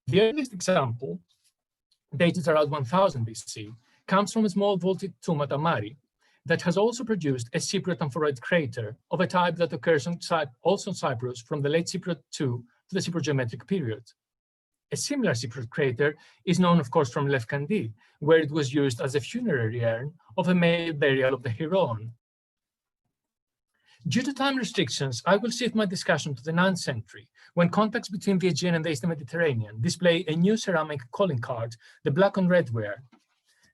The earliest example, dated around 1000 BC, comes from a small vaulted tomb at Amari that has also produced a Cypriot amphoroid crater of a type that occurs also in Cyprus from the late Cypriot II to the Cyprogeometric period. A similar Cypriot crater is known, of course, from ΕΛ.ΙΔ.Ε.Κ, where it was used as a funerary urn of a male burial of the heroine. Due to time restrictions, I will shift my discussion to the 9th century, when contacts between the Aegean and the Eastern Mediterranean display a new ceramic calling card, the black on red ware.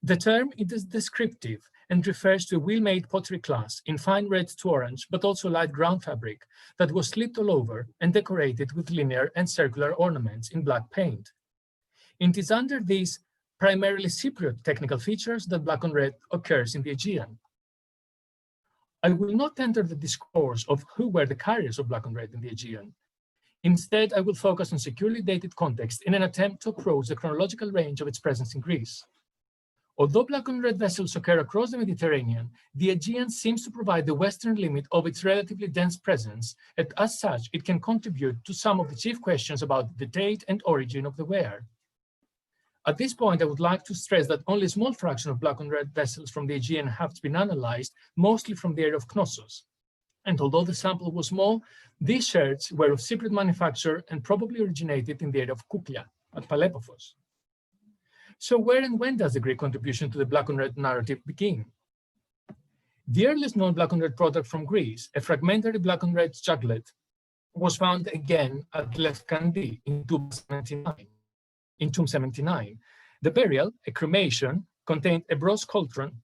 The term is descriptive and refers to a wheel-made pottery class in fine red to orange, but also light ground fabric that was slipped all over and decorated with linear and circular ornaments in black paint. It is under these primarily Cypriot technical features that black on red occurs in the Aegean. I will not enter the discourse of who were the carriers of black on red in the Aegean. Instead, I will focus on securely dated context in an attempt to approach the chronological range of its presence in Greece. Although black on red vessels occur across the Mediterranean, the Aegean seems to provide the western limit of its relatively dense presence, and as such, it can contribute to some of the chief questions about the date and origin of the ware. At this point, I would like to stress that only a small fraction of black on red vessels from the Aegean have been analyzed, mostly from the area of Knossos. And although the sample was small, these sherds were of Cypriot manufacture and probably originated in the area of Kuklia at Palepophos. So where and when does the Greek contribution to the black on red narrative begin? The earliest known black on red product from Greece, a fragmentary black on red juglet, was found again at ΕΛ.ΙΔ.Ε.Κ in tomb 79. The burial, a cremation, contained a bronze cauldron.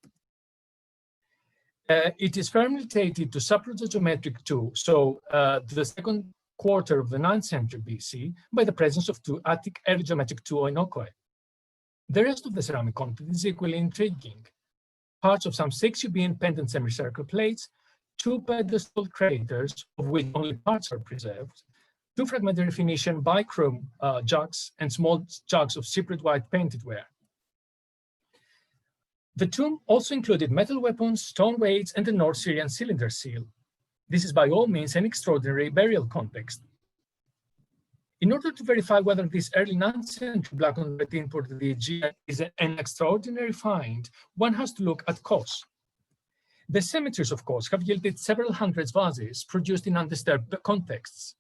It is firmly dated to Cyprus-Geometric II, so the second quarter of the 9th century BC, by the presence of two Attic early geometric II oinokoe. The rest of the ceramic content is equally intriguing. Parts of some 6 Euboean pendant semicircle plates, 2 pedestal craters, of which only parts are preserved, 2 fragmentary Phoenician bichrome jugs, and small jugs of Cypriot white painted ware. The tomb also included metal weapons, stone weights, and a North Syrian cylinder seal. This is by all means an extraordinary burial context. In order to verify whether this early 9th century black on red import to the Aegean is an extraordinary find, one has to look at Kos. The cemeteries of Kos have yielded several hundred vases produced in undisturbed contexts.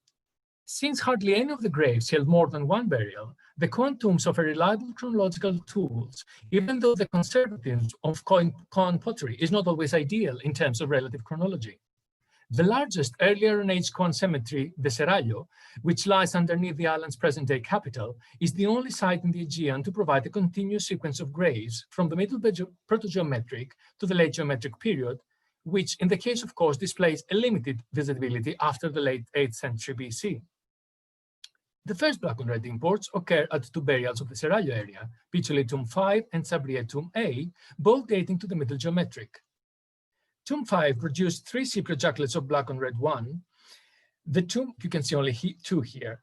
Since hardly any of the graves held more than one burial, the Koan tombs offer reliable chronological tools, even though the conservatism of Koan pottery is not always ideal in terms of relative chronology. The largest early Iron Age Koan cemetery, the Serrallo, which lies underneath the island's present-day capital, is the only site in the Aegean to provide a continuous sequence of graves from the Middle Proto-Geometric to the Late Geometric period, which in the case of Kos displays a limited visibility after the late 8th century BC. The first black on red imports occur at 2 burials of the Serrallo area, Piccoli Tomb 5 and Sabriye Tomb A, both dating to the Middle Geometric. Tomb 5 produced 3 Cypriot juglets of black on red 1. The tomb, you can see only 2 here.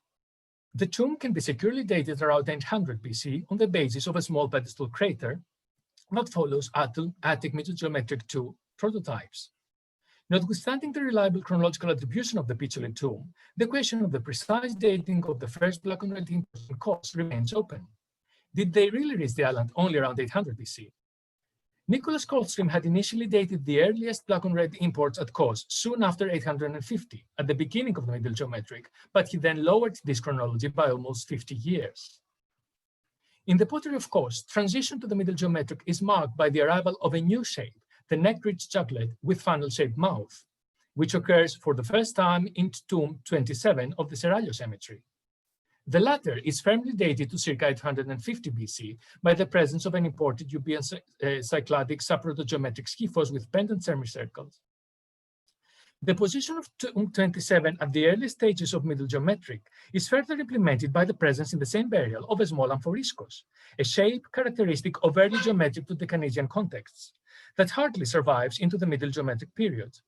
The tomb can be securely dated around 800 BC on the basis of a small pedestal crater that follows Attic Middle Geometric II prototypes. Notwithstanding the reliable chronological attribution of the Piccoli tomb, the question of the precise dating of the first black on red imports and Kos remains open. Did they really reach the island only around 800 BC? Nicholas Coldstream had initially dated the earliest black on red imports at Kos soon after 850, at the beginning of the Middle Geometric, but he then lowered this chronology by almost 50 years. In the pottery of Kos, transition to the Middle Geometric is marked by the arrival of a new shape, the neck-ridged juglet with funnel-shaped mouth, which occurs for the first time in tomb 27 of the Serrallo cemetery. The latter is firmly dated to circa 850 BC by the presence of an imported Euboean cycladic subproto-geometric skyphos with pendant semicircles. The position of tomb 27 at the early stages of Middle Geometric is further implemented by the presence in the same burial of a small amphoriscos, a shape characteristic of early geometric to Deccanesian contexts that hardly survives into the Middle Geometric period.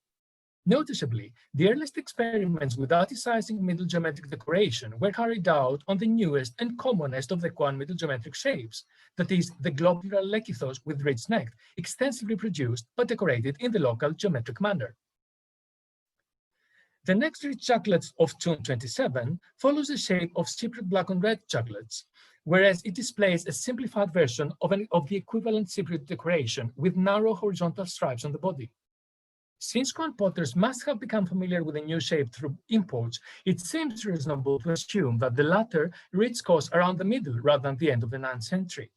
Noticeably, the earliest experiments with atticizing Middle Geometric decoration were carried out on the newest and commonest of the Quan Middle Geometric shapes, that is, the globular lekithos with ridged neck, extensively produced but decorated in the local geometric manner. The next ridge chocolates of tomb 27 follows the shape of Cypriot black on red chocolates, whereas it displays a simplified version of the equivalent Cypriot decoration with narrow horizontal stripes on the body. Since Quan potters must have become familiar with the new shape through imports, it seems reasonable to assume that the latter reached coast around the middle rather than the end of the 9th century.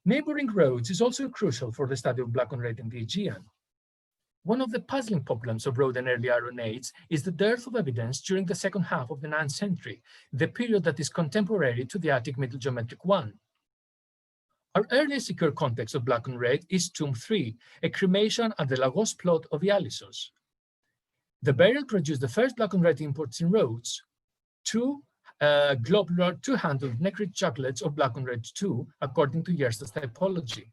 Neighboring roads is also crucial for the study of black on red in the Aegean. One of the puzzling problems of Rhode and early Iron Age is the dearth of evidence during the second half of the 9th century, the period that is contemporary to the Attic Middle Geometric I. Our earliest secure context of black on red is tomb 3, a cremation at the Lagos plot of Ialissos. The burial produced the first black on red imports in Rhodes, two globular two-handled neck-ridged chocolates of black on red 2, according to Yersta's typology.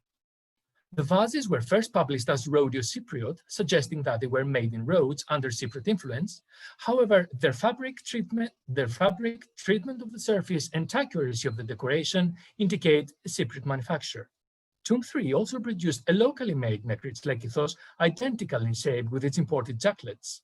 The vases were first published as Rhodio Cypriot, suggesting that they were made in Rhodes under Cypriot influence. However, their fabric treatment of the surface and accuracy of the decoration indicate a Cypriot manufacture. Tomb 3 also produced a locally made neck-ridged lekithos, identical in shape with its imported chocolates.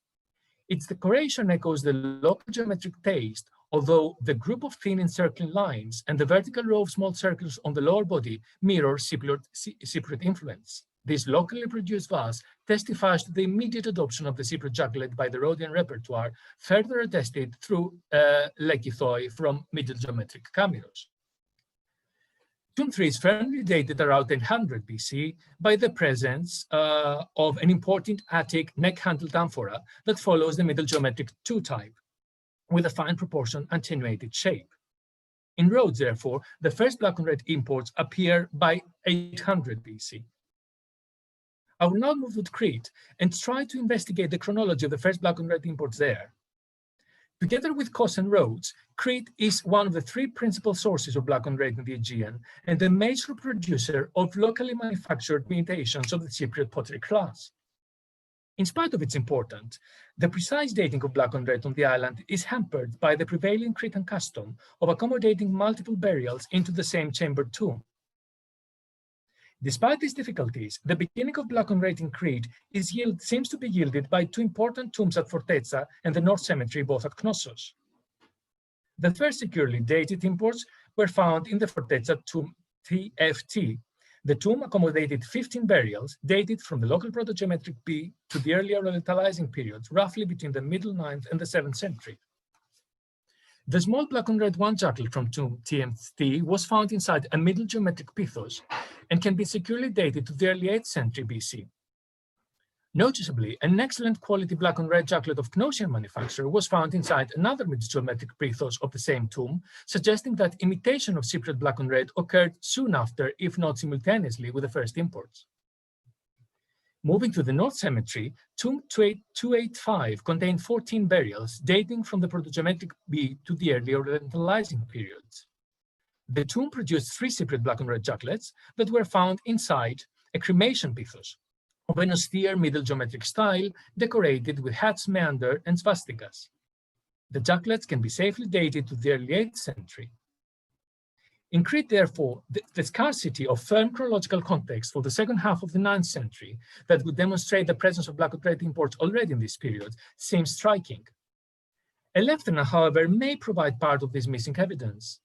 Its decoration echoes the local geometric taste, although the group of thin encircling lines and the vertical row of small circles on the lower body mirror Cypriot influence. This locally produced vase testifies to the immediate adoption of the Cypriot chocolate by the Rhodian repertoire, further attested through lekithoi from Middle Geometric cameras. Tomb 3 is firmly dated around 800 BC by the presence of an important Attic neck-handled amphora that follows the Middle Geometric II type, with a fine proportion attenuated shape. In Rhodes, therefore, the first black on red imports appear by 800 BC. I will now move to Crete and try to investigate the chronology of the first black on red imports there. Together with Kos and Rhodes, Crete is one of the three principal sources of black on red in the Aegean and the major producer of locally manufactured imitations of the Cypriot pottery class. In spite of its importance, the precise dating of black on red on the island is hampered by the prevailing Cretan custom of accommodating multiple burials into the same chambered tomb. Despite these difficulties, the beginning of black on red in Crete seems to be yielded by two important tombs at Fortezza and the North Cemetery, both at Knossos. The first securely dated imports were found in the Fortezza tomb TFT. The tomb accommodated 15 burials dated from the local proto-geometric B to the earlier Orientalizing periods, roughly between the middle 9th and the 7th century. The small black on red 1 chocolate from tomb TMT was found inside a Middle Geometric pithos and can be securely dated to the early 8th century BC. Noticeably, an excellent quality black on red chocolate of Cnosian manufacture was found inside another Middle Geometric pithos of the same tomb, suggesting that imitation of Cypriot black on red occurred soon after, if not simultaneously, with the first imports. Moving to the North Cemetery, tomb 285 contained 14 burials dating from the proto-geometric B to the early Orientalizing periods. The tomb produced 3 Cypriot black on red chocolates that were found inside a cremation pithos of an austere Middle Geometric style decorated with hats, meander, and swastikas. The chocolates can be safely dated to the early 8th century. In Crete, therefore, the scarcity of firm chronological context for the second half of the 9th century that would demonstrate the presence of black on red imports already in this period seems striking. Elefthera, however, may provide part of this missing evidence.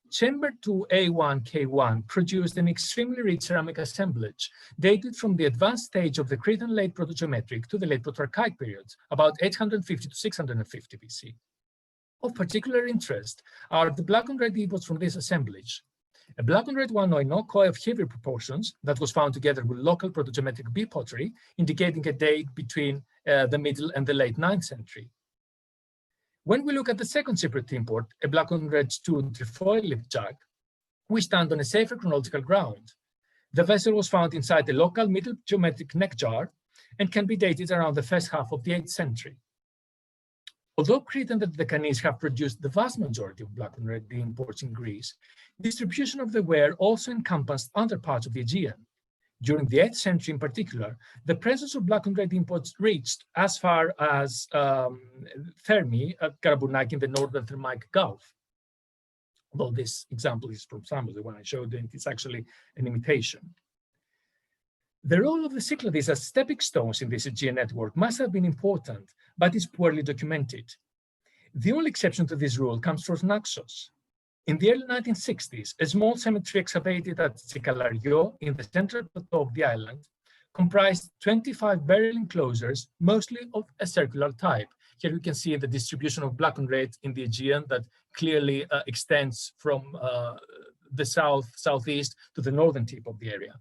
Chamber 2A1K1 produced an extremely rich ceramic assemblage dated from the advanced stage of the Cretan late proto-geometric to the late proto-archaic periods, about 850 to 650 BC. Of particular interest are the black on red imports from this assemblage. A black on red 1 oinokoi of heavier proportions that was found together with local proto-geometric B pottery, indicating a date between the middle and the late 9th century. When we look at the second Cypriot import, a black on red 2 trefoil lip jug, we stand on a safer chronological ground. The vessel was found inside a local Middle Geometric neck jar and can be dated around the first half of the 8th century. Although Crete and the Deccanese have produced the vast majority of black and red imports in Greece, distribution of the ware also encompassed other parts of the Aegean. During the 8th century in particular, the presence of black and red imports reached as far as Thermi at Karabounaki in the northern Thermaic Gulf. Although this example is from Samos, the one I showed, and it's actually an imitation. The role of the Cyclades as stepping stones in this Aegean network must have been important, but is poorly documented. The only exception to this rule comes from Naxos. In the early 1960s, a small cemetery excavated at Tsikalario in the central plateau of the island comprised 25 burial enclosures, mostly of a circular type. Here you can see the distribution of black and red in the Aegean that clearly extends from the southeast to the northern tip of the area.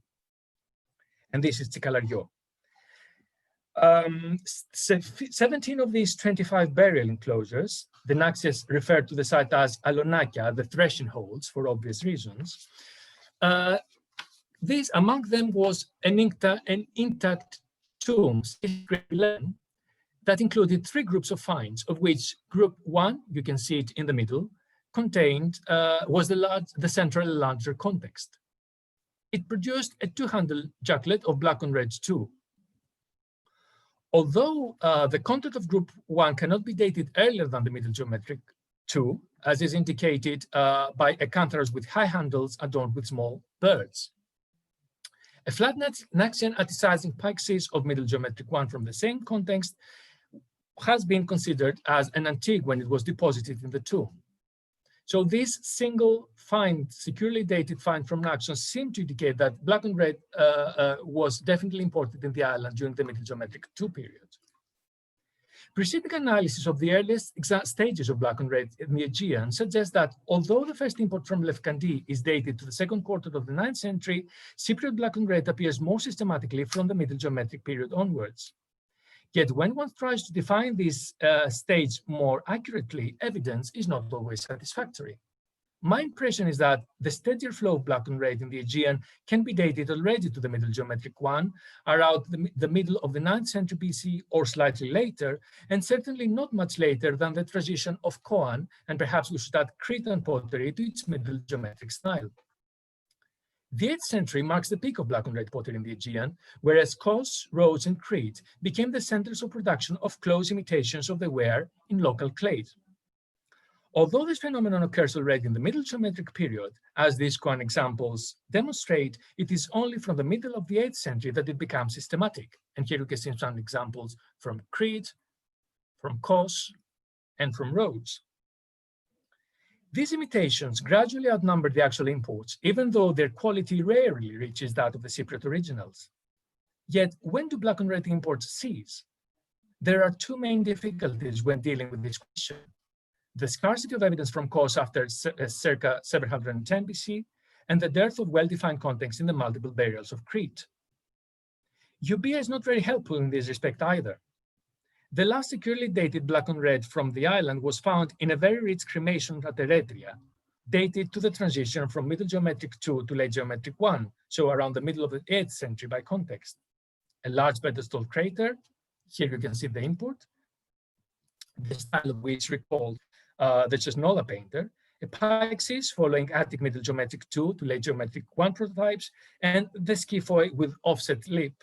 And this is Tsikalario. 17 of these 25 burial enclosures, the Naxios referred to the site as Alonakia, the threshing holes, for obvious reasons. Among them was an intact tomb that included 3 groups of finds, of which group 1, you can see it in the middle, contained was the central larger context. It produced a 2-handle jacklet of black and red too. Although the content of group 1 cannot be dated earlier than the Middle Geometric 2, as is indicated by acantharos with high handles adorned with small birds. A flat Naxian atticizing pyxis of Middle Geometric 1 from the same context has been considered as an antique when it was deposited in the tomb. So this single find, securely dated find from Naxos, seemed to indicate that black and red was definitely imported in the island during the Middle Geometric 2 period. Preceding analysis of the earliest stages of black and red in the Aegean suggests that although the first import from Lefkandi is dated to the second quarter of the 9th century, Cypriot black and red appears more systematically from the Middle Geometric period onwards. Yet when one tries to define this stage more accurately, evidence is not always satisfactory. My impression is that the steadier flow of black and red in the Aegean can be dated already to the Middle Geometric 1, around the middle of the 9th century BC or slightly later, and certainly not much later than the transition of Koan, and perhaps we should add Cretan pottery to its Middle Geometric style. The 8th century marks the peak of black and red pottery in the Aegean, whereas Kos, Rhodes, and Crete became the centers of production of close imitations of the ware in local clay. Although this phenomenon occurs already in the Middle Geometric period, as these Koan examples demonstrate, it is only from the middle of the 8th century that it becomes systematic. And here you can see some examples from Crete, from Kos, and from Rhodes. These imitations gradually outnumber the actual imports, even though their quality rarely reaches that of the Cypriot originals. Yet, when do black and red imports cease? There are 2 main difficulties when dealing with this question. The scarcity of evidence from Kos after circa 710 BC, and the dearth of well-defined context in the multiple burials of Crete. Euboea is not very helpful in this respect either. The last securely dated black and red from the island was found in a very rich cremation at Eretria, dated to the transition from Middle Geometric 2 to Late Geometric 1, so around the middle of the 8th century by context. A large pedestal crater, here you can see the import, the style of which recalled the Cesnola painter, a pyxis following Attic Middle Geometric 2 to Late Geometric 1 prototypes, and the skiphoi with offset lip,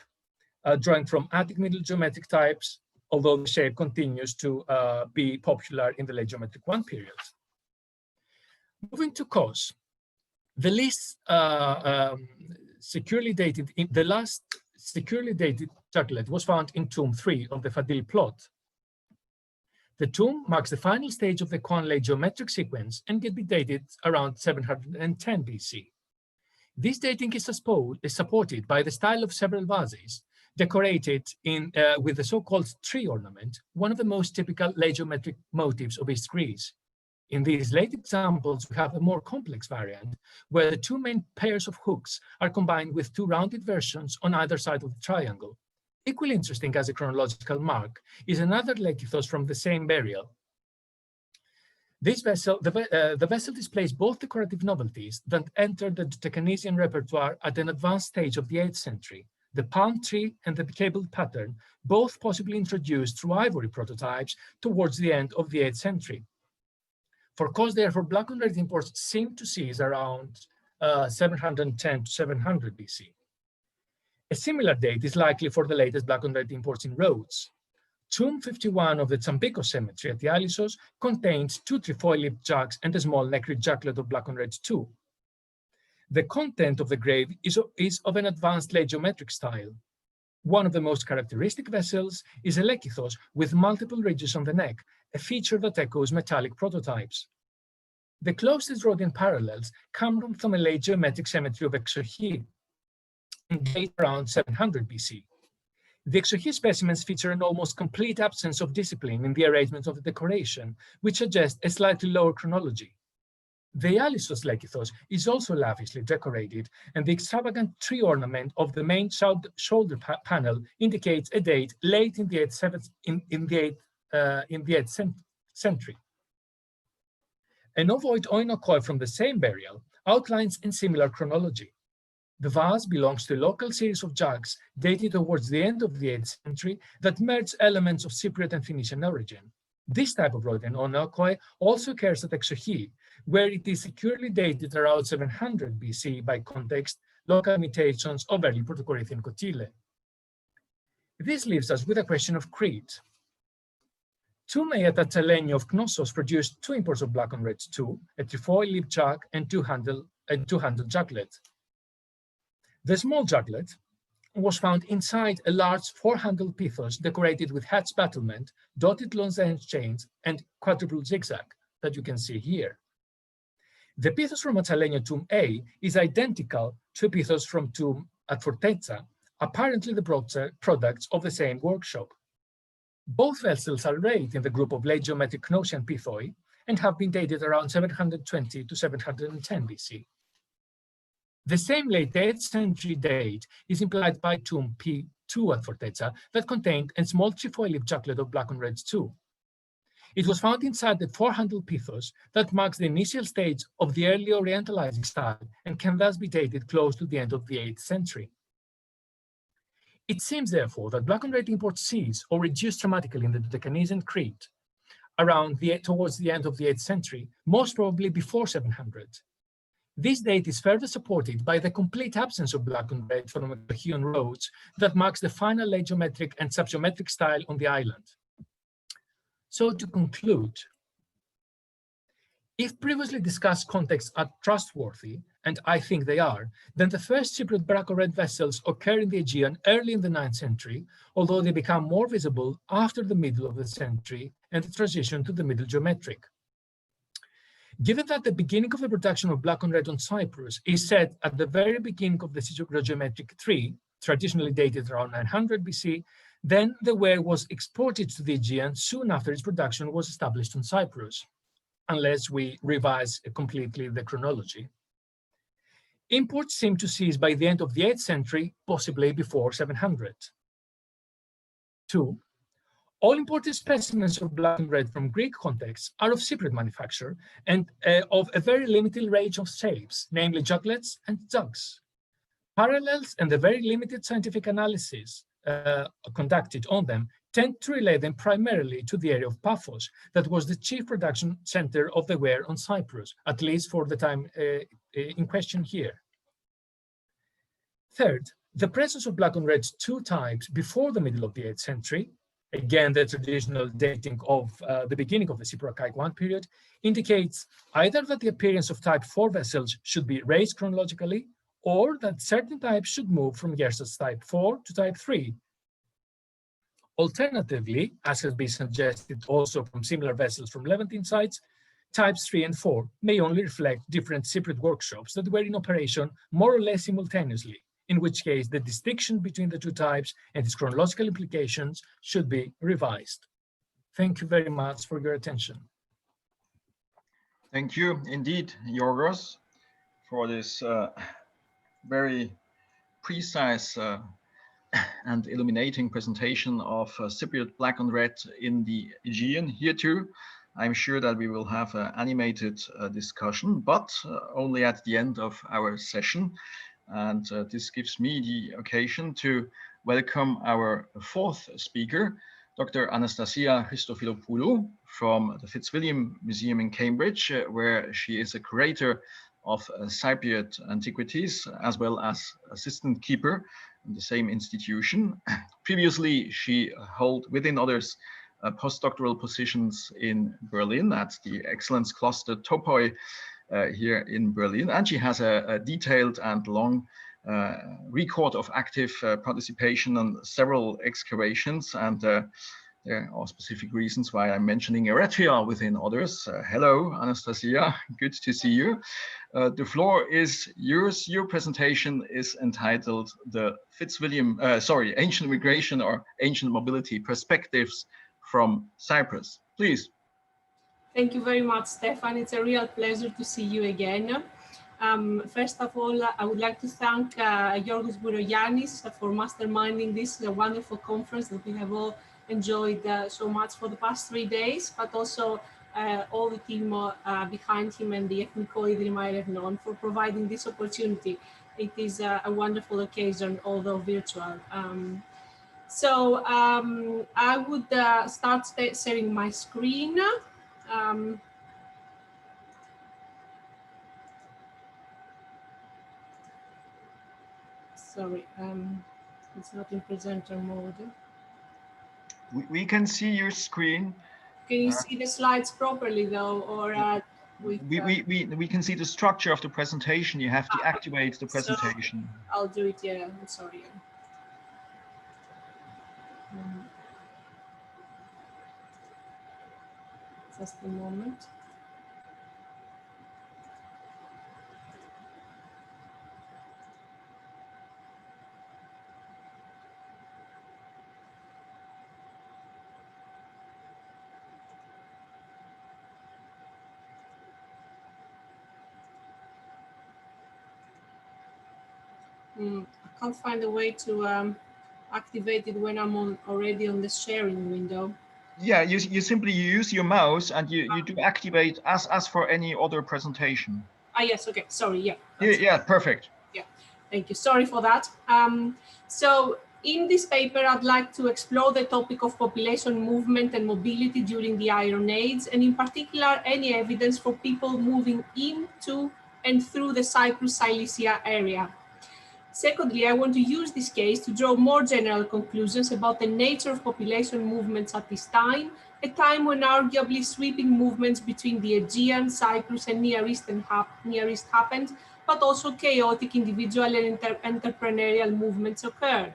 drawing from Attic Middle Geometric types, although the shape continues to be popular in the Late Geometric 1 period. Moving to Kos, the last securely dated jacklet was found in tomb 3 of the Fadil plot. The tomb marks the final stage of the Koan Late Geometric sequence and can be dated around 710 BC. This dating is supported by the style of several vases, decorated with the so-called tree ornament, one of the most typical Late Geometric motifs of East Greece. In these late examples, we have a more complex variant, where the 2 main pairs of hooks are combined with 2 rounded versions on either side of the triangle. Equally interesting as a chronological mark is another lekithos from the same burial. This vessel, the vessel displays both decorative novelties that entered the Deccanesian repertoire at an advanced stage of the 8th century, the palm tree and the cabled pattern, both possibly introduced through ivory prototypes towards the end of the 8th century. For cause, therefore, black on red imports seem to cease around 710 to 700 BC. A similar date is likely for the latest black on red imports in Rhodes. Tomb 51 of the Tsambikos cemetery at the Alissos contains 2 trefoil-lipped jugs and a small nacre juglet of black on red too. The content of the grave is of an advanced late geometric style. One of the most characteristic vessels is a lekithos with multiple ridges on the neck, a feature that echoes metallic prototypes. The closest Rhodian parallels come from a late geometric cemetery of Exochi, dated around 700 BC. The Exochi specimens feature an almost complete absence of discipline in the arrangement of the decoration, which suggests a slightly lower chronology. The Alissos lekithos is also lavishly decorated, and the extravagant tree ornament of the main shoulder panel indicates a date late in the 8th century. An ovoid oinokoi from the same burial outlines in similar chronology. The vase belongs to a local series of jugs dated towards the end of the 8th century that merge elements of Cypriot and Phoenician origin. This type of Rhodian oinokoi also occurs at Exochi, where it is securely dated around 700 BC by context, local imitations of early Proto-Corinthian kotyle. This leaves us with a question of Crete. Tomb A at Atsalenio of Knossos produced 2 imports of black on red too, a trefoil-lipped jug and two-handled juglet. The small juglet was found inside a large 4-handled pithos decorated with hatch battlement, dotted lozenge chains, and quadruple zigzag that you can see here. The pithos from Atsalenio Tomb A is identical to a pithos from Tomb at Fortezza, apparently the products of the same workshop. Both vessels are arrayed in the group of late geometric Cnossian pithoi and have been dated around 720 to 710 BC. The same late 8th century date is implied by Tomb P2 at Fortezza that contained a small trefoil-lipped juglet of black on red too. It was found inside the 4-handled pithos that marks the initial stage of the early Orientalizing style and can thus be dated close to the end of the 8th century. It seems, therefore, that black on red imports cease or reduce dramatically in the Dodecanese and Crete towards the end of the 8th century, most probably before 700. This date is further supported by the complete absence of black on red from Exochi on Rhodes that marks the final late geometric and subgeometric style on the island. So to conclude, if previously discussed contexts are trustworthy, and I think they are, then the first Cypriot black on red vessels occur in the Aegean early in the 9th century, although they become more visible after the middle of the century and the transition to the Middle Geometric. Given that the beginning of the production of black on red on Cyprus is set at the very beginning of the Cyprological 3, traditionally dated around 900 BC, then the ware was exported to the Aegean soon after its production was established on Cyprus, unless we revise completely the chronology. Imports seem to cease by the end of the 8th century, possibly before 700. 2. All imported specimens of black and red from Greek contexts are of Cypriot manufacture and of a very limited range of shapes, namely juglets and jugs. Parallels and the very limited scientific analysis conducted on them tend to relate them primarily to the area of Paphos, that was the chief production center of the ware on Cyprus, at least for the time in question here. Third, the presence of black on red 2 types before the middle of the 8th century, again the traditional dating of the beginning of the Cypro-Archaic 1 period, indicates either that the appearance of type 4 vessels should be raised chronologically, or that certain types should move from Gerson's type 4 to type 3. Alternatively, as has been suggested also from similar vessels from Levantine sites, types 3 and 4 may only reflect different Cypriot workshops that were in operation more or less simultaneously, in which case the distinction between the 2 types and its chronological implications should be revised. Thank you very much for your attention. Thank you indeed, Yorgos, for this very precise and illuminating presentation of Cypriot black on red in the Aegean. Here too, I'm sure that we will have an animated discussion, but only at the end of our session. And this gives me the occasion to welcome our fourth speaker, Dr. Anastasia Christofilopoulou from the Fitzwilliam Museum in Cambridge, where she is a curator of Cypriot antiquities, as well as assistant keeper in the same institution. Previously, she held, within others, postdoctoral positions in Berlin at the Excellence Cluster Topoi here in Berlin. And she has a detailed and long record of active participation on several excavations, and there are specific reasons why I'm mentioning Eritrea within others. Hello, Anastasia, good to see you. The floor is yours. Your presentation is entitled the Ancient Migration or Ancient Mobility Perspectives from Cyprus. Please. Thank you very much, Stefan. It's a real pleasure to see you again. First of all, I would like to thank Γιώργο Μπουρογιάννη for masterminding this wonderful conference that we have all enjoyed so much for the past 3 days, but also all the team behind him and the Εθνικό Ίδρυμα Ερευνών for providing this opportunity. It is a wonderful occasion, although virtual. I would start sharing my screen. Sorry, it's not in presenter mode. We can see your screen. Can you see the slides properly though, or we can see the structure of the presentation. You have to activate the presentation. So I'll do it. Yeah, I'm sorry. Just a moment. I can't find a way to activate it when I'm already on the sharing window. Yeah, you simply use your mouse and you do activate as for any other presentation. Yes, okay, sorry, yeah. Yeah, perfect. Yeah, thank you, sorry for that. So in this paper, I'd like to explore the topic of population movement and mobility during the Iron Age, and in particular, any evidence for people moving into and through the Cyprus-Cilicia area. Secondly, I want to use this case to draw more general conclusions about the nature of population movements at this time, a time when arguably sweeping movements between the Aegean, Cyprus, and Near East happened, but also chaotic individual and entrepreneurial movements occurred.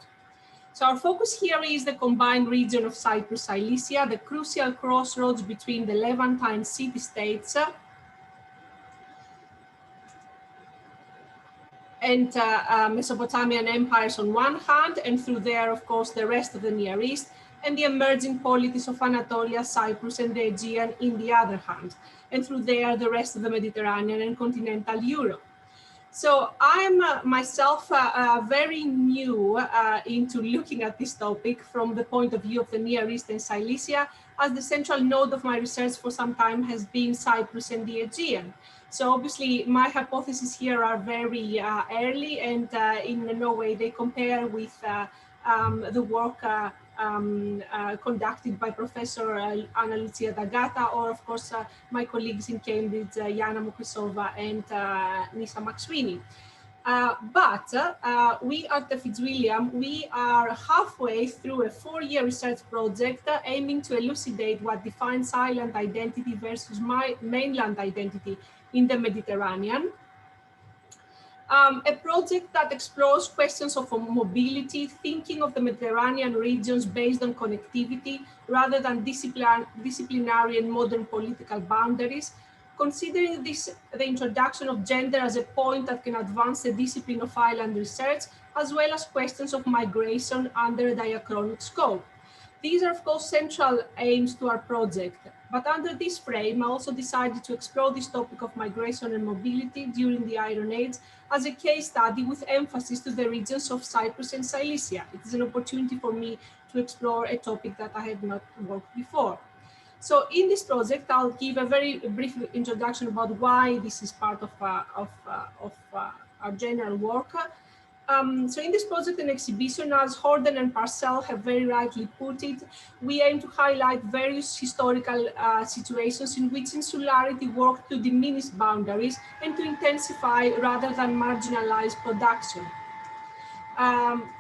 So our focus here is the combined region of Cyprus-Cilicia, the crucial crossroads between the Levantine city-states and Mesopotamian empires on one hand, and through there, of course, the rest of the Near East, and the emerging polities of Anatolia, Cyprus, and the Aegean in the other hand, and through there, the rest of the Mediterranean and continental Europe. So I'm myself very new into looking at this topic from the point of view of the Near East and Cilicia, as the central node of my research for some time has been Cyprus and the Aegean. So obviously my hypotheses here are very early, and in no way they compare with the work conducted by Professor Anna Lucia D'Agata, or of course my colleagues in Cambridge, Yana Mokrisova and Nisa McSweeney. But we at the Fitzwilliam, we are halfway through a 4-year research project aiming to elucidate what defines island identity versus mainland identity in the Mediterranean. A project that explores questions of mobility, thinking of the Mediterranean regions based on connectivity rather than disciplinary and modern political boundaries, considering the introduction of gender as a point that can advance the discipline of island research, as well as questions of migration under a diachronic scope. These are, of course, central aims to our project. But under this frame, I also decided to explore this topic of migration and mobility during the Iron Age as a case study with emphasis to the regions of Cyprus and Cilicia. It is an opportunity for me to explore a topic that I had not worked before. So in this project, I'll give a very brief introduction about why this is part of our general work. So in this project and exhibition, as Horden and Parcell have very rightly put it, we aim to highlight various historical situations in which insularity worked to diminish boundaries and to intensify rather than marginalize production.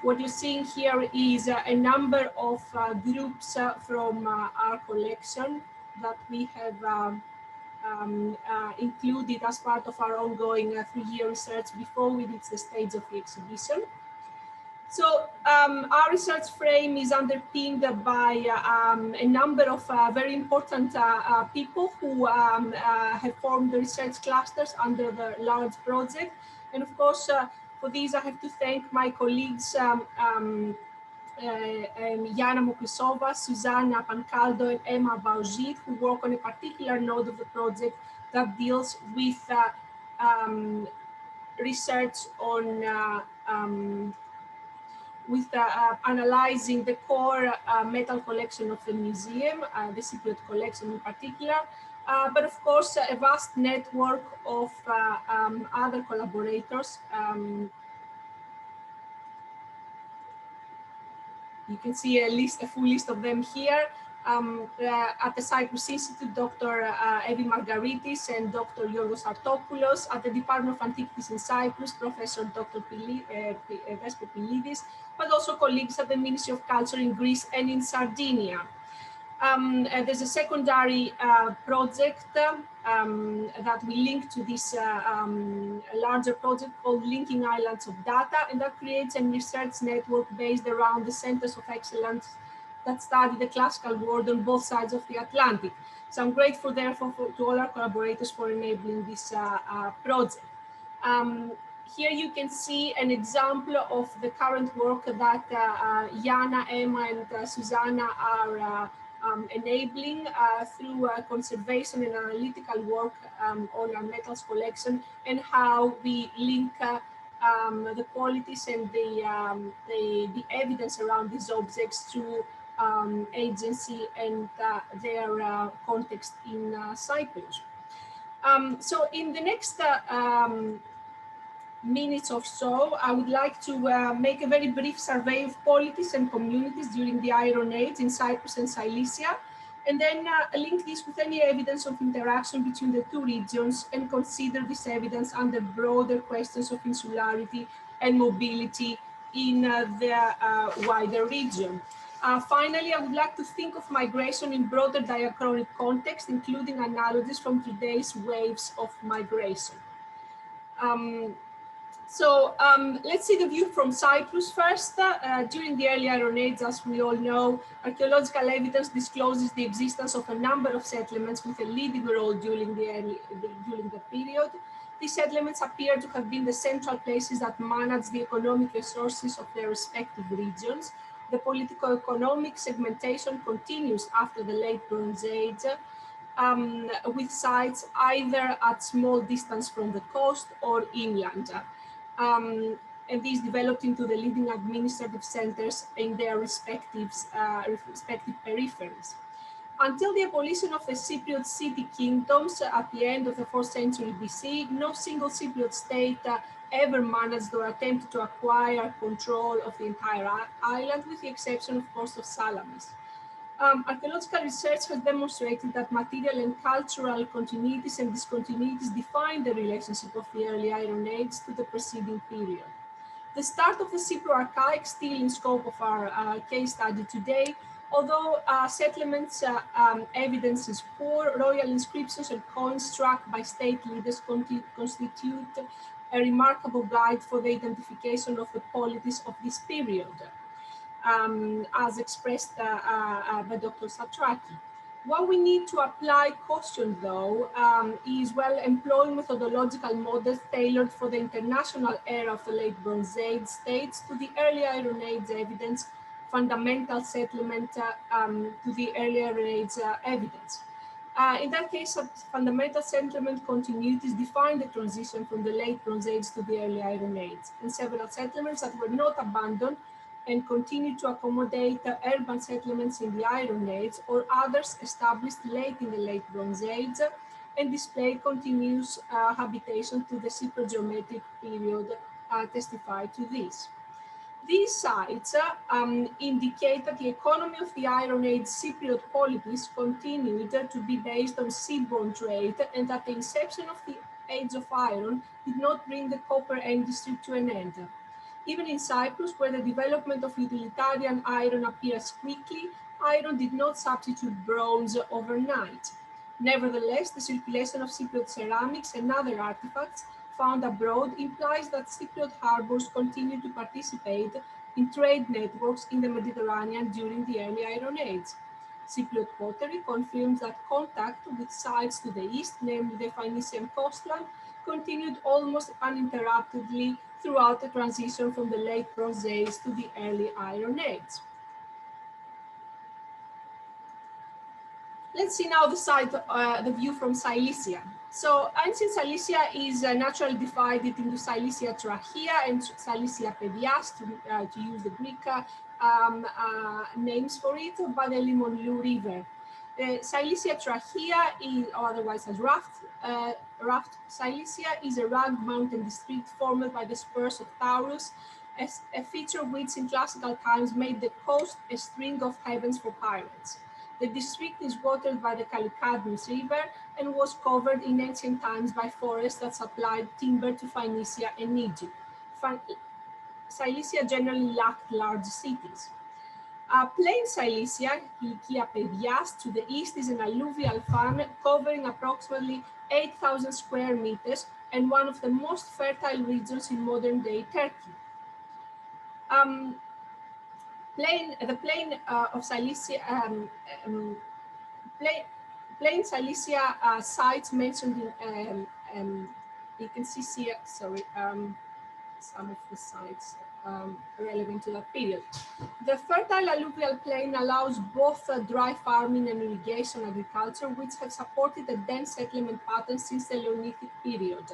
What you're seeing here is a number of groups from our collection that we have included as part of our ongoing 3-year research before we reach the stage of the exhibition. So our research frame is underpinned by a number of very important people who have formed the research clusters under the large project. And of course, for these, I have to thank my colleagues, Yana Mokrisova, Susanna Pancaldo, and Emma Baujit, who work on a particular node of the project that deals with research on analyzing the core metal collection of the museum, the Cypriot collection in particular, but of course a vast network of other collaborators. You can see a full list of them here. At the Cyprus Institute, Dr. Evi Margaritis and Dr. Giorgos Artopoulos. At the Department of Antiquities in Cyprus, Professor Dr. Vespo Pilidis, but also colleagues at the Ministry of Culture in Greece and in Sardinia. There's a secondary project that we link to this larger project called Linking Islands of Data, and that creates a research network based around the centers of excellence that study the classical world on both sides of the Atlantic. So I'm grateful therefore to all our collaborators for enabling this project. Here you can see an example of the current work that Yana, Emma, and Susanna are enabling through conservation and analytical work on our metals collection, and how we link the qualities and the evidence around these objects to agency and their context in Cyprus. So in the next minutes or so, I would like to make a very brief survey of polities and communities during the Iron Age in Cyprus and Cilicia, and then link this with any evidence of interaction between the two regions and consider this evidence under broader questions of insularity and mobility in the wider region. Finally, I would like to think of migration in broader diachronic context, including analogies from today's waves of migration. Let's see the view from Cyprus first. During the early Iron Age, as we all know, archaeological evidence discloses the existence of a number of settlements with a leading role during the period. These settlements appear to have been the central places that manage the economic resources of their respective regions. The politico-economic segmentation continues after the late Bronze Age, with sites either at small distance from the coast or inland. And these developed into the leading administrative centers in their respective peripheries. Until the abolition of the Cypriot city kingdoms at the end of the 4th century BC, no single Cypriot state ever managed or attempted to acquire control of the entire island, with the exception, of course, of Salamis. Archaeological research has demonstrated that material and cultural continuities and discontinuities define the relationship of the early Iron Age to the preceding period. The start of the Cypro-Archaic, still in scope of our case study today, although settlements evidence is poor, royal inscriptions and coins struck by state leaders constitute a remarkable guide for the identification of the polities of this period, as expressed by Dr. Satraki. What we need to apply caution, though, is employing methodological models tailored for the international era of the late Bronze Age states to the early Iron Age evidence, fundamental settlement to the early Iron Age evidence. In that case, fundamental settlement continuities define the transition from the late Bronze Age to the early Iron Age, and several settlements that were not abandoned and continue to accommodate urban settlements in the Iron Age, or others established late in the late Bronze Age, and display continuous habitation to the Cypro-geometric period testify to this. These sites indicate that the economy of the Iron Age Cypriot polities continued to be based on seaborne trade, and that the inception of the Age of Iron did not bring the copper industry to an end. Even in Cyprus, where the development of utilitarian iron appears quickly, iron did not substitute bronze overnight. Nevertheless, the circulation of Cypriot ceramics and other artifacts found abroad implies that Cypriot harbors continued to participate in trade networks in the Mediterranean during the early Iron Age. Cypriot pottery confirms that contact with sites to the east, namely the Phoenician coastline, continued almost uninterruptedly throughout the transition from the late Bronze Age to the early Iron Age. Let's see now the view from Cilicia. So ancient Cilicia is naturally divided into Cilicia Trachea and Cilicia Pedias, to use the Greek names for it, by the Limon River. Cilicia Trachea, or otherwise as Raft Cilicia, is a rugged mountain district formed by the spurs of Taurus, a feature which in classical times made the coast a string of havens for pirates. The district is watered by the Kalykadmus River and was covered in ancient times by forests that supplied timber to Phoenicia and Egypt. Cilicia generally lacked large cities. Plain Cilicia, Kilikia Pedias, to the east is an alluvial farm covering approximately 8,000 square meters and one of the most fertile regions in modern-day Turkey. The plain of Cilicia, plain Cilicia sites mentioned in, you can see here, sorry, some of the sites relevant to that period. The fertile alluvial plain allows both dry farming and irrigation agriculture, which have supported a dense settlement pattern since the Hellenic period.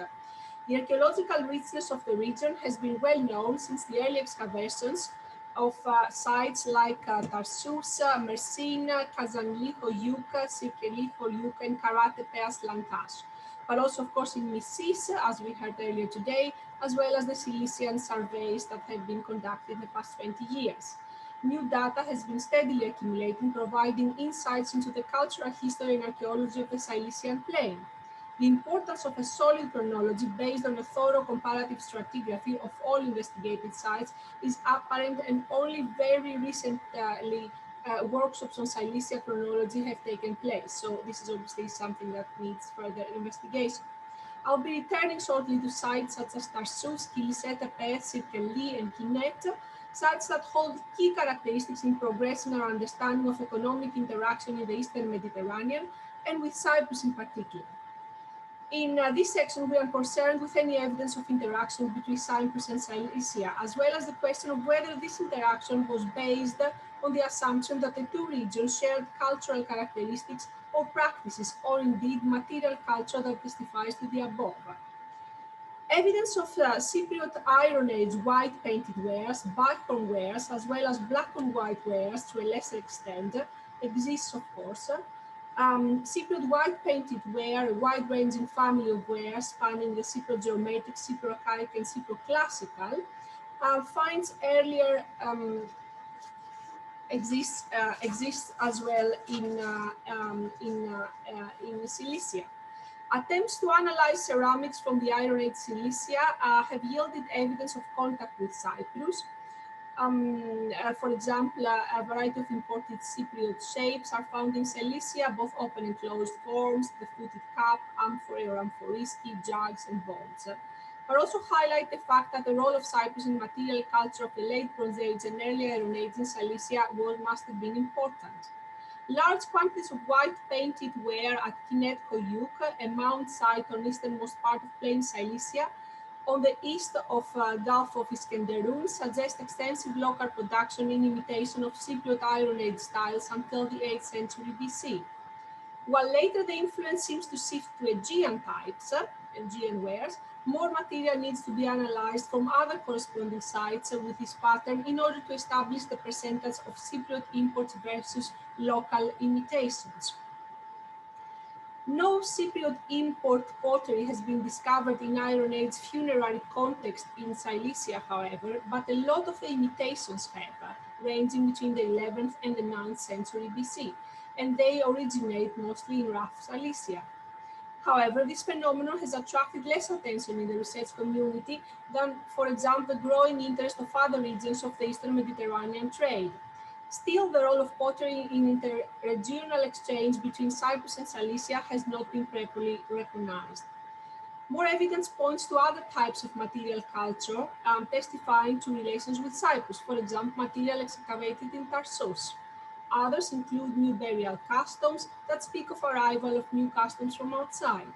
The archaeological richness of the region has been well known since the early excavations of sites like Tarsus, Mersina, Kazanliho, Yuka, Sirkeliho, Yuka, and Karatepeas Lantash, but also, of course, in Missis, as we heard earlier today, as well as the Cilician surveys that have been conducted in the past 20 years. New data has been steadily accumulating, providing insights into the cultural history and archaeology of the Cilician plain. The importance of a solid chronology based on a thorough comparative stratigraphy of all investigated sites is apparent, and only very recently workshops on Cilicia chronology have taken place. So this is obviously something that needs further investigation. I'll be returning shortly to sites such as Tarsus, Kiliseta, Peth, Sirkeli, and Kinet, sites that hold key characteristics in progressing our understanding of economic interaction in the Eastern Mediterranean, and with Cyprus in particular. In this section, we are concerned with any evidence of interaction between Cyprus and Cilicia, as well as the question of whether this interaction was based on the assumption that the two regions shared cultural characteristics or practices, or indeed material culture that testifies to the above. Evidence of Cypriot Iron Age white painted wares, bicorn wares, as well as black and white wares to a lesser extent exists, of course. Cypriot white painted ware, a wide-ranging family of wares spanning the Cypro-geometric, Cypro-archaic, and Cypro-classical, finds earlier exists as well in Cilicia. Attempts to analyze ceramics from the Iron Age Cilicia have yielded evidence of contact with Cyprus. For example, a variety of imported Cypriot shapes are found in Cilicia, both open and closed forms, the footed cup, amphorae or amphoriski, jugs, and bowls. But also highlight the fact that the role of Cyprus in material culture of the late Bronze Age and early Iron Age in Cilicia must have been important. Large quantities of white painted ware at Kinet Koyuk, a mound site on easternmost part of plain Cilicia, on the east of Gulf of Iskenderun, suggest extensive local production in imitation of Cypriot Iron Age styles until the 8th century BC. While later the influence seems to shift to Aegean types, Aegean wares, more material needs to be analyzed from other corresponding sites with this pattern in order to establish the percentage of Cypriot imports versus local imitations. No Cypriot import pottery has been discovered in Iron Age funerary context in Cilicia, however, but a lot of the imitations have, ranging between the 11th and the 9th century BC, and they originate mostly in rough Cilicia. However, this phenomenon has attracted less attention in the research community than, for example, the growing interest of other regions of the Eastern Mediterranean trade. Still, the role of pottery in interregional exchange between Cyprus and Cilicia has not been properly recognized. More evidence points to other types of material culture testifying to relations with Cyprus, for example, material excavated in Tarsus. Others include new burial customs that speak of arrival of new customs from outside.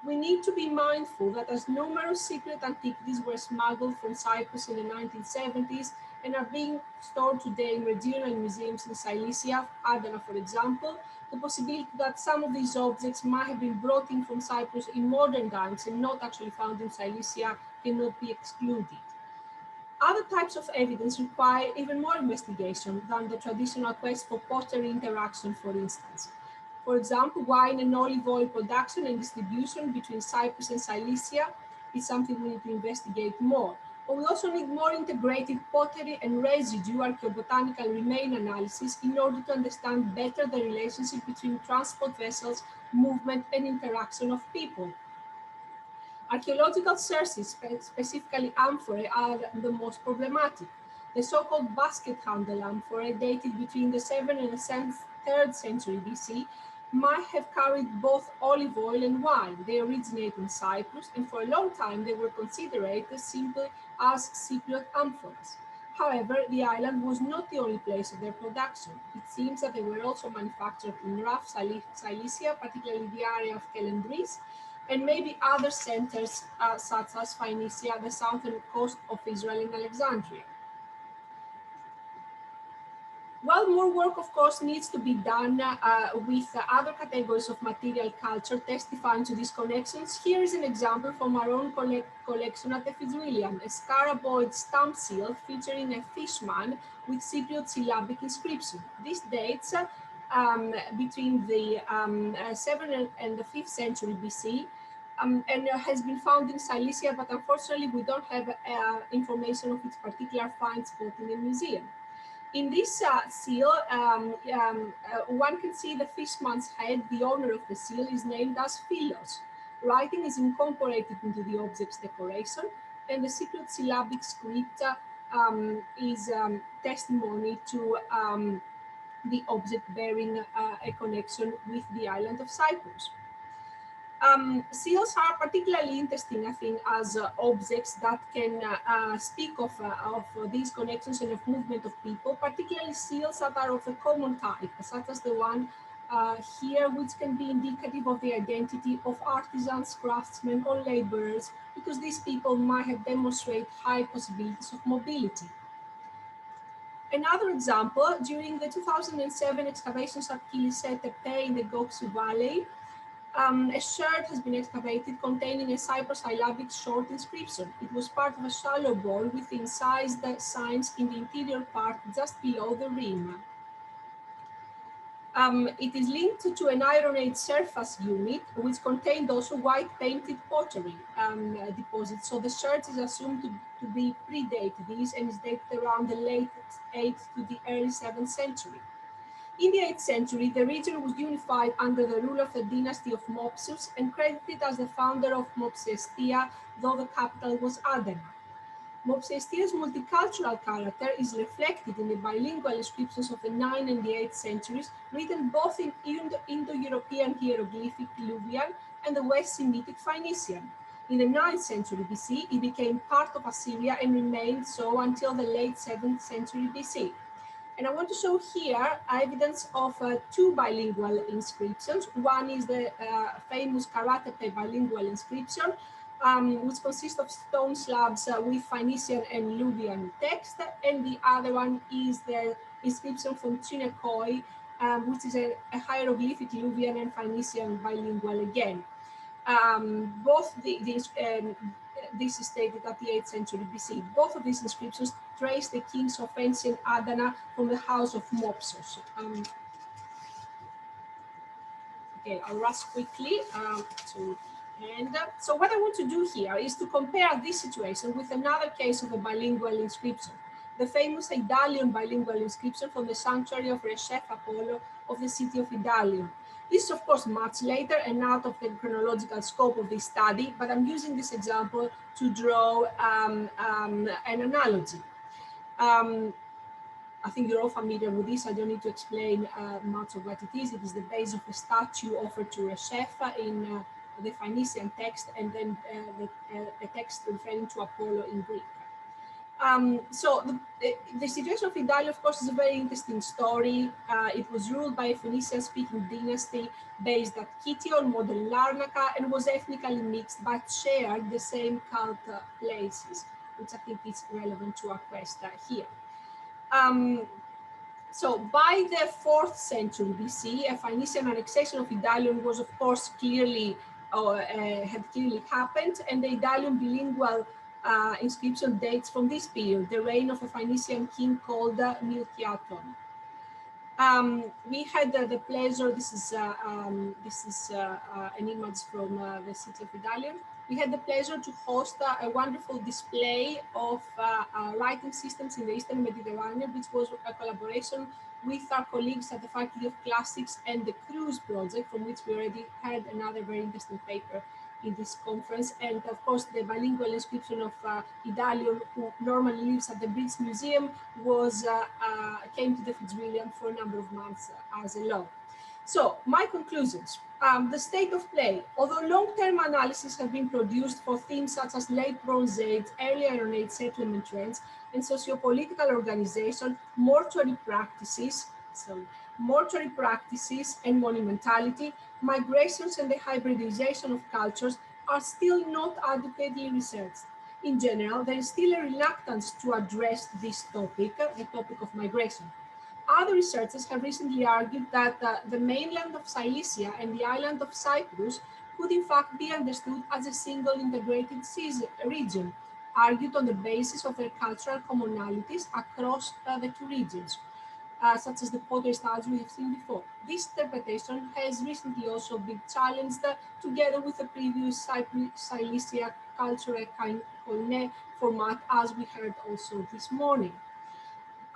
We need to be mindful that as numerous Cypriot antiquities were smuggled from Cyprus in the 1970s and are being stored today in regional museums in Cilicia, Adana for example, the possibility that some of these objects might have been brought in from Cyprus in modern times and not actually found in Cilicia cannot be excluded. Other types of evidence require even more investigation than the traditional quest for pottery interaction, for instance. For example, wine and olive oil production and distribution between Cyprus and Cilicia is something we need to investigate more. But we also need more integrated pottery and residue archaeobotanical remain analysis in order to understand better the relationship between transport vessels, movement, and interaction of people. Archaeological sources, specifically amphorae, are the most problematic. The so-called basket handle amphorae, dated between the 7th and the 3rd century BC, might have carried both olive oil and wine. They originate in Cyprus, and for a long time they were considered simply as Cypriot amphoras. However, the island was not the only place of their production. It seems that they were also manufactured in rough Cilicia, particularly the area of Hellenic, and maybe other centers such as Phoenicia, the southern coast of Israel and Alexandria. While more work, of course, needs to be done with other categories of material culture testifying to these connections, here is an example from our own collection at the Fitzwilliam, a scaraboid stamp seal featuring a fishman with Cypriot syllabic inscription. This dates between the 7th and the 5th century BC, and has been found in Cilicia, but unfortunately we don't have information of its particular find spot in the museum. In this seal, one can see the fishman's head. The owner of the seal is named as Philos. Writing is incorporated into the object's decoration, and the Cypriot syllabic script is testimony to the object bearing a connection with the island of Cyprus. Seals are particularly interesting, I think, as objects that can speak of these connections and of movement of people, particularly seals that are of a common type, such as the one here, which can be indicative of the identity of artisans, craftsmen, or laborers, because these people might have demonstrated high possibilities of mobility. Another example, during the 2007 excavations at Kilisé Tepe in the Goksu Valley, a shirt has been excavated containing a Cyprus-syllabic short inscription. It was part of a shallow bowl with incised signs in the interior part just below the rim. It is linked to an Iron Age surface unit, which contained also white painted pottery deposits. So the shirt is assumed to be predate these and is dated around the late 8th to the early 7th century. In the 8th century, the region was unified under the rule of the dynasty of Mopsus and credited as the founder of Mopsiestia, though the capital was Adana. Mopsiestia's multicultural character is reflected in the bilingual inscriptions of the 9th and the 8th centuries, written both in Indo-European hieroglyphic Luwian and the West Semitic Phoenician. In the 9th century BC, it became part of Assyria and remained so until the late 7th century BC. And I want to show here evidence of two bilingual inscriptions. One is the famous Karatepe bilingual inscription, which consists of stone slabs with Phoenician and Luwian text, and the other one is the inscription from Tsunekoi, which is a hieroglyphic Luwian and Phoenician bilingual again. This is stated at the 8th century BC. Both of these inscriptions trace the kings of ancient Adana from the house of Mopsus. Okay, I'll rush quickly. So what I want to do here is to compare this situation with another case of a bilingual inscription, the famous Idalion bilingual inscription from the sanctuary of Reshef Apollo of the city of Idalion. This is, of course, much later and out of the chronological scope of this study, but I'm using this example to draw an analogy. I think you're all familiar with this. I don't need to explain much of what it is. It is the base of a statue offered to Reshef in the Phoenician text, and then the text referring to Apollo in Greek. So the situation of Idalion, of course, is a very interesting story. It was ruled by a Phoenician-speaking dynasty based at Kition, modern Larnaca, and was ethnically mixed, but shared the same cult places, which I think is relevant to our quest here. So by the 4th century BC, a Phoenician annexation of Idalion was, of course, had clearly happened, and the Idalion bilingual inscription dates from this period, the reign of a Phoenician king called Miltiaton. We had the pleasure, this is an image from the city of Idalion. We had the pleasure to host a wonderful display of writing systems in the Eastern Mediterranean, which was a collaboration with our colleagues at the Faculty of Classics and the Cruise project, from which we already had another very interesting paper in this conference. And of course, the bilingual inscription of Idalion, who normally lives at the British Museum, came to the Fitzwilliam for a number of months as a law. So my conclusions, the state of play. Although long-term analysis have been produced for themes such as late Bronze Age, early Iron Age settlement trends, and socio-political organization, mortuary practices, and monumentality, migrations and the hybridization of cultures are still not adequately researched. In general, there is still a reluctance to address this topic, the topic of migration. Other researchers have recently argued that the mainland of Cilicia and the island of Cyprus could in fact be understood as a single integrated region, argued on the basis of their cultural commonalities across the two regions, such as the pottery styles we have seen before. This interpretation has recently also been challenged together with the previous Cilicia cultural koine format, as we heard also this morning.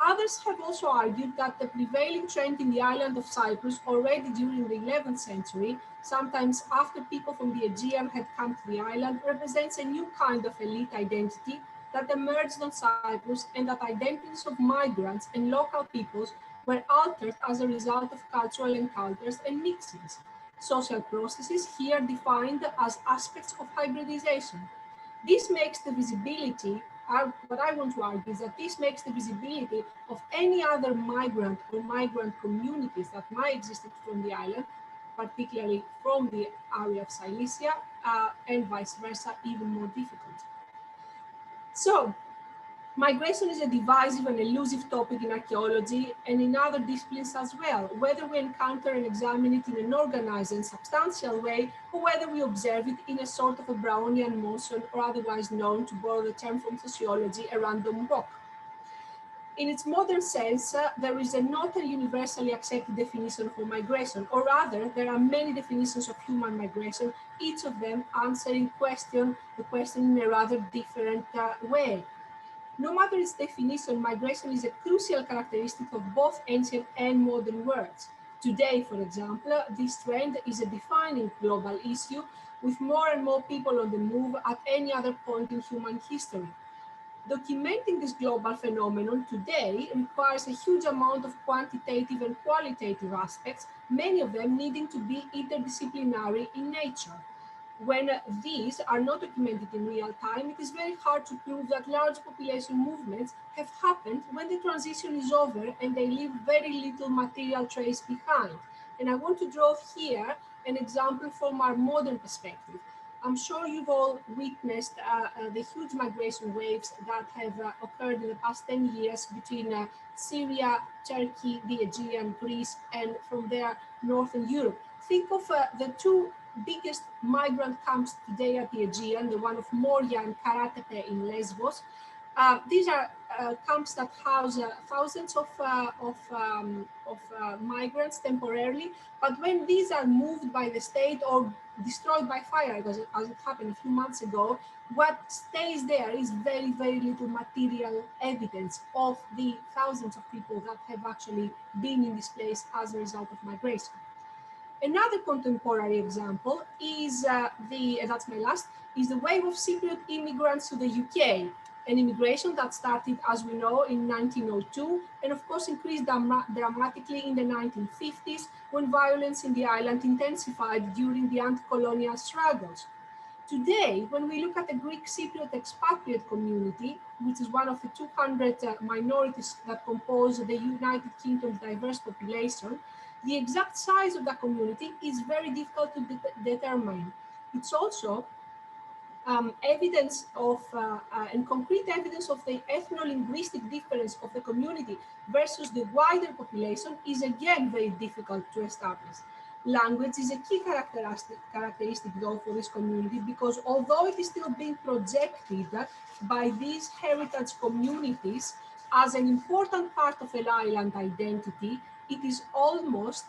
Others have also argued that the prevailing trend in the island of Cyprus already during the 11th century, sometimes after people from the Aegean had come to the island, represents a new kind of elite identity that emerged on Cyprus, and that identities of migrants and local peoples were altered as a result of cultural encounters and mixings. Social processes here defined as aspects of hybridization. This makes the visibility, what I want to argue is that this makes the visibility of any other migrant or migrant communities that might exist from the island, particularly from the area of Cilicia, and vice versa, even more difficult. So, migration is a divisive and elusive topic in archaeology and in other disciplines as well, whether we encounter and examine it in an organized and substantial way, or whether we observe it in a sort of a Brownian motion, or otherwise known, to borrow the term from sociology, a random walk. In its modern sense, there is not a universally accepted definition for migration, or rather, there are many definitions of human migration, each of them answering the question in a rather different way. No matter its definition, migration is a crucial characteristic of both ancient and modern worlds. Today, for example, this trend is a defining global issue, with more and more people on the move at any other point in human history. Documenting this global phenomenon today requires a huge amount of quantitative and qualitative aspects, many of them needing to be interdisciplinary in nature. When these are not documented in real time, it is very hard to prove that large population movements have happened when the transition is over and they leave very little material trace behind. And I want to draw here an example from our modern perspective. I'm sure you've all witnessed the huge migration waves that have occurred in the past 10 years between Syria, Turkey, the Aegean, Greece, and from there, Northern Europe. Think of the two biggest migrant camps today at the Aegean, the one of Moria and Karatepe in Lesbos, These are camps that house thousands of migrants temporarily, but when these are moved by the state or destroyed by fire, as it happened a few months ago, what stays there is very, very little material evidence of the thousands of people that have actually been in this place as a result of migration. Another contemporary example is that's my last, is the wave of Cypriot immigrants to the UK, an immigration that started, as we know, in 1902, and of course increased dramatically in the 1950s when violence in the island intensified during the anti-colonial struggles. Today, when we look at the Greek Cypriot expatriate community, which is one of the 200 minorities that compose the United Kingdom's diverse population, the exact size of the community is very difficult to determine. It's also evidence of and concrete evidence of the ethno-linguistic difference of the community versus the wider population is again very difficult to establish. Language is a key characteristic though for this community, because although it is still being projected by these heritage communities as an important part of an island identity, it is almost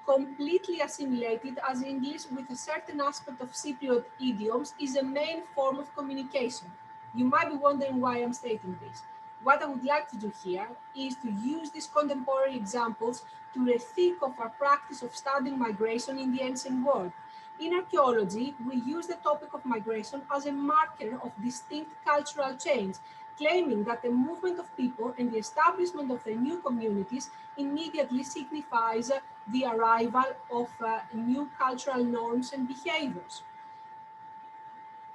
completely assimilated as English, with a certain aspect of Cypriot idioms, is a main form of communication. You might be wondering why I'm stating this. What I would like to do here is to use these contemporary examples to rethink of our practice of studying migration in the ancient world. In archaeology, we use the topic of migration as a marker of distinct cultural change, claiming that the movement of people and the establishment of the new communities immediately signifies the arrival of new cultural norms and behaviors.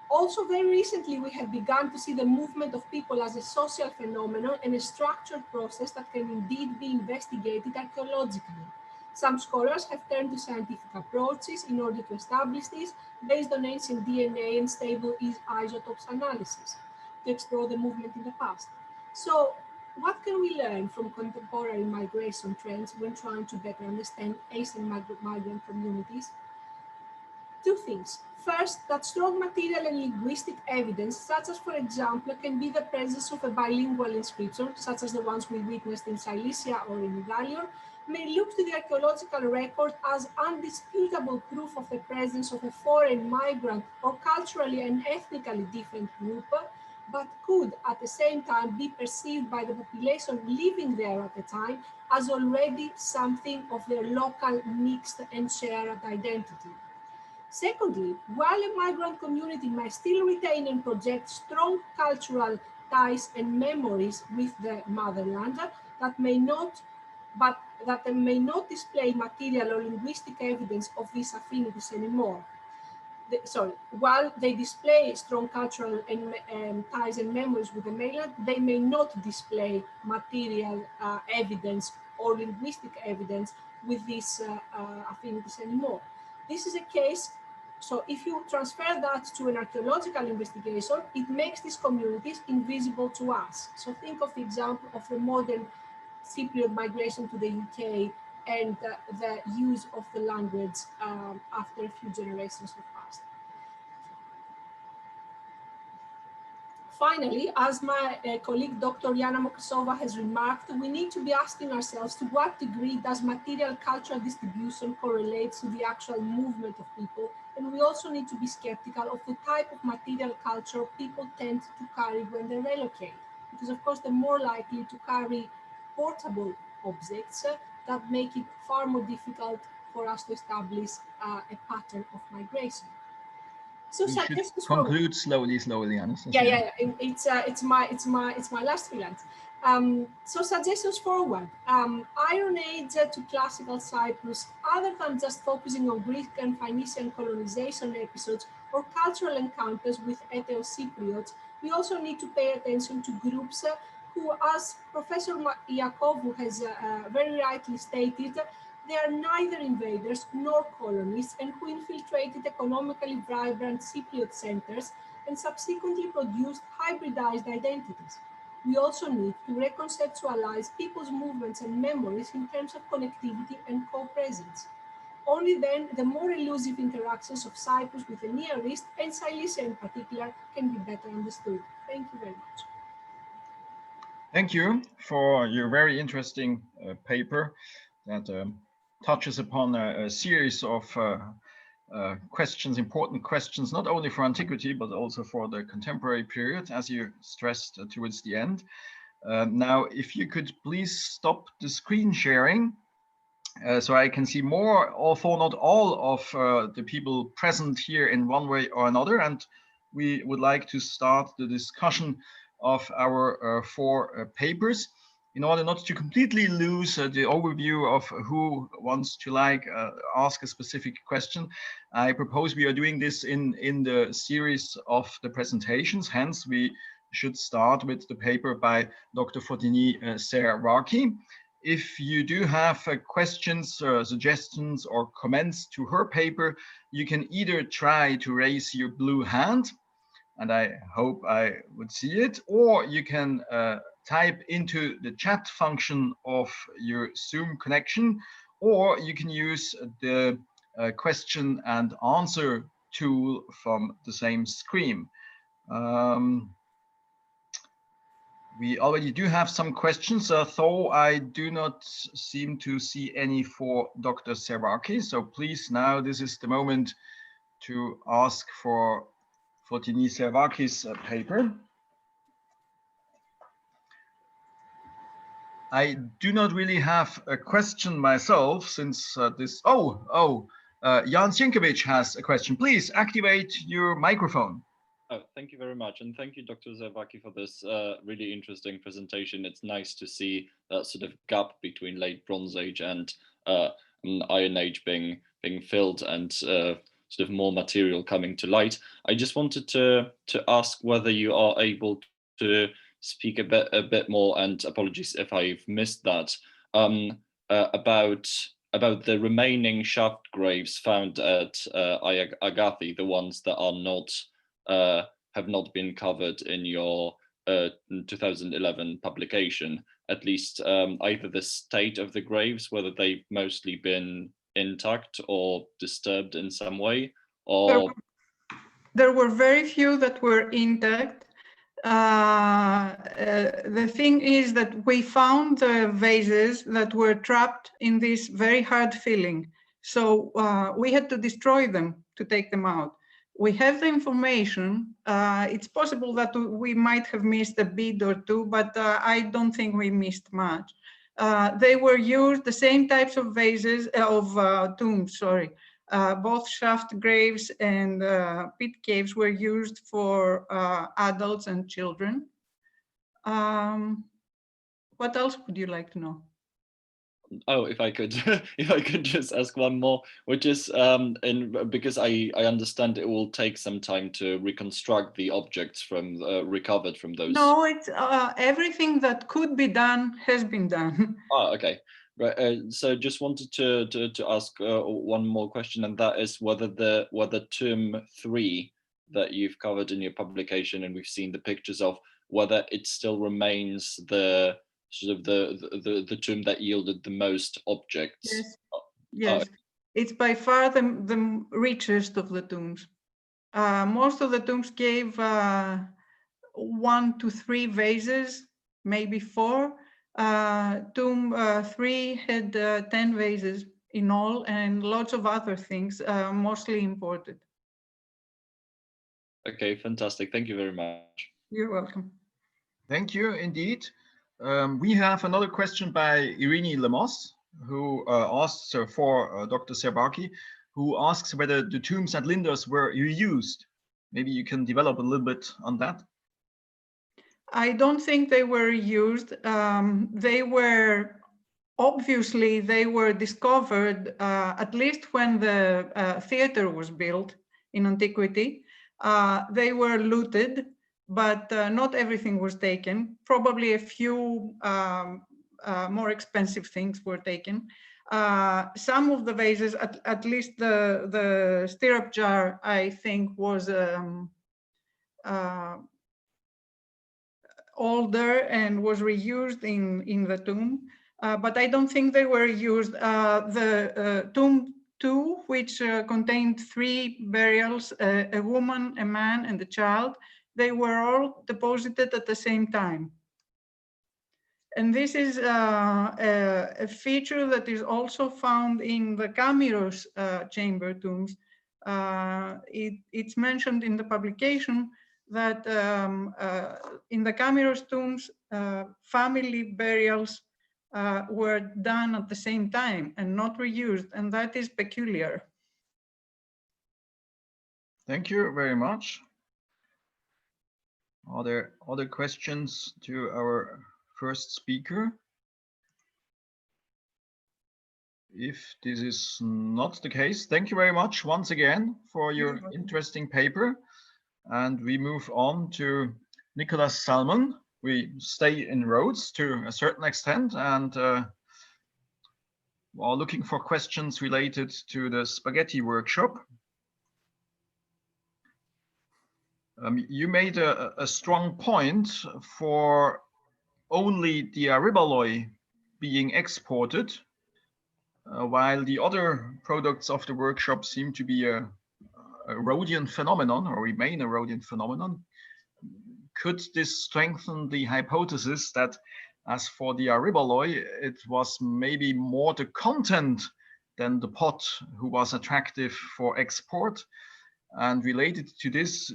Also, very recently, we have begun to see the movement of people as a social phenomenon and a structured process that can indeed be investigated archaeologically. Some scholars have turned to scientific approaches in order to establish this, based on ancient DNA and stable isotopes analysis, to explore the movement in the past. So, what can we learn from contemporary migration trends when trying to better understand ancient migrant communities? Two things. First, that strong material and linguistic evidence, such as, for example, can be the presence of a bilingual inscription, such as the ones we witnessed in Cilicia or in Igalion, may look to the archaeological record as undisputable proof of the presence of a foreign migrant or culturally and ethnically different group, but could at the same time be perceived by the population living there at the time as already something of their local mixed and shared identity. Secondly, while a migrant community may still retain and project strong cultural ties and memories with the motherland, that may not display material or linguistic evidence of these affinities anymore. While they display strong cultural and ties and memories with the mainland, they may not display material evidence or linguistic evidence with these affinities anymore. This is a case. So if you transfer that to an archaeological investigation, it makes these communities invisible to us. So think of the example of the modern Cypriot migration to the UK and the use of the language after a few generations have passed. Finally, as my colleague Dr. Yana Mokrisova has remarked, we need to be asking ourselves to what degree does material cultural distribution correlate to the actual movement of people, and we also need to be skeptical of the type of material culture people tend to carry when they relocate, because of course they're more likely to carry portable objects that make it far more difficult for us to establish a pattern of migration. So suggestions conclude slowly, Anastasia. Yeah. It's my last freelance. So suggestions forward. Iron Age to classical Cyprus, other than just focusing on Greek and Phoenician colonization episodes or cultural encounters with Ethio-Cypriots, we also need to pay attention to groups who, as Professor Iakovou has very rightly stated, they are neither invaders nor colonists, and who infiltrated economically vibrant Cypriot centers and subsequently produced hybridized identities. We also need to reconceptualize people's movements and memories in terms of connectivity and co-presence. Only then the more elusive interactions of Cyprus with the Near East and Cilicia in particular can be better understood. Thank you very much. Thank you for your very interesting paper that touches upon a series of questions, important questions, not only for antiquity, but also for the contemporary period, as you stressed towards the end. Now, if you could please stop the screen sharing so I can see more, although not all of the people present here in one way or another. And we would like to start the discussion of our four papers. In order not to completely lose the overview of who wants to ask a specific question, I propose we are doing this in the series of the presentations. Hence, we should start with the paper by Dr. Fotini Servaki. If you do have questions, suggestions, or comments to her paper, you can either try to raise your blue hand, and I hope I would see it, or you can type into the chat function of your Zoom connection, or you can use the question and answer tool from the same screen. We already do have some questions, though I do not seem to see any for Dr. Servaki. So please, now this is the moment to ask for Fotini Servaki's paper. I do not really have a question myself since Jan Sienkiewicz has a question. Please activate your microphone. Oh, thank you very much. And thank you, Dr. Servaki, for this really interesting presentation. It's nice to see that sort of gap between late Bronze Age and Iron Age being filled and sort of more material coming to light. I just wanted to ask whether you are able to speak a bit more, and apologies if I've missed that, about the remaining shaft graves found at Agathi, the ones that are not have not been covered in your 2011 publication, at least either the state of the graves, whether they've mostly been intact or disturbed in some way, or... There were very few that were intact. The thing is that we found the vases that were trapped in this very hard filling. So we had to destroy them to take them out. We have the information. It's possible that we might have missed a bit or two, but I don't think we missed much. They were used, the same types of vases, tombs, sorry. Both shaft graves and pit caves were used for adults and children. What else would you like to know? Oh, if I could just ask one more, which is because I understand it will take some time to reconstruct the objects from recovered from those. No, it's everything that could be done has been done. Oh, okay. Right. So just wanted to ask one more question, and that is whether tomb 3 that you've covered in your publication, and we've seen the pictures of, whether it still remains the sort of the tomb that yielded the most objects. Yes, yes. It's by far the richest of the tombs. Most of the tombs gave 1 to 3 vases, maybe 4. Tomb 3 had 10 vases in all, and lots of other things, mostly imported. Okay, fantastic. Thank you very much. You're welcome. Thank you, indeed. We have another question by Irini Lemos, who asks for Dr. Servaki, who asks whether the tombs at Lindos were reused. Maybe you can develop a little bit on that. I don't think they were used. They were, obviously, they were discovered at least when the theater was built in antiquity. They were looted, but not everything was taken. Probably a few more expensive things were taken. Some of the vases, at least the stirrup jar, I think was older and was reused in the tomb, but I don't think they were used. The tomb 2, which contained 3 burials, a woman, a man, and a child, they were all deposited at the same time. And this is a feature that is also found in the Kamiros chamber tombs. It's mentioned in the publication that in the Kamiros tombs, family burials were done at the same time and not reused, and that is peculiar. Thank you very much. Are there other questions to our first speaker? If this is not the case, thank you very much once again for your interesting paper. And we move on to Nicholas Salmon. We stay in Rhodes to a certain extent and are looking for questions related to the spaghetti workshop. You made a strong point for only the aribaloi being exported, while the other products of the workshop seem to be a Rhodian phenomenon or remain a Rhodian phenomenon. Could this strengthen the hypothesis that as for the aribaloi, it was maybe more the content than the pot who was attractive for export? And related to this,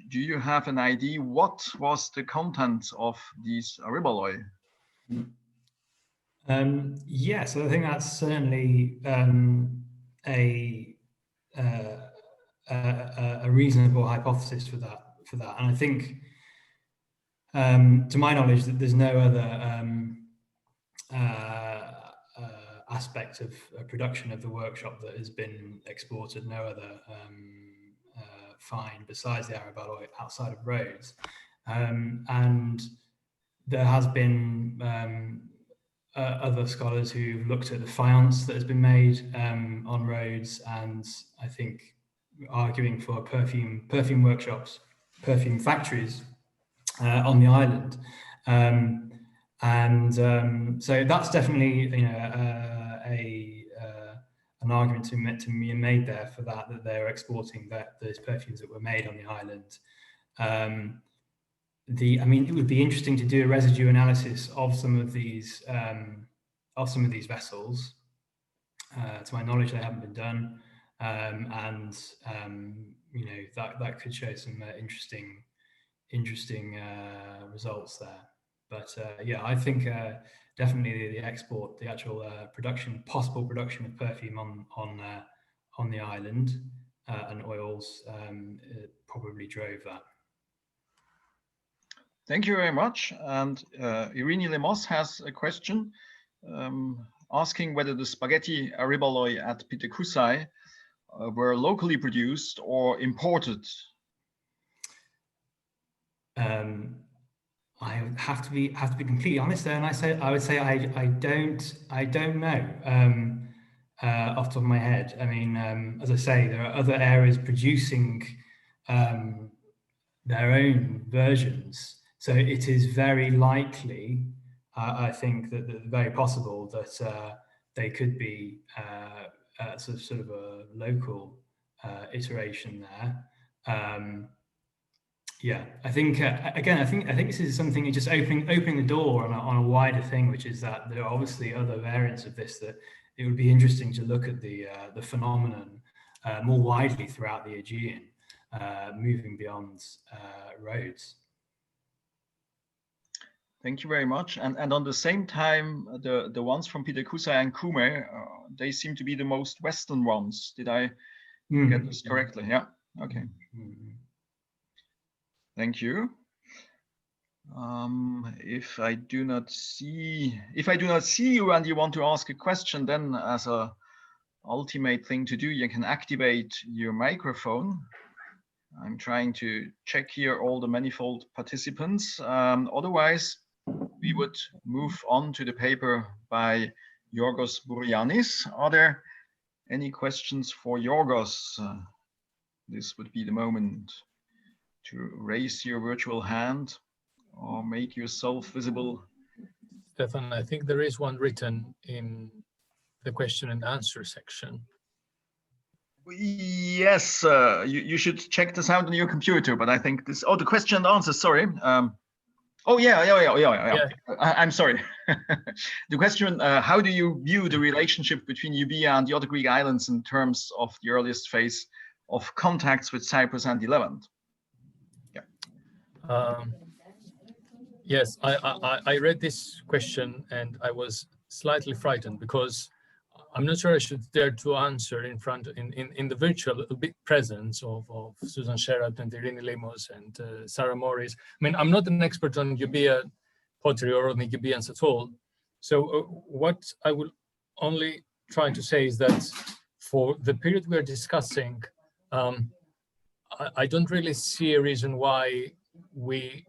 do you have an idea what was the content of these aribaloi? Yes, I think that's certainly a reasonable hypothesis for that. And I think, to my knowledge, that there's no other aspect of production of the workshop that has been exported. No other find besides the aribaloi outside of Rhodes, and there has been other scholars who've looked at the faience that has been made on Rhodes, and I think arguing for perfume workshops, perfume factories on the island, so that's definitely an argument to be made there for that they're exporting those perfumes that were made on the island. I mean, it would be interesting to do a residue analysis of some of these vessels. To my knowledge, they haven't been done, that could show some interesting results there. But yeah, I think definitely the export, the actual possible production of perfume on the island and oils probably drove that. Thank you very much. And Irene Lemos has a question asking whether the spaghetti aribaloi at Pitekussai were locally produced or imported. I have to be completely honest there, and I would say I don't know off the top of my head. I mean, as I say, there are other areas producing their own versions, so it is very likely. I think that very possible that they could be sort of a local iteration there. Yeah, I think again, I think this is something just opening the door on a wider thing, which is that there are obviously other variants of this that it would be interesting to look at the phenomenon more widely throughout the Aegean, moving beyond Rhodes. Thank you very much. And on the same time, the ones from Pitekussai and Kume, they seem to be the most Western ones. Did I get this correctly? Yeah. Okay. Thank you. If I do not see you and you want to ask a question, then as a ultimate thing to do, you can activate your microphone. I'm trying to check here all the manifold participants. Otherwise, we would move on to the paper by Giorgos Burianis. Are there any questions for Giorgos? This would be the moment to raise your virtual hand or make yourself visible. Stefan, I think there is one written in the question and answer section. Yes, you should check this out on your computer, but I think this, the question and answer, sorry. Oh, yeah. I'm sorry. The question, how do you view the relationship between Euboea and the other Greek islands in terms of the earliest phase of contacts with Cyprus and the Levant? Yeah. Yes, I read this question and I was slightly frightened because I'm not sure I should dare to answer in the virtual presence of Susan Sherratt and Irene Lemos and Sarah Morris. I mean, I'm not an expert on Euboea pottery or on the Euboeans at all. So what I will only try to say is that for the period we are discussing, I don't really see a reason why we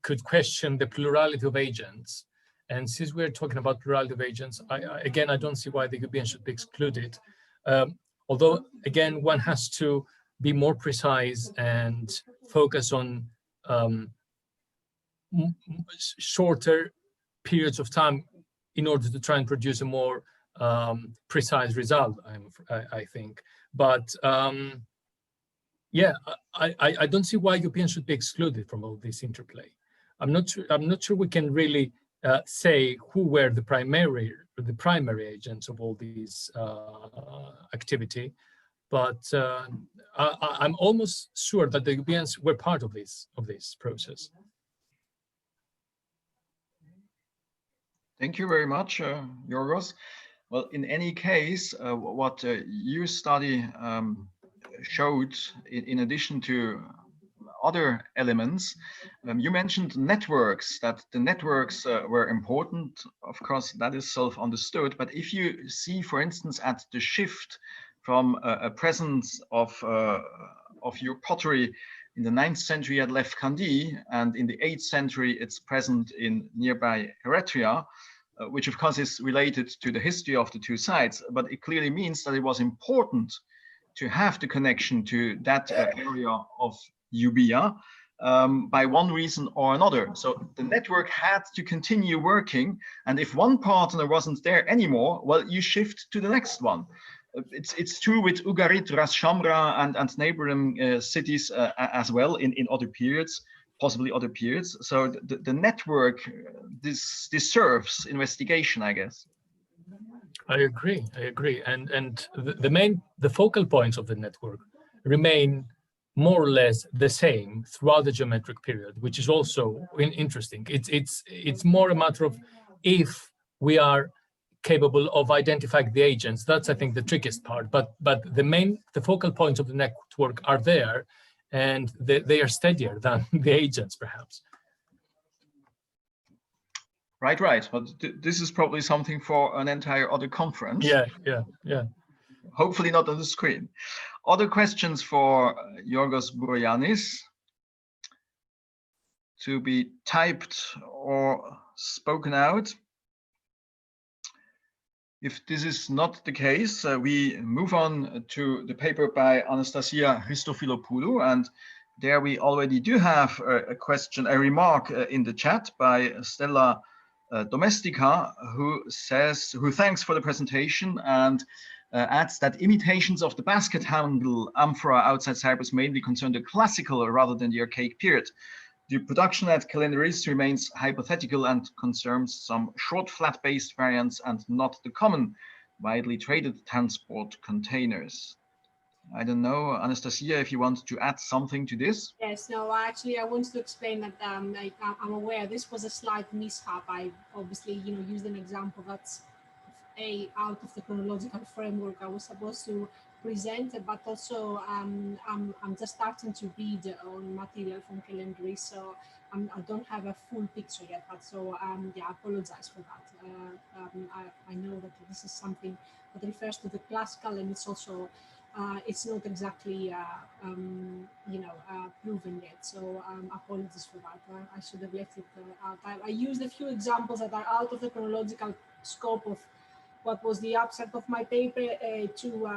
could question the plurality of agents. And since we're talking about plurality of agents, again, I don't see why the Euboean should be excluded. Although, again, one has to be more precise and focus on shorter periods of time in order to try and produce a more precise result, I think. But yeah, I don't see why Euboeans should be excluded from all this interplay. I'm not sure we can really say who were the primary agents of all these activity, but I'm almost sure that the Euboeans were part of this process. Thank you very much, Yorgos. Well, in any case, what your study showed, in addition to other elements, you mentioned networks, that the networks were important. Of course, that is self-understood. But if you see, for instance, at the shift from a presence of your pottery in the 9th century at Lefkandi, and in the 8th century, it's present in nearby Eretria, which of course is related to the history of the two sides, but it clearly means that it was important to have the connection to that area of Euboea by one reason or another. So the network had to continue working, and if one partner wasn't there anymore, well, you shift to the next one. It's true with Ugarit, Ras Shamra, and neighboring cities as well in other periods, possibly other periods. So the network, this deserves investigation, I guess. I agree. And the focal points of the network remain more or less the same throughout the geometric period, which is also interesting. It's more a matter of if we are capable of identifying the agents. That's, I think, the trickiest part. But the focal points of the network are there, and they are steadier than the agents, perhaps. Right. But this is probably something for an entire other conference. Yeah. Hopefully not on the screen. Other questions for Giorgos Burogiannis to be typed or spoken out? If this is not the case, we move on to the paper by Anastasia Christofilopoulou, and there we already do have a remark in the chat by Stella Domestica, who thanks for the presentation and adds that imitations of the basket handle amphora outside Cyprus mainly concern the classical rather than the archaic period. The production at Kalendaris remains hypothetical and concerns some short flat-based variants and not the common widely traded transport containers. I don't know, Anastasia, if you want to add something to this. Yes, no, actually, I wanted to explain that I'm aware this was a slight mishap. I obviously, used an example that's out of the chronological framework I was supposed to present, but also I'm just starting to read on material from Kalendaris, so I don't have a full picture yet. But so yeah, I apologize for that. I know that this is something that refers to the classical, and it's also it's not exactly proven yet. So apologies for that. I should have left it out. I used a few examples that are out of the chronological scope of what was the abstract of my paper to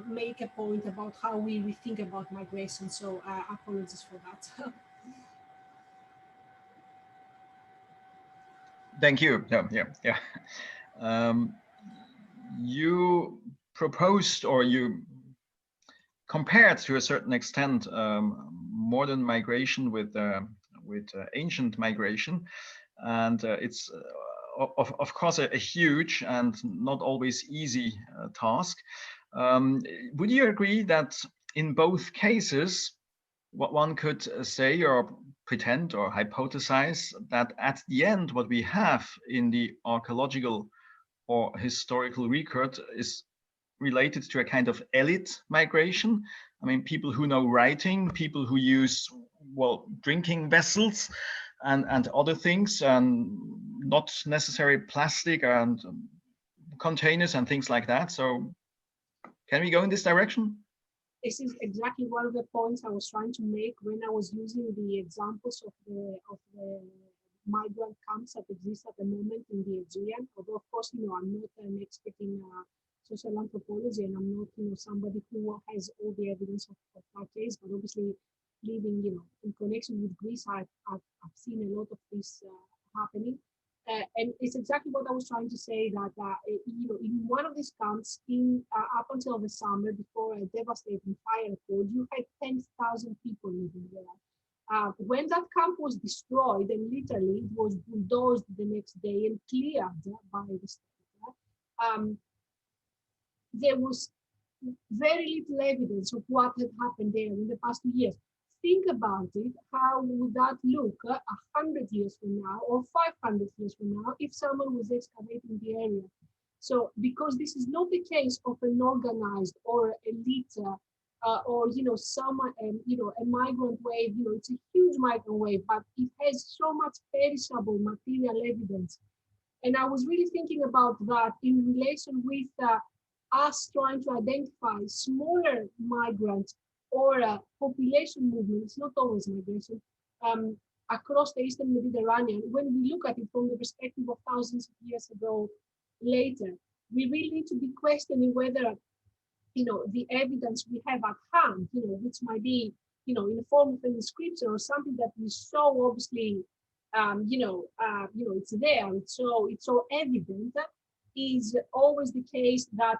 make a point about how we rethink about migration. So apologies for that. Thank you. Yeah. You proposed, or you compared to a certain extent, modern migration with ancient migration, and it's of course a huge and not always easy task. Would you agree that in both cases, what one could say or pretend or hypothesize that at the end what we have in the archaeological or historical record is related to a kind of elite migration? I mean, people who know writing, people who use, well, drinking vessels and other things, and not necessarily plastic and containers and things like that. So can we go in this direction? This is exactly one of the points I was trying to make when I was using the examples of the migrant camps that exist at the moment in the Aegean. Although, of course, I'm not an expert in social anthropology, and I'm not, somebody who has all the evidence of that case. But obviously, living, in connection with Greece, I've seen a lot of this happening. And it's exactly what I was trying to say, that in one of these camps, up until the summer, before a devastating fire occurred, you had 10,000 people living there. When that camp was destroyed, and literally it was bulldozed the next day and cleared by the state, there was very little evidence of what had happened there in the past 2 years. Think about it, how would that look 100 years from now or 500 years from now if someone was excavating the area? So, because this is not the case of an organized or elite or some a migrant wave, it's a huge migrant wave, but it has so much perishable material evidence. And I was really thinking about that in relation with us trying to identify smaller migrants or population movements, not always migration, across the Eastern Mediterranean. When we look at it from the perspective of thousands of years ago later, we really need to be questioning whether, the evidence we have at hand, which might be, in the form of an inscription or something that we so obviously, it's there, it's so evident, is always the case that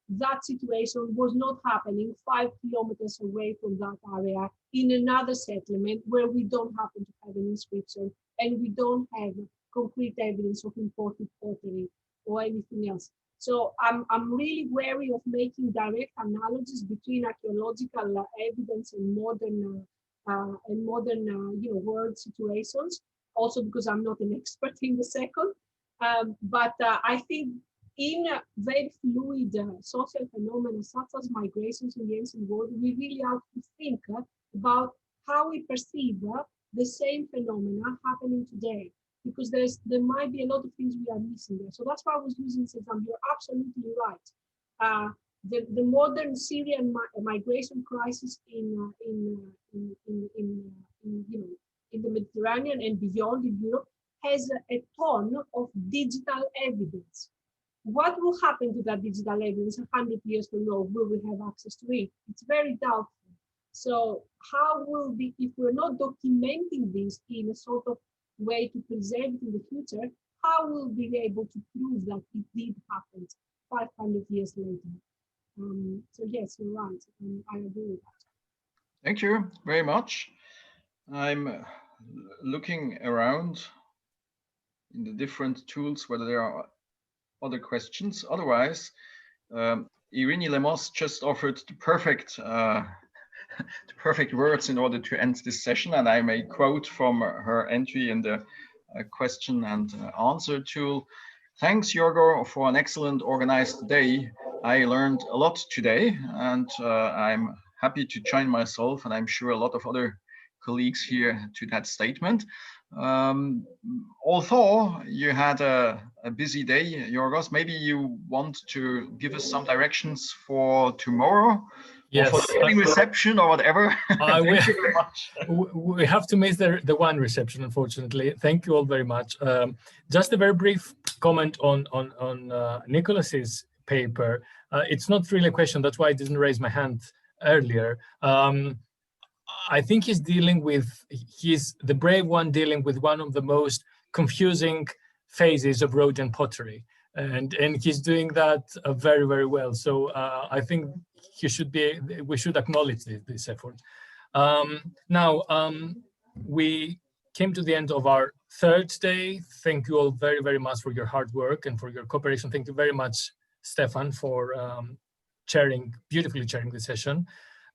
that situation was not happening 5 kilometers away from that area in another settlement where we don't happen to have an inscription and we don't have concrete evidence of imported pottery or anything else. So I'm really wary of making direct analogies between archaeological evidence and modern world situations. Also because I'm not an expert in the second, but I think in very fluid social phenomena such as migrations in the ancient world, we really have to think about how we perceive the same phenomena happening today, because there might be a lot of things we are missing there. So that's why I was using this example. You're absolutely right. The modern Syrian migration crisis in the Mediterranean and beyond in Europe has a ton of digital evidence. What will happen to that digital evidence 100 years from now? Will we have access to it? It's very doubtful. So how will be, if we're not documenting this in a sort of way to preserve it in the future, how will we be able to prove that it did happen 500 years later? So yes, you're right. I agree with that. Thank you very much. I'm looking around in the different tools whether there are other questions. Otherwise, Irini Lemos just offered the perfect words in order to end this session, and I may quote from her entry in the question and answer tool. Thanks, Giorgio, for an excellent organized day. I learned a lot today, and I'm happy to join myself, and I'm sure a lot of other colleagues here, to that statement. Although you had a busy day, Yorgos, maybe you want to give us some directions for tomorrow, yes, or for the evening reception or whatever. Thank you very much. We have to miss the one reception, unfortunately. Thank you all very much. Just a very brief comment on Nicholas's paper. It's not really a question, that's why I didn't raise my hand earlier. I think he's the brave one dealing with one of the most confusing phases of Rhodian pottery, and he's doing that very, very well. So I think we should acknowledge this effort. Now we came to the end of our third day. Thank you all very, very much for your hard work and for your cooperation. Thank you very much, Stefan, for beautifully chairing the session.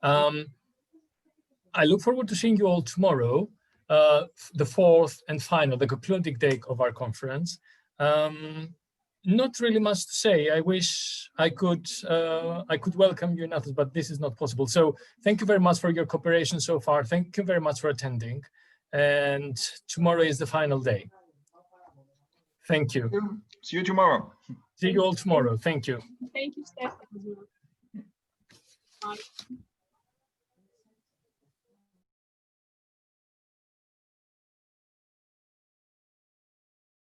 I look forward to seeing you all tomorrow, the fourth and final, the concluding day of our conference. Not really much to say. I wish I could welcome you in Athens, but this is not possible. So thank you very much for your cooperation so far. Thank you very much for attending. And tomorrow is the final day. Thank you. See you tomorrow. See you all tomorrow. Thank you. Thank you, Stefan. Bye.